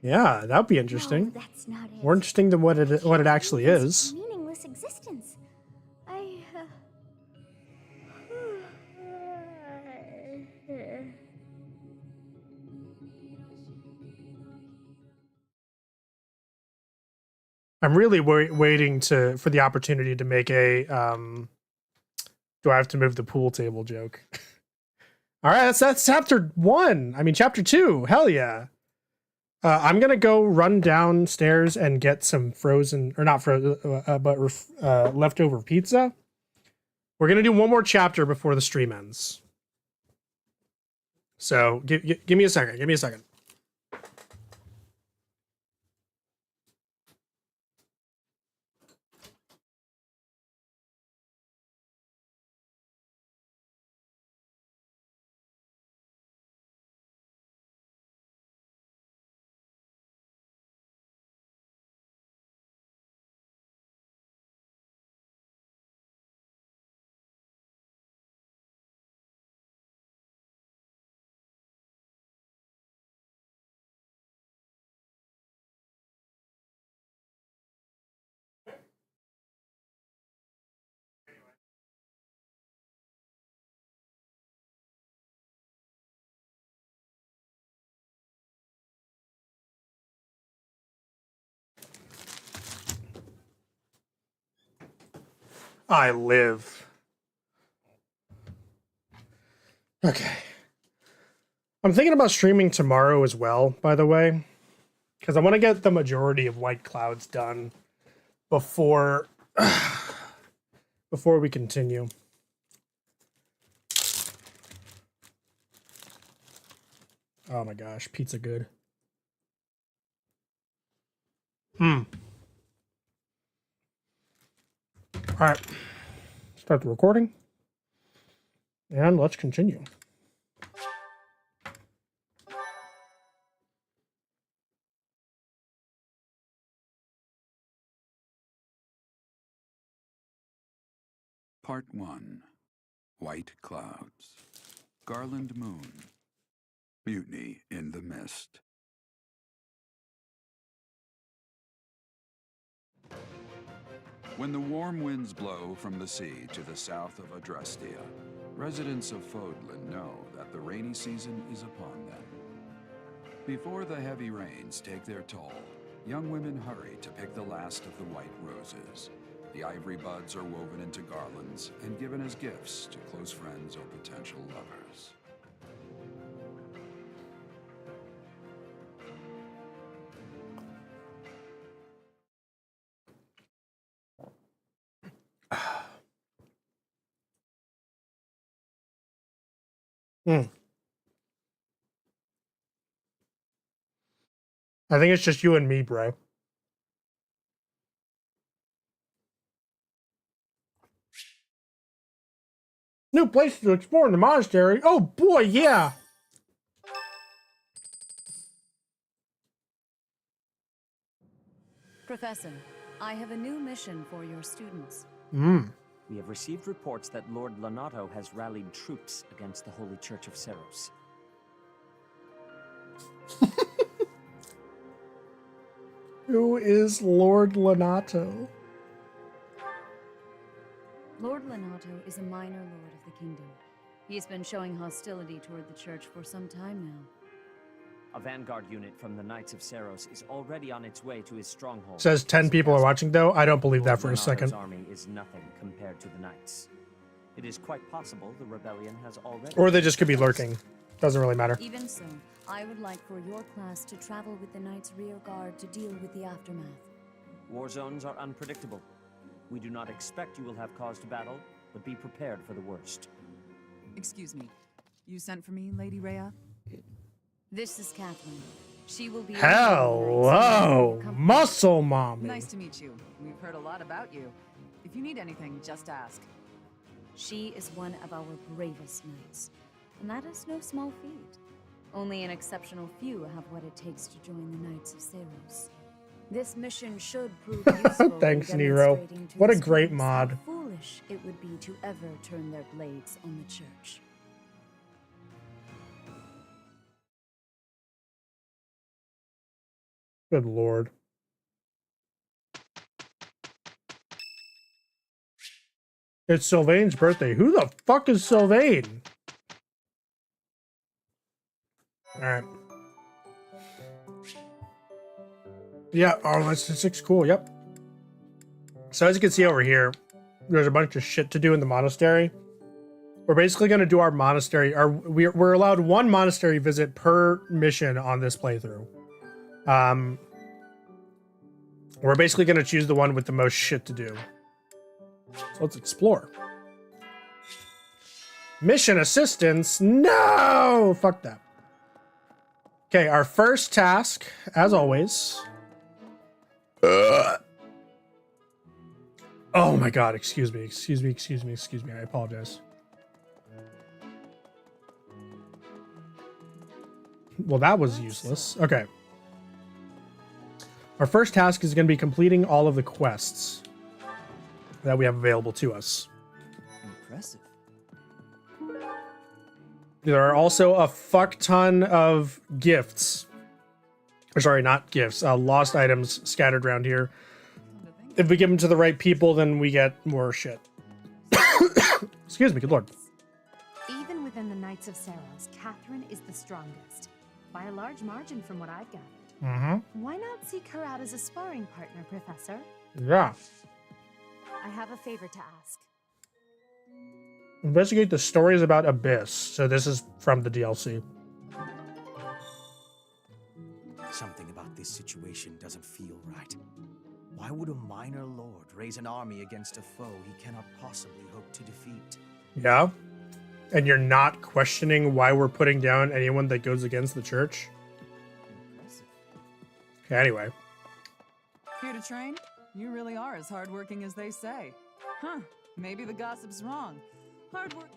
Yeah, that would be interesting. No, that's not it. More interesting than what it actually is. Meaningless existence. I'm really waiting for the opportunity to make a do I have to move the pool table joke. All right, that's chapter 1. I mean chapter 2. Hell yeah. I'm gonna go run downstairs and get some frozen, or not frozen, but leftover pizza. We're gonna do one more chapter before the stream ends. So give me a second. Give me a second. I live. Okay. I'm thinking about streaming tomorrow as well, by the way, because I want to get the majority of White Clouds done before before we continue. Oh my gosh, pizza good. All right. Start the recording. And let's continue. Part 1. White Clouds. Garland Moon. Mutiny in the Mist. When the warm winds blow from the sea to the south of Adrestia, residents of Fodlan know that the rainy season is upon them. Before the heavy rains take their toll, young women hurry to pick the last of the white roses, The ivory buds are woven into garlands and given as gifts to close friends or potential lovers. I think it's just you and me, bro. New places to explore in the monastery. Oh boy, yeah. Professor, I have a new mission for your students. We have received reports that Lord Lonato has rallied troops against the Holy Church of Seros. Who is Lord Lonato? Lord Lonato is a minor lord of the kingdom. He's been showing hostility toward the church for some time now. A vanguard unit from the Knights of Seros is already on its way to his stronghold. Says 10 people are watching, though. I don't believe that for a Lord second. Lonato's army is nothing compared to the Knights. It is quite possible the rebellion has already... Or they just could be lurking. Doesn't really matter. Even so, I would like for your class to travel with the Knights' rear guard to deal with the aftermath. War zones are unpredictable. We do not expect you will have cause to battle, but be prepared for the worst. Excuse me. You sent for me, Lady Rhea? This is Catherine. She will be... Hello, Muscle Mommy. Nice to meet you. We've heard a lot about you. If you need anything, just ask. She is one of our bravest knights, and that is no small feat. Only an exceptional few have what it takes to join the Knights of Seros. This mission should prove useful. Thanks, in Nero. demonstrating to What a the great students mod. how foolish it would be to ever turn their blades on the church. Good lord. It's Sylvain's birthday. Who the fuck is Sylvain? Alright. Yeah, oh, that's 6. Cool, yep. So as you can see over here, there's a bunch of shit to do in the monastery. We're basically going to do our monastery. We're allowed 1 monastery visit per mission on this playthrough. We're basically going to choose the one with the most shit to do. So let's explore. Mission assistance? No! Fuck that. Okay, our first task, as always. Oh my god, excuse me. I apologize. Well, that was useless. Okay. Our first task is going to be completing all of the quests that we have available to us. Impressive. There are also a fuck ton of gifts. Or sorry, not gifts. Lost items scattered around here. If we give them to the right people, then we get more shit. Excuse me, good lord. Even within the Knights of Seros, Catherine is the strongest. By a large margin from what I've gathered. Why not seek her out as a sparring partner, Professor? Yeah. I have a favor to ask. Investigate the stories about Abyss. So this is from the DLC. Something about this situation doesn't feel right. Why would a minor lord raise an army against a foe he cannot possibly hope to defeat? Yeah. And you're not questioning why we're putting down anyone that goes against the church? Okay, anyway. Here to train? You really are as hardworking as they say. Huh, maybe the gossip's wrong. Hard work.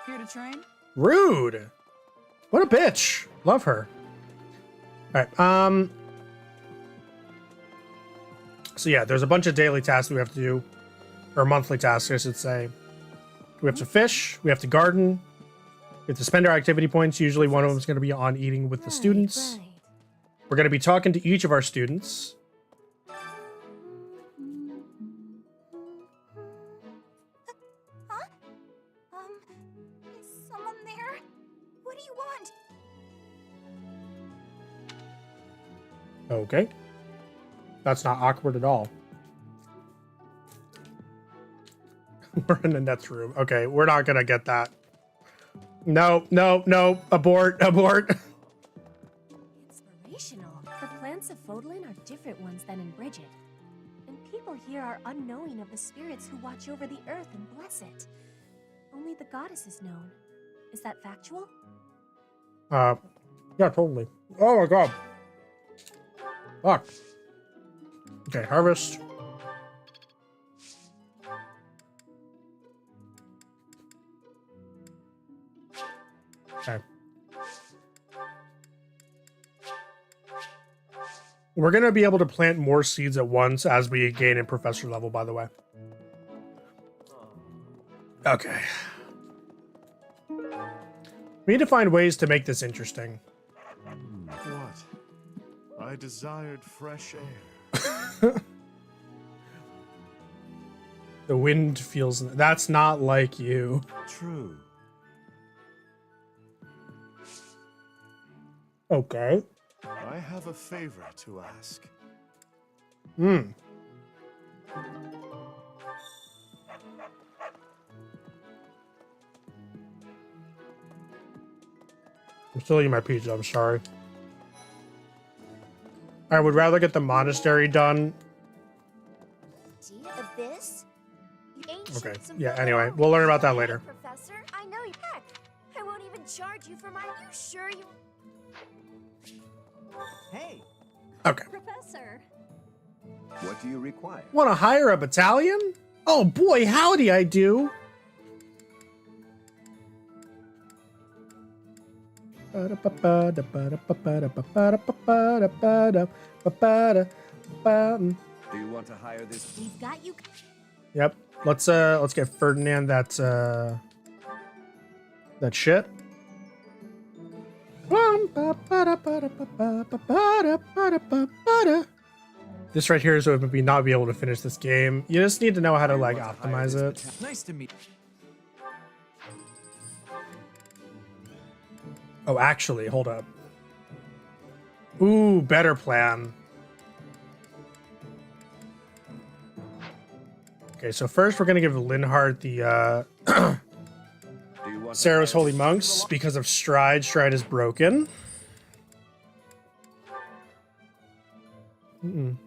Here to train? Rude. What a bitch. Love her. Alright, so yeah, there's a bunch of daily tasks we have to do. Or monthly tasks, I should say. We have to fish, we have to garden, we have to spend our activity points. Usually one of them is going to be on eating with the students. We're going to be talking to each of our students. Huh? Is someone there? What do you want? Okay. That's not awkward at all. We're in Annette's room. Okay, we're not gonna get that. No, no, no. Abort, abort. Inspirational. The plants of Fodlan are different ones than in Bridget. And people here are unknowing of the spirits who watch over the earth and bless it. Only the goddess is known. Is that factual? Yeah, totally. Oh my god. Fuck. Okay, harvest. Okay. We're gonna be able to plant more seeds at once as we gain in professor level, by the way. Okay. We need to find ways to make this interesting. What? I desired fresh air. The wind feels... That's not like you. True. Okay. I have a favor to ask. Hmm. I'm still eating my pizza, I'm sorry. I would rather get the monastery done. Abyss? Okay, yeah, anyway, we'll learn about that later. Professor, I know you. Heck, I won't even charge you for mine. You sure you... Hey. Okay. Professor. What do you require? Want to hire a battalion? Oh boy, howdy I do. Do you want to hire this? We've got you. Yep. Let's get Ferdinand that shit. This right here is what would be not be able to finish this game. You just need to know how to like optimize it. Nice to meet. Oh, actually, hold up. Ooh, better plan. Okay, so first we're gonna give Linhardt the Sarah's Holy Monks because of Stride. Stride is broken. Okay,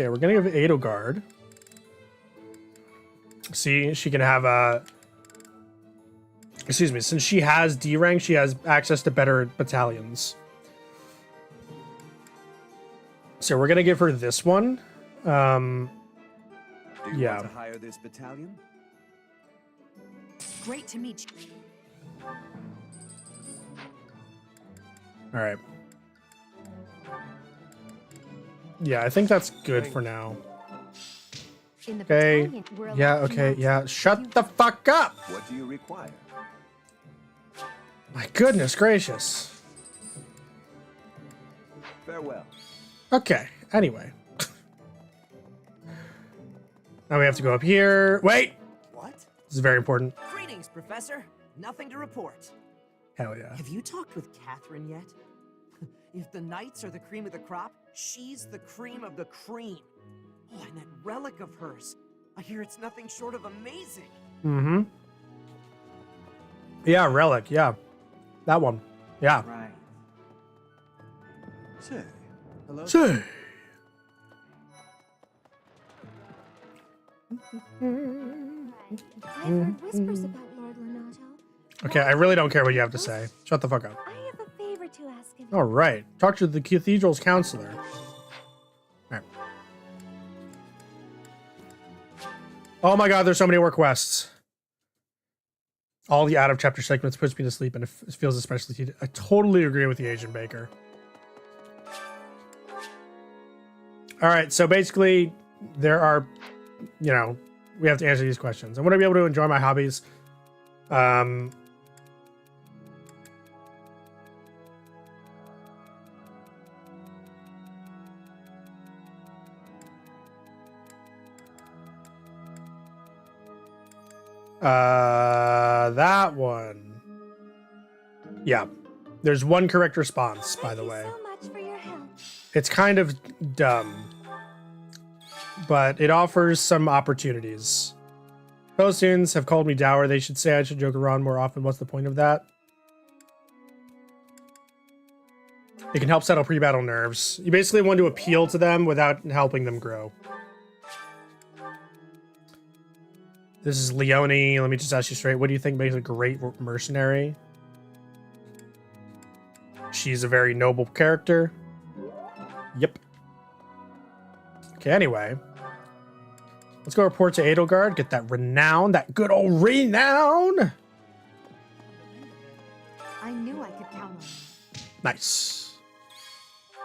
we're gonna give Edelgard. See, she can have a... Excuse me, since she has D rank, she has access to better battalions. So we're gonna give her this one. Do you yeah. want to hire this battalion? Great to meet you. All right. Yeah, I think that's good for now. Okay. Yeah, okay, yeah. Shut the fuck up! What do you require? My goodness gracious. Farewell. Okay, anyway. Now we have to go up here. Wait! What? This is very important. Greetings, Professor. Nothing to report. Hell yeah. Have you talked with Catherine yet? If the knights are the cream of the crop, she's the cream of the cream. Oh, and that relic of hers. I hear it's nothing short of amazing. Mm-hmm. Yeah, relic, yeah. That one. Yeah. Right. Say, hello? Say. I've heard whispers about Lord Lenato. Okay, I really don't care what you have to say. Shut the fuck up. I have a favor to ask of you. All right. Talk to the cathedral's counselor. All right. Oh my god, there's so many more quests. All the out-of-chapter segments puts me to sleep, and it feels especially heated. I totally agree with the Asian Baker. All right, so basically, there are, you know, we have to answer these questions. I want to be able to enjoy my hobbies. That one. Yeah. There's one correct response, by the way. Thank you so much for your help. It's kind of dumb, but it offers some opportunities. Fellow students have called me dour. They should say I should joke around more often. What's the point of that? It can help settle pre-battle nerves. You basically want to appeal to them without helping them grow. This is Leonie. Let me just ask you straight. What do you think makes a great mercenary? She's a very noble character. Yep. Okay, anyway. Let's go report to Edelgard. Get that renown. That good old renown. I knew I could count on you. Nice.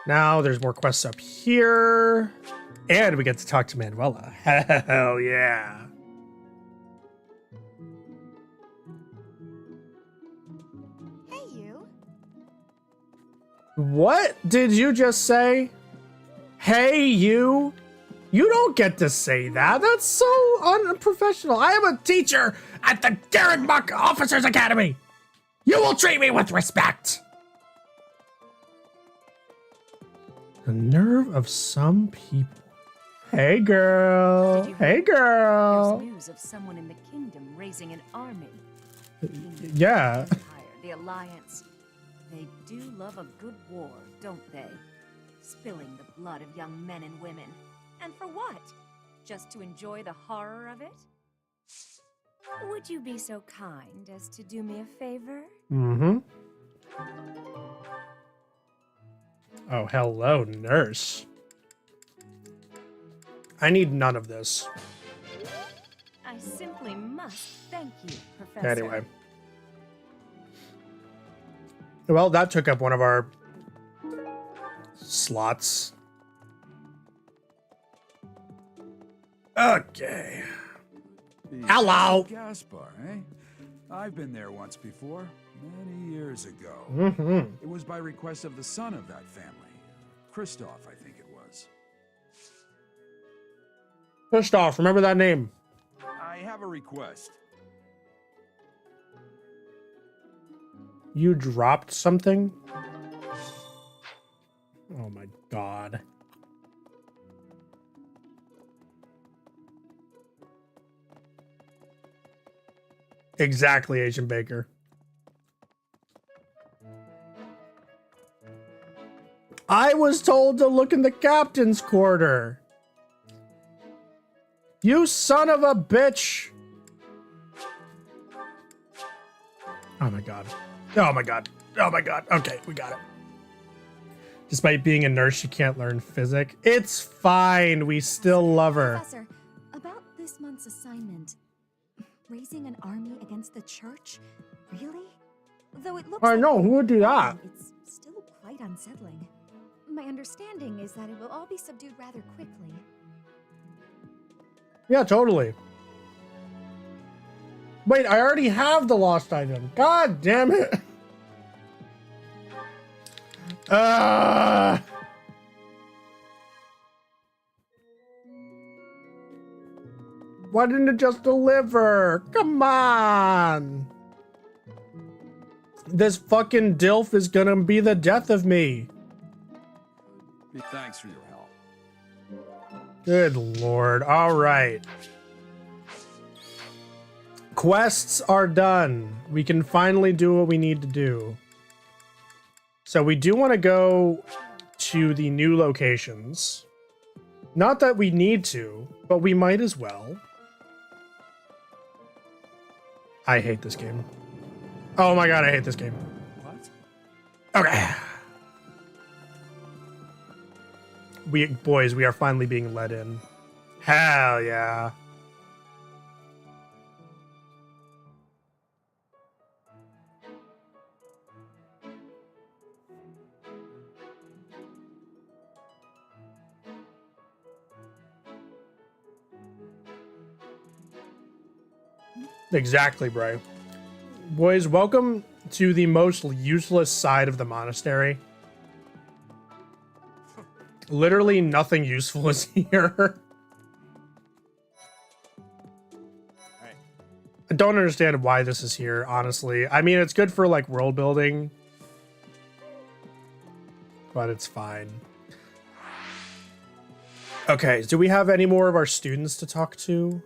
Now there's more quests up here. And we get to talk to Manuela. Hell yeah. Hey, you. What did you just say? Hey, you. You don't get to say that. That's so unprofessional. I am a teacher at the Garrett Officers Academy. You will treat me with respect. The nerve of some people. Hey, girl. Hey, girl. There's news of someone in the kingdom raising an army. Yeah. Empire, the Alliance. They do love a good war, don't they? Spilling the blood of young men and women. And for what? Just to enjoy the horror of it? Would you be so kind as to do me a favor? Mm-hmm. Oh, hello, nurse. I need none of this. I simply must thank you, Professor. Anyway. Well, that took up one of our slots. Okay. Hello. Gaspar, eh? I've been there once before, many years ago. Mm-hmm. It was by request of the son of that family. Christoph, I think it was. Christoph, remember that name. I have a request. You dropped something? Oh my god. Exactly, Agent Baker. I was told to look in the captain's quarter. You son of a bitch. Oh my god. Oh my god. Oh my god. Okay, we got it. Despite being a nurse, she can't learn physics. It's fine. We still love her. Professor, about this month's assignment, raising an army against the church? Really? Though it looks I know, who would do that? It's still quite unsettling. My understanding is that it will all be subdued rather quickly. Yeah, totally. Wait, I already have the lost item. God damn it. Why didn't it just deliver? Come on. This fucking DILF is gonna be the death of me. Thanks for your help. Good lord. All right. Quests are done. We can finally do what we need to do. So we do want to go to the new locations. Not that we need to, but we might as well. I hate this game. Oh my god, I hate this game. What? Okay. Boys, we are finally being let in. Hell yeah. Exactly, bro. Boys, welcome to the most useless side of the monastery. Literally nothing useful is here. I don't understand why this is here, honestly. I mean, it's good for, like, world building. But it's fine. Okay, do we have any more of our students to talk to?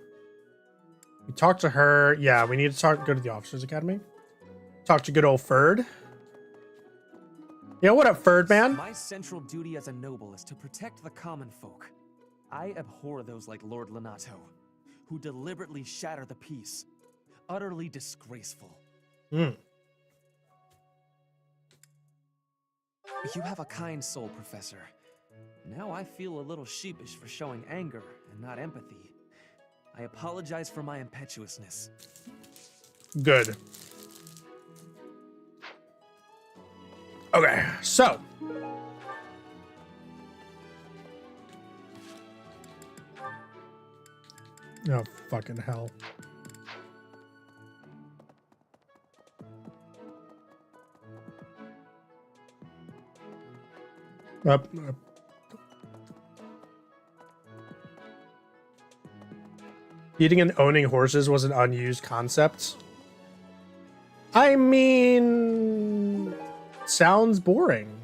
We talked to her. Yeah, we need to go to the Officers Academy. Talk to good old Ferd. Yeah, what up, Ferd, man? My central duty as a noble is to protect the common folk. I abhor those like Lord Lenato, who deliberately shatter the peace. Utterly disgraceful. Hmm. You have a kind soul, Professor. Now I feel a little sheepish for showing anger and not empathy. I apologize for my impetuousness. Good. Okay, so. Oh, fucking hell. Up. Eating and owning horses was an unused concept. I mean, sounds boring.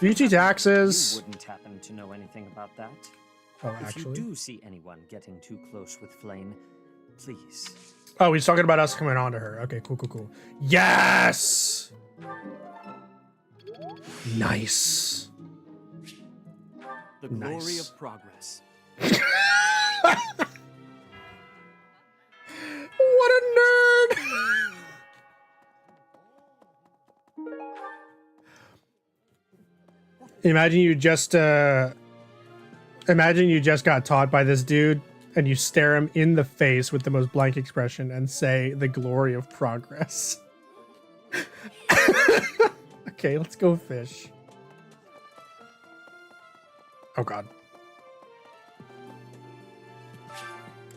Beauty taxes. You wouldn't happen to know anything about that. Oh, If actually. you do see anyone getting too close with Flame, please. Oh, he's talking about us coming on to her. Okay, cool. Yes! Nice. The glory of progress. What a nerd! Imagine you just got taught by this dude and you stare him in the face with the most blank expression and say the glory of progress. Okay, let's go fish. Oh god.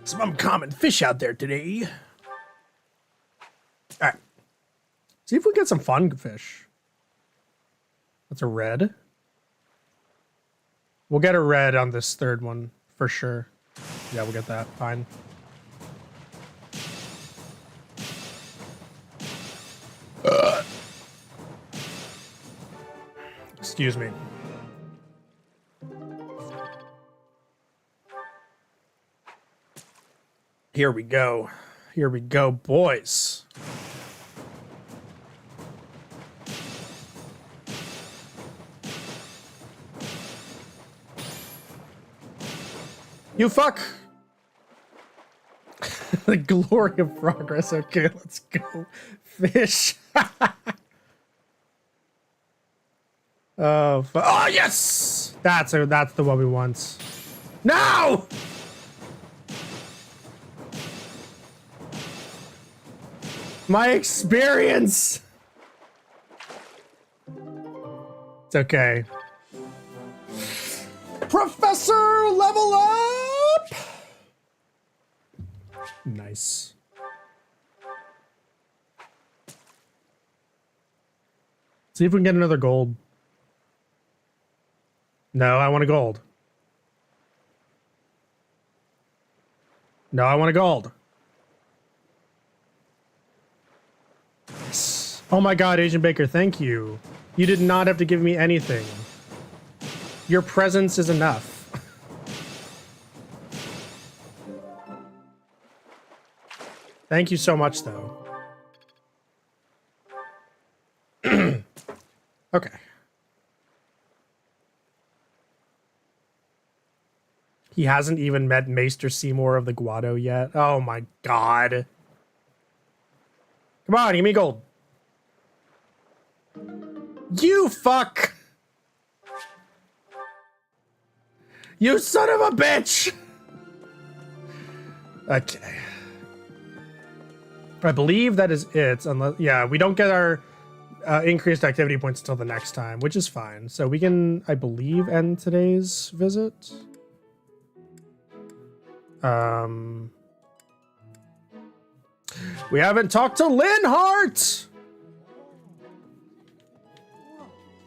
Some uncommon fish out there today. Alright. See if we get some fun fish. That's a red. We'll get a red on this third one for sure. Yeah, we'll get that. Fine. Excuse me. Here we go. Here we go, boys. You fuck! The glory of progress. Okay, let's go. Fish. Oh, oh, yes! That's the one we want. No! My experience! It's okay. Professor, level up! Nice. See if we can get another gold. No, I want a gold. No, I want a gold. Yes. Oh my god, Agent Baker, thank you. You did not have to give me anything. Your presence is enough. Thank you so much, though. Okay. He hasn't even met Maester Seymour of the Guado yet. Oh my god. Come on, give me gold. You fuck! You son of a bitch! Okay. I believe that is it. Unless, yeah, we don't get our increased activity points until the next time, which is fine. So we can, I believe, end today's visit. We haven't talked to Linhart!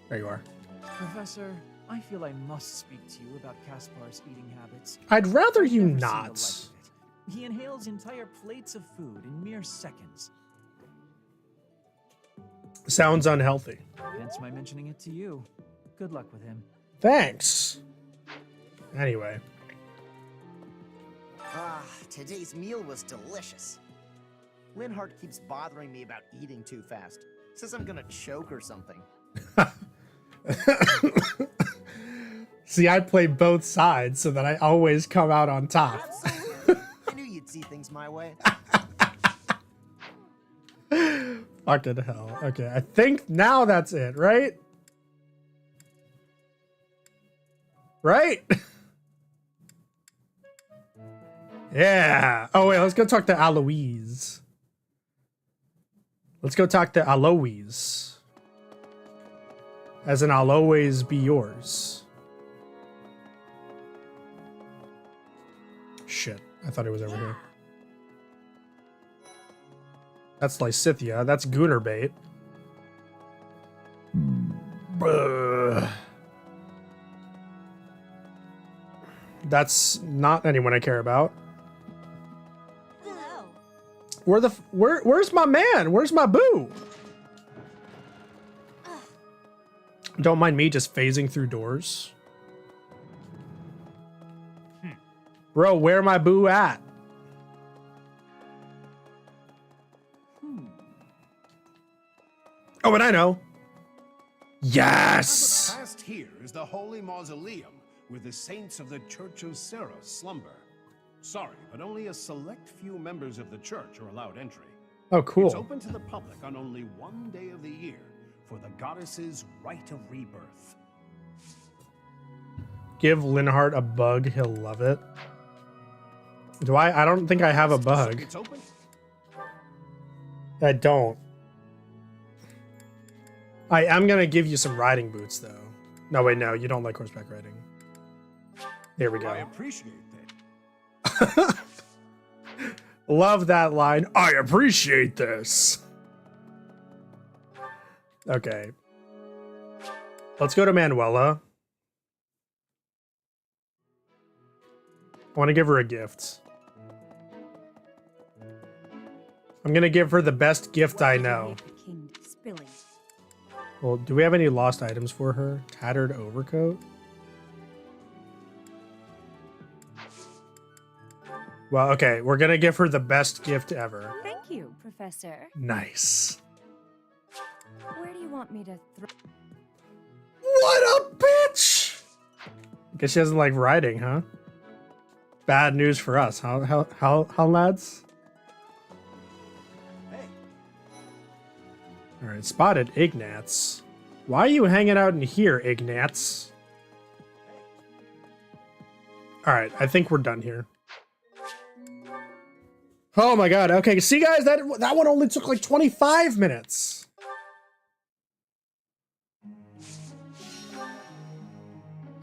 There you are. Professor, I feel I must speak to you about Kaspar's eating habits. I'd rather I've you never seen the not. like of it. He inhales entire plates of food in mere seconds. Sounds unhealthy. Hence my mentioning it to you. Good luck with him. Thanks. Anyway. Ah, today's meal was delicious. Linhart keeps bothering me about eating too fast. Says I'm gonna choke or something. See, I play both sides so that I always come out on top. Absolutely. I knew you'd see things my way. Fucking hell. Okay, I think now that's it, right? Right? Yeah. Oh, wait, let's go talk to Aloise. Let's go talk to Aloise. As in, I'll always be yours. Shit, I thought it was over here. That's Lysithia. That's Goonerbait. That's not anyone I care about. Where's my man? Where's my boo? Don't mind me just phasing through doors. Bro, where my boo at? Oh, and I know. Yes! Past here is the Holy Mausoleum, where the saints of the Church of Serra slumber. Sorry, but only a select few members of the church are allowed entry. Oh, cool. It's open to the public on only one day of the year, for the goddess's rite of rebirth. Give Linhart a bug, he'll love it. Do I? I don't think I have a bug. It's open. I don't. I am gonna give you some riding boots, though. No, wait, no, you don't like horseback riding. There we go. I appreciate that. Love that line. I appreciate this. Okay. Let's go to Manuela. I want to give her a gift. I'm going to give her the best gift I know. Well, do we have any lost items for her? Tattered overcoat? Well, okay, we're gonna give her the best gift ever. Thank you, Professor. Nice. Where do you want me to throw? What a bitch! Guess she doesn't like riding, huh? Bad news for us, huh? How lads? All right, spotted Ignatz. Why are you hanging out in here, Ignatz? All right, I think we're done here. Oh my god. Okay, see guys, that one only took like 25 minutes.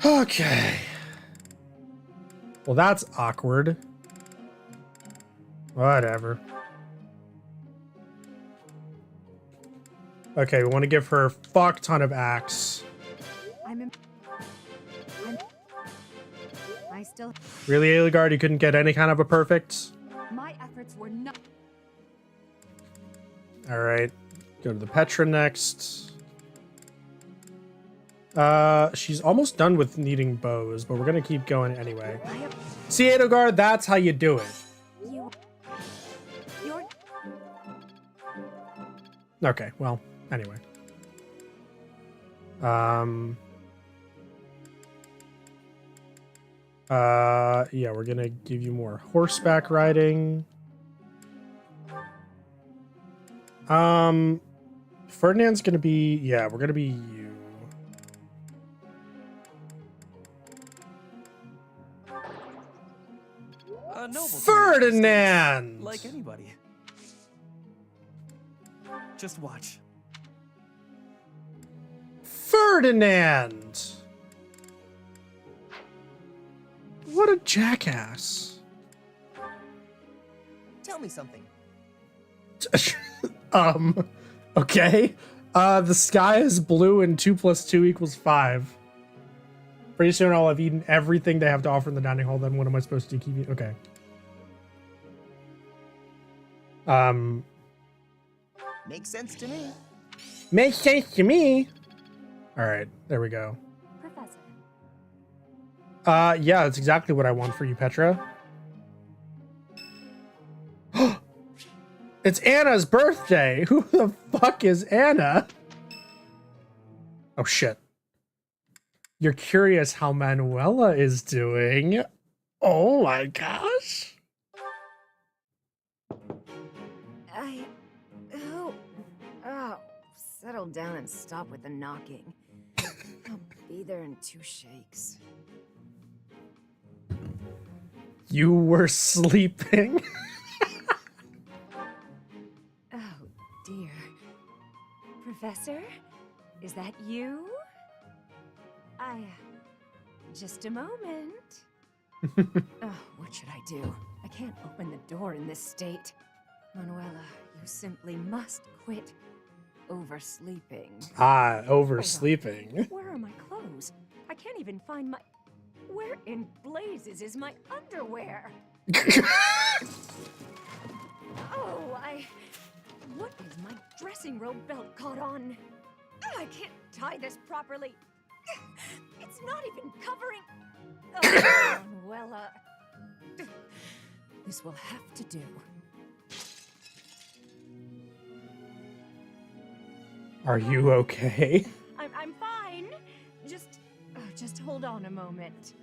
Okay. Well, that's awkward. Whatever. Okay, we want to give her a fuck ton of axe. I still. Really, Eligard, you couldn't get any kind of a perfect? My efforts were not. All right, go to the Petra next. She's almost done with needing bows, but we're gonna keep going anyway. See, Eligard, that's how you do it. Okay, well, anyway. Yeah, we're gonna give you more horseback riding. Ferdinand's gonna be, yeah, we're gonna be you. Ferdinand! Like anybody. Just watch. Ferdinand! What a jackass. Tell me something. Okay. The sky is blue and 2 + 2 = 5. Pretty soon I'll have eaten everything they have to offer in the dining hall, then what am I supposed to keep eating? Okay. Makes sense to me. Makes sense to me. All right, there we go. Professor. Yeah, that's exactly what I want for you, Petra. It's Anna's birthday. Who the fuck is Anna? Oh shit. You're curious how Manuela is doing. Oh my gosh. Oh, settle down and stop with the knocking. I'll be there in 2 shakes. You were sleeping. Oh, dear. Professor? Is that you? Just a moment. Oh, what should I do? I can't open the door in this state. Manuela, you simply must quit oversleeping. Oversleeping. Where are my clothes? I can't even find my... Where in blazes is my underwear? What is my dressing robe belt caught on? I can't tie this properly. It's not even covering... Oh, Manuela. This will have to do. Are you okay? I'm fine. Just hold on a moment.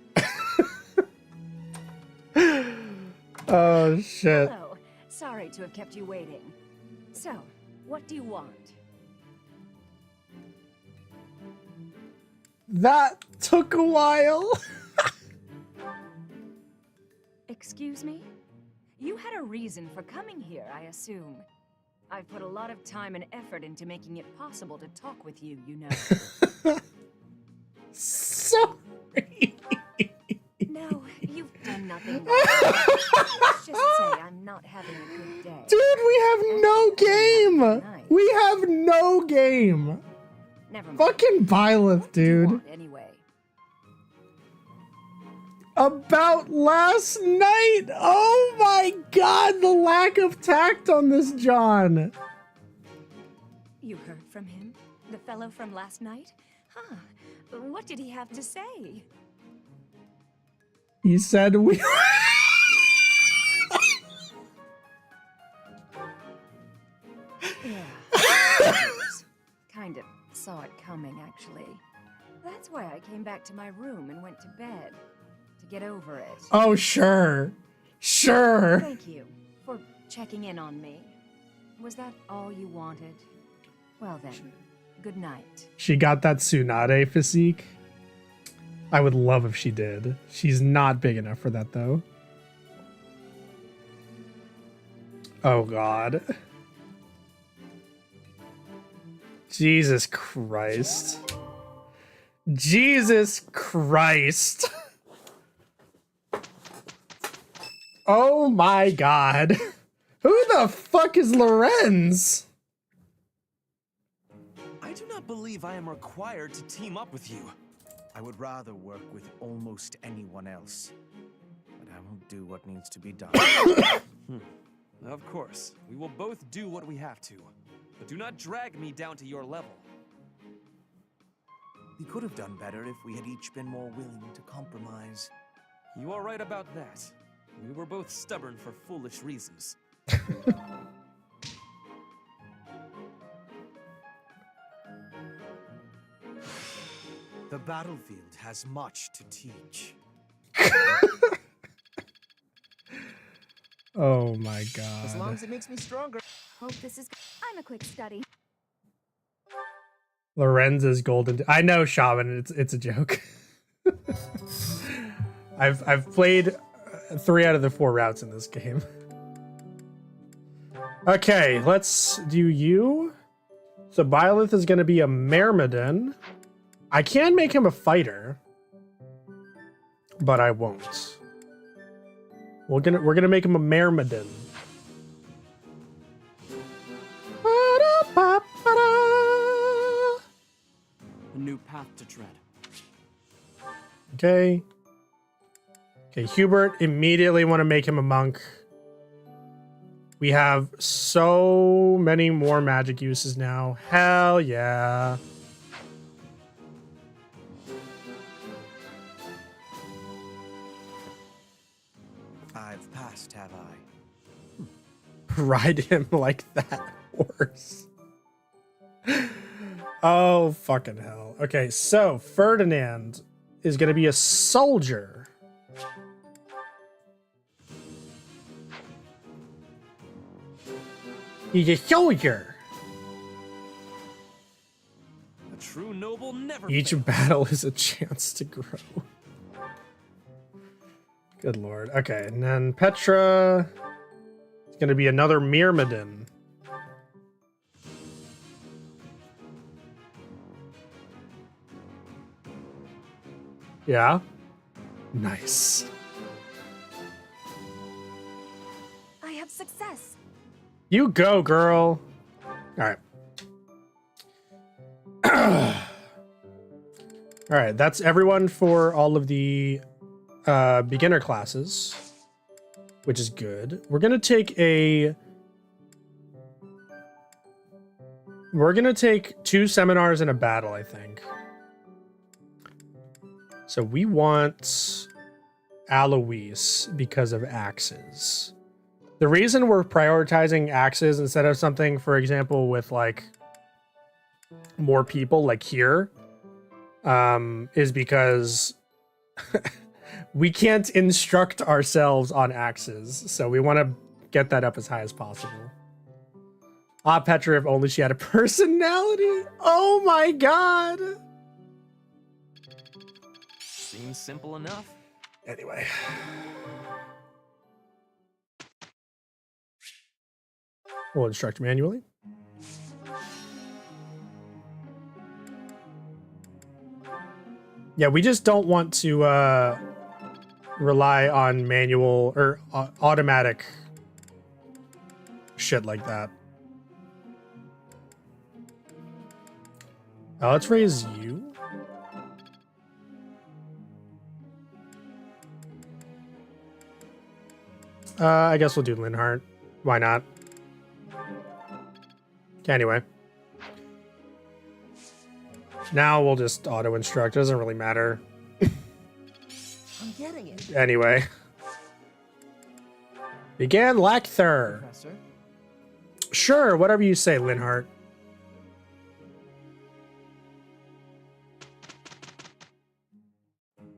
Oh shit. Hello. Sorry to have kept you waiting. So, what do you want? That took a while. Excuse me? You had a reason for coming here, I assume. I've put a lot of time and effort into making it possible to talk with you, you know. Sorry. No, you've done nothing wrong. Let's just say I'm not having a good day. Dude, we have no game. We have no game. Never mind. Fucking Byleth, dude. Anyway. About last night. Oh my god, the lack of tact on this John. You heard from him? The fellow from last night? Huh. What did he have to say? He said we... Yeah. Kind of saw it coming, actually. That's why I came back to my room and went to bed. To get over it. Oh, sure. Sure. Thank you for checking in on me. Was that all you wanted? Well then, good night. She got that Tsunade physique. I would love if she did. She's not big enough for that, though. Oh, God. Jesus Christ. Jesus Christ. Oh, my God. Who the fuck is Lorenz? I do not believe I am required to team up with you. I would rather work with almost anyone else. But I will do what needs to be done. Of course, we will both do what we have to. But do not drag me down to your level. We could have done better if we had each been more willing to compromise. You are right about that. We were both stubborn for foolish reasons. The battlefield has much to teach. Oh my God. As long as it makes me stronger. Hope this is. I'm a quick study. Lorenz's golden. I know, Shaman. It's a joke. I've played 3 out of the 4 routes in this game. Okay, let's do you. So Byleth is going to be a Myrmidon. I can make him a fighter, but I won't. We're gonna make him a Myrmidon. A new path to tread. Okay. Okay, Hubert, immediately want to make him a monk. We have so many more magic uses now. Hell yeah. I've passed, have I? Ride him like that horse. Oh, fucking hell. Okay, so Ferdinand is going to be a soldier. He's a soldier. A true noble never Each fails. battle is a chance to grow. Good lord. Okay, and then Petra is going to be another Myrmidon. Yeah. Nice. I have success. You go, girl. All right. All right, that's everyone for all of the beginner classes, which is good. We're gonna take 2 seminars and a battle, I think. So we want Alois because of axes. The reason we're prioritizing axes instead of something, for example, with like more people like here, is because we can't instruct ourselves on axes. So we want to get that up as high as possible. Ah, Petra, if only she had a personality. Oh my god. Seems simple enough. Anyway. We'll instruct manually. Yeah, we just don't want to rely on manual or automatic shit like that. Let's raise you. I guess we'll do Linhart. Why not? Anyway. Now we'll just auto-instruct. It doesn't really matter. I'm getting it. Anyway. Begin Lecter. Professor? Sure, whatever you say, Linhart.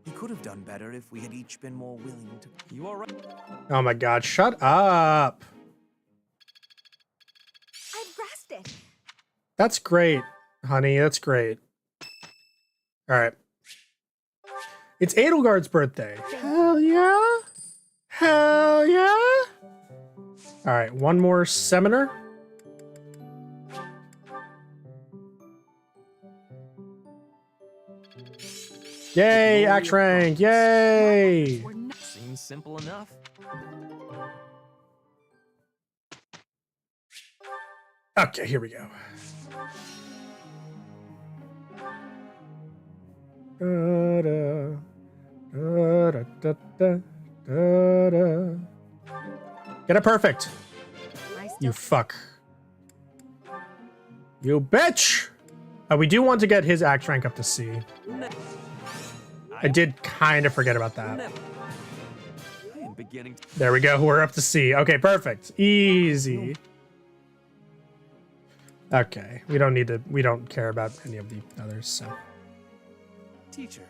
We could have done better if we had each been more willing to... You all right? Oh my god, shut up. I've grasped it. That's great, honey. That's great. All right. It's Edelgard's birthday. Hell yeah. Hell yeah. All right, one more Seminar. Yay, Axe rank. Yay. Seems simple enough. Okay, here we go. Da-da, da-da-da-da, da-da. Get it perfect. You fuck. You bitch. We do want to get his axe rank up to C. I did kind of forget about that. I am beginning to... There we go. We're up to C. Okay, perfect. Easy. Okay, we don't care about any of the others, so. Teacher.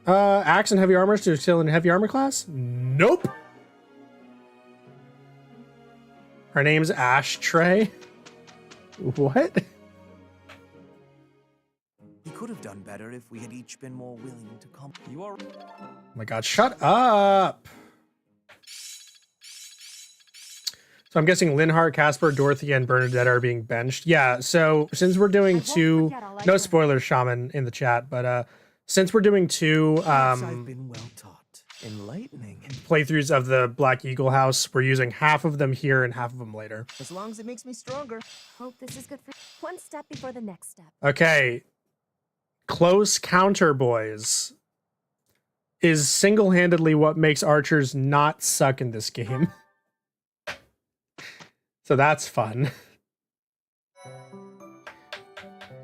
Axe and heavy armor to excel in heavy armor class? Nope. Her name's Ashtray. What? We could have done better if we had each been more willing to come. You are... Oh my god, shut up. So I'm guessing Linhart, Casper, Dorothy, and Bernadette are being benched. Yeah, so since we're doing two... No spoilers, Shaman, in the chat, but since we're doing two I've been well taught. Enlightening. playthroughs of the Black Eagle House, we're using half of them here and half of them later. As long as it makes me stronger. Hope this is good for one step before the next step. Okay. Close counter, boys, is single-handedly what makes archers not suck in this game. So that's fun.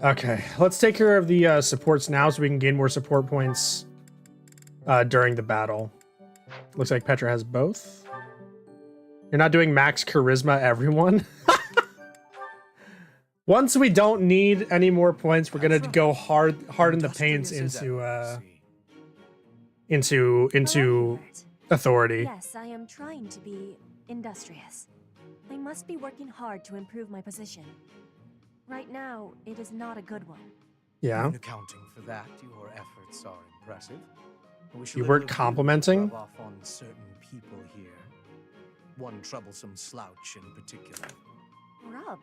Okay, let's take care of the supports now so we can gain more support points during the battle. Looks like Petra has both. You're not doing max charisma, everyone. Once we don't need any more points, we're gonna go hard in the paints into authority. Yes, I am trying to be industrious. I must be working hard to improve my position. Right now, it is not a good one. Yeah. In accounting for that, your efforts are impressive. I wish You a weren't little of complimenting? would rub off on certain people here. One troublesome slouch in particular. Rub?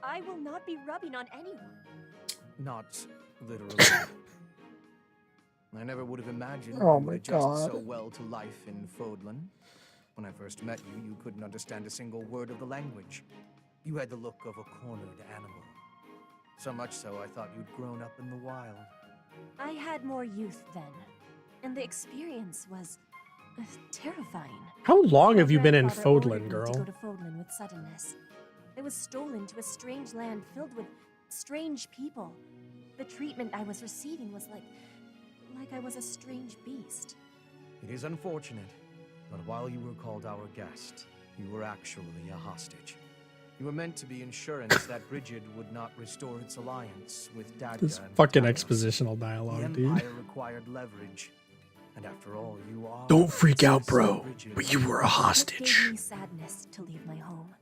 I will not be rubbing on anyone. Not literally. I never would have imagined Oh you my would adjust God. so well to life in Fodlan. When I first met you, you couldn't understand a single word of the language. You had the look of a cornered animal. So much so, I thought you'd grown up in the wild. I had more youth then, and the experience was terrifying. How long My have you been in grandfather ordered Fodlan, me girl? To go to Fodlan with suddenness. I was stolen to a strange land filled with strange people. The treatment I was receiving was like I was a strange beast. It is unfortunate, but while you were called our guest, you were actually a hostage. You were meant to be insurance that Brigid would not restore its alliance with Dadya This and fucking Talos. expositional dialogue, The dude. Empire required leverage, and after all, you are. Don't freak out, citizen bro. Brigid. But you were a It hostage. gave me sadness to leave my home,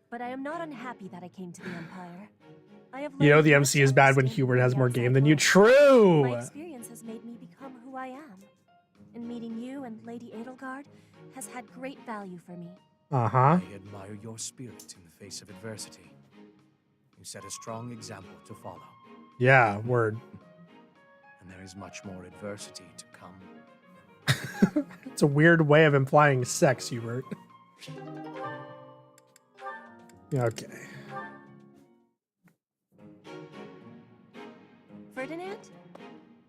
but I am not unhappy that I came to the Empire. I have You know learned the much MC is bad when understanding Hubert of has the more outside game than you. world. True! My experience has made me become who I am, and meeting you and Lady Edelgard has had great value for me. Uh-huh. I admire your spirit in the face of adversity. You set a strong example to follow, Yeah, word. and there is much more adversity to come. It's a weird way of implying sex, Hubert. Okay. Ferdinand?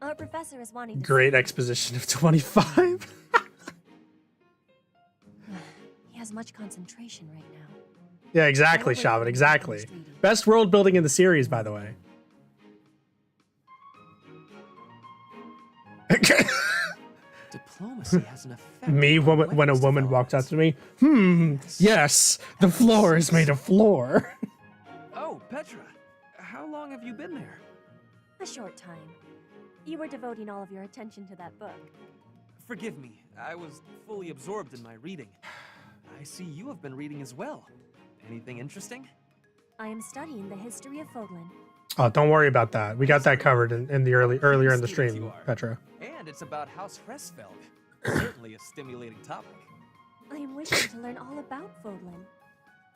Our professor is wanting to Great see exposition of 25. you. He has much concentration right now. Yeah, exactly, Shaman, exactly. Best world building in the series, by the way. Diplomacy has an effect. Me, when a woman walks up to me, yes, the floor is made of floor. Oh, Petra, how long have you been there? A short time. You were devoting all of your attention to that book. Forgive me, I was fully absorbed in my reading. I see you have been reading as well. Anything interesting? I am studying the history of Fodlan. Oh, don't worry about that. We got that covered in the earlier in the stream, Petra. And it's about House Fressfeld. Certainly a stimulating topic. I am wishing to learn all about Fodlan.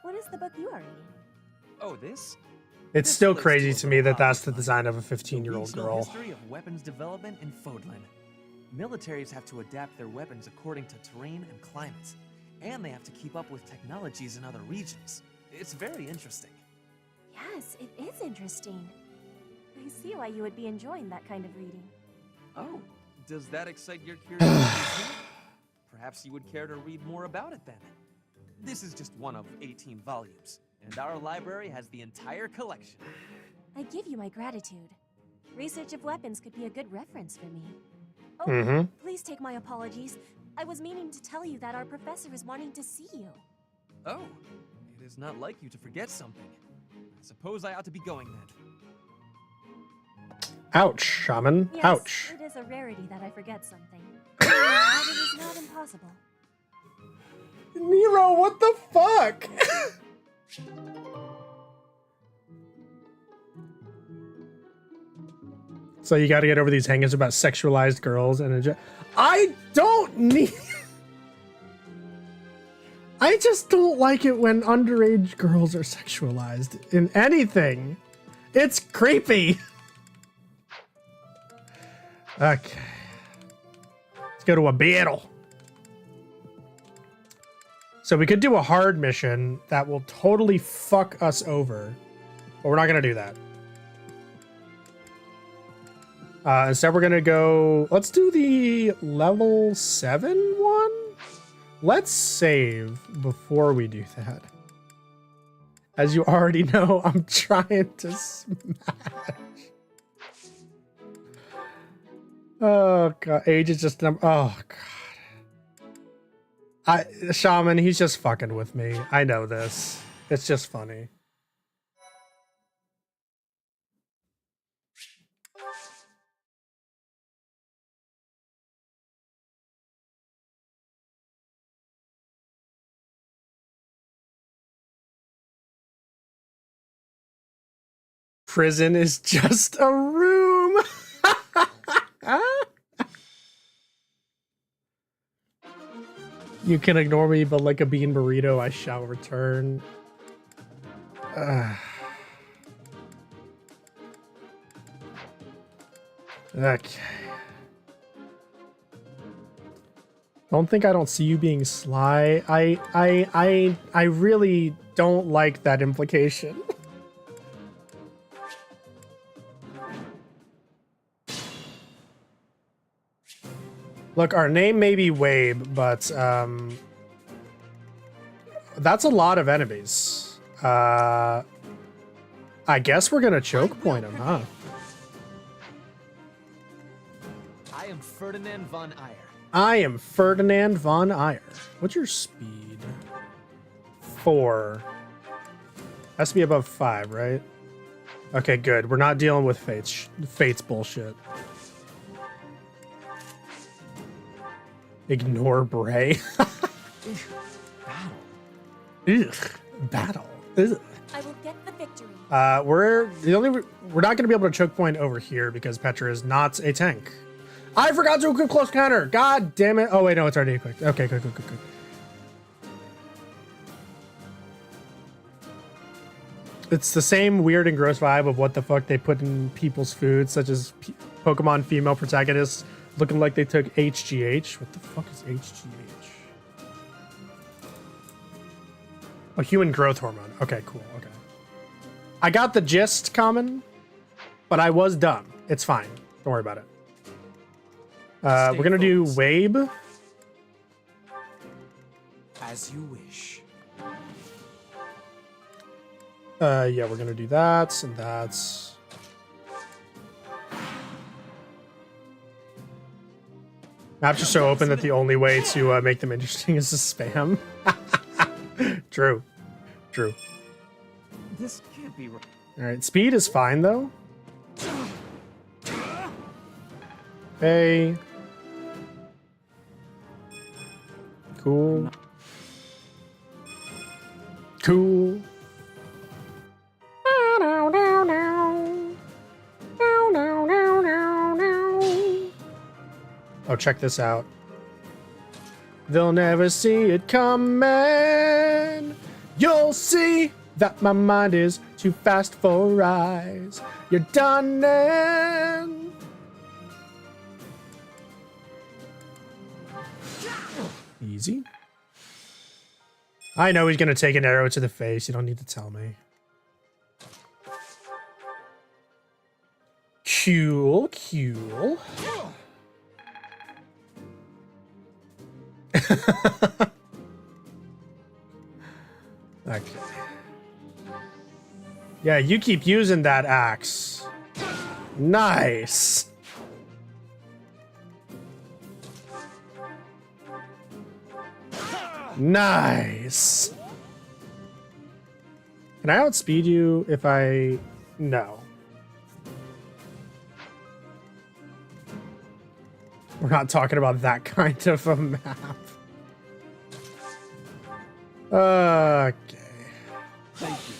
What is the book you are reading? Oh, this? It's still crazy to me that that's the design of a 15-year-old Regional girl. history of weapons development in Fodlan. Militaries have to adapt their weapons according to terrain and climate, and they have to keep up with technologies in other regions. It's very interesting. Yes, it is interesting. I see why you would be enjoying that kind of reading. Oh, does that excite your curiosity too? Perhaps you would care to read more about it then. This is just one of 18 volumes, and our library has the entire collection. I give you my gratitude. Research of weapons could be a good reference for me. Oh, please take my apologies. I was meaning to tell you that our professor is wanting to see you. Oh, it is not like you to forget something. I suppose I ought to be going then. Ouch, Shaman. Yes, Ouch. it is a rarity that I forget something. But it is not impossible. Nero, what the fuck? So you got to get over these hang-ups about sexualized girls and I don't need. I just don't like it when underage girls are sexualized in anything. It's creepy. Okay. Let's go to a battle. So we could do a hard mission that will totally fuck us over, but we're not going to do that. Instead, we're going to go... Let's do the level 7 one. Let's save before we do that. As you already know, I'm trying to smash. Oh, God. Age is just... Oh, God. Shaman, he's just fucking with me. I know this. It's just funny. Prison is just a room. You can ignore me, but like a bean burrito, I shall return. Okay. Don't think I don't see you being sly. I really don't like that implication. Look, our name may be Wabe, but that's a lot of enemies. I guess we're gonna choke point him, huh? I am Ferdinand von Eyre. I am Ferdinand von Eyre. What's your speed? 4. Has to be above 5, right? Okay, good. We're not dealing with Fate's bullshit. Ignore Bray. Battle. Ugh. I will get the victory. We're not gonna be able to choke point over here because Petra is not a tank. I forgot to equip close counter. God damn it. Oh wait, no, it's already equipped. Okay, good. It's the same weird and gross vibe of what the fuck they put in people's food, such as Pokemon female protagonists looking like they took HGH. What the fuck is HGH? Oh, human growth hormone. Okay, cool. Okay. I got the gist, Common, but I was dumb. It's fine. Don't worry about it. We're gonna do Wabe. As you wish. Yeah, we're gonna do that, and that's... Maps are so open that the only way to make them interesting is to spam. True. This can't be right. Alright, speed is fine, though. Hey. Cool. Oh, check this out. They'll never see it coming. You'll see that my mind is too fast for eyes. You're done. Easy. I know he's gonna take an arrow to the face. You don't need to tell me. Cool. Okay. Yeah, you keep using that axe. Nice. Nice. Can I outspeed you if I... No. We're not talking about that kind of a map. Okay. Thank you.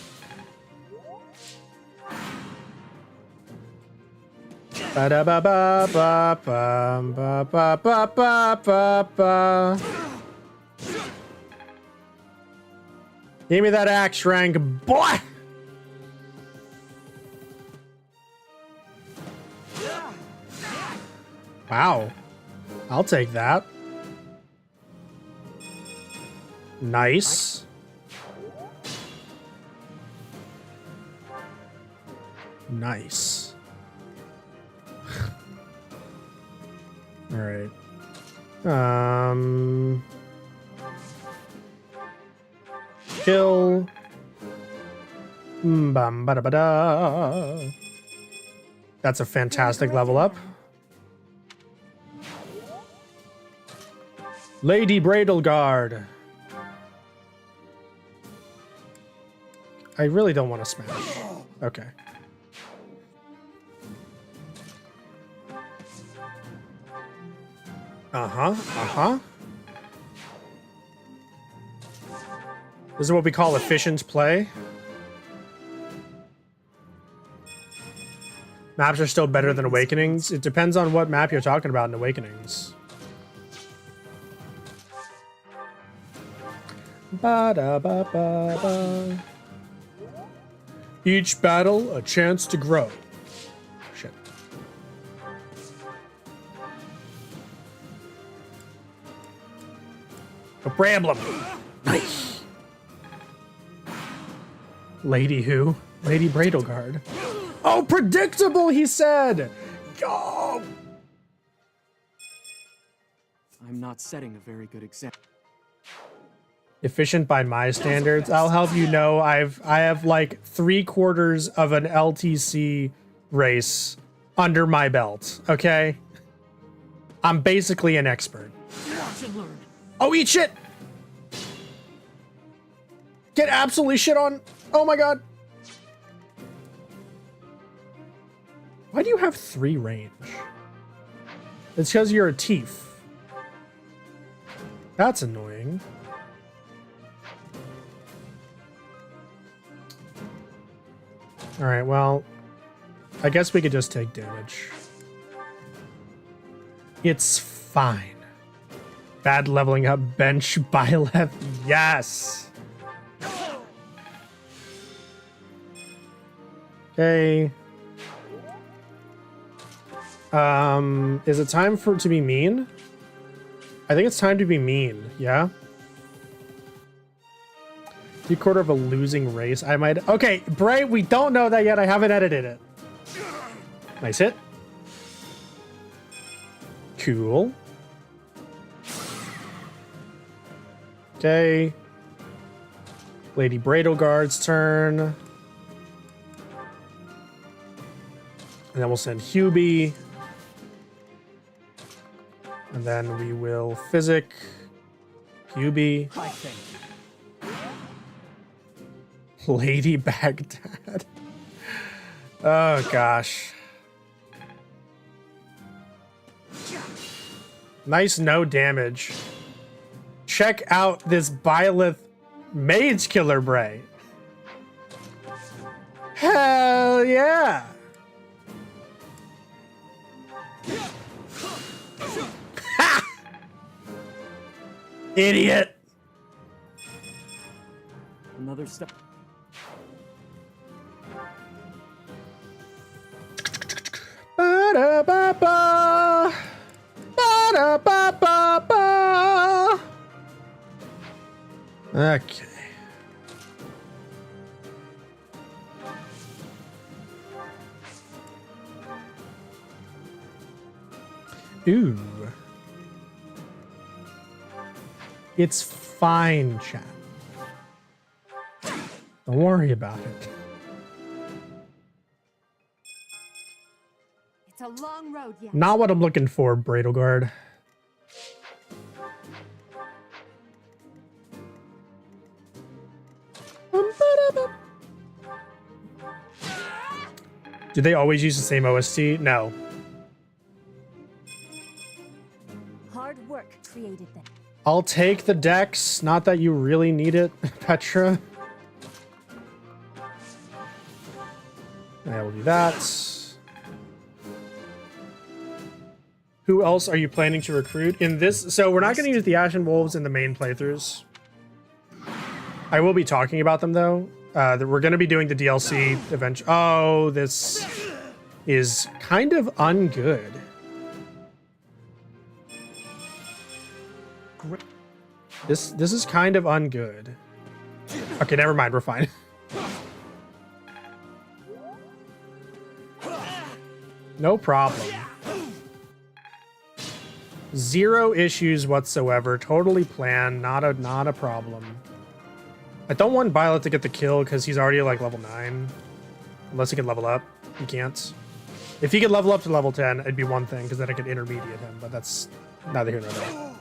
Ba da ba ba ba ba ba ba ba ba ba. Give me that axe rank, boy. Wow. I'll take that. Nice. Nice. All right. Kill. Bam ba da ba da. That's a fantastic level up. Lady Bradleguard. I really don't want to smash. Okay. This is what we call efficient play. Maps are still better than Awakenings. It depends on what map you're talking about in Awakenings. Ba-da-ba-ba-ba. Each battle, a chance to grow. Shit. A Emblem. Nice. Lady who? Lady Bradleguard. Oh, predictable, he said! Oh. I'm not setting a very good example. Efficient by my standards. I'll help you know I have like 3/4 of an LTC race under my belt, okay? I'm basically an expert. Watch and learn. Oh, eat shit! Get absolutely shit on. Oh my god. Why do you have 3 range? It's because you're a thief. That's annoying. Alright, well, I guess we could just take damage. It's fine. Bad leveling up bench by left. Yes! Okay. Is it time for it to be mean? I think it's time to be mean, yeah? 3/4 of a losing race. I might. Okay, Bray, we don't know that yet. I haven't edited it. Nice hit. Cool. Okay. Lady Bradleguard's turn. And then we'll send Hubie. And then we will physic Hubie. I think. Lady Baghdad. Oh gosh. Nice no damage. Check out this Byleth Mage Killer Bray. Hell yeah. Ha! Idiot. Another step. Ba-da-ba-ba. Ba-da-ba-ba-ba. Okay. Ooh. It's fine, chat. Don't worry about it. It's a long road yet. Not what I'm looking for, Bradleguard. Do they always use the same OST? No. Hard work created them. I'll take the dex. Not that you really need it, Petra. I will do that. Who else are you planning to recruit in this? So we're not going to use the Ashen Wolves in the main playthroughs. I will be talking about them though. We're going to be doing the DLC eventually. Oh, this is kind of ungood. This is kind of ungood. Okay, never mind. We're fine. No problem. 0 issues whatsoever. Totally planned. Not a problem. I don't want Violet to get the kill because he's already like level 9. Unless he can level up. He can't. If he could level up to level 10, it'd be one thing because then I could intermediate him. But that's neither here nor there.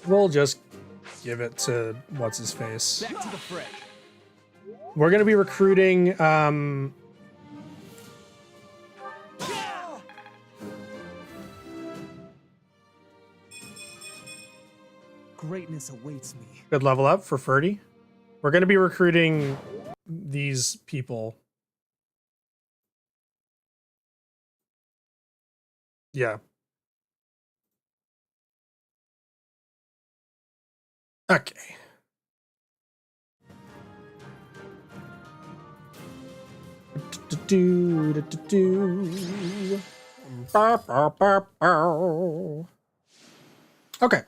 We'll just give it to what's his face. Back to the fray. We're gonna be recruiting Greatness awaits me. good level up for Ferdy. We're gonna be recruiting these people. Yeah. Okay. Okay.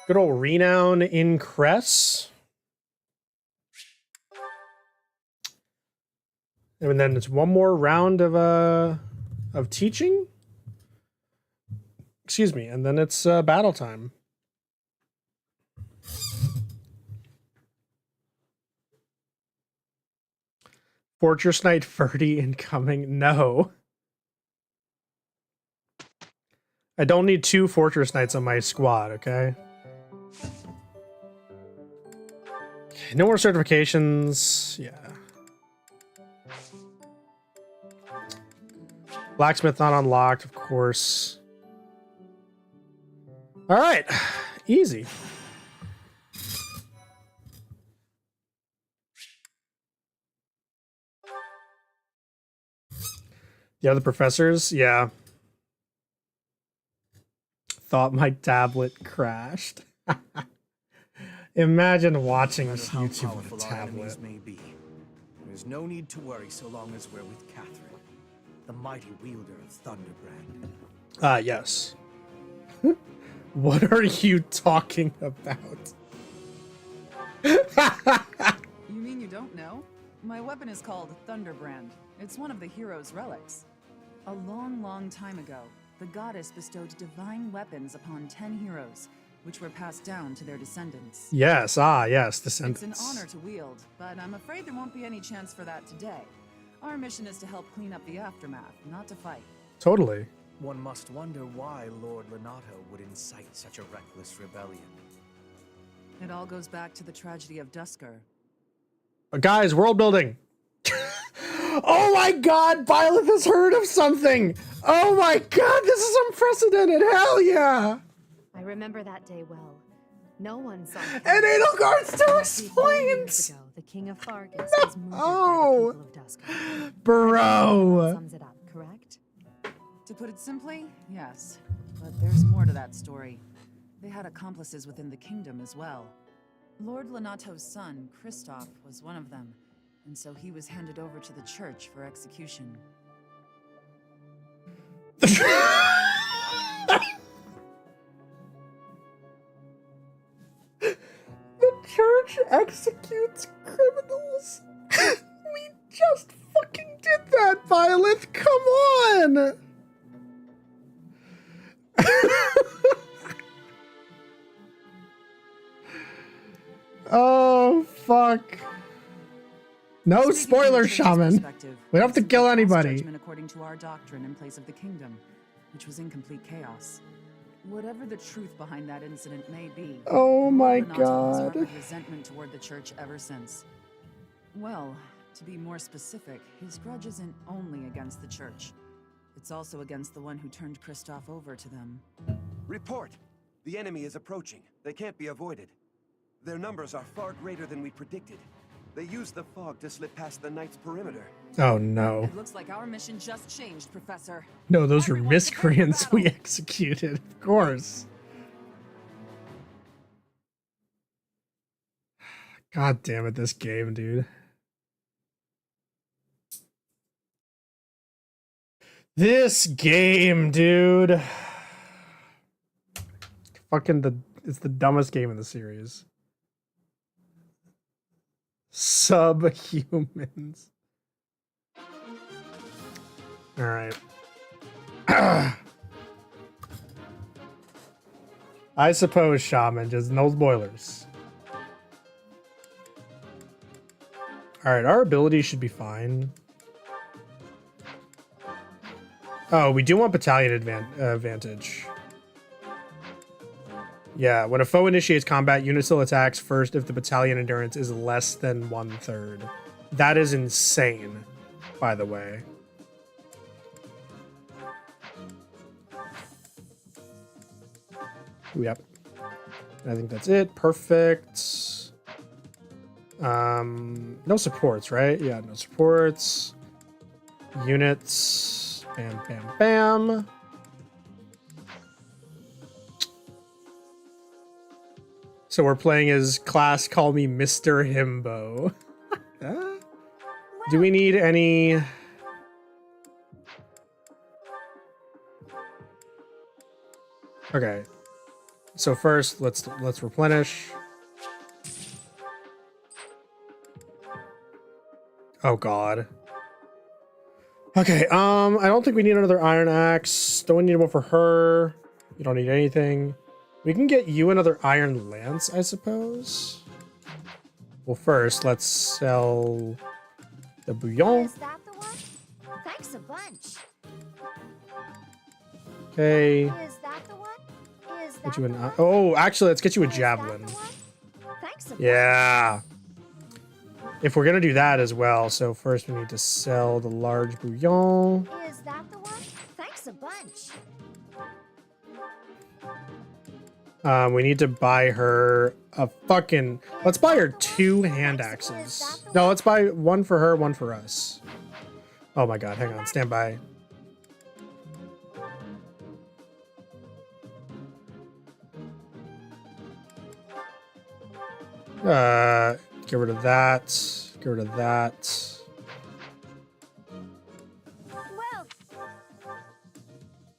Good old renown in Cress. And then it's one more round of teaching. Excuse me, and then it's battle time. Fortress Knight Ferdy incoming. No. I don't need 2 Fortress Knights on my squad, okay? No more certifications. Yeah. Blacksmith not unlocked, of course. All right. Easy. The other professors, yeah. Thought my tablet crashed. Imagine watching this YouTube with a tablet. May be. There's no need to worry so long as we're with Catherine, the mighty wielder of Thunderbrand. Yes. What are you talking about? You mean you don't know? My weapon is called Thunderbrand. It's one of the hero's relics. A long, long time ago, the goddess bestowed divine weapons upon 10 heroes, which were passed down to their descendants. Yes, yes, descendants. It's an honor to wield, but I'm afraid there won't be any chance for that today. Our mission is to help clean up the aftermath, not to fight. Totally. One must wonder why Lord Lenato would incite such a reckless rebellion. It all goes back to the tragedy of Dusker. Guys, world building. Oh my god, Byleth has heard of something. Oh my god, this is unprecedented. Hell yeah. I remember that day well. No one saw And Edelgard still explains. Ago, the King of Fargus was murdered by the people of Dusker. Bro. Sums it up, correct? To put it simply, yes. But there's more to that story. They had accomplices within the kingdom as well. Lord Lenato's son, Kristoff, was one of them, and so he was handed over to the church for execution. The church executes criminals. We just fucking did that, Violet. Come on. Oh, fuck. No spoilers, Shaman. We don't have to kill anybody. According to our doctrine in place of the kingdom, which was in complete chaos. Whatever the truth behind that incident may be, oh my Renato has god. harbored resentment toward the church ever since. Well, to be more specific, his grudge isn't only against the church. It's also against the one who turned Kristoff over to them. Report! The enemy is approaching. They can't be avoided. Their numbers are far greater than we predicted. They used the fog to slip past the Knight's perimeter. Oh no. It looks like our mission just changed, Professor. No, those were miscreants we executed, of course. God damn it, this game, dude. This game, dude. Fucking it's the dumbest game in the series. Subhumans. All right. I suppose, Shaman, just no spoilers. All right, our ability should be fine. Oh, we do want battalion advantage. Yeah, when a foe initiates combat, unit still attacks first if the battalion endurance is less than 1/3. That is insane, by the way. Yep. I think that's it. Perfect. No supports, right? Yeah, no supports. Units. Bam, bam, bam. So we're playing as class Call Me Mr. Himbo. Do we need any... Okay. So first, let's replenish. Oh god. Okay, I don't think we need another iron axe. Don't need one for her. You don't need anything. We can get you another iron lance, I suppose. Well, first, let's sell the bouillon. Is that the one? Thanks a bunch. Okay. Is that the one? Is that Get you an... Oh, actually, let's get you a javelin. Thanks a Yeah. If we're gonna do that as well, so first we need to sell the large bouillon. Is that the one? Thanks a bunch. We need to buy her a fucking... Let's buy her 2 hand axes. No, let's buy one for her, one for us. Oh my god, hang on, stand by. Get rid of that. Get rid of that.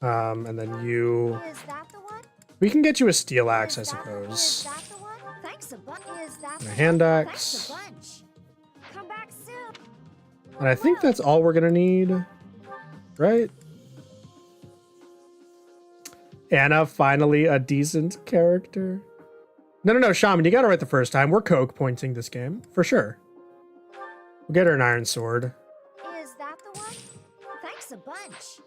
And then you... Is that the one? We can get you a steel axe, I suppose. Is that the one? Thanks a bunch. Is that And a the hand one? axe. Thanks a bunch. Come back soon. And I think that's all we're gonna need. Right? Anna, finally a decent character. No, Shaman, you got it right the first time. We're Coke pointing this game, for sure. We'll get her an iron sword. Is that the one? Thanks a bunch.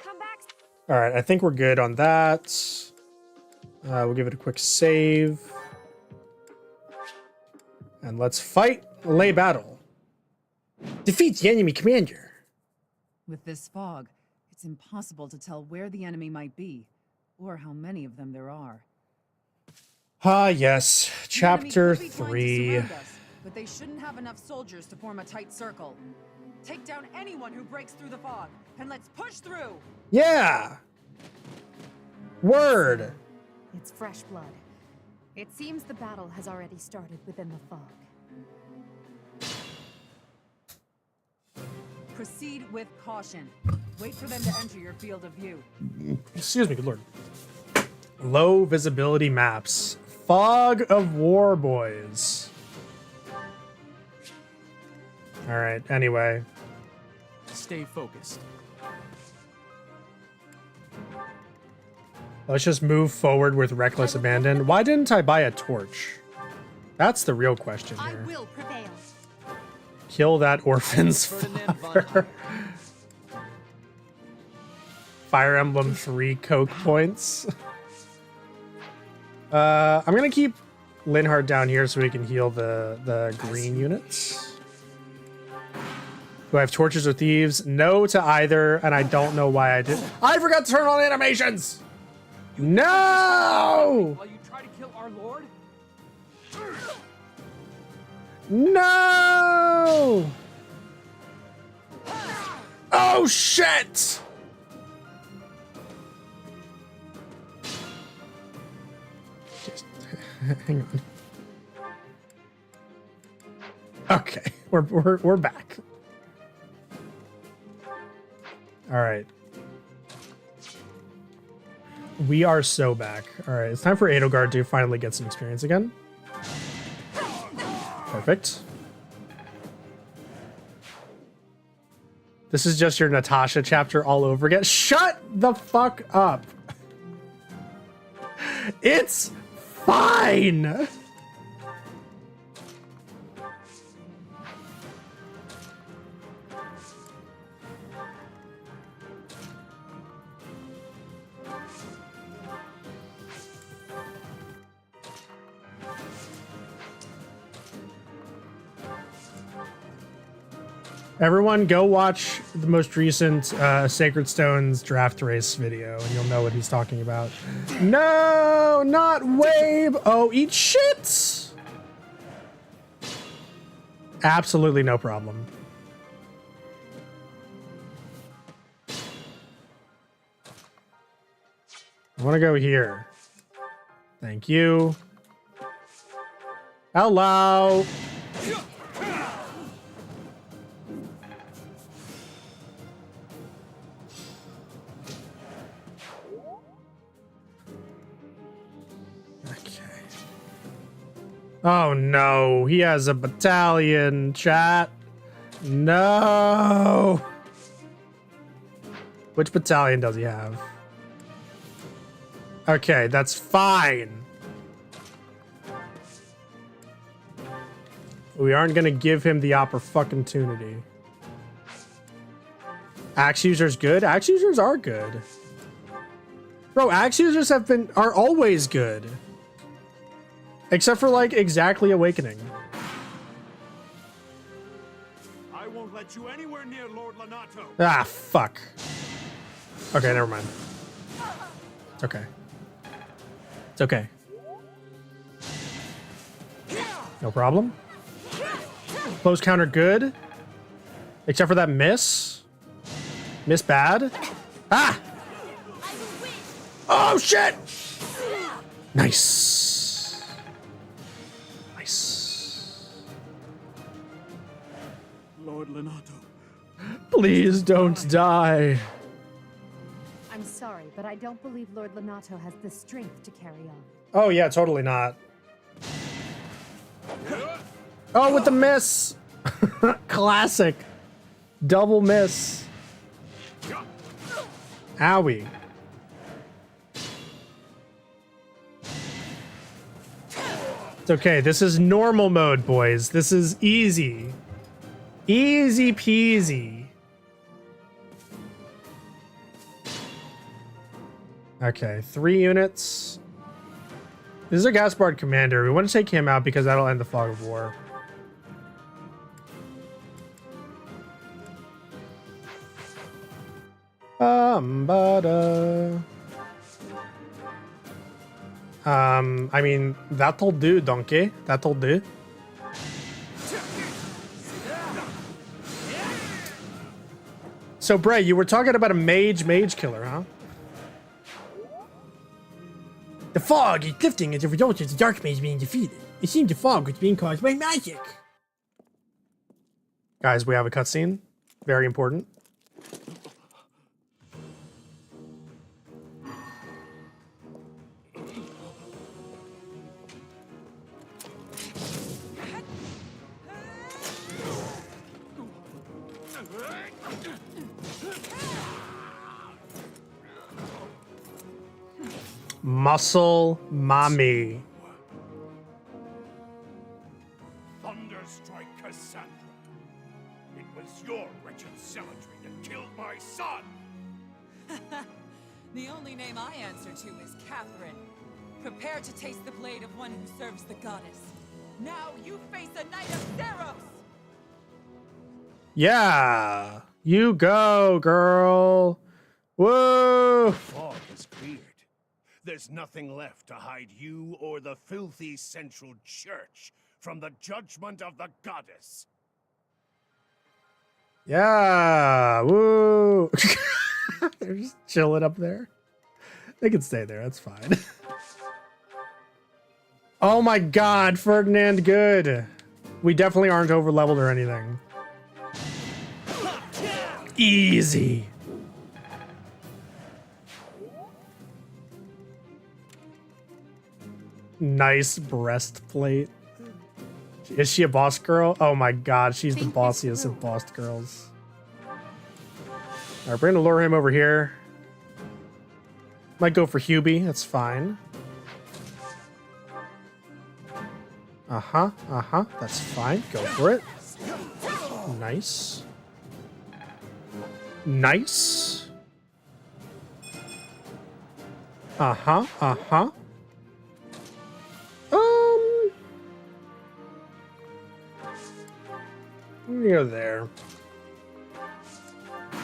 Come back. All right, I think we're good on that. We'll give it a quick save. And let's fight, lay battle. Defeat the enemy commander. With this fog, it's impossible to tell where the enemy might be, or how many of them there are. Ah, yes. Chapter The enemy could be trying to 3. surround us, but they shouldn't have enough soldiers to form a tight circle. Take down anyone who breaks through the fog, and let's push through! Yeah. Word. It's fresh blood. It seems the battle has already started within the fog. Proceed with caution. Wait for them to enter your field of view. Excuse me, good lord. Low visibility maps. Fog of War, boys. All right, anyway. Stay focused. Let's just move forward with reckless abandon. Why didn't I buy a torch? That's the real question here. I will prevail. Kill that orphan's father. Fire Emblem 3 Coke points. I'm gonna keep Linhardt down here so we can heal the green units. Do I have torches or thieves? No to either, and I don't know why I did. I forgot to turn on animations! No! While you try to kill our lord? No! Oh shit! Just hang on. Okay, we're back. All right. We are so back. All right, it's time for Edelgard to finally get some experience again. Perfect. This is just your Natasha chapter all over again. Shut the fuck up. It's fine. Everyone go watch the most recent Sacred Stones draft race video and you'll know what he's talking about. No, not wave. Oh, eat shit. Absolutely no problem. I want to go here. Thank you. Hello. Oh no, he has a battalion, chat. No. Which battalion does he have? Okay, that's fine. We aren't gonna give him the opportunity. Axe users good? Axe users are good. Bro, axe users are always good. Except for like exactly Awakening. I won't let you anywhere near Lord Lonato. Ah, fuck. Okay, never mind. It's okay. It's okay. No problem. Close counter good. Except for that miss. Miss bad. Ah! Oh shit! Nice. Nice. Lord Lonato. Please don't die. I'm sorry, but I don't believe Lord Lonato has the strength to carry on. Oh yeah, totally not. Oh, with the miss. Classic. Double miss. Owie. It's okay. This is normal mode, boys. This is easy. Easy peasy. Okay, 3 units. This is a Gaspard commander. We want to take him out because that'll end the fog of war. I mean, that'll do, donkey. That'll do. So, Bray, you were talking about a mage killer, huh? The fog is lifting as a result of the dark mage being defeated. It seems the fog was being caused by magic. Guys, we have a cutscene. Very important. Muscle mommy. Thunderstrike Cassandra. It was your wretched zealotry that killed my son. The only name I answer to is Catherine. Prepare to taste the blade of one who serves the goddess. Now you face a knight of Theros! Yeah, you go, girl. Whoa! Fog is cleared. There's nothing left to hide you or the filthy Central Church from the judgment of the goddess. Yeah, woo! They're just chilling up there. They can stay there, that's fine. Oh my god, Ferdinand, good. We definitely aren't over leveled or anything. Easy. Nice breastplate. Is she a boss girl? Oh my god, she's the bossiest of boss girls. Alright, we're gonna lure him over here. Might go for Hubie, that's fine. That's fine. Go for it. Nice. Nice. Near there.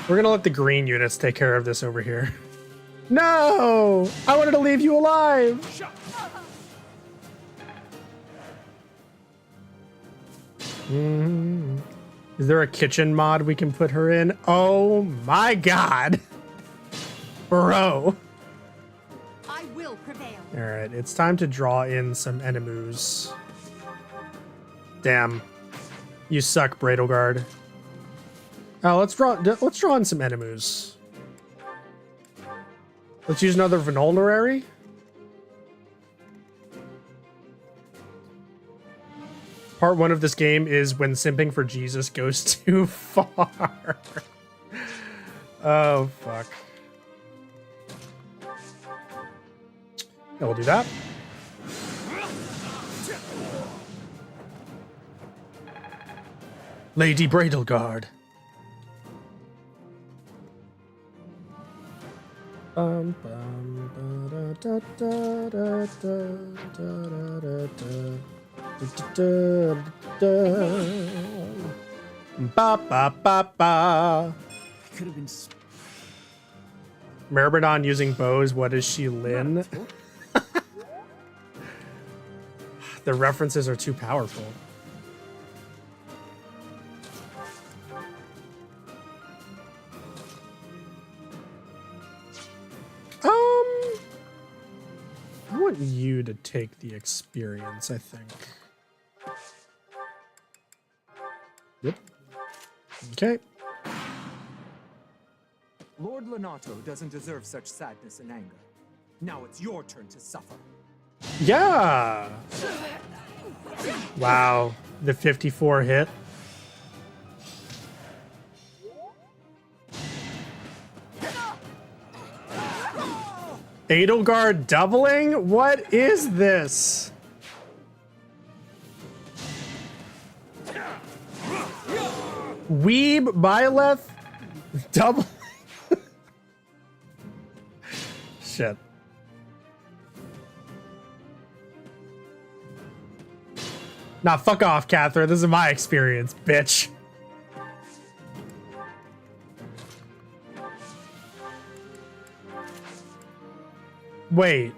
We're gonna let the green units take care of this over here. No! I wanted to leave you alive! Is there a kitchen mod we can put her in? Oh my god! Bro! I will prevail. Alright, it's time to draw in some enemies. Damn. You suck, Bradleguard. Oh, let's draw in some enemies. Let's use another vulnerary. Part 1 of this game is when simping for Jesus goes too far. Oh, fuck. Yeah, we'll do that. Lady Bradleguard. Bum, bum, ba, da, da, da, da, da, da, da, ba, ba, ba, ba. Could have been. Myrmidon using bows. What is she, Lynn? The references are too powerful. I want you to take the experience, I think. Yep. Okay. Lord Lenato doesn't deserve such sadness and anger. Now it's your turn to suffer. Yeah! Wow. The 54 hit. Edelgard doubling? What is this? Weeb Byleth double. Shit. Nah, fuck off, Catherine. This is my experience, bitch. Wait,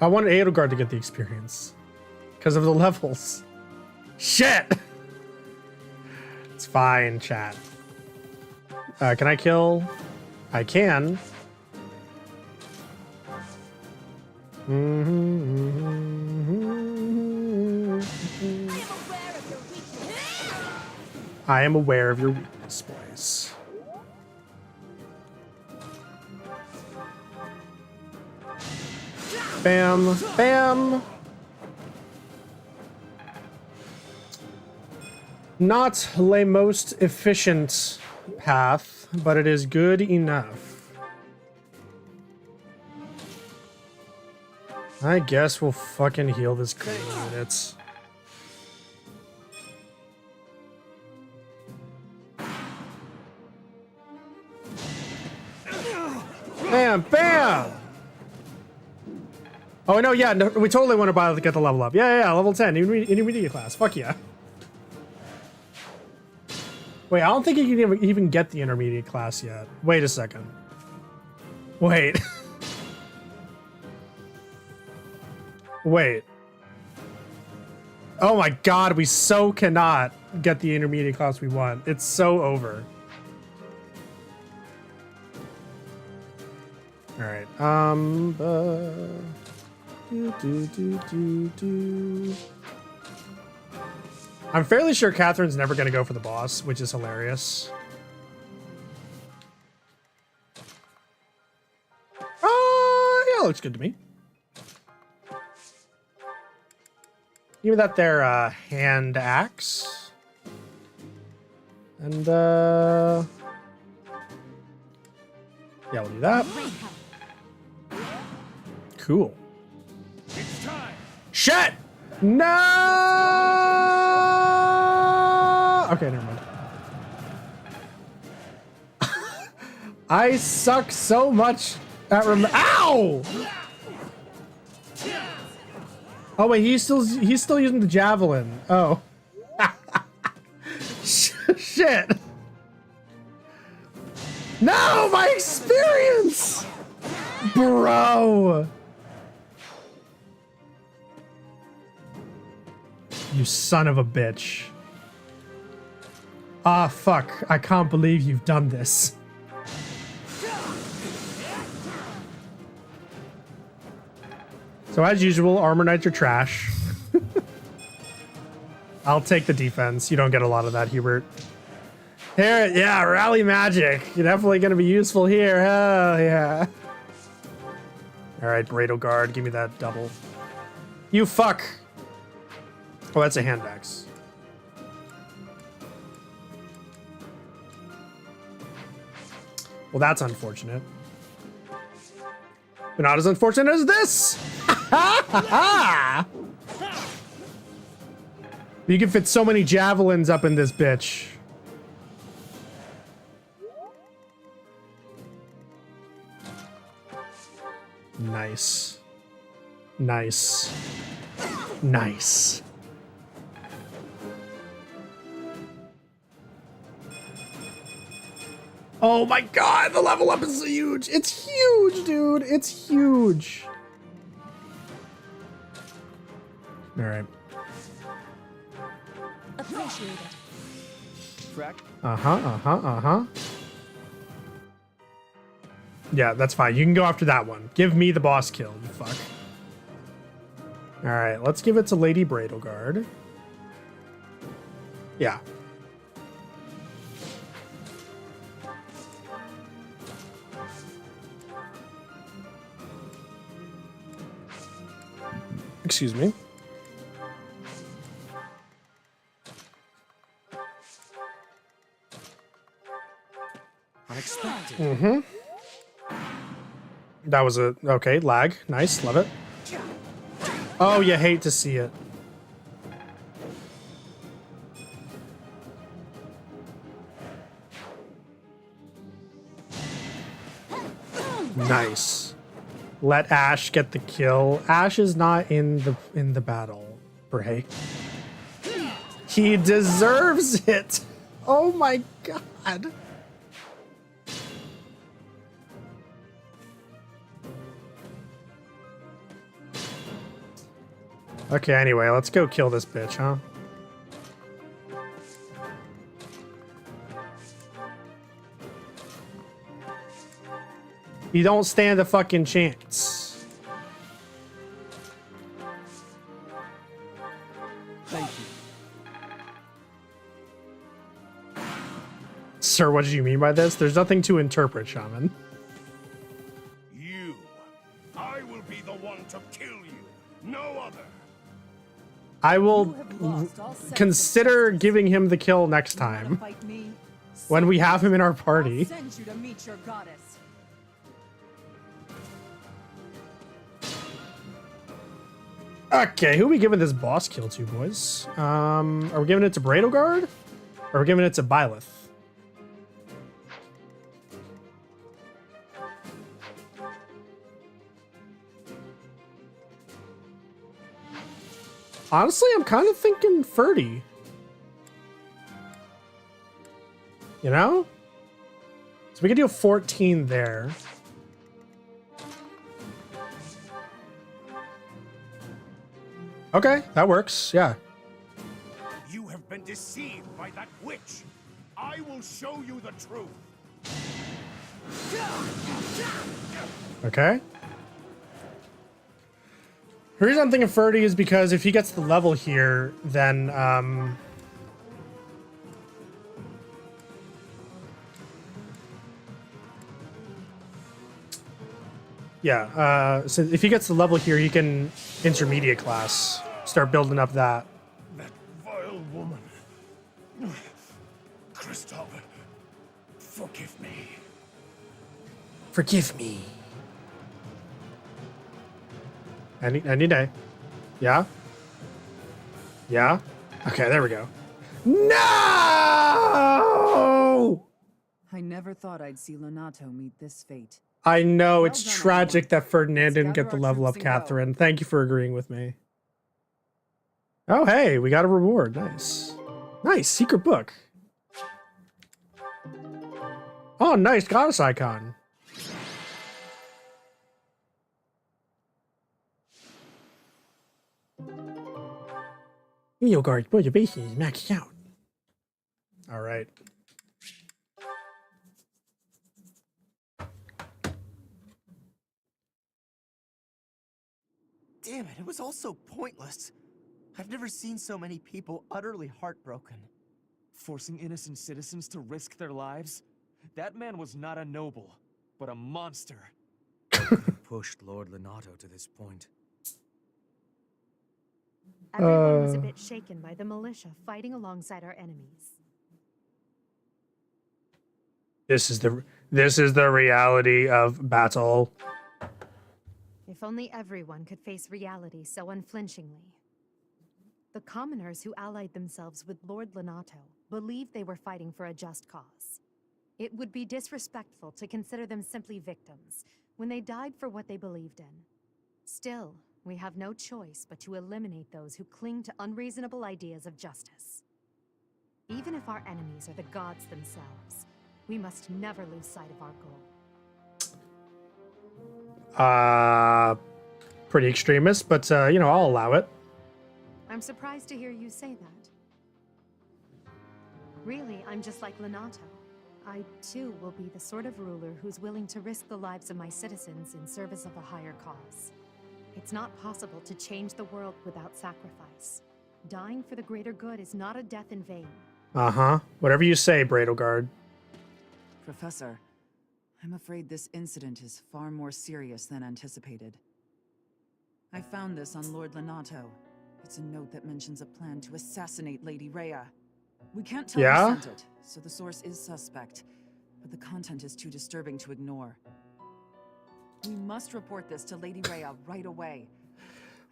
I wanted Edelgard to get the experience because of the levels. Shit! It's fine, chat. Can I kill? I can. I am aware of your weakness, boys. Bam, bam. Not the most efficient path, but it is good enough. I guess we'll fucking heal this green units. Bam, bam! Oh, no, yeah, no, we totally want to get the level up. Yeah, level 10, intermediate class. Fuck yeah. Wait, I don't think you can even get the intermediate class yet. Wait a second. Wait. Wait. Oh my god, we so cannot get the intermediate class we want. It's so over. Alright, I'm fairly sure Catherine's never gonna go for the boss, which is hilarious. Yeah, looks good to me. Give me that there, hand axe. And, yeah, we'll do that. Cool. It's time. Shit! No! Okay, never mind. I suck so much at Ow! Oh wait, he's still using the javelin. Oh. No, my experience! Bro! You son of a bitch. Ah, fuck. I can't believe you've done this. So as usual, Armor Knights are trash. I'll take the defense. You don't get a lot of that, Hubert. Here, yeah, rally magic. You're definitely going to be useful here. Hell yeah. All right, Bradle Guard, give me that double. You fuck. Oh, that's a hand axe. Well, that's unfortunate. But not as unfortunate as this. You can fit so many javelins up in this bitch. Nice. Nice. Nice. Oh my god, the level up is huge. It's huge, dude. It's huge. All right. Appreciate it. Correct? Uh-huh. Yeah, that's fine. You can go after that one. Give me the boss kill, you fuck. All right, let's give it to Lady Bradleguard. Yeah. Excuse me. Unexpected. Mm-hmm. That was a... Okay, lag. Nice, love it. Oh, you hate to see it. Nice. Let Ash get the kill. Ash is not in the battle, Bray. He deserves it. Oh my god. Okay, anyway, let's go kill this bitch, huh? You don't stand a fucking chance. Thank you. Sir, what did you mean by this? There's nothing to interpret, Shaman. I will be the one to kill you, no other. I will consider giving him the kill next time. When we have him in our party. Send you to meet your goddess. Okay, who are we giving this boss kill to, boys? Are we giving it to Bradleguard? Or are we giving it to Byleth? Honestly, I'm kind of thinking Ferdy. You know? So we could do a 14 there. Okay, that works. Yeah. You have been deceived by that witch. I will show you the truth. Okay. The reason I'm thinking Ferdy is because if he gets the level here, then yeah, so if he gets the level here, he can intermediate class, start building up that. That vile woman. Kristoff, forgive me. Forgive me. Any day. Yeah? Yeah? Okay, there we go. No! I never thought I'd see Lonato meet this fate. I know, it's tragic that Ferdinand didn't get the level up, Catherine. Thank you for agreeing with me. Oh, hey, we got a reward. Nice. Nice, secret book. Oh, nice goddess icon. Your guard motivation is maxed out. All right. Damn it, it was all so pointless. I've never seen so many people utterly heartbroken. Forcing innocent citizens to risk their lives? That man was not a noble, but a monster. Pushed Lord Lenato to this point. Everyone was a bit shaken by the militia fighting alongside our enemies. This is the reality of battle. If only everyone could face reality so unflinchingly. The commoners who allied themselves with Lord Lenato believed they were fighting for a just cause. It would be disrespectful to consider them simply victims when they died for what they believed in. Still, we have no choice but to eliminate those who cling to unreasonable ideas of justice. Even if our enemies are the gods themselves, we must never lose sight of our goal. Pretty extremist, but you know, I'll allow it. I'm surprised to hear you say that. Really, I'm just like Lenato. I, too, will be the sort of ruler who's willing to risk the lives of my citizens in service of a higher cause. It's not possible to change the world without sacrifice. Dying for the greater good is not a death in vain. Uh-huh. Whatever you say, Bradleguard. Professor, I'm afraid this incident is far more serious than anticipated. I found this on Lord Lenato. It's a note that mentions a plan to assassinate Lady Rhea. We can't tell who sent it, so the source is suspect, but the content is too disturbing to ignore. We must report this to Lady Rhea right away.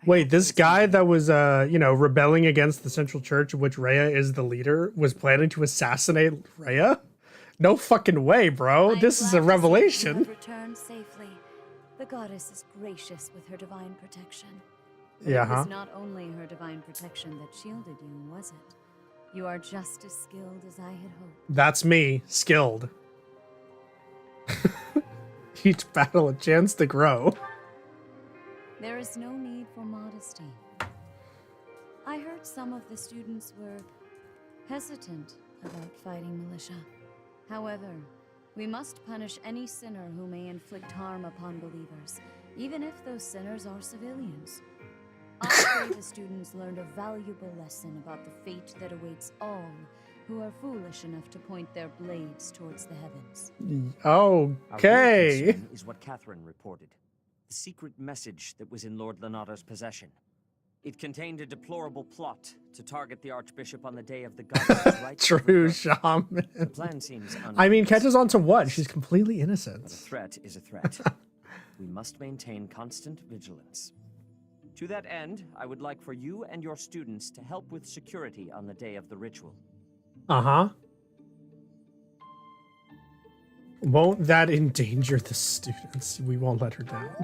Wait, this guy that was, you know, rebelling against the Central Church, of which Rhea is the leader, was planning to assassinate Rhea? No fucking way, bro. This is a revelation. You have returned safely. The goddess is gracious with her divine protection. But Yeah, it was not only her divine protection that shielded you, was it? You are just as skilled as I had hoped. That's me, skilled. Each battle a chance to grow. There is no need for modesty. I heard some of the students were hesitant about fighting militia. However, we must punish any sinner who may inflict harm upon believers, even if those sinners are civilians. I pray the students learned a valuable lesson about the fate that awaits all who are foolish enough to point their blades towards the heavens. Okay. Our real concern is what Catherine reported. The secret message that was in Lord Lenato's possession. It contained a deplorable plot to target the Archbishop on the day of the goddess's right. True, shaman. The plan seems I mean, catches on to what? She's completely innocent. But a threat is a threat. We must maintain constant vigilance. To that end, I would like for you and your students to help with security on the day of the ritual. Uh-huh. Won't that endanger the students? We won't let her down.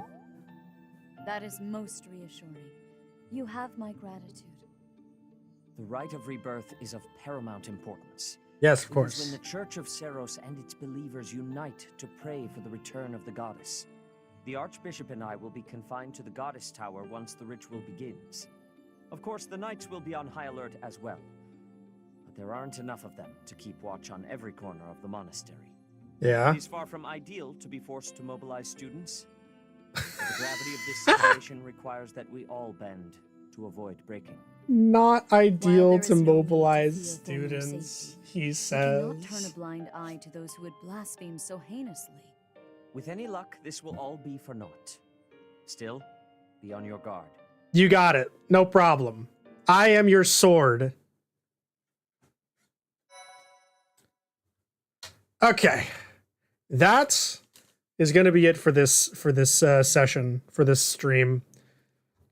That is most reassuring. You have my gratitude. The rite of rebirth is of paramount importance. Yes, of It course. is when the Church of Seros and its believers unite to pray for the return of the goddess. The Archbishop and I will be confined to the Goddess Tower once the ritual begins. Of course, the Knights will be on high alert as well. But there aren't enough of them to keep watch on every corner of the monastery. Yeah. It is far from ideal to be forced to mobilize students. But the gravity of this situation requires that we all bend to avoid breaking. Not ideal to mobilize students, he Do says. not turn a blind eye to those who would blaspheme so heinously. With any luck, this will all be for naught. Still, be on your guard. You got it. No problem. I am your sword. Okay. That is going to be it for this session, for this stream.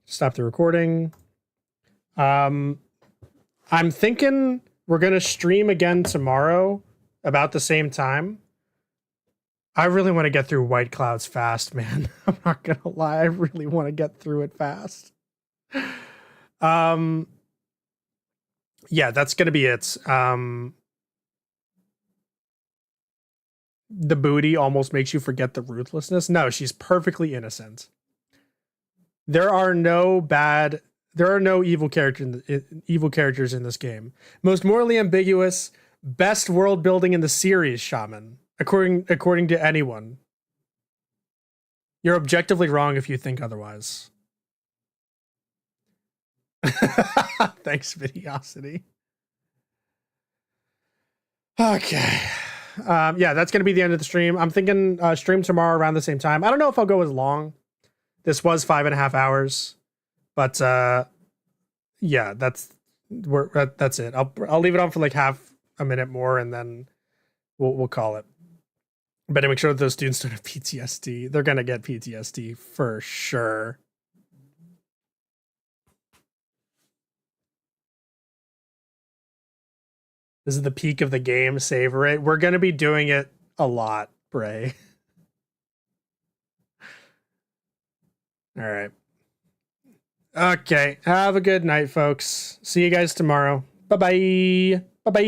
Stop the recording. I'm thinking we're going to stream again tomorrow about the same time. I really want to get through White Clouds fast, man. I'm not going to lie. I really want to get through it fast. Yeah, that's going to be it. the booty almost makes you forget the ruthlessness. No, she's perfectly innocent. There are no evil characters in this game. Most morally ambiguous, best world building in the series, Shaman. According to anyone. You're objectively wrong if you think otherwise. Thanks, Videosity. Okay. Yeah, that's going to be the end of the stream. I'm thinking stream tomorrow around the same time. I don't know if I'll go as long. This was 5.5 hours, but yeah, that's it. I'll leave it on for like half a minute more, and then we'll call it. Better make sure that those students don't have PTSD. They're gonna get PTSD for sure. This is the peak of the game. Savor it. We're gonna be doing it a lot, Bray. All right. Okay. Have a good night, folks. See you guys tomorrow. Bye-bye. Bye-bye.